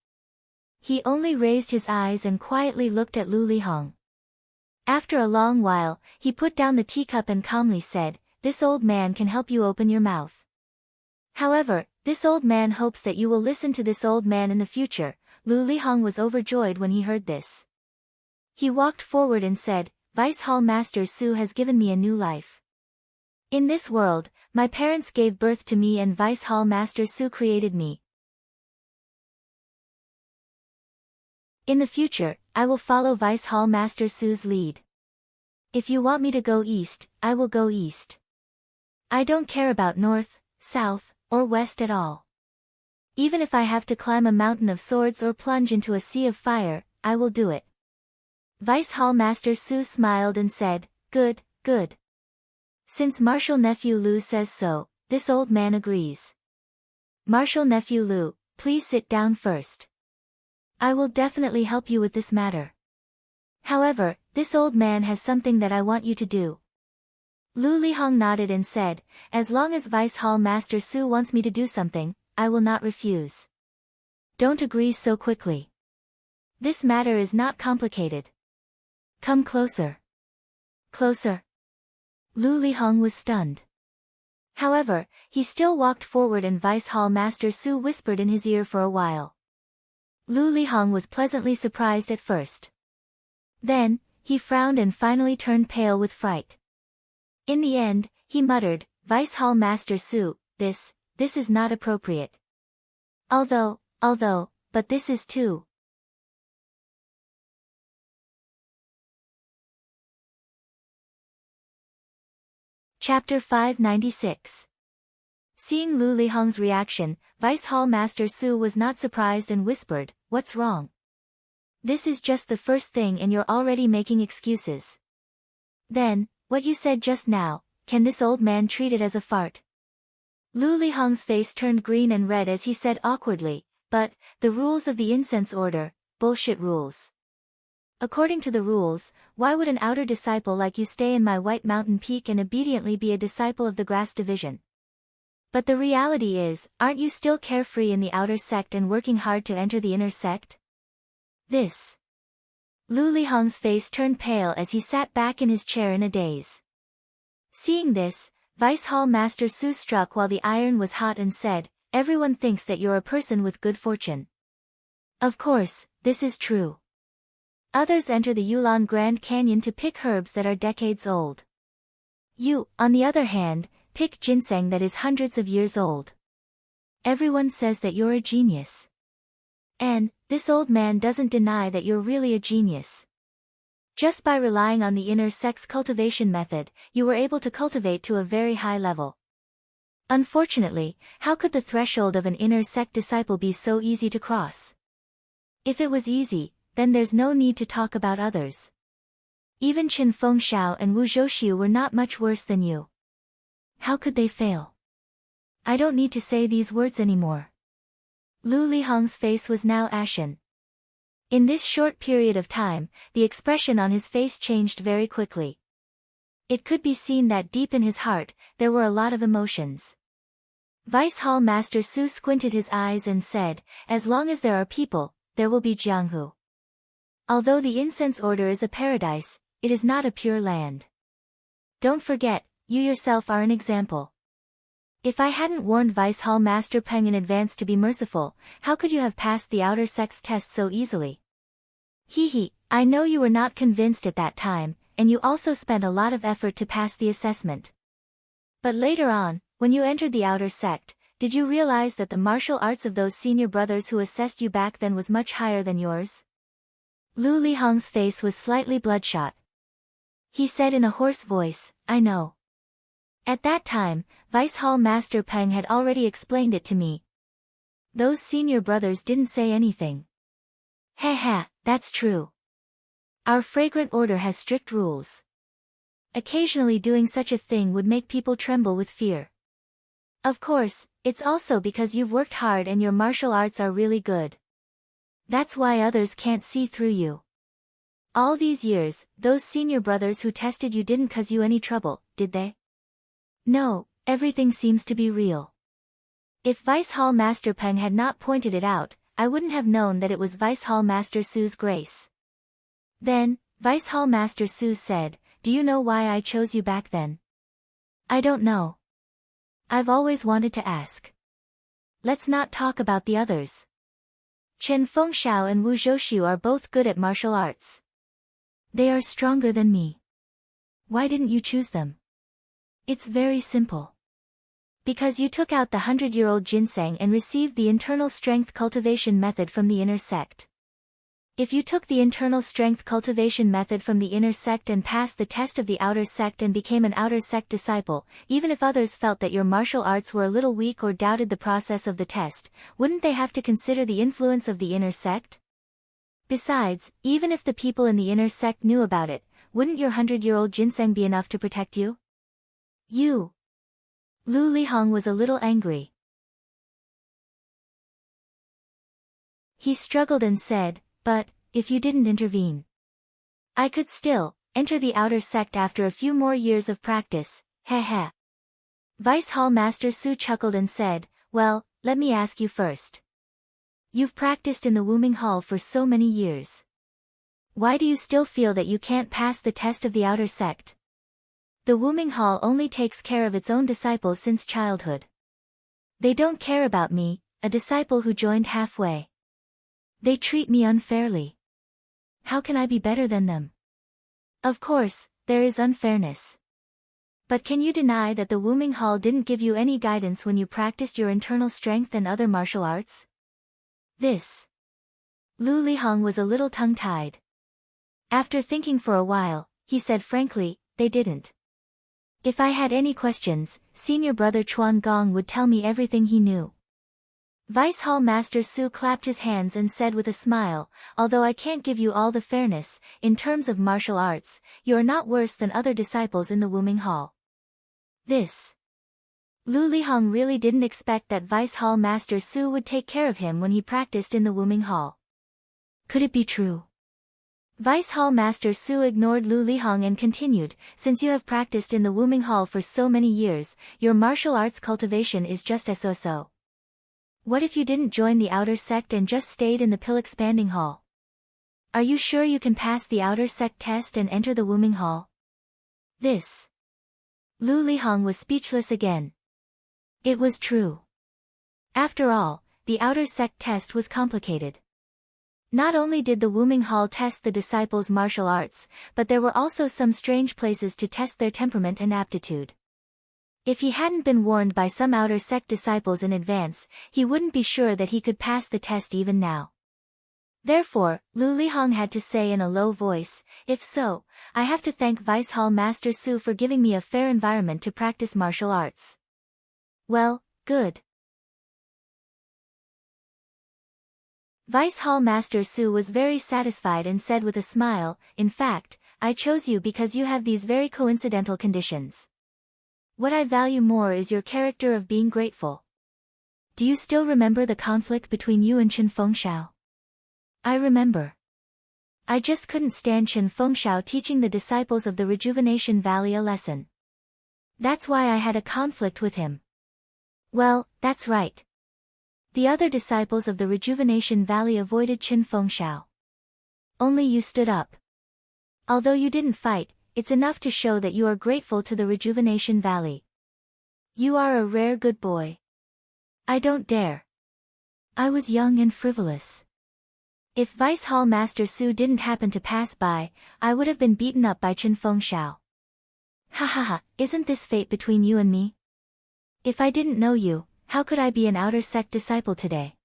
Speaker 1: He only raised his eyes and quietly looked at Lu Lihong. After a long while, he put down the teacup and calmly said, "This old man can help you open your mouth. However, this old man hopes that you will listen to this old man in the future." Lu Lihong was overjoyed when he heard this. He walked forward and said, "Vice Hall Master Su has given me a new life. In this world, my parents gave birth to me and Vice Hall Master Su created me. In the future, I will follow Vice Hall Master Su's lead. If you want me to go east, I will go east. I don't care about north, south, or west at all. Even if I have to climb a mountain of swords or plunge into a sea of fire, I will do it." Vice Hall Master Su smiled and said, "Good, good. Since Martial Nephew Lu says so, this old man agrees. Martial Nephew Lu, please sit down first. I will definitely help you with this matter. However, this old man has something that I want you to do." Lu Lihong nodded and said, "As long as Vice Hall Master Su wants me to do something, I will not refuse. Don't agree so quickly. This matter is not complicated. Come closer." "Closer?" Lu Lihong was stunned. However, he still walked forward and Vice Hall Master Su whispered in his ear for a while. Lu Lihong was pleasantly surprised at first. Then, he frowned and finally turned pale with fright. In the end, he muttered, "Vice Hall Master Su, this is not appropriate. Although, but this is too." Chapter 596. Seeing Lu Lihong's reaction, Vice Hall Master Su was not surprised and whispered, "What's wrong? This is just the first thing and you're already making excuses. Then, what you said just now, can this old man treat it as a fart?" Lu Lihong's face turned green and red as he said awkwardly, "But, the rules of the incense order, bullshit rules. According to the rules, why would an outer disciple like you stay in my White Mountain Peak and obediently be a disciple of the Grass Division? But the reality is, aren't you still carefree in the outer sect and working hard to enter the inner sect?" This. Lu Lihong's face turned pale as he sat back in his chair in a daze. Seeing this, Vice Hall Master Su struck while the iron was hot and said, "Everyone thinks that you're a person with good fortune. Of course, this is true. Others enter the Yulon Grand Canyon to pick herbs that are decades old. You, on the other hand, pick ginseng that is hundreds of years old. Everyone says that you're a genius. And, this old man doesn't deny that you're really a genius. Just by relying on the inner sect's cultivation method, you were able to cultivate to a very high level. Unfortunately, how could the threshold of an inner sect disciple be so easy to cross? If it was easy, then there's no need to talk about others. Even Qin Fengxiao and Wu Zhouxiu were not much worse than you. How could they fail? I don't need to say these words anymore." Lu Lihong's face was now ashen. In this short period of time, the expression on his face changed very quickly. It could be seen that deep in his heart, there were a lot of emotions. Vice Hall Master Su squinted his eyes and said, "As long as there are people, there will be Jianghu. Although the incense order is a paradise, it is not a pure land. Don't forget, you yourself are an example. If I hadn't warned Vice Hall Master Peng in advance to be merciful, how could you have passed the outer sex test so easily? Hee, I know you were not convinced at that time, and you also spent a lot of effort to pass the assessment. But later on, when you entered the outer sect, did you realize that the martial arts of those senior brothers who assessed you back then was much higher than yours?" Lu Lihong's face was slightly bloodshot. He said in a hoarse voice, "I know. At that time, Vice Hall Master Peng had already explained it to me. Those senior brothers didn't say anything." "Ha, that's true. Our fragrant order has strict rules. Occasionally doing such a thing would make people tremble with fear. Of course, it's also because you've worked hard and your martial arts are really good. That's why others can't see through you. All these years, those senior brothers who tested you didn't cause you any trouble, did they? No, everything seems to be real. If Vice Hall Master Peng had not pointed it out, I wouldn't have known that it was Vice Hall Master Su's grace. Then, Vice Hall Master Su said, "Do you know why I chose you back then?" "I don't know. I've always wanted to ask." "Let's not talk about the others. Chen Fengxiao and Wu Zhouxiu are both good at martial arts. They are stronger than me. Why didn't you choose them?" "It's very simple. Because you took out the 100-year-old ginseng and received the internal strength cultivation method from the inner sect. If you took the internal strength cultivation method from the inner sect and passed the test of the outer sect and became an outer sect disciple, even if others felt that your martial arts were a little weak or doubted the process of the test, wouldn't they have to consider the influence of the inner sect? Besides, even if the people in the inner sect knew about it, wouldn't your 100-year-old ginseng be enough to protect you?" "You." Lu Lihong was a little angry. He struggled and said, "But, if you didn't intervene, I could still enter the outer sect after a few more years of practice, heh heh." Vice Hall Master Su chuckled and said, "Well, let me ask you first. You've practiced in the Wuming Hall for so many years. Why do you still feel that you can't pass the test of the outer sect? The Wuming Hall only takes care of its own disciples since childhood. They don't care about me, a disciple who joined halfway. They treat me unfairly. How can I be better than them? Of course, there is unfairness. But can you deny that the Wuming Hall didn't give you any guidance when you practiced your internal strength and other martial arts?" This. Lu Lihong was a little tongue-tied. After thinking for a while, he said frankly, "They didn't. If I had any questions, senior brother Chuan Gong would tell me everything he knew." Vice Hall Master Su clapped his hands and said with a smile, "Although I can't give you all the fairness, in terms of martial arts, you are not worse than other disciples in the Wuming Hall." This. Lu Lihong really didn't expect that Vice Hall Master Su would take care of him when he practiced in the Wuming Hall. Could it be true? Vice Hall Master Su ignored Lu Lihong and continued, "Since you have practiced in the Wuming Hall for so many years, your martial arts cultivation is just as so. What if you didn't join the outer sect and just stayed in the pill expanding hall? Are you sure you can pass the outer sect test and enter the Wuming Hall?" This. Lu Lihong was speechless again. It was true. After all, the outer sect test was complicated. Not only did the Wuming Hall test the disciples' martial arts, but there were also some strange places to test their temperament and aptitude. If he hadn't been warned by some outer sect disciples in advance, he wouldn't be sure that he could pass the test even now. Therefore, Lu Lihong had to say in a low voice, "If so, I have to thank Vice Hall Master Su for giving me a fair environment to practice martial arts." "Well, good." Vice Hall Master Su was very satisfied and said with a smile, "In fact, I chose you because you have these very coincidental conditions. What I value more is your character of being grateful. Do you still remember the conflict between you and Chen Fengxiao?" "I remember. I just couldn't stand Chen Fengxiao teaching the disciples of the Rejuvenation Valley a lesson. That's why I had a conflict with him." "Well, that's right. The other disciples of the Rejuvenation Valley avoided Chen Fengxiao. Only you stood up. Although you didn't fight, it's enough to show that you are grateful to the Rejuvenation Valley. You are a rare good boy." "I don't dare. I was young and frivolous. If Vice Hall Master Su didn't happen to pass by, I would have been beaten up by Chen Fengxiao." "Ha ha ha, isn't this fate between you and me? If I didn't know you, how could I be an outer sect disciple today?"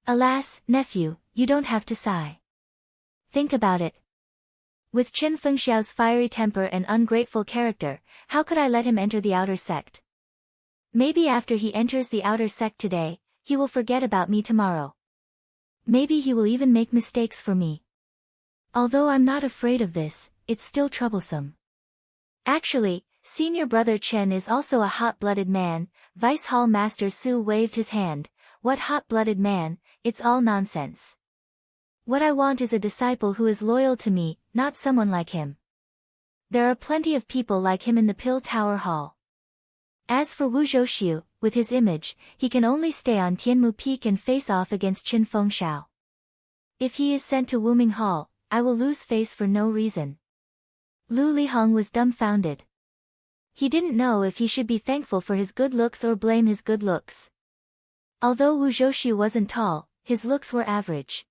Speaker 1: "Alas, nephew, you don't have to sigh. Think about it. With Chen Fengxiao's fiery temper and ungrateful character, how could I let him enter the outer sect? Maybe after he enters the outer sect today, he will forget about me tomorrow. Maybe he will even make mistakes for me. Although I'm not afraid of this, it's still troublesome. Actually, senior brother Chen is also a hot-blooded man." Vice Hall Master Su waved his hand. "What hot-blooded man? It's all nonsense. What I want is a disciple who is loyal to me, not someone like him. There are plenty of people like him in the Pill Tower Hall. As for Wu Zhouxiu, with his image, he can only stay on Tianmu Peak and face off against Qin Fengshao. If he is sent to Wuming Hall, I will lose face for no reason. Lu Liheng was dumbfounded. He didn't know if he should be thankful for his good looks or blame his good looks. Although Wu Zhouxu wasn't tall, his looks were average.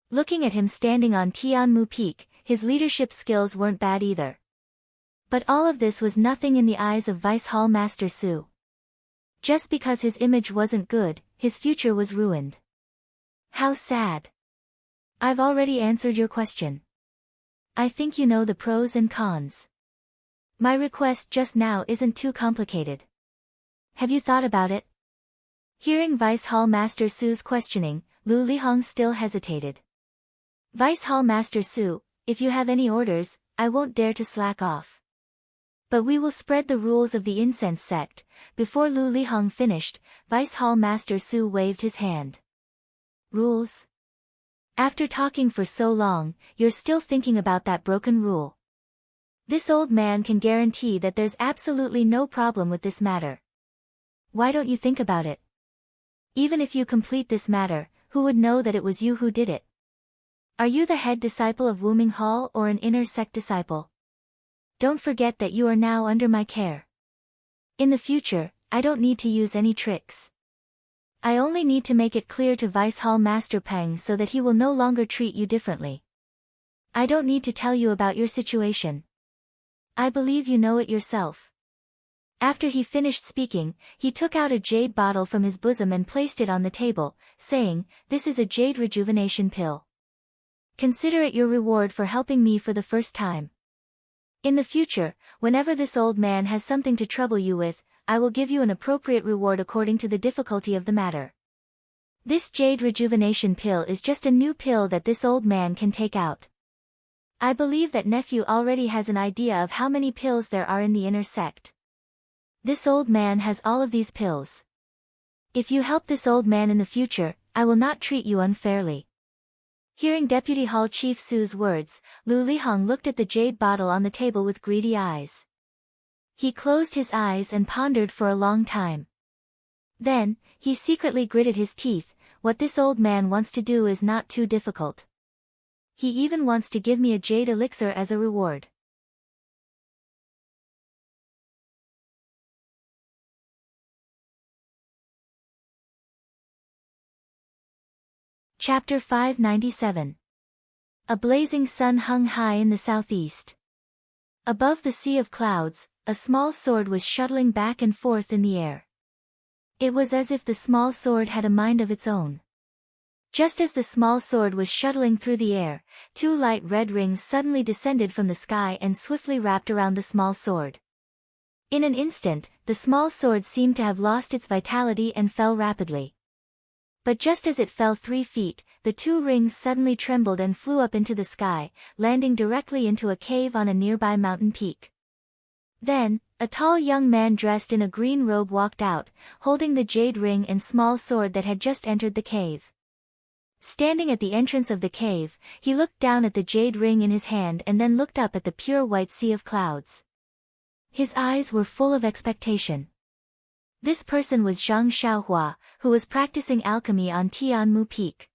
Speaker 1: Looking at him standing on Tianmu Peak, his leadership skills weren't bad either. But all of this was nothing in the eyes of Vice Hall Master Su. Just because his image wasn't good, his future was ruined. How sad. I've already answered your question. I think you know the pros and cons. My request just now isn't too complicated. Have you thought about it? Hearing Vice Hall Master Su's questioning, Lu Liheng still hesitated. Vice Hall Master Su, if you have any orders, I won't dare to slack off. But we will spread the rules of the incense sect. Before Lu Liheng finished, Vice Hall Master Su waved his hand. Rules? After talking for so long, you're still thinking about that broken rule. This old man can guarantee that there's absolutely no problem with this matter. Why don't you think about it? Even if you complete this matter, who would know that it was you who did it? Are you the head disciple of Wuming Hall or an inner sect disciple? Don't forget that you are now under my care. In the future, I don't need to use any tricks. I only need to make it clear to Vice Hall Master Peng so that he will no longer treat you differently. I don't need to tell you about your situation. I believe you know it yourself. After he finished speaking, he took out a jade bottle from his bosom and placed it on the table, saying, "This is a jade rejuvenation pill. Consider it your reward for helping me for the first time. In the future, whenever this old man has something to trouble you with, I will give you an appropriate reward according to the difficulty of the matter." This jade rejuvenation pill is just a new pill that this old man can take out. I believe that nephew already has an idea of how many pills there are in the inner sect. This old man has all of these pills. If you help this old man in the future, I will not treat you unfairly. Hearing Deputy Hall Chief Su's words, Lu Liheng looked at the jade bottle on the table with greedy eyes. He closed his eyes and pondered for a long time. Then, he secretly gritted his teeth. What this old man wants to do is not too difficult. He even wants to give me a jade elixir as a reward. Chapter 597. A blazing sun hung high in the southeast. Above the sea of clouds, a small sword was shuttling back and forth in the air. It was as if the small sword had a mind of its own. Just as the small sword was shuttling through the air, two light red rings suddenly descended from the sky and swiftly wrapped around the small sword. In an instant, the small sword seemed to have lost its vitality and fell rapidly. But just as it fell 3 feet, the two rings suddenly trembled and flew up into the sky, landing directly into a cave on a nearby mountain peak. Then, a tall young man dressed in a green robe walked out, holding the jade ring and small sword that had just entered the cave. Standing at the entrance of the cave, he looked down at the jade ring in his hand and then looked up at the pure white sea of clouds. His eyes were full of expectation. This person was Zhang Xiaohua, who was practicing alchemy on Tianmu Peak.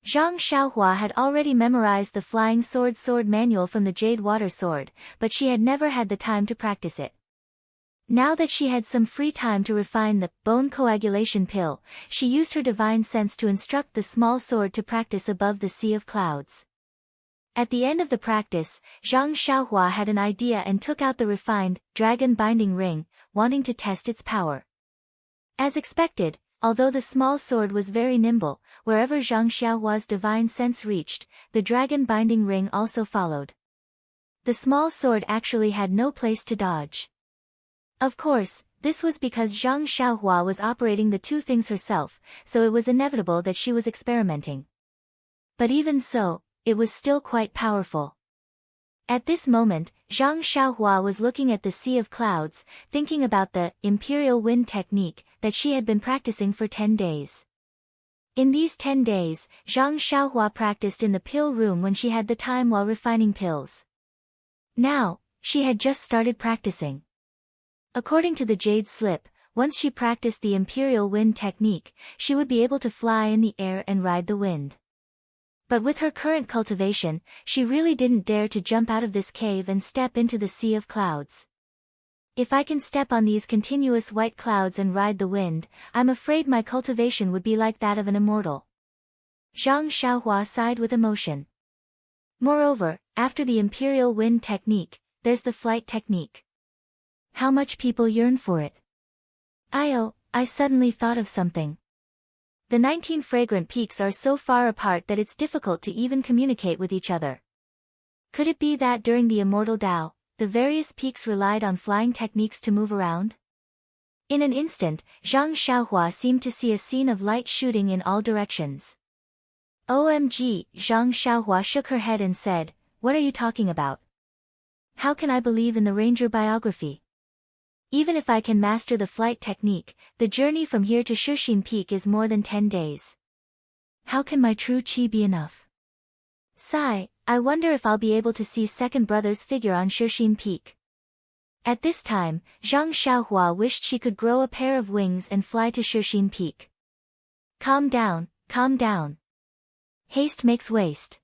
Speaker 1: Zhang Xiaohua had already memorized the flying sword manual from the jade water sword, but she had never had the time to practice it. Now that she had some free time to refine the bone coagulation pill, she used her divine sense to instruct the small sword to practice above the sea of clouds. At the end of the practice, Zhang Xiaohua had an idea and took out the refined, dragon-binding ring, wanting to test its power. As expected, although the small sword was very nimble, wherever Zhang Xiaohua's divine sense reached, the dragon-binding ring also followed. The small sword actually had no place to dodge. Of course, this was because Zhang Xiaohua was operating the two things herself, so it was inevitable that she was experimenting. But even so, it was still quite powerful. At this moment, Zhang Xiaohua was looking at the sea of clouds, thinking about the imperial wind technique that she had been practicing for 10 days. In these 10 days, Zhang Xiaohua practiced in the pill room when she had the time while refining pills. Now, she had just started practicing. According to the jade slip, once she practiced the imperial wind technique, she would be able to fly in the air and ride the wind. But with her current cultivation, she really didn't dare to jump out of this cave and step into the sea of clouds. If I can step on these continuous white clouds and ride the wind, I'm afraid my cultivation would be like that of an immortal. Zhang Xiaohua sighed with emotion. Moreover, after the imperial wind technique, there's the flight technique. How much people yearn for it. I suddenly thought of something. The 19 fragrant peaks are so far apart that it's difficult to even communicate with each other. Could it be that during the immortal Tao, the various peaks relied on flying techniques to move around? In an instant, Zhang Xiaohua seemed to see a scene of light shooting in all directions. OMG, Zhang Xiaohua shook her head and said, "What are you talking about? How can I believe in the ranger biography? Even if I can master the flight technique, the journey from here to Shixin Peak is more than 10 days. How can my true qi be enough? Sigh, I wonder if I'll be able to see second brother's figure on Shixin Peak." At this time, Zhang Xiaohua wished she could grow a pair of wings and fly to Shixin Peak. Calm down, calm down. Haste makes waste.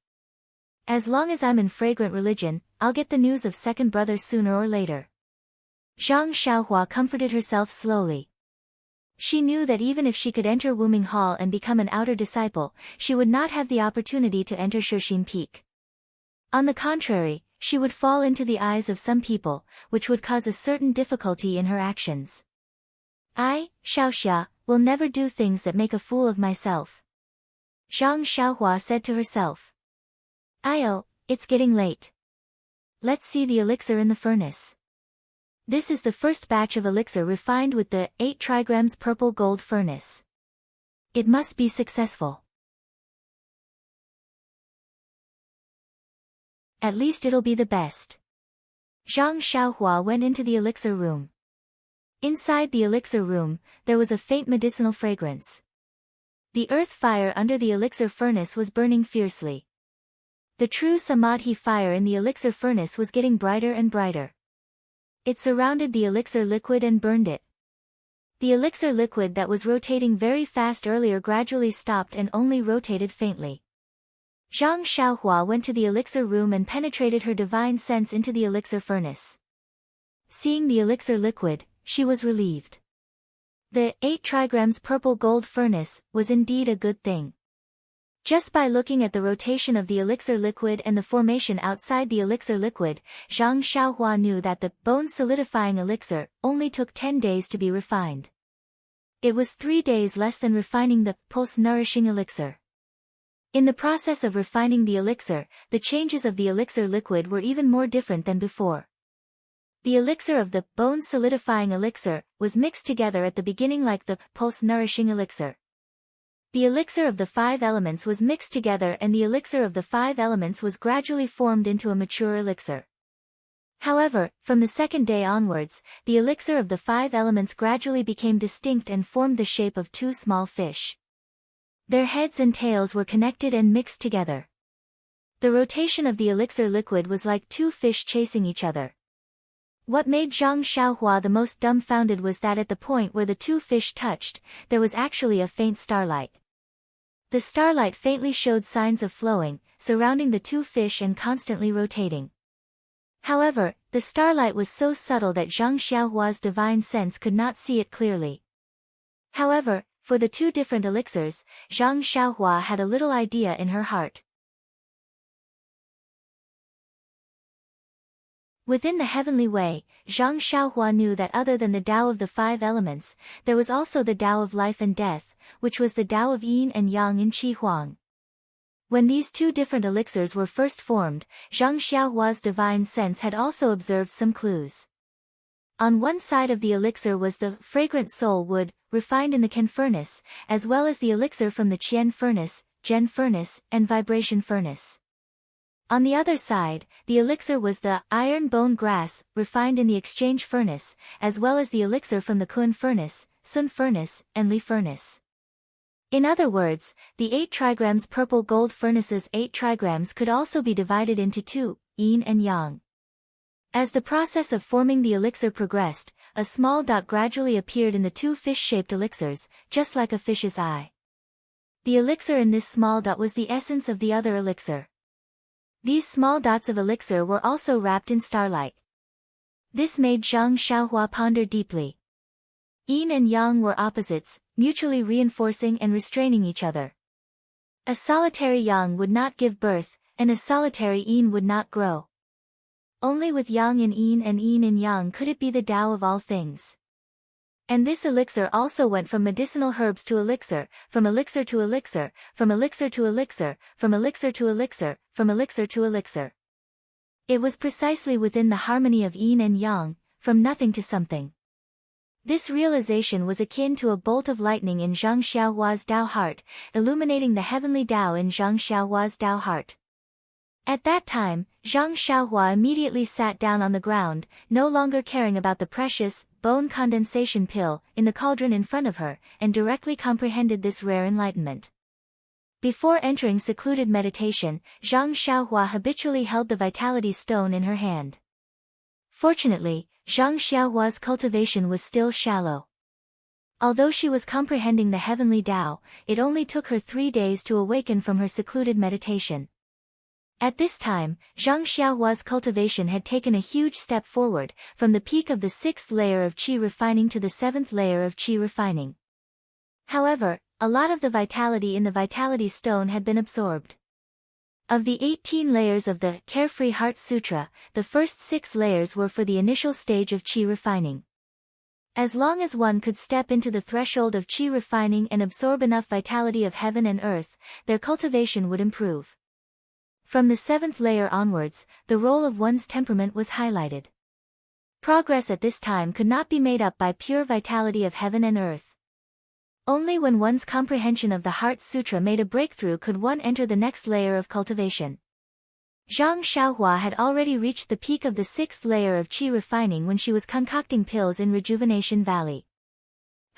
Speaker 1: As long as I'm in fragrant religion, I'll get the news of second brother sooner or later. Zhang Xiaohua comforted herself slowly. She knew that even if she could enter Wuming Hall and become an outer disciple, she would not have the opportunity to enter Shixin Peak. On the contrary, she would fall into the eyes of some people, which would cause a certain difficulty in her actions. I, Xiaoxia, will never do things that make a fool of myself. Zhang Xiaohua said to herself. It's getting late. Let's see the elixir in the furnace. This is the first batch of elixir refined with the 8 trigrams purple gold furnace. It must be successful. At least it'll be the best. Zhang Xiaohua went into the elixir room. Inside the elixir room, there was a faint medicinal fragrance. The earth fire under the elixir furnace was burning fiercely. The true samadhi fire in the elixir furnace was getting brighter and brighter. It surrounded the elixir liquid and burned it. The elixir liquid that was rotating very fast earlier gradually stopped and only rotated faintly. Zhang Xiaohua went to the elixir room and penetrated her divine sense into the elixir furnace. Seeing the elixir liquid, she was relieved. The 8 trigrams purple gold furnace was indeed a good thing. Just by looking at the rotation of the elixir liquid and the formation outside the elixir liquid, Zhang Xiaohua knew that the bone solidifying elixir only took 10 days to be refined. It was 3 days less than refining the pulse nourishing elixir. In the process of refining the elixir, the changes of the elixir liquid were even more different than before. The elixir of the bone solidifying elixir was mixed together at the beginning like the pulse nourishing elixir. The elixir of the 5 elements was mixed together and the elixir of the 5 elements was gradually formed into a mature elixir. However, from the second day onwards, the elixir of the 5 elements gradually became distinct and formed the shape of 2 small fish. Their heads and tails were connected and mixed together. The rotation of the elixir liquid was like 2 fish chasing each other. What made Zhang Xiaohua the most dumbfounded was that at the point where the 2 fish touched, there was actually a faint starlight. The starlight faintly showed signs of flowing, surrounding the 2 fish and constantly rotating. However, the starlight was so subtle that Zhang Xiaohua's divine sense could not see it clearly. However, for the 2 different elixirs, Zhang Xiaohua had a little idea in her heart. Within the heavenly way, Zhang Xiaohua knew that other than the Tao of the 5 elements, there was also the Tao of life and death, which was the Tao of yin and yang in Qi Huang. When these 2 different elixirs were first formed, Zhang Xiaohua's divine sense had also observed some clues. On one side of the elixir was the fragrant soul wood, refined in the Qin furnace, as well as the elixir from the Qian furnace, Zhen furnace, and vibration furnace. On the other side, the elixir was the iron bone grass, refined in the exchange furnace, as well as the elixir from the Kun furnace, Sun furnace, and Li furnace. In other words, the 8 trigrams purple gold furnace's 8 trigrams could also be divided into 2, yin and yang. As the process of forming the elixir progressed, a small dot gradually appeared in the two fish-shaped elixirs, just like a fish's eye. The elixir in this small dot was the essence of the other elixir. These small dots of elixir were also wrapped in starlight. This made Zhang Xiaohua ponder deeply. Yin and yang were opposites, mutually reinforcing and restraining each other. A solitary yang would not give birth, and a solitary yin would not grow. Only with yang in yin and yin in yang could it be the Tao of all things. And this elixir also went from medicinal herbs to elixir, from elixir to elixir, from elixir to elixir, from elixir to elixir, from elixir to elixir. It was precisely within the harmony of yin and yang, from nothing to something. This realization was akin to a bolt of lightning in Zhang Xiaohua's Tao heart, illuminating the heavenly Tao in Zhang Xiaohua's Tao heart. At that time, Zhang Xiaohua immediately sat down on the ground, no longer caring about the precious, bone condensation pill in the cauldron in front of her, and directly comprehended this rare enlightenment. Before entering secluded meditation, Zhang Xiaohua habitually held the vitality stone in her hand. Fortunately, Zhang Xiaohua's cultivation was still shallow. Although she was comprehending the heavenly Tao, it only took her 3 days to awaken from her secluded meditation. At this time, Zhang Xiaohua's cultivation had taken a huge step forward, from the peak of the 6th layer of qi refining to the 7th layer of qi refining. However, a lot of the vitality in the vitality stone had been absorbed. Of the 18 layers of the Carefree Heart Sutra, the first 6 layers were for the initial stage of qi refining. As long as one could step into the threshold of qi refining and absorb enough vitality of heaven and earth, their cultivation would improve. From the 7th layer onwards, the role of one's temperament was highlighted. Progress at this time could not be made up by pure vitality of heaven and earth. Only when one's comprehension of the Heart Sutra made a breakthrough could one enter the next layer of cultivation. Zhang Xiaohua had already reached the peak of the 6th layer of qi refining when she was concocting pills in Rejuvenation Valley.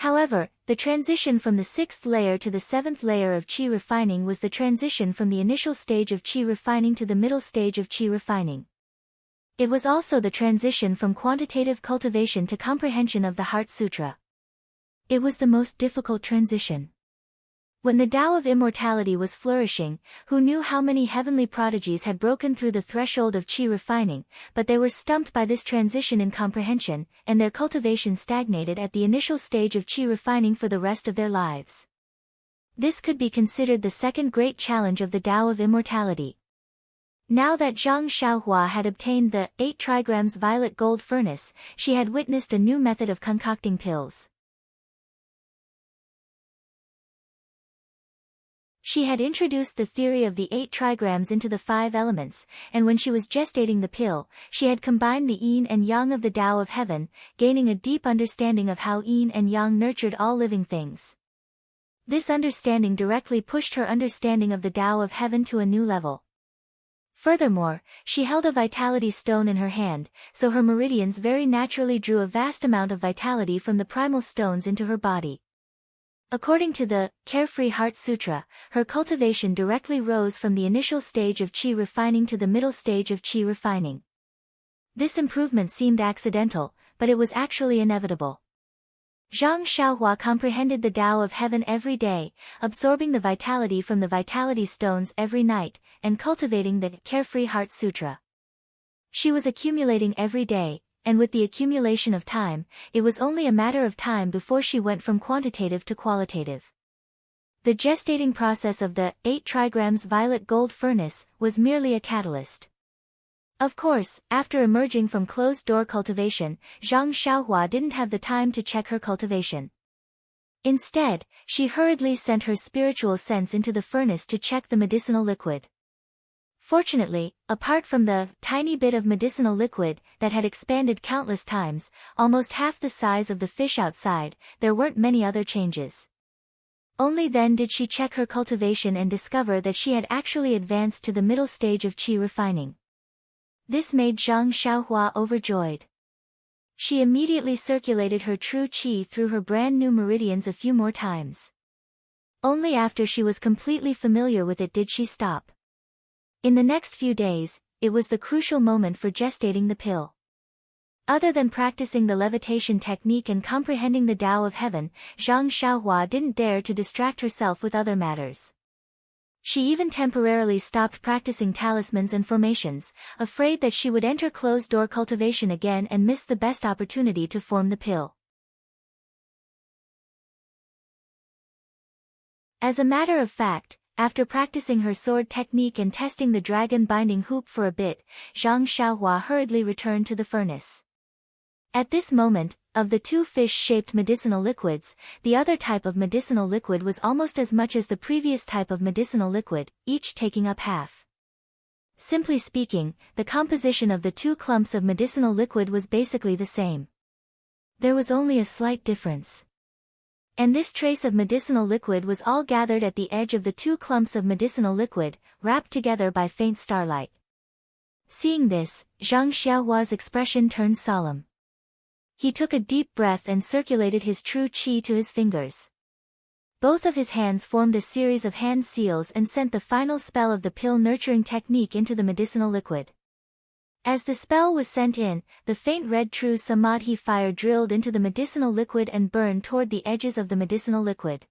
Speaker 1: However, the transition from the 6th layer to the 7th layer of qi refining was the transition from the initial stage of qi refining to the middle stage of qi refining. It was also the transition from quantitative cultivation to comprehension of the Heart Sutra. It was the most difficult transition. When the Tao of immortality was flourishing, who knew how many heavenly prodigies had broken through the threshold of qi refining, but they were stumped by this transition in comprehension, and their cultivation stagnated at the initial stage of qi refining for the rest of their lives. This could be considered the second great challenge of the Tao of immortality. Now that Zhang Xiaohua had obtained the 8 trigrams violet gold furnace, she had witnessed a new method of concocting pills. She had introduced the theory of the 8 trigrams into the 5 elements, and when she was gestating the pill, she had combined the yin and yang of the Tao of heaven, gaining a deep understanding of how yin and yang nurtured all living things. This understanding directly pushed her understanding of the Tao of heaven to a new level. Furthermore, she held a vitality stone in her hand, so her meridians very naturally drew a vast amount of vitality from the primal stones into her body. According to the Carefree Heart Sutra, her cultivation directly rose from the initial stage of qi refining to the middle stage of qi refining. This improvement seemed accidental, but it was actually inevitable. Zhang Xiaohua comprehended the Tao of heaven every day, absorbing the vitality from the vitality stones every night, and cultivating the Carefree Heart Sutra. She was accumulating every day, and with the accumulation of time, it was only a matter of time before she went from quantitative to qualitative. The gestating process of the 8 trigrams violet gold furnace was merely a catalyst. Of course, after emerging from closed-door cultivation, Zhang Xiaohua didn't have the time to check her cultivation. Instead, she hurriedly sent her spiritual sense into the furnace to check the medicinal liquid. Fortunately, apart from the tiny bit of medicinal liquid that had expanded countless times, almost half the size of the fish outside, there weren't many other changes. Only then did she check her cultivation and discover that she had actually advanced to the middle stage of qi refining. This made Zhang Xiaohua overjoyed. She immediately circulated her true qi through her brand new meridians a few more times. Only after she was completely familiar with it did she stop. In the next few days, it was the crucial moment for gestating the pill. Other than practicing the levitation technique and comprehending the Tao of heaven, Zhang Xiaohua didn't dare to distract herself with other matters. She even temporarily stopped practicing talismans and formations, afraid that she would enter closed-door cultivation again and miss the best opportunity to form the pill. As a matter of fact, after practicing her sword technique and testing the dragon binding hoop for a bit, Zhang Xiaohua hurriedly returned to the furnace. At this moment, of the two fish-shaped medicinal liquids, the other type of medicinal liquid was almost as much as the previous type of medicinal liquid, each taking up half. Simply speaking, the composition of the two clumps of medicinal liquid was basically the same. There was only a slight difference. And this trace of medicinal liquid was all gathered at the edge of the two clumps of medicinal liquid, wrapped together by faint starlight. Seeing this, Zhang Xiaohua's expression turned solemn. He took a deep breath and circulated his true qi to his fingers. Both of his hands formed a series of hand seals and sent the final spell of the pill nurturing technique into the medicinal liquid. As the spell was sent in, the faint red true samadhi fire drilled into the medicinal liquid and burned toward the edges of the medicinal liquid.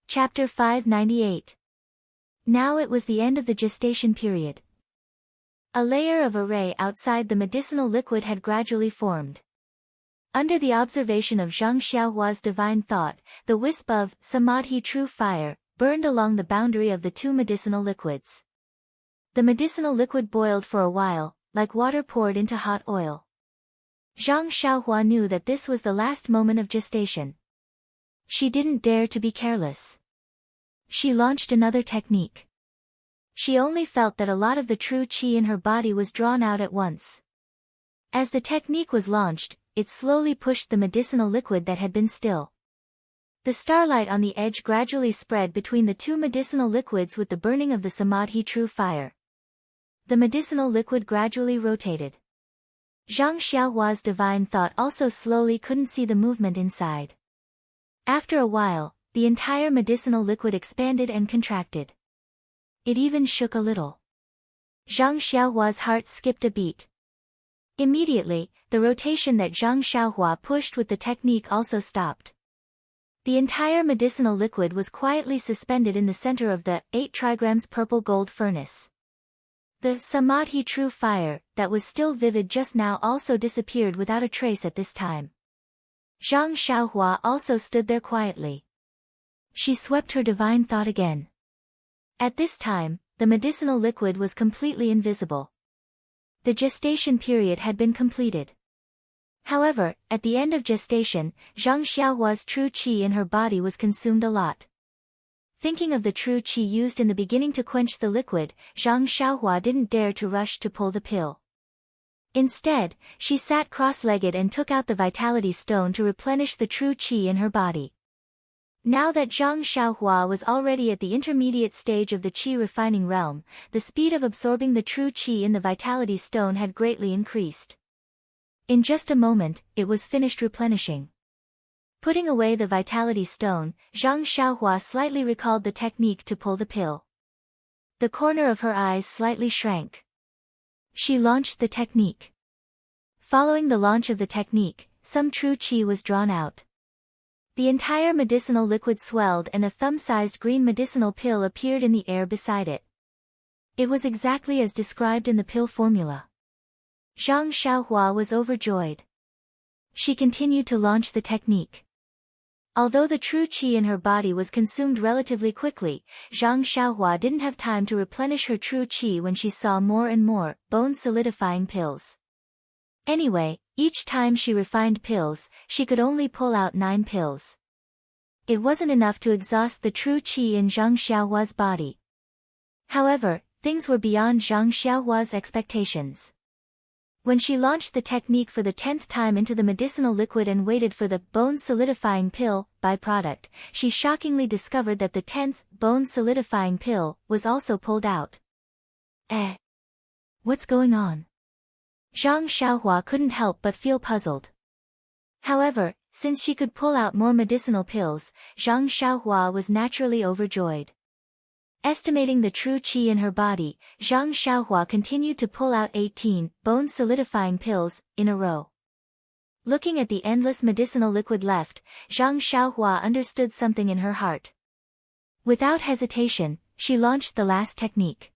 Speaker 1: Chapter 598. Now it was the end of the gestation period. A layer of array outside the medicinal liquid had gradually formed. Under the observation of Zhang Xiaohua's divine thought, the wisp of samadhi true fire burned along the boundary of the two medicinal liquids. The medicinal liquid boiled for a while, like water poured into hot oil. Zhang Xiaohua knew that this was the last moment of gestation. She didn't dare to be careless. She launched another technique. She only felt that a lot of the true qi in her body was drawn out at once. As the technique was launched, it slowly pushed the medicinal liquid that had been still. The starlight on the edge gradually spread between the two medicinal liquids with the burning of the samadhi true fire. The medicinal liquid gradually rotated. Zhang Xiaohua's divine thought also slowly couldn't see the movement inside. After a while, the entire medicinal liquid expanded and contracted. It even shook a little. Zhang Xiaohua's heart skipped a beat. Immediately, the rotation that Zhang Xiaohua pushed with the technique also stopped. The entire medicinal liquid was quietly suspended in the center of the 8 trigrams purple gold furnace. The samadhi true fire, that was still vivid just now, also disappeared without a trace at this time. Zhang Xiaohua also stood there quietly. She swept her divine thought again. At this time, the medicinal liquid was completely invisible. The gestation period had been completed. However, at the end of gestation, Zhang Xiaohua's true qi in her body was consumed a lot. Thinking of the true qi used in the beginning to quench the liquid, Zhang Xiaohua didn't dare to rush to pull the pill. Instead, she sat cross-legged and took out the vitality stone to replenish the true qi in her body. Now that Zhang Xiaohua was already at the intermediate stage of the qi refining realm, the speed of absorbing the true qi in the vitality stone had greatly increased. In just a moment, it was finished replenishing. Putting away the vitality stone, Zhang Xiaohua slightly recalled the technique to pull the pill. The corner of her eyes slightly shrank. She launched the technique. Following the launch of the technique, some true qi was drawn out. The entire medicinal liquid swelled and a thumb-sized green medicinal pill appeared in the air beside it. It was exactly as described in the pill formula. Zhang Xiaohua was overjoyed. She continued to launch the technique. Although the true qi in her body was consumed relatively quickly, Zhang Xiaohua didn't have time to replenish her true qi when she saw more and more bone-solidifying pills. Anyway, each time she refined pills, she could only pull out 9 pills. It wasn't enough to exhaust the true qi in Zhang Xiaohua's body. However, things were beyond Zhang Xiaohua's expectations. When she launched the technique for the 10th time into the medicinal liquid and waited for the bone-solidifying pill byproduct, she shockingly discovered that the 10th bone-solidifying pill was also pulled out. What's going on? Zhang Xiaohua couldn't help but feel puzzled. However, since she could pull out more medicinal pills, Zhang Xiaohua was naturally overjoyed. Estimating the true qi in her body, Zhang Xiaohua continued to pull out 18 bone-solidifying pills in a row. Looking at the endless medicinal liquid left, Zhang Xiaohua understood something in her heart. Without hesitation, she launched the last technique.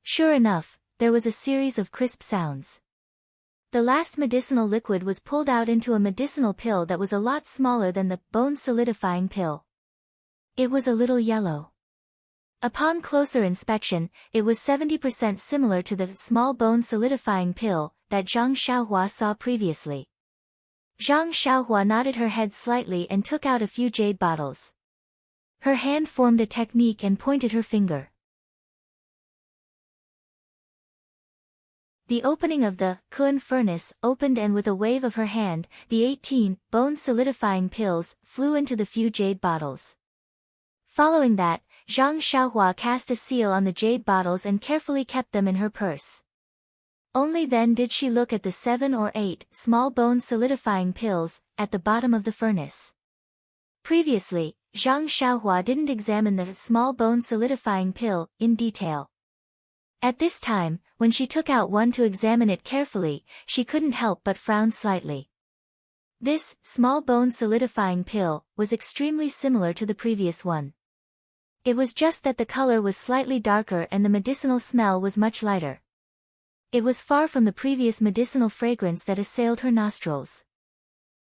Speaker 1: Sure enough, there was a series of crisp sounds. The last medicinal liquid was pulled out into a medicinal pill that was a lot smaller than the bone-solidifying pill. It was a little yellow. Upon closer inspection, it was 70% similar to the small bone-solidifying pill that Zhang Xiaohua saw previously. Zhang Xiaohua nodded her head slightly and took out a few jade bottles. Her hand formed a technique and pointed her finger. The opening of the Kun furnace opened, and with a wave of her hand, the 18 bone-solidifying pills flew into the few jade bottles. Following that, Zhang Xiaohua cast a seal on the jade bottles and carefully kept them in her purse. Only then did she look at the 7 or 8 small bone-solidifying pills at the bottom of the furnace. Previously, Zhang Xiaohua didn't examine the small bone-solidifying pill in detail. At this time, when she took out one to examine it carefully, she couldn't help but frown slightly. This small bone-solidifying pill was extremely similar to the previous one. It was just that the color was slightly darker and the medicinal smell was much lighter. It was far from the previous medicinal fragrance that assailed her nostrils.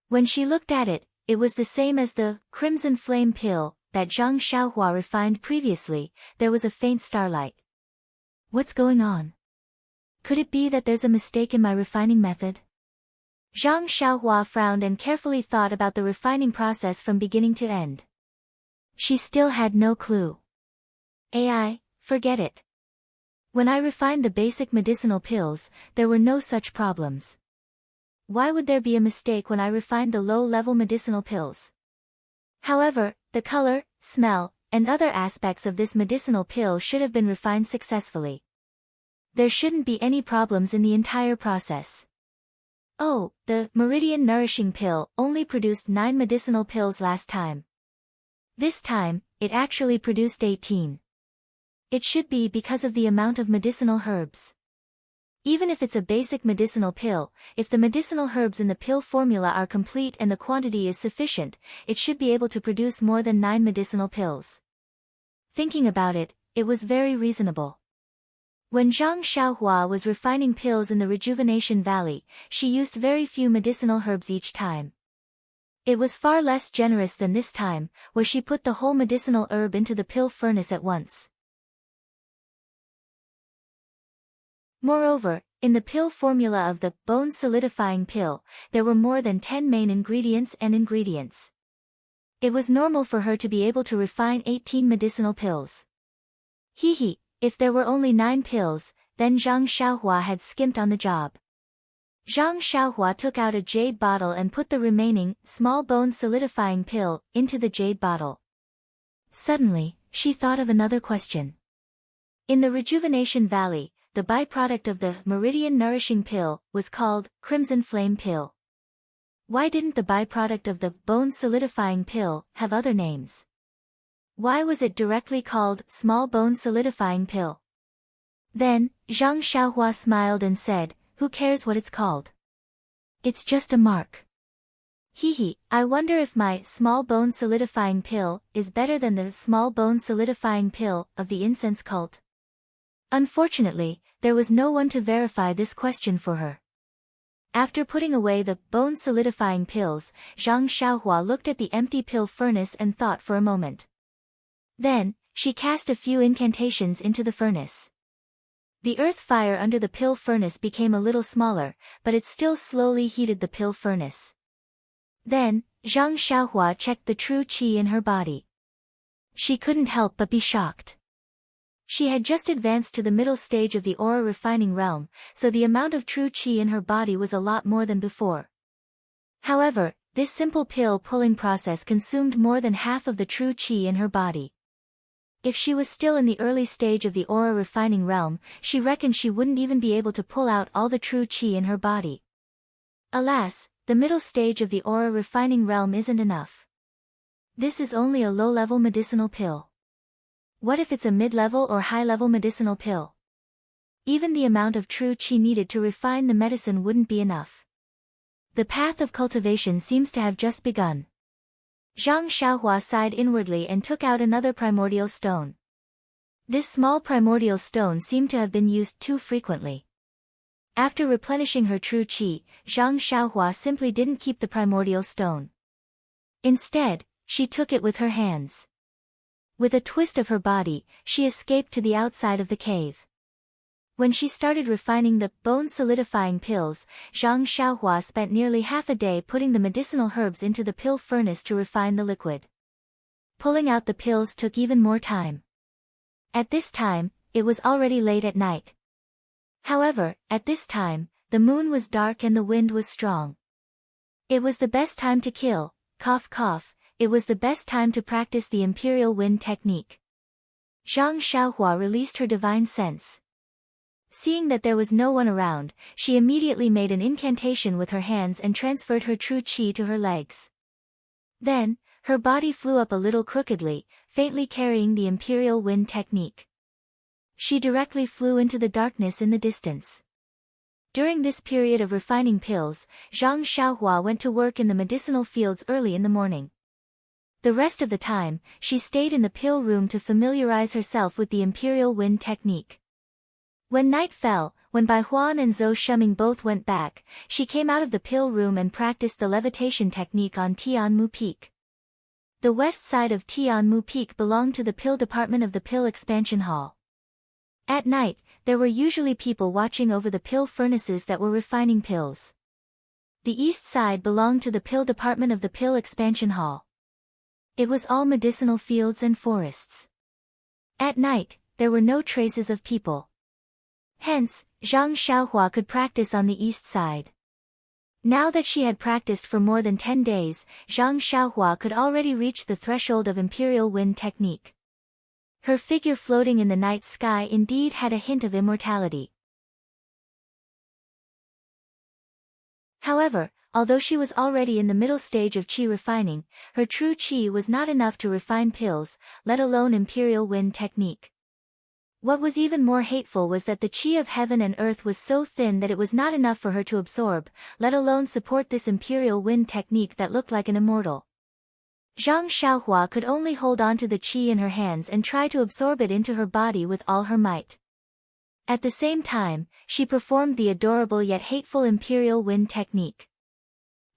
Speaker 1: When she looked at it, it was the same as the crimson flame pill that Zhang Xiaohua refined previously. There was a faint starlight. What's going on? Could it be that there's a mistake in my refining method? Zhang Xiaohua frowned and carefully thought about the refining process from beginning to end. She still had no clue. AI, forget it. When I refined the basic medicinal pills, there were no such problems. Why would there be a mistake when I refined the low-level medicinal pills? However, the color, smell, and other aspects of this medicinal pill should have been refined successfully. There shouldn't be any problems in the entire process. Oh, the Meridian Nourishing Pill only produced 9 medicinal pills last time. This time, it actually produced 18. It should be because of the amount of medicinal herbs. Even if it's a basic medicinal pill, if the medicinal herbs in the pill formula are complete and the quantity is sufficient, it should be able to produce more than 9 medicinal pills. Thinking about it, it was very reasonable. When Zhang Xiaohua was refining pills in the Rejuvenation Valley, she used very few medicinal herbs each time. It was far less generous than this time, where she put the whole medicinal herb into the pill furnace at once. Moreover, in the pill formula of the bone-solidifying pill, there were more than 10 main ingredients and ingredients. It was normal for her to be able to refine 18 medicinal pills. If there were only 9 pills, then Zhang Xiaohua had skimped on the job. Zhang Xiaohua took out a jade bottle and put the remaining small bone-solidifying pill into the jade bottle. Suddenly, she thought of another question. In the Rejuvenation Valley, the byproduct of the Meridian Nourishing Pill was called Crimson Flame Pill. Why didn't the byproduct of the bone-solidifying pill have other names? Why was it directly called Small Bone Solidifying Pill? Then, Zhang Xiaohua smiled and said, "Who cares what it's called? It's just a mark. I wonder if my Small Bone Solidifying Pill is better than the Small Bone Solidifying Pill of the incense cult." Unfortunately, there was no one to verify this question for her. After putting away the bone-solidifying pills, Zhang Xiaohua looked at the empty pill furnace and thought for a moment. Then, she cast a few incantations into the furnace. The earth fire under the pill furnace became a little smaller, but it still slowly heated the pill furnace. Then, Zhang Xiaohua checked the true qi in her body. She couldn't help but be shocked. She had just advanced to the middle stage of the aura refining realm, so the amount of true qi in her body was a lot more than before. However, this simple pill pulling process consumed more than half of the true qi in her body. If she was still in the early stage of the aura refining realm, she reckoned she wouldn't even be able to pull out all the true qi in her body. Alas, the middle stage of the aura refining realm isn't enough. This is only a low-level medicinal pill. What if it's a mid-level or high-level medicinal pill? Even the amount of true qi needed to refine the medicine wouldn't be enough. The path of cultivation seems to have just begun. Zhang Xiaohua sighed inwardly and took out another primordial stone. This small primordial stone seemed to have been used too frequently. After replenishing her true qi, Zhang Xiaohua simply didn't keep the primordial stone. Instead, she took it with her hands. With a twist of her body, she escaped to the outside of the cave. When she started refining the bone-solidifying pills, Zhang Xiaohua spent nearly half a day putting the medicinal herbs into the pill furnace to refine the liquid. Pulling out the pills took even more time. At this time, it was already late at night. However, at this time, the moon was dark and the wind was strong. It was the best time to kill, cough cough, it was the best time to practice the imperial wind technique. Zhang Xiaohua released her divine sense. Seeing that there was no one around, she immediately made an incantation with her hands and transferred her true qi to her legs. Then, her body flew up a little crookedly, faintly carrying the imperial wind technique. She directly flew into the darkness in the distance. During this period of refining pills, Zhang Xiaohua went to work in the medicinal fields early in the morning. The rest of the time, she stayed in the pill room to familiarize herself with the imperial wind technique. When night fell, when Bai Huan and Zhou Shuming both went back, she came out of the pill room and practiced the levitation technique on Tianmu Peak. The west side of Tianmu Peak belonged to the pill department of the pill expansion hall. At night, there were usually people watching over the pill furnaces that were refining pills. The east side belonged to the pill department of the pill expansion hall. It was all medicinal fields and forests. At night, there were no traces of people. Hence, Zhang Xiaohua could practice on the east side. Now that she had practiced for more than 10 days, Zhang Xiaohua could already reach the threshold of imperial wind technique. Her figure floating in the night sky indeed had a hint of immortality. However, although she was already in the middle stage of qi refining, her true qi was not enough to refine pills, let alone imperial wind technique. What was even more hateful was that the qi of heaven and earth was so thin that it was not enough for her to absorb, let alone support this imperial wind technique that looked like an immortal. Zhang Xiaohua could only hold on to the qi in her hands and try to absorb it into her body with all her might. At the same time, she performed the adorable yet hateful imperial wind technique.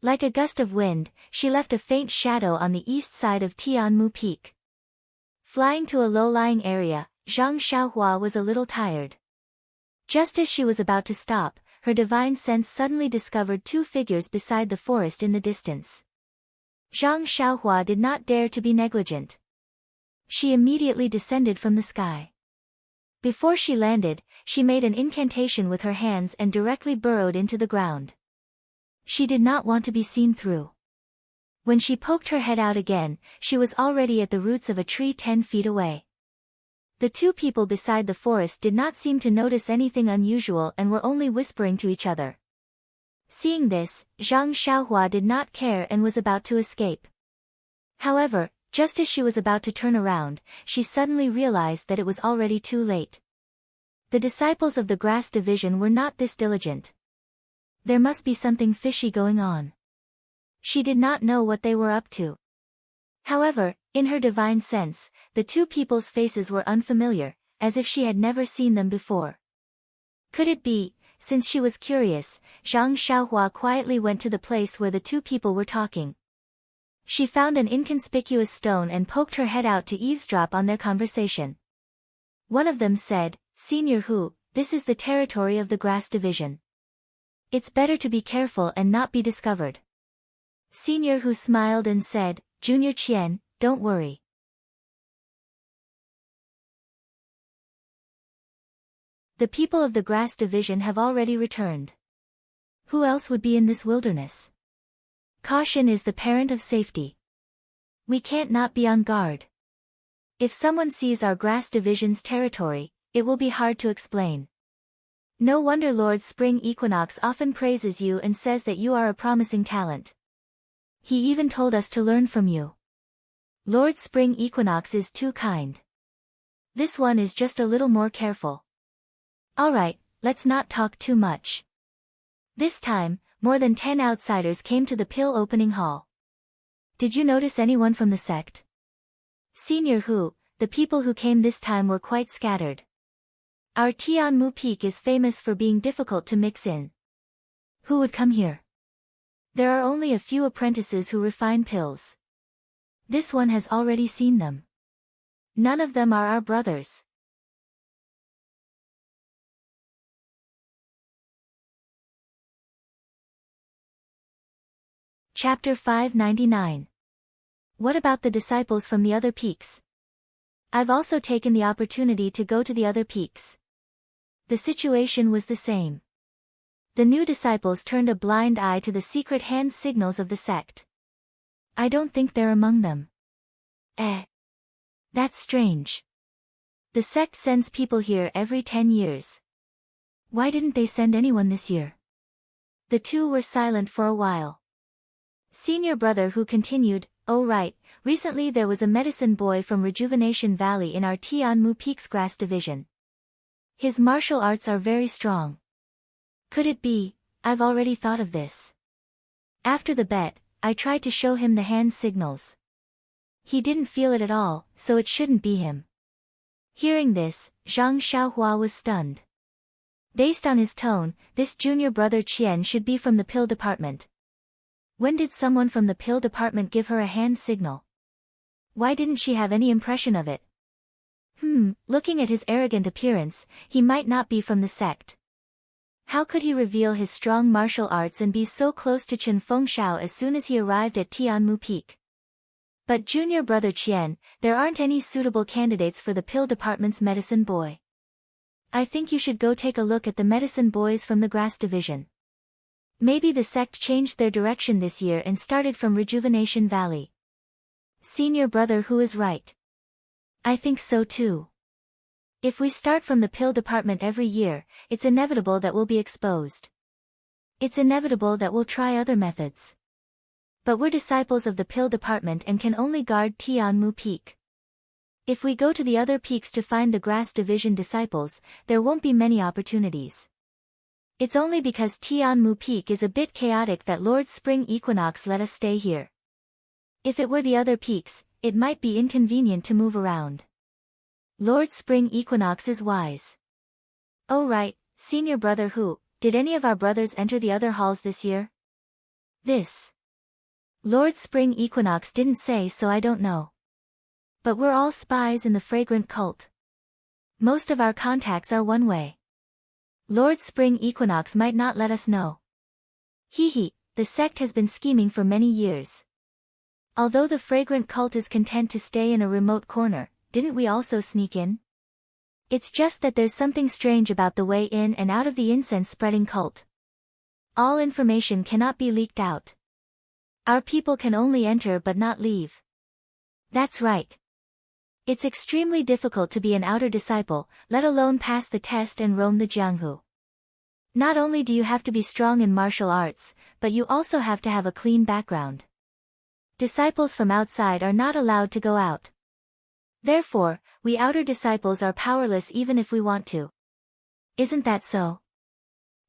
Speaker 1: Like a gust of wind, she left a faint shadow on the east side of Tianmu Peak. Flying to a low-lying area, Zhang Xiaohua was a little tired. Just as she was about to stop, her divine sense suddenly discovered two figures beside the forest in the distance. Zhang Xiaohua did not dare to be negligent. She immediately descended from the sky. Before she landed, she made an incantation with her hands and directly burrowed into the ground. She did not want to be seen through. When she poked her head out again, she was already at the roots of a tree 10 feet away. The two people beside the forest did not seem to notice anything unusual and were only whispering to each other. Seeing this, Zhang Xiaohua did not care and was about to escape. However, just as she was about to turn around, she suddenly realized that it was already too late. The disciples of the grass division were not this diligent. There must be something fishy going on. She did not know what they were up to. However, in her divine sense, the two people's faces were unfamiliar, as if she had never seen them before. Could it be? Since she was curious, Zhang Xiaohua quietly went to the place where the two people were talking. She found an inconspicuous stone and poked her head out to eavesdrop on their conversation. One of them said, "Senior Hu, this is the territory of the grass division. It's better to be careful and not be discovered." Senior Hu smiled and said, "Junior Qian, don't worry. The people of the grass division have already returned. Who else would be in this wilderness? Caution is the parent of safety. We can't not be on guard. If someone sees our grass division's territory, it will be hard to explain. No wonder Lord Spring Equinox often praises you and says that you are a promising talent. He even told us to learn from you. Lord Spring Equinox is too kind." This one is just a little more careful. Alright, let's not talk too much. This time, more than 10 outsiders came to the pill opening hall. Did you notice anyone from the sect? Senior Hu, the people who came this time were quite scattered. Our Tianmu Peak is famous for being difficult to mix in. Who would come here? There are only a few apprentices who refine pills. This one has already seen them. None of them are our brothers. Chapter 599. What about the disciples from the other peaks? I've also taken the opportunity to go to the other peaks. The situation was the same. The new disciples turned a blind eye to the secret hand signals of the sect. I don't think they're among them. That's strange. The sect sends people here every 10 years. Why didn't they send anyone this year? The two were silent for a while. Senior brother Hu continued, oh right, recently there was a medicine boy from Rejuvenation Valley in our Tianmu Peaks Grass Division. His martial arts are very strong. Could it be? I've already thought of this. After the bet, I tried to show him the hand signals. He didn't feel it at all, so it shouldn't be him. Hearing this, Zhang Xiaohua was stunned. Based on his tone, this junior brother Qian should be from the pill department. When did someone from the pill department give her a hand signal? Why didn't she have any impression of it? Looking at his arrogant appearance, he might not be from the sect. How could he reveal his strong martial arts and be so close to Chen Fengshao as soon as he arrived at Tianmu Peak? But junior brother Qian, there aren't any suitable candidates for the pill department's medicine boy. I think you should go take a look at the medicine boys from the grass division. Maybe the sect changed their direction this year and started from Rejuvenation Valley. Senior brother Hu is right. I think so too. If we start from the pill department every year, it's inevitable that we'll be exposed. It's inevitable that we'll try other methods. But we're disciples of the pill department and can only guard Tianmu Peak. If we go to the other peaks to find the grass division disciples, there won't be many opportunities. It's only because Tianmu Peak is a bit chaotic that Lord Spring Equinox let us stay here. If it were the other peaks, it might be inconvenient to move around. Lord Spring Equinox is wise. Oh right, senior brother Hu, did any of our brothers enter the other halls this year? Lord Spring Equinox didn't say, so I don't know. But we're all spies in the fragrant cult. Most of our contacts are one way. Lord Spring Equinox might not let us know. The sect has been scheming for many years. Although the fragrant cult is content to stay in a remote corner, didn't we also sneak in? It's just that there's something strange about the way in and out of the incense-spreading cult. All information cannot be leaked out. Our people can only enter but not leave. That's right. It's extremely difficult to be an outer disciple, let alone pass the test and roam the Jianghu. Not only do you have to be strong in martial arts, but you also have to have a clean background. Disciples from outside are not allowed to go out. Therefore, we outer disciples are powerless even if we want to. Isn't that so?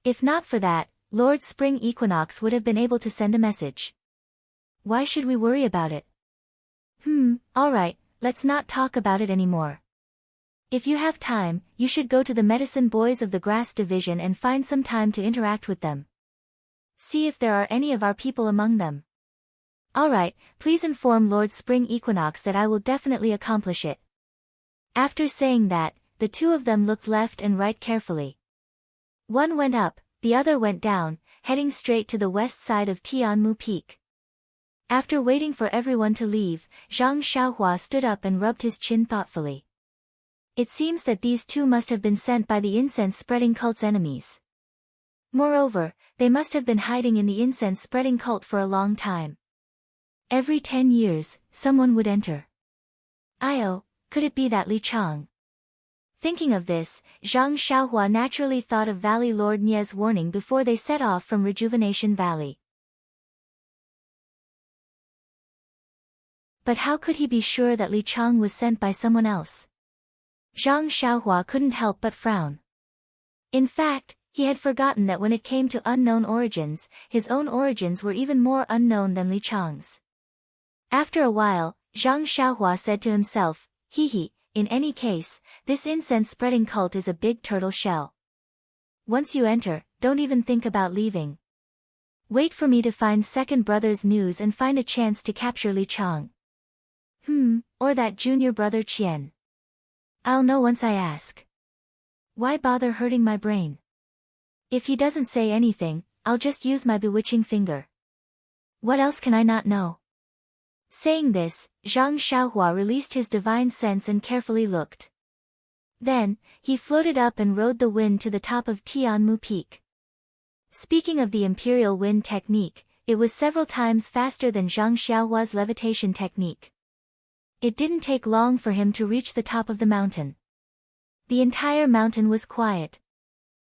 Speaker 1: If not for that, Lord Spring Equinox would have been able to send a message. Why should we worry about it? Alright, let's not talk about it anymore. If you have time, you should go to the medicine boys of the grass division and find some time to interact with them. See if there are any of our people among them. Alright, please inform Lord Spring Equinox that I will definitely accomplish it. After saying that, the two of them looked left and right carefully. One went up, the other went down, heading straight to the west side of Tianmu Peak. After waiting for everyone to leave, Zhang Xiaohua stood up and rubbed his chin thoughtfully. It seems that these two must have been sent by the incense-spreading cult's enemies. Moreover, they must have been hiding in the incense-spreading cult for a long time. Every 10 years, someone would enter. Could it be that Li Chang? Thinking of this, Zhang Xiaohua naturally thought of Valley Lord Nie's warning before they set off from Rejuvenation Valley. But how could he be sure that Li Chang was sent by someone else? Zhang Xiaohua couldn't help but frown. In fact, he had forgotten that when it came to unknown origins, his own origins were even more unknown than Li Chang's. After a while, Zhang Xiaohua said to himself, in any case, this incense-spreading cult is a big turtle shell. Once you enter, don't even think about leaving. Wait for me to find second brother's news and find a chance to capture Li Chang. Or that junior brother Qian. I'll know once I ask. Why bother hurting my brain? If he doesn't say anything, I'll just use my bewitching finger. What else can I not know? Saying this, Zhang Xiaohua released his divine sense and carefully looked. Then, he floated up and rode the wind to the top of Tianmu Peak. Speaking of the imperial wind technique, it was several times faster than Zhang Xiaohua's levitation technique. It didn't take long for him to reach the top of the mountain. The entire mountain was quiet.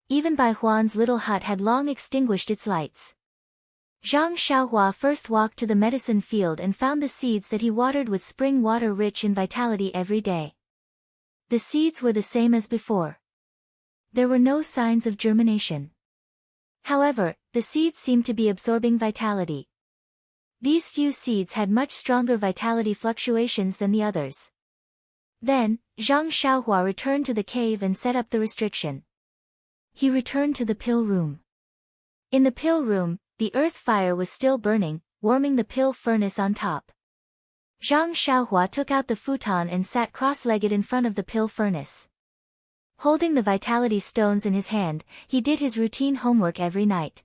Speaker 1: Even Bai Huan's little hut had long extinguished its lights. Zhang Xiaohua first walked to the medicine field and found the seeds that he watered with spring water rich in vitality every day. The seeds were the same as before. There were no signs of germination. However, the seeds seemed to be absorbing vitality. These few seeds had much stronger vitality fluctuations than the others. Then, Zhang Xiaohua returned to the cave and set up the restriction. He returned to the pill room. In the pill room, the earth fire was still burning, warming the pill furnace on top. Zhang Xiaohua took out the futon and sat cross-legged in front of the pill furnace. Holding the vitality stones in his hand, he did his routine homework every night.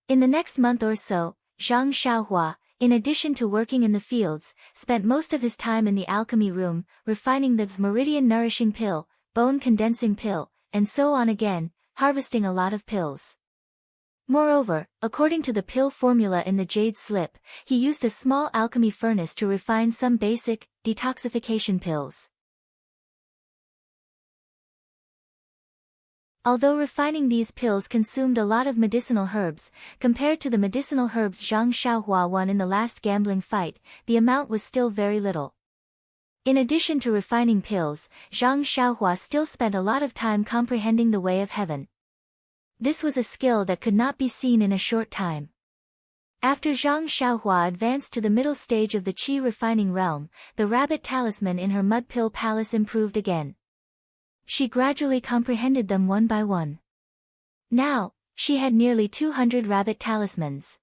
Speaker 1: In the next month or so, Zhang Xiaohua, in addition to working in the fields, spent most of his time in the alchemy room, refining the meridian-nourishing pill, bone-condensing pill, and so on again, harvesting a lot of pills. Moreover, according to the pill formula in the jade slip, he used a small alchemy furnace to refine some basic, detoxification pills. Although refining these pills consumed a lot of medicinal herbs, compared to the medicinal herbs Zhang Xiaohua won in the last gambling fight, the amount was still very little. In addition to refining pills, Zhang Xiaohua still spent a lot of time comprehending the way of heaven. This was a skill that could not be seen in a short time. After Zhang Xiaohua advanced to the middle stage of the qi refining realm, the rabbit talisman in her mud pill palace improved again. She gradually comprehended them one by one. Now, she had nearly 200 rabbit talismans.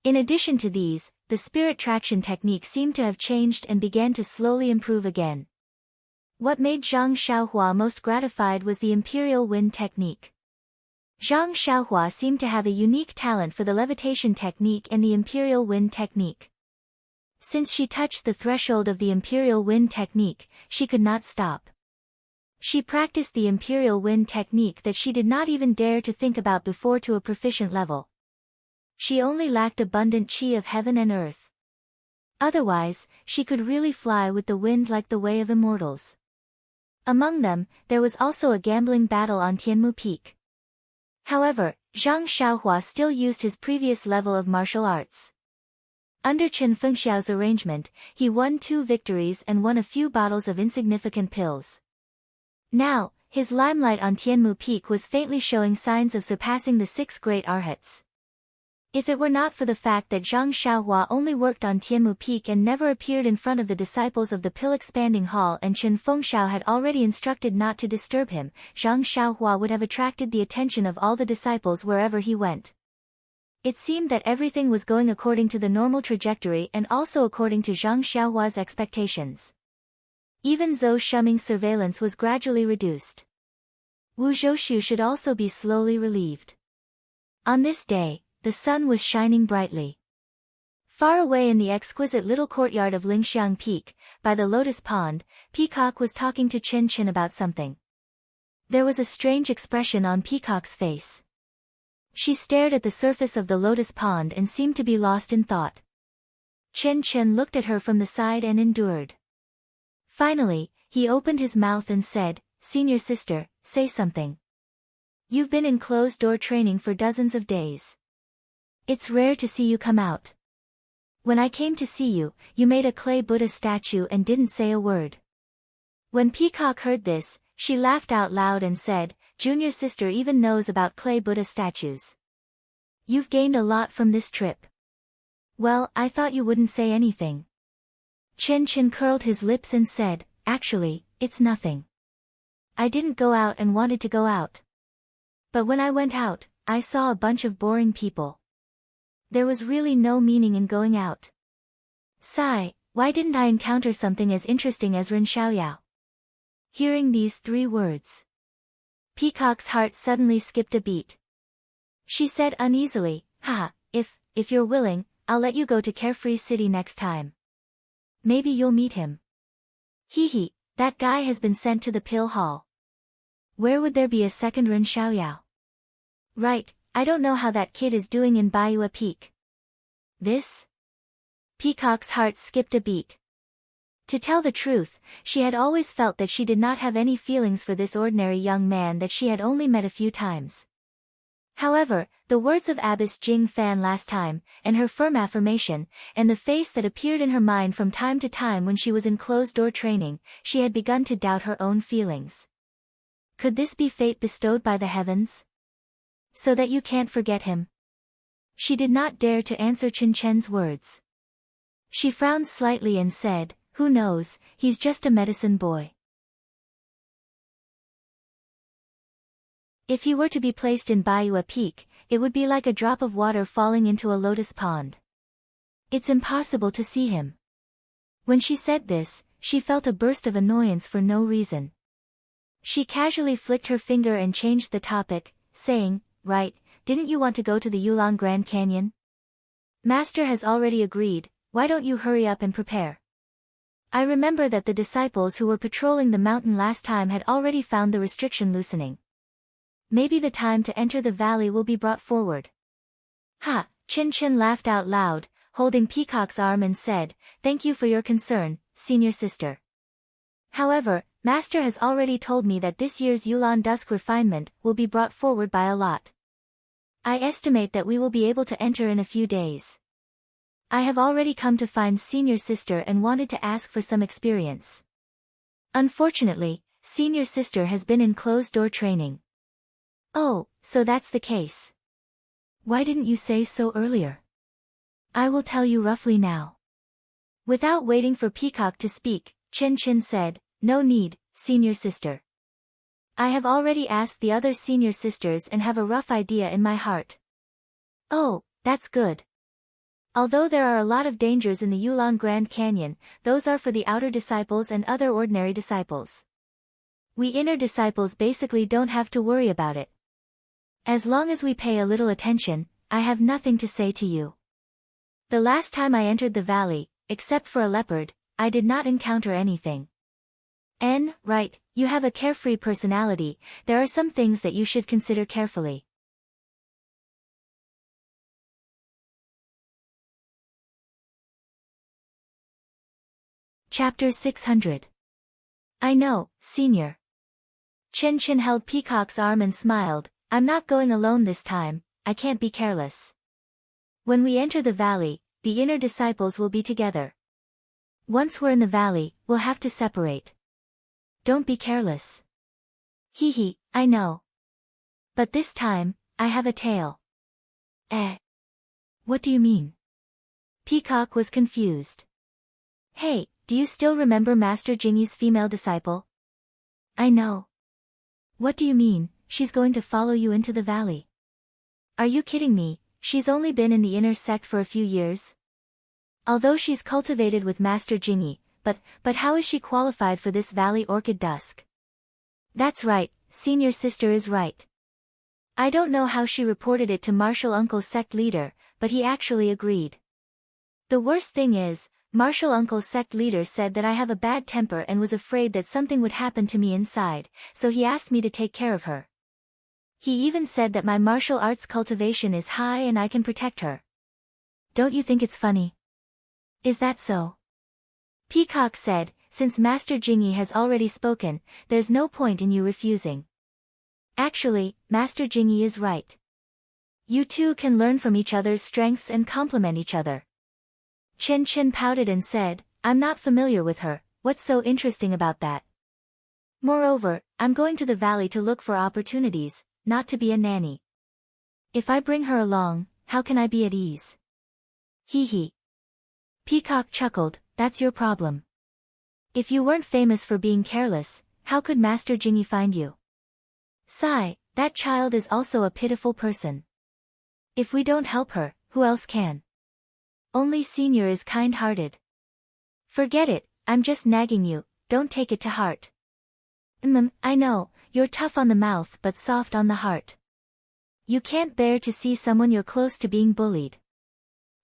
Speaker 1: In addition to these, the spirit traction technique seemed to have changed and began to slowly improve again. What made Zhang Xiaohua most gratified was the imperial wind technique. Zhang Xiaohua seemed to have a unique talent for the levitation technique and the imperial wind technique. Since she touched the threshold of the imperial wind technique, she could not stop. She practiced the imperial wind technique that she did not even dare to think about before to a proficient level. She only lacked abundant qi of heaven and earth. Otherwise, she could really fly with the wind like the way of immortals. Among them, there was also a gambling battle on Tianmu Peak. However, Zhang Xiaohua still used his previous level of martial arts. Under Chen Fengxiao's arrangement, he won 2 victories and won a few bottles of insignificant pills. Now, his limelight on Tianmu Peak was faintly showing signs of surpassing the 6 great arhats. If it were not for the fact that Zhang Xiaohua only worked on Tianmu Peak and never appeared in front of the disciples of the pill-expanding hall and Chen Fengxiao had already instructed not to disturb him, Zhang Xiaohua would have attracted the attention of all the disciples wherever he went. It seemed that everything was going according to the normal trajectory and also according to Zhang Xiaohua's expectations. Even Zhou Shuming's surveillance was gradually reduced. Wu Zhoushu should also be slowly relieved. On this day, the sun was shining brightly. Far away in the exquisite little courtyard of Lingxiang Peak, by the lotus pond, Peacock was talking to Chen Chen about something. There was a strange expression on Peacock's face. She stared at the surface of the lotus pond and seemed to be lost in thought. Chen Chen looked at her from the side and endured. Finally, he opened his mouth and said, "Senior sister, say something. You've been in closed-door training for dozens of days. It's rare to see you come out. When I came to see you, you made a clay Buddha statue and didn't say a word. When Peacock heard this, she laughed out loud and said, "Junior sister even knows about clay Buddha statues. You've gained a lot from this trip." "Well, I thought you wouldn't say anything." Chen Chen curled his lips and said, "Actually, it's nothing. I didn't go out and wanted to go out. But when I went out, I saw a bunch of boring people. There was really no meaning in going out. Sigh, why didn't I encounter something as interesting as Ren Xiaoyao?" Hearing these 3 words, Peacock's heart suddenly skipped a beat. She said uneasily, "Haha, if you're willing, I'll let you go to Carefree City next time. Maybe you'll meet him." "Hee, that guy has been sent to the pill hall. Where would there be a second Ren Xiaoyao?" "Right, I don't know how that kid is doing in Baiua Peak." This? Peacock's heart skipped a beat. To tell the truth, she had always felt that she did not have any feelings for this ordinary young man that she had only met a few times. However, the words of Abbess Jing Fan last time, and her firm affirmation, and the face that appeared in her mind from time to time when she was in closed-door training, she had begun to doubt her own feelings. Could this be fate bestowed by the heavens? So that you can't forget him? She did not dare to answer Chen Chen's words. She frowned slightly and said, "Who knows, he's just a medicine boy. If he were to be placed in Baiua Peak, it would be like a drop of water falling into a lotus pond. It's impossible to see him." When she said this, she felt a burst of annoyance for no reason. She casually flicked her finger and changed the topic, saying, "Right, didn't you want to go to the Yulong Grand Canyon? Master has already agreed, why don't you hurry up and prepare? I remember that the disciples who were patrolling the mountain last time had already found the restriction loosening. Maybe the time to enter the valley will be brought forward." "Ha!" Chen Chen laughed out loud, holding Peacock's arm and said, "Thank you for your concern, senior sister. However, Master has already told me that this year's Yulon Dusk refinement will be brought forward by a lot. I estimate that we will be able to enter in a few days. I have already come to find senior sister and wanted to ask for some experience. Unfortunately, senior sister has been in closed-door training." "Oh, so that's the case. Why didn't you say so earlier? I will tell you roughly now." Without waiting for Peacock to speak, Chen Chen said, "No need, senior sister. I have already asked the other senior sisters and have a rough idea in my heart." "Oh, that's good. Although there are a lot of dangers in the Yulong Grand Canyon, those are for the outer disciples and other ordinary disciples. We inner disciples basically don't have to worry about it. As long as we pay a little attention, I have nothing to say to you. The last time I entered the valley, except for a leopard, I did not encounter anything. Right, you have a carefree personality, there are some things that you should consider carefully." Chapter 600. "I know, senior." Chen Chen held Peacock's arm and smiled, "I'm not going alone this time, I can't be careless. When we enter the valley, the inner disciples will be together. Once we're in the valley, we'll have to separate. Don't be careless." "Hee, I know. But this time, I have a tail." What do you mean?" Peacock was confused. "Hey, do you still remember Master Jingyi's female disciple?" "I know." "What do you mean, she's going to follow you into the valley? Are you kidding me? She's only been in the inner sect for a few years. Although she's cultivated with Master Jingyi, but how is she qualified for this valley orchid dusk?" "That's right, senior sister is right. I don't know how she reported it to Martial Uncle's sect leader, but he actually agreed. The worst thing is, Martial Uncle's sect leader said that I have a bad temper and was afraid that something would happen to me inside, so he asked me to take care of her. He even said that my martial arts cultivation is high and I can protect her. Don't you think it's funny?" "Is that so?" Peacock said, "Since Master Jingyi has already spoken, there's no point in you refusing. Actually, Master Jingyi is right. You two can learn from each other's strengths and complement each other." Chen Chen pouted and said, "I'm not familiar with her, what's so interesting about that?" Moreover, I'm going to the valley to look for opportunities, not to be a nanny. If I bring her along, how can I be at ease? Hee hee. Peacock chuckled, that's your problem. If you weren't famous for being careless, how could Master Jingy find you? Sigh, that child is also a pitiful person. If we don't help her, who else can? Only Senior is kind-hearted. Forget it, I'm just nagging you, don't take it to heart. I know, you're tough on the mouth but soft on the heart. You can't bear to see someone you're close to being bullied.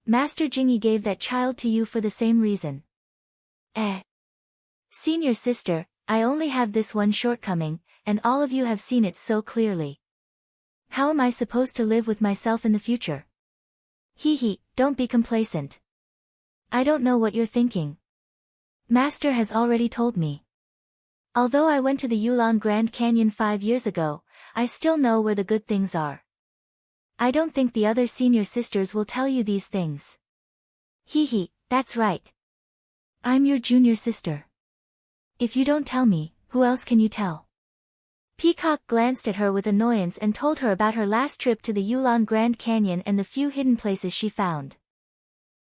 Speaker 1: Master Jingy gave that child to you for the same reason. Senior sister, I only have this one shortcoming, and all of you have seen it so clearly. How am I supposed to live with myself in the future? Hee hee, don't be complacent. I don't know what you're thinking. Master has already told me. Although I went to the Yulon Grand Canyon 5 years ago, I still know where the good things are. I don't think the other senior sisters will tell you these things. Hee hee, that's right. I'm your junior sister. If you don't tell me, who else can you tell? Peacock glanced at her with annoyance and told her about her last trip to the Yulon Grand Canyon and the few hidden places she found.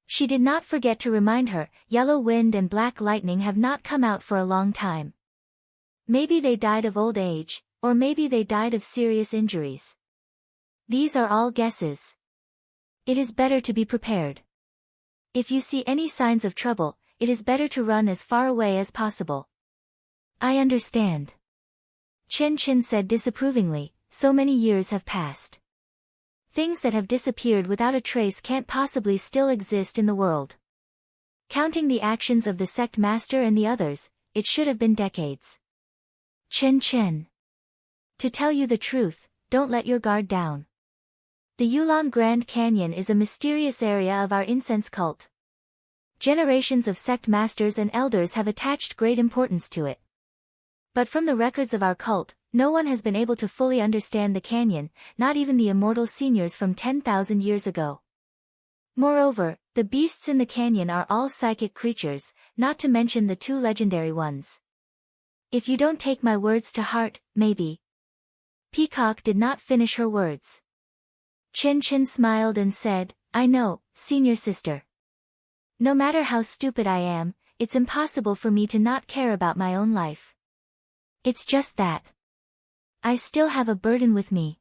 Speaker 1: She did not forget to remind her, Yellow Wind and Black Lightning have not come out for a long time. Maybe they died of old age, or maybe they died of serious injuries. These are all guesses. It is better to be prepared. If you see any signs of trouble, it is better to run as far away as possible. I understand. Chen Chen said disapprovingly, so many years have passed. Things that have disappeared without a trace can't possibly still exist in the world. Counting the actions of the sect master and the others, it should have been decades. Chen Chen. To tell you the truth, don't let your guard down. The Yulon Grand Canyon is a mysterious area of our incense cult. Generations of sect masters and elders have attached great importance to it. But from the records of our cult, no one has been able to fully understand the canyon, not even the immortal seniors from 10,000 years ago. Moreover, the beasts in the canyon are all psychic creatures, not to mention the 2 legendary ones. If you don't take my words to heart, maybe. Peacock did not finish her words. Chen Chen smiled and said, I know, senior sister. No matter how stupid I am, it's impossible for me to not care about my own life. It's just that. I still have a burden with me.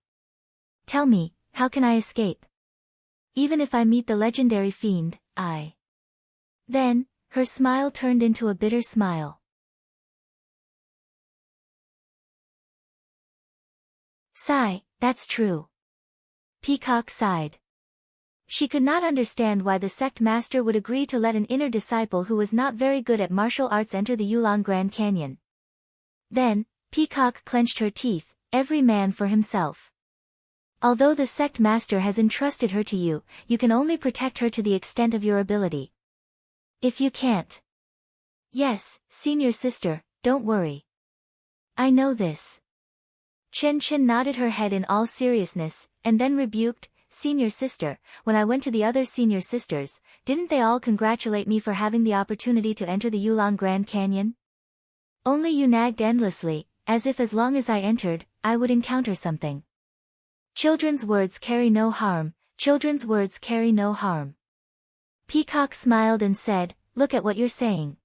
Speaker 1: Tell me, how can I escape? Even if I meet the legendary fiend, Then, her smile turned into a bitter smile. Sigh, that's true. Peacock sighed. She could not understand why the sect master would agree to let an inner disciple who was not very good at martial arts enter the Yulon Grand Canyon. Then, Peacock clenched her teeth, every man for himself. Although the sect master has entrusted her to you, you can only protect her to the extent of your ability. If you can't. Yes, senior sister, don't worry. I know this. Chen Chen nodded her head in all seriousness, and then rebuked, Senior sister, when I went to the other senior sisters, didn't they all congratulate me for having the opportunity to enter the Yulon Grand Canyon? Only you nagged endlessly, as if as long as I entered, I would encounter something. Children's words carry no harm, children's words carry no harm. Peacock smiled and said, look at what you're saying.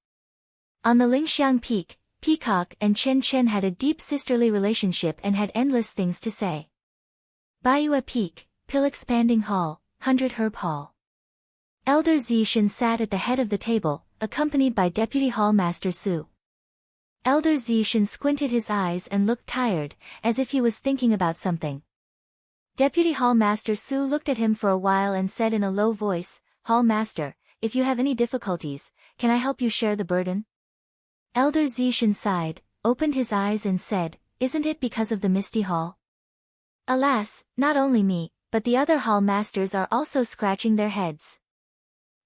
Speaker 1: On the Lingxiang Peak, Peacock and Chen Chen had a deep sisterly relationship and had endless things to say. Baiyue Peak, Pill Expanding Hall, 100 Herb Hall. Elder Zishan sat at the head of the table, accompanied by Deputy Hall Master Su. Elder Zishan squinted his eyes and looked tired, as if he was thinking about something. Deputy Hall Master Su looked at him for a while and said in a low voice, Hall Master, if you have any difficulties, can I help you share the burden? Elder Zishan sighed, opened his eyes and said, isn't it because of the Misty Hall? Alas, not only me, but the other hall masters are also scratching their heads.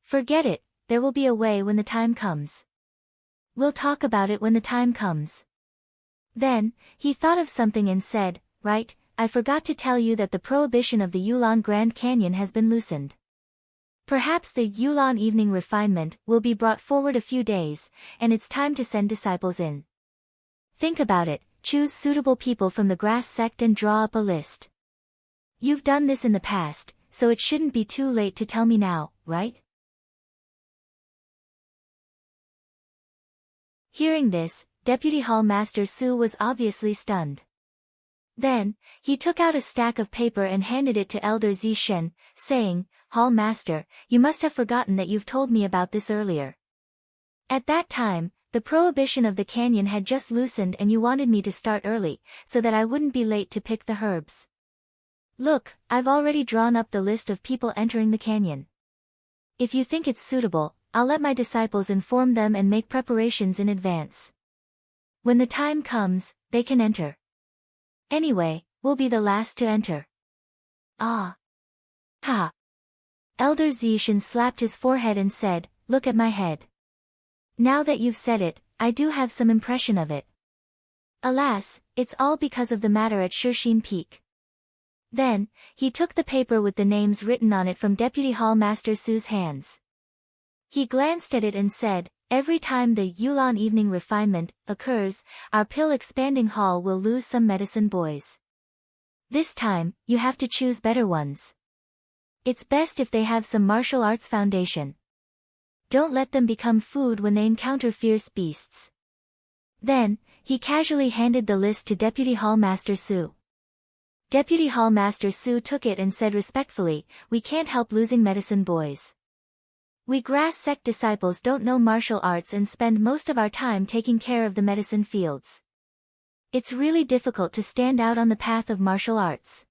Speaker 1: Forget it, there will be a way when the time comes. We'll talk about it when the time comes. Then, he thought of something and said, right, I forgot to tell you that the prohibition of the Yulon Grand Canyon has been loosened. Perhaps the Yulon Evening Refinement will be brought forward a few days, and it's time to send disciples in. Think about it, choose suitable people from the grass sect and draw up a list. You've done this in the past, so it shouldn't be too late to tell me now, right? Hearing this, Deputy Hall Master Su was obviously stunned. Then, he took out a stack of paper and handed it to Elder Zishen, saying, "Hall Master, you must have forgotten that you've told me about this earlier. At that time, the prohibition of the canyon had just loosened and you wanted me to start early, so that I wouldn't be late to pick the herbs. Look, I've already drawn up the list of people entering the canyon. If you think it's suitable, I'll let my disciples inform them and make preparations in advance. When the time comes, they can enter. Anyway, we'll be the last to enter." Ah. Ha. Elder Zishan slapped his forehead and said, "Look at my head. Now that you've said it, I do have some impression of it. Alas, it's all because of the matter at Shushin Peak." Then, he took the paper with the names written on it from Deputy Hall Master Su's hands. He glanced at it and said, "Every time the Yulan evening refinement occurs, our pill expanding hall will lose some medicine boys. This time, you have to choose better ones. It's best if they have some martial arts foundation. Don't let them become food when they encounter fierce beasts." Then, he casually handed the list to Deputy Hall Master Su. Deputy Hall Master Su took it and said respectfully, "We can't help losing medicine boys. We grass sect disciples don't know martial arts and spend most of our time taking care of the medicine fields. It's really difficult to stand out on the path of martial arts.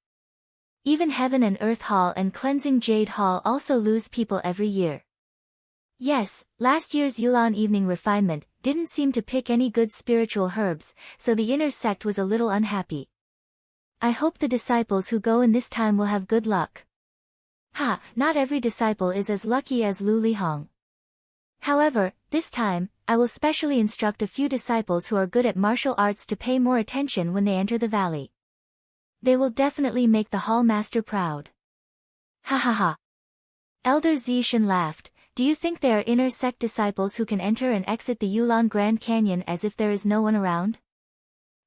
Speaker 1: Even Heaven and Earth Hall and Cleansing Jade Hall also lose people every year. Yes, last year's Yulan evening refinement didn't seem to pick any good spiritual herbs, so the inner sect was a little unhappy. I hope the disciples who go in this time will have good luck." Ha, not every disciple is as lucky as Lu Lihong. However, this time, I will specially instruct a few disciples who are good at martial arts to pay more attention when they enter the valley. They will definitely make the hall master proud. Ha ha ha. Elder Zishan laughed. "Do you think there are inner sect disciples who can enter and exit the Yulan Grand Canyon as if there is no one around?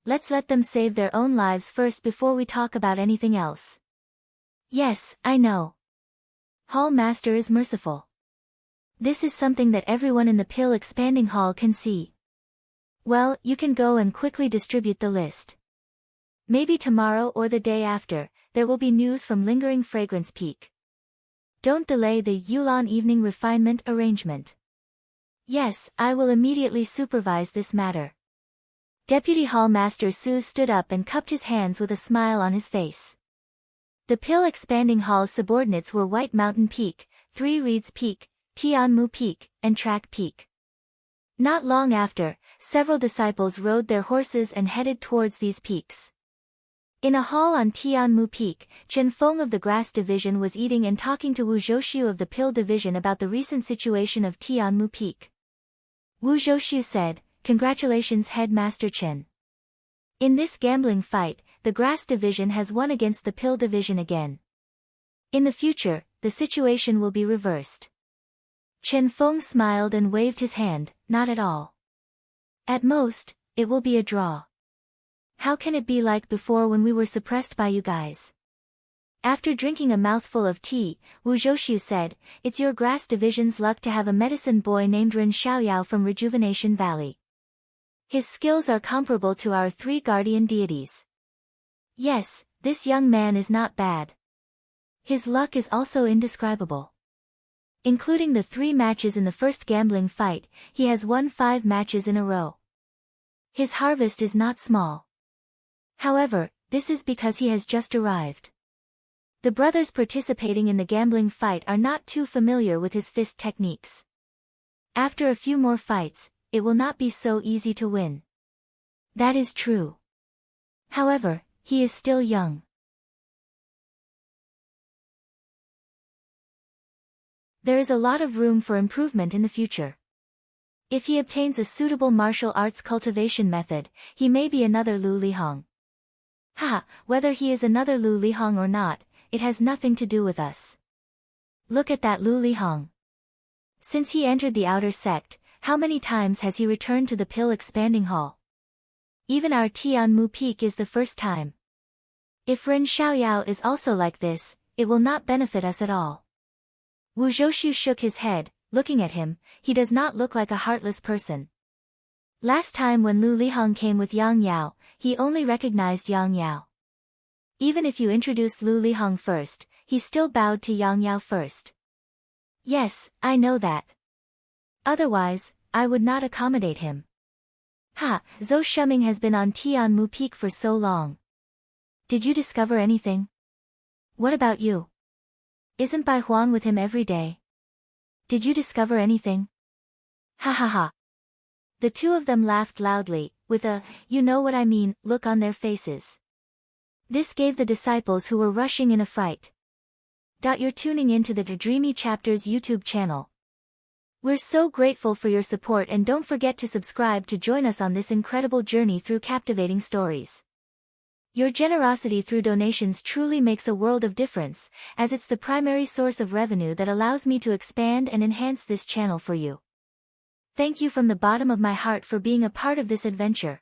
Speaker 1: Let's let them save their own lives first before we talk about anything else." "Yes, I know. Hall Master is merciful. This is something that everyone in the pill expanding hall can see. Well, you can go and quickly distribute the list. Maybe tomorrow or the day after, there will be news from Lingering Fragrance Peak. Don't delay the Yulan evening refinement arrangement." "Yes, I will immediately supervise this matter." Deputy Hall Master Su stood up and cupped his hands with a smile on his face. The pill expanding hall's subordinates were White Mountain Peak, Three Reeds Peak, Tianmu Peak, and Track Peak. Not long after, several disciples rode their horses and headed towards these peaks. In a hall on Tianmu Peak, Chen Feng of the Grass Division was eating and talking to Wu Zhouxiu of the Pill Division about the recent situation of Tianmu Peak. Wu Zhouxiu said, "Congratulations Headmaster Chen. In this gambling fight, the Grass Division has won against the Pill Division again. In the future, the situation will be reversed." Chen Feng smiled and waved his hand, "Not at all. At most, it will be a draw. How can it be like before when we were suppressed by you guys?" After drinking a mouthful of tea, Wu Zhouxiu said, "It's your Grass Division's luck to have a medicine boy named Ren Xiaoyao from Rejuvenation Valley. His skills are comparable to our 3 guardian deities. Yes, this young man is not bad. His luck is also indescribable. Including the 3 matches in the first gambling fight, he has won 5 matches in a row. His harvest is not small. However, this is because he has just arrived. The brothers participating in the gambling fight are not too familiar with his fist techniques. After a few more fights, it will not be so easy to win." "That is true. However, he is still young. There is a lot of room for improvement in the future. If he obtains a suitable martial arts cultivation method, he may be another Lu Lihong." "Ha, whether he is another Lu Lihong or not, it has nothing to do with us. Look at that Lu Lihong. Since he entered the outer sect, how many times has he returned to the pill expanding hall? Even our Tianmu Peak is the first time. If Ren Xiaoyao is also like this, it will not benefit us at all. Wu Zhoushu shook his head, looking at him. He does not look like a heartless person. Last time when Lu Lihong came with Yang Yao, he only recognized Yang Yao. Even if you introduced Lu Lihong first, he still bowed to Yang Yao first. Yes, I know that. Otherwise, I would not accommodate him. Ha, Zhou Shuming has been on Tianmu Peak for so long. Did you discover anything? What about you? Isn't Bai Huang with him every day? Did you discover anything? Ha ha ha. The two of them laughed loudly, with a, you know what I mean, look on their faces. This gave the disciples who were rushing in a fright. You're tuning in to the Dreamy Chapters YouTube channel. We're so grateful for your support, and don't forget to subscribe to join us on this incredible journey through captivating stories. Your generosity through donations truly makes a world of difference, as it's the primary source of revenue that allows me to expand and enhance this channel for you. Thank you from the bottom of my heart for being a part of this adventure.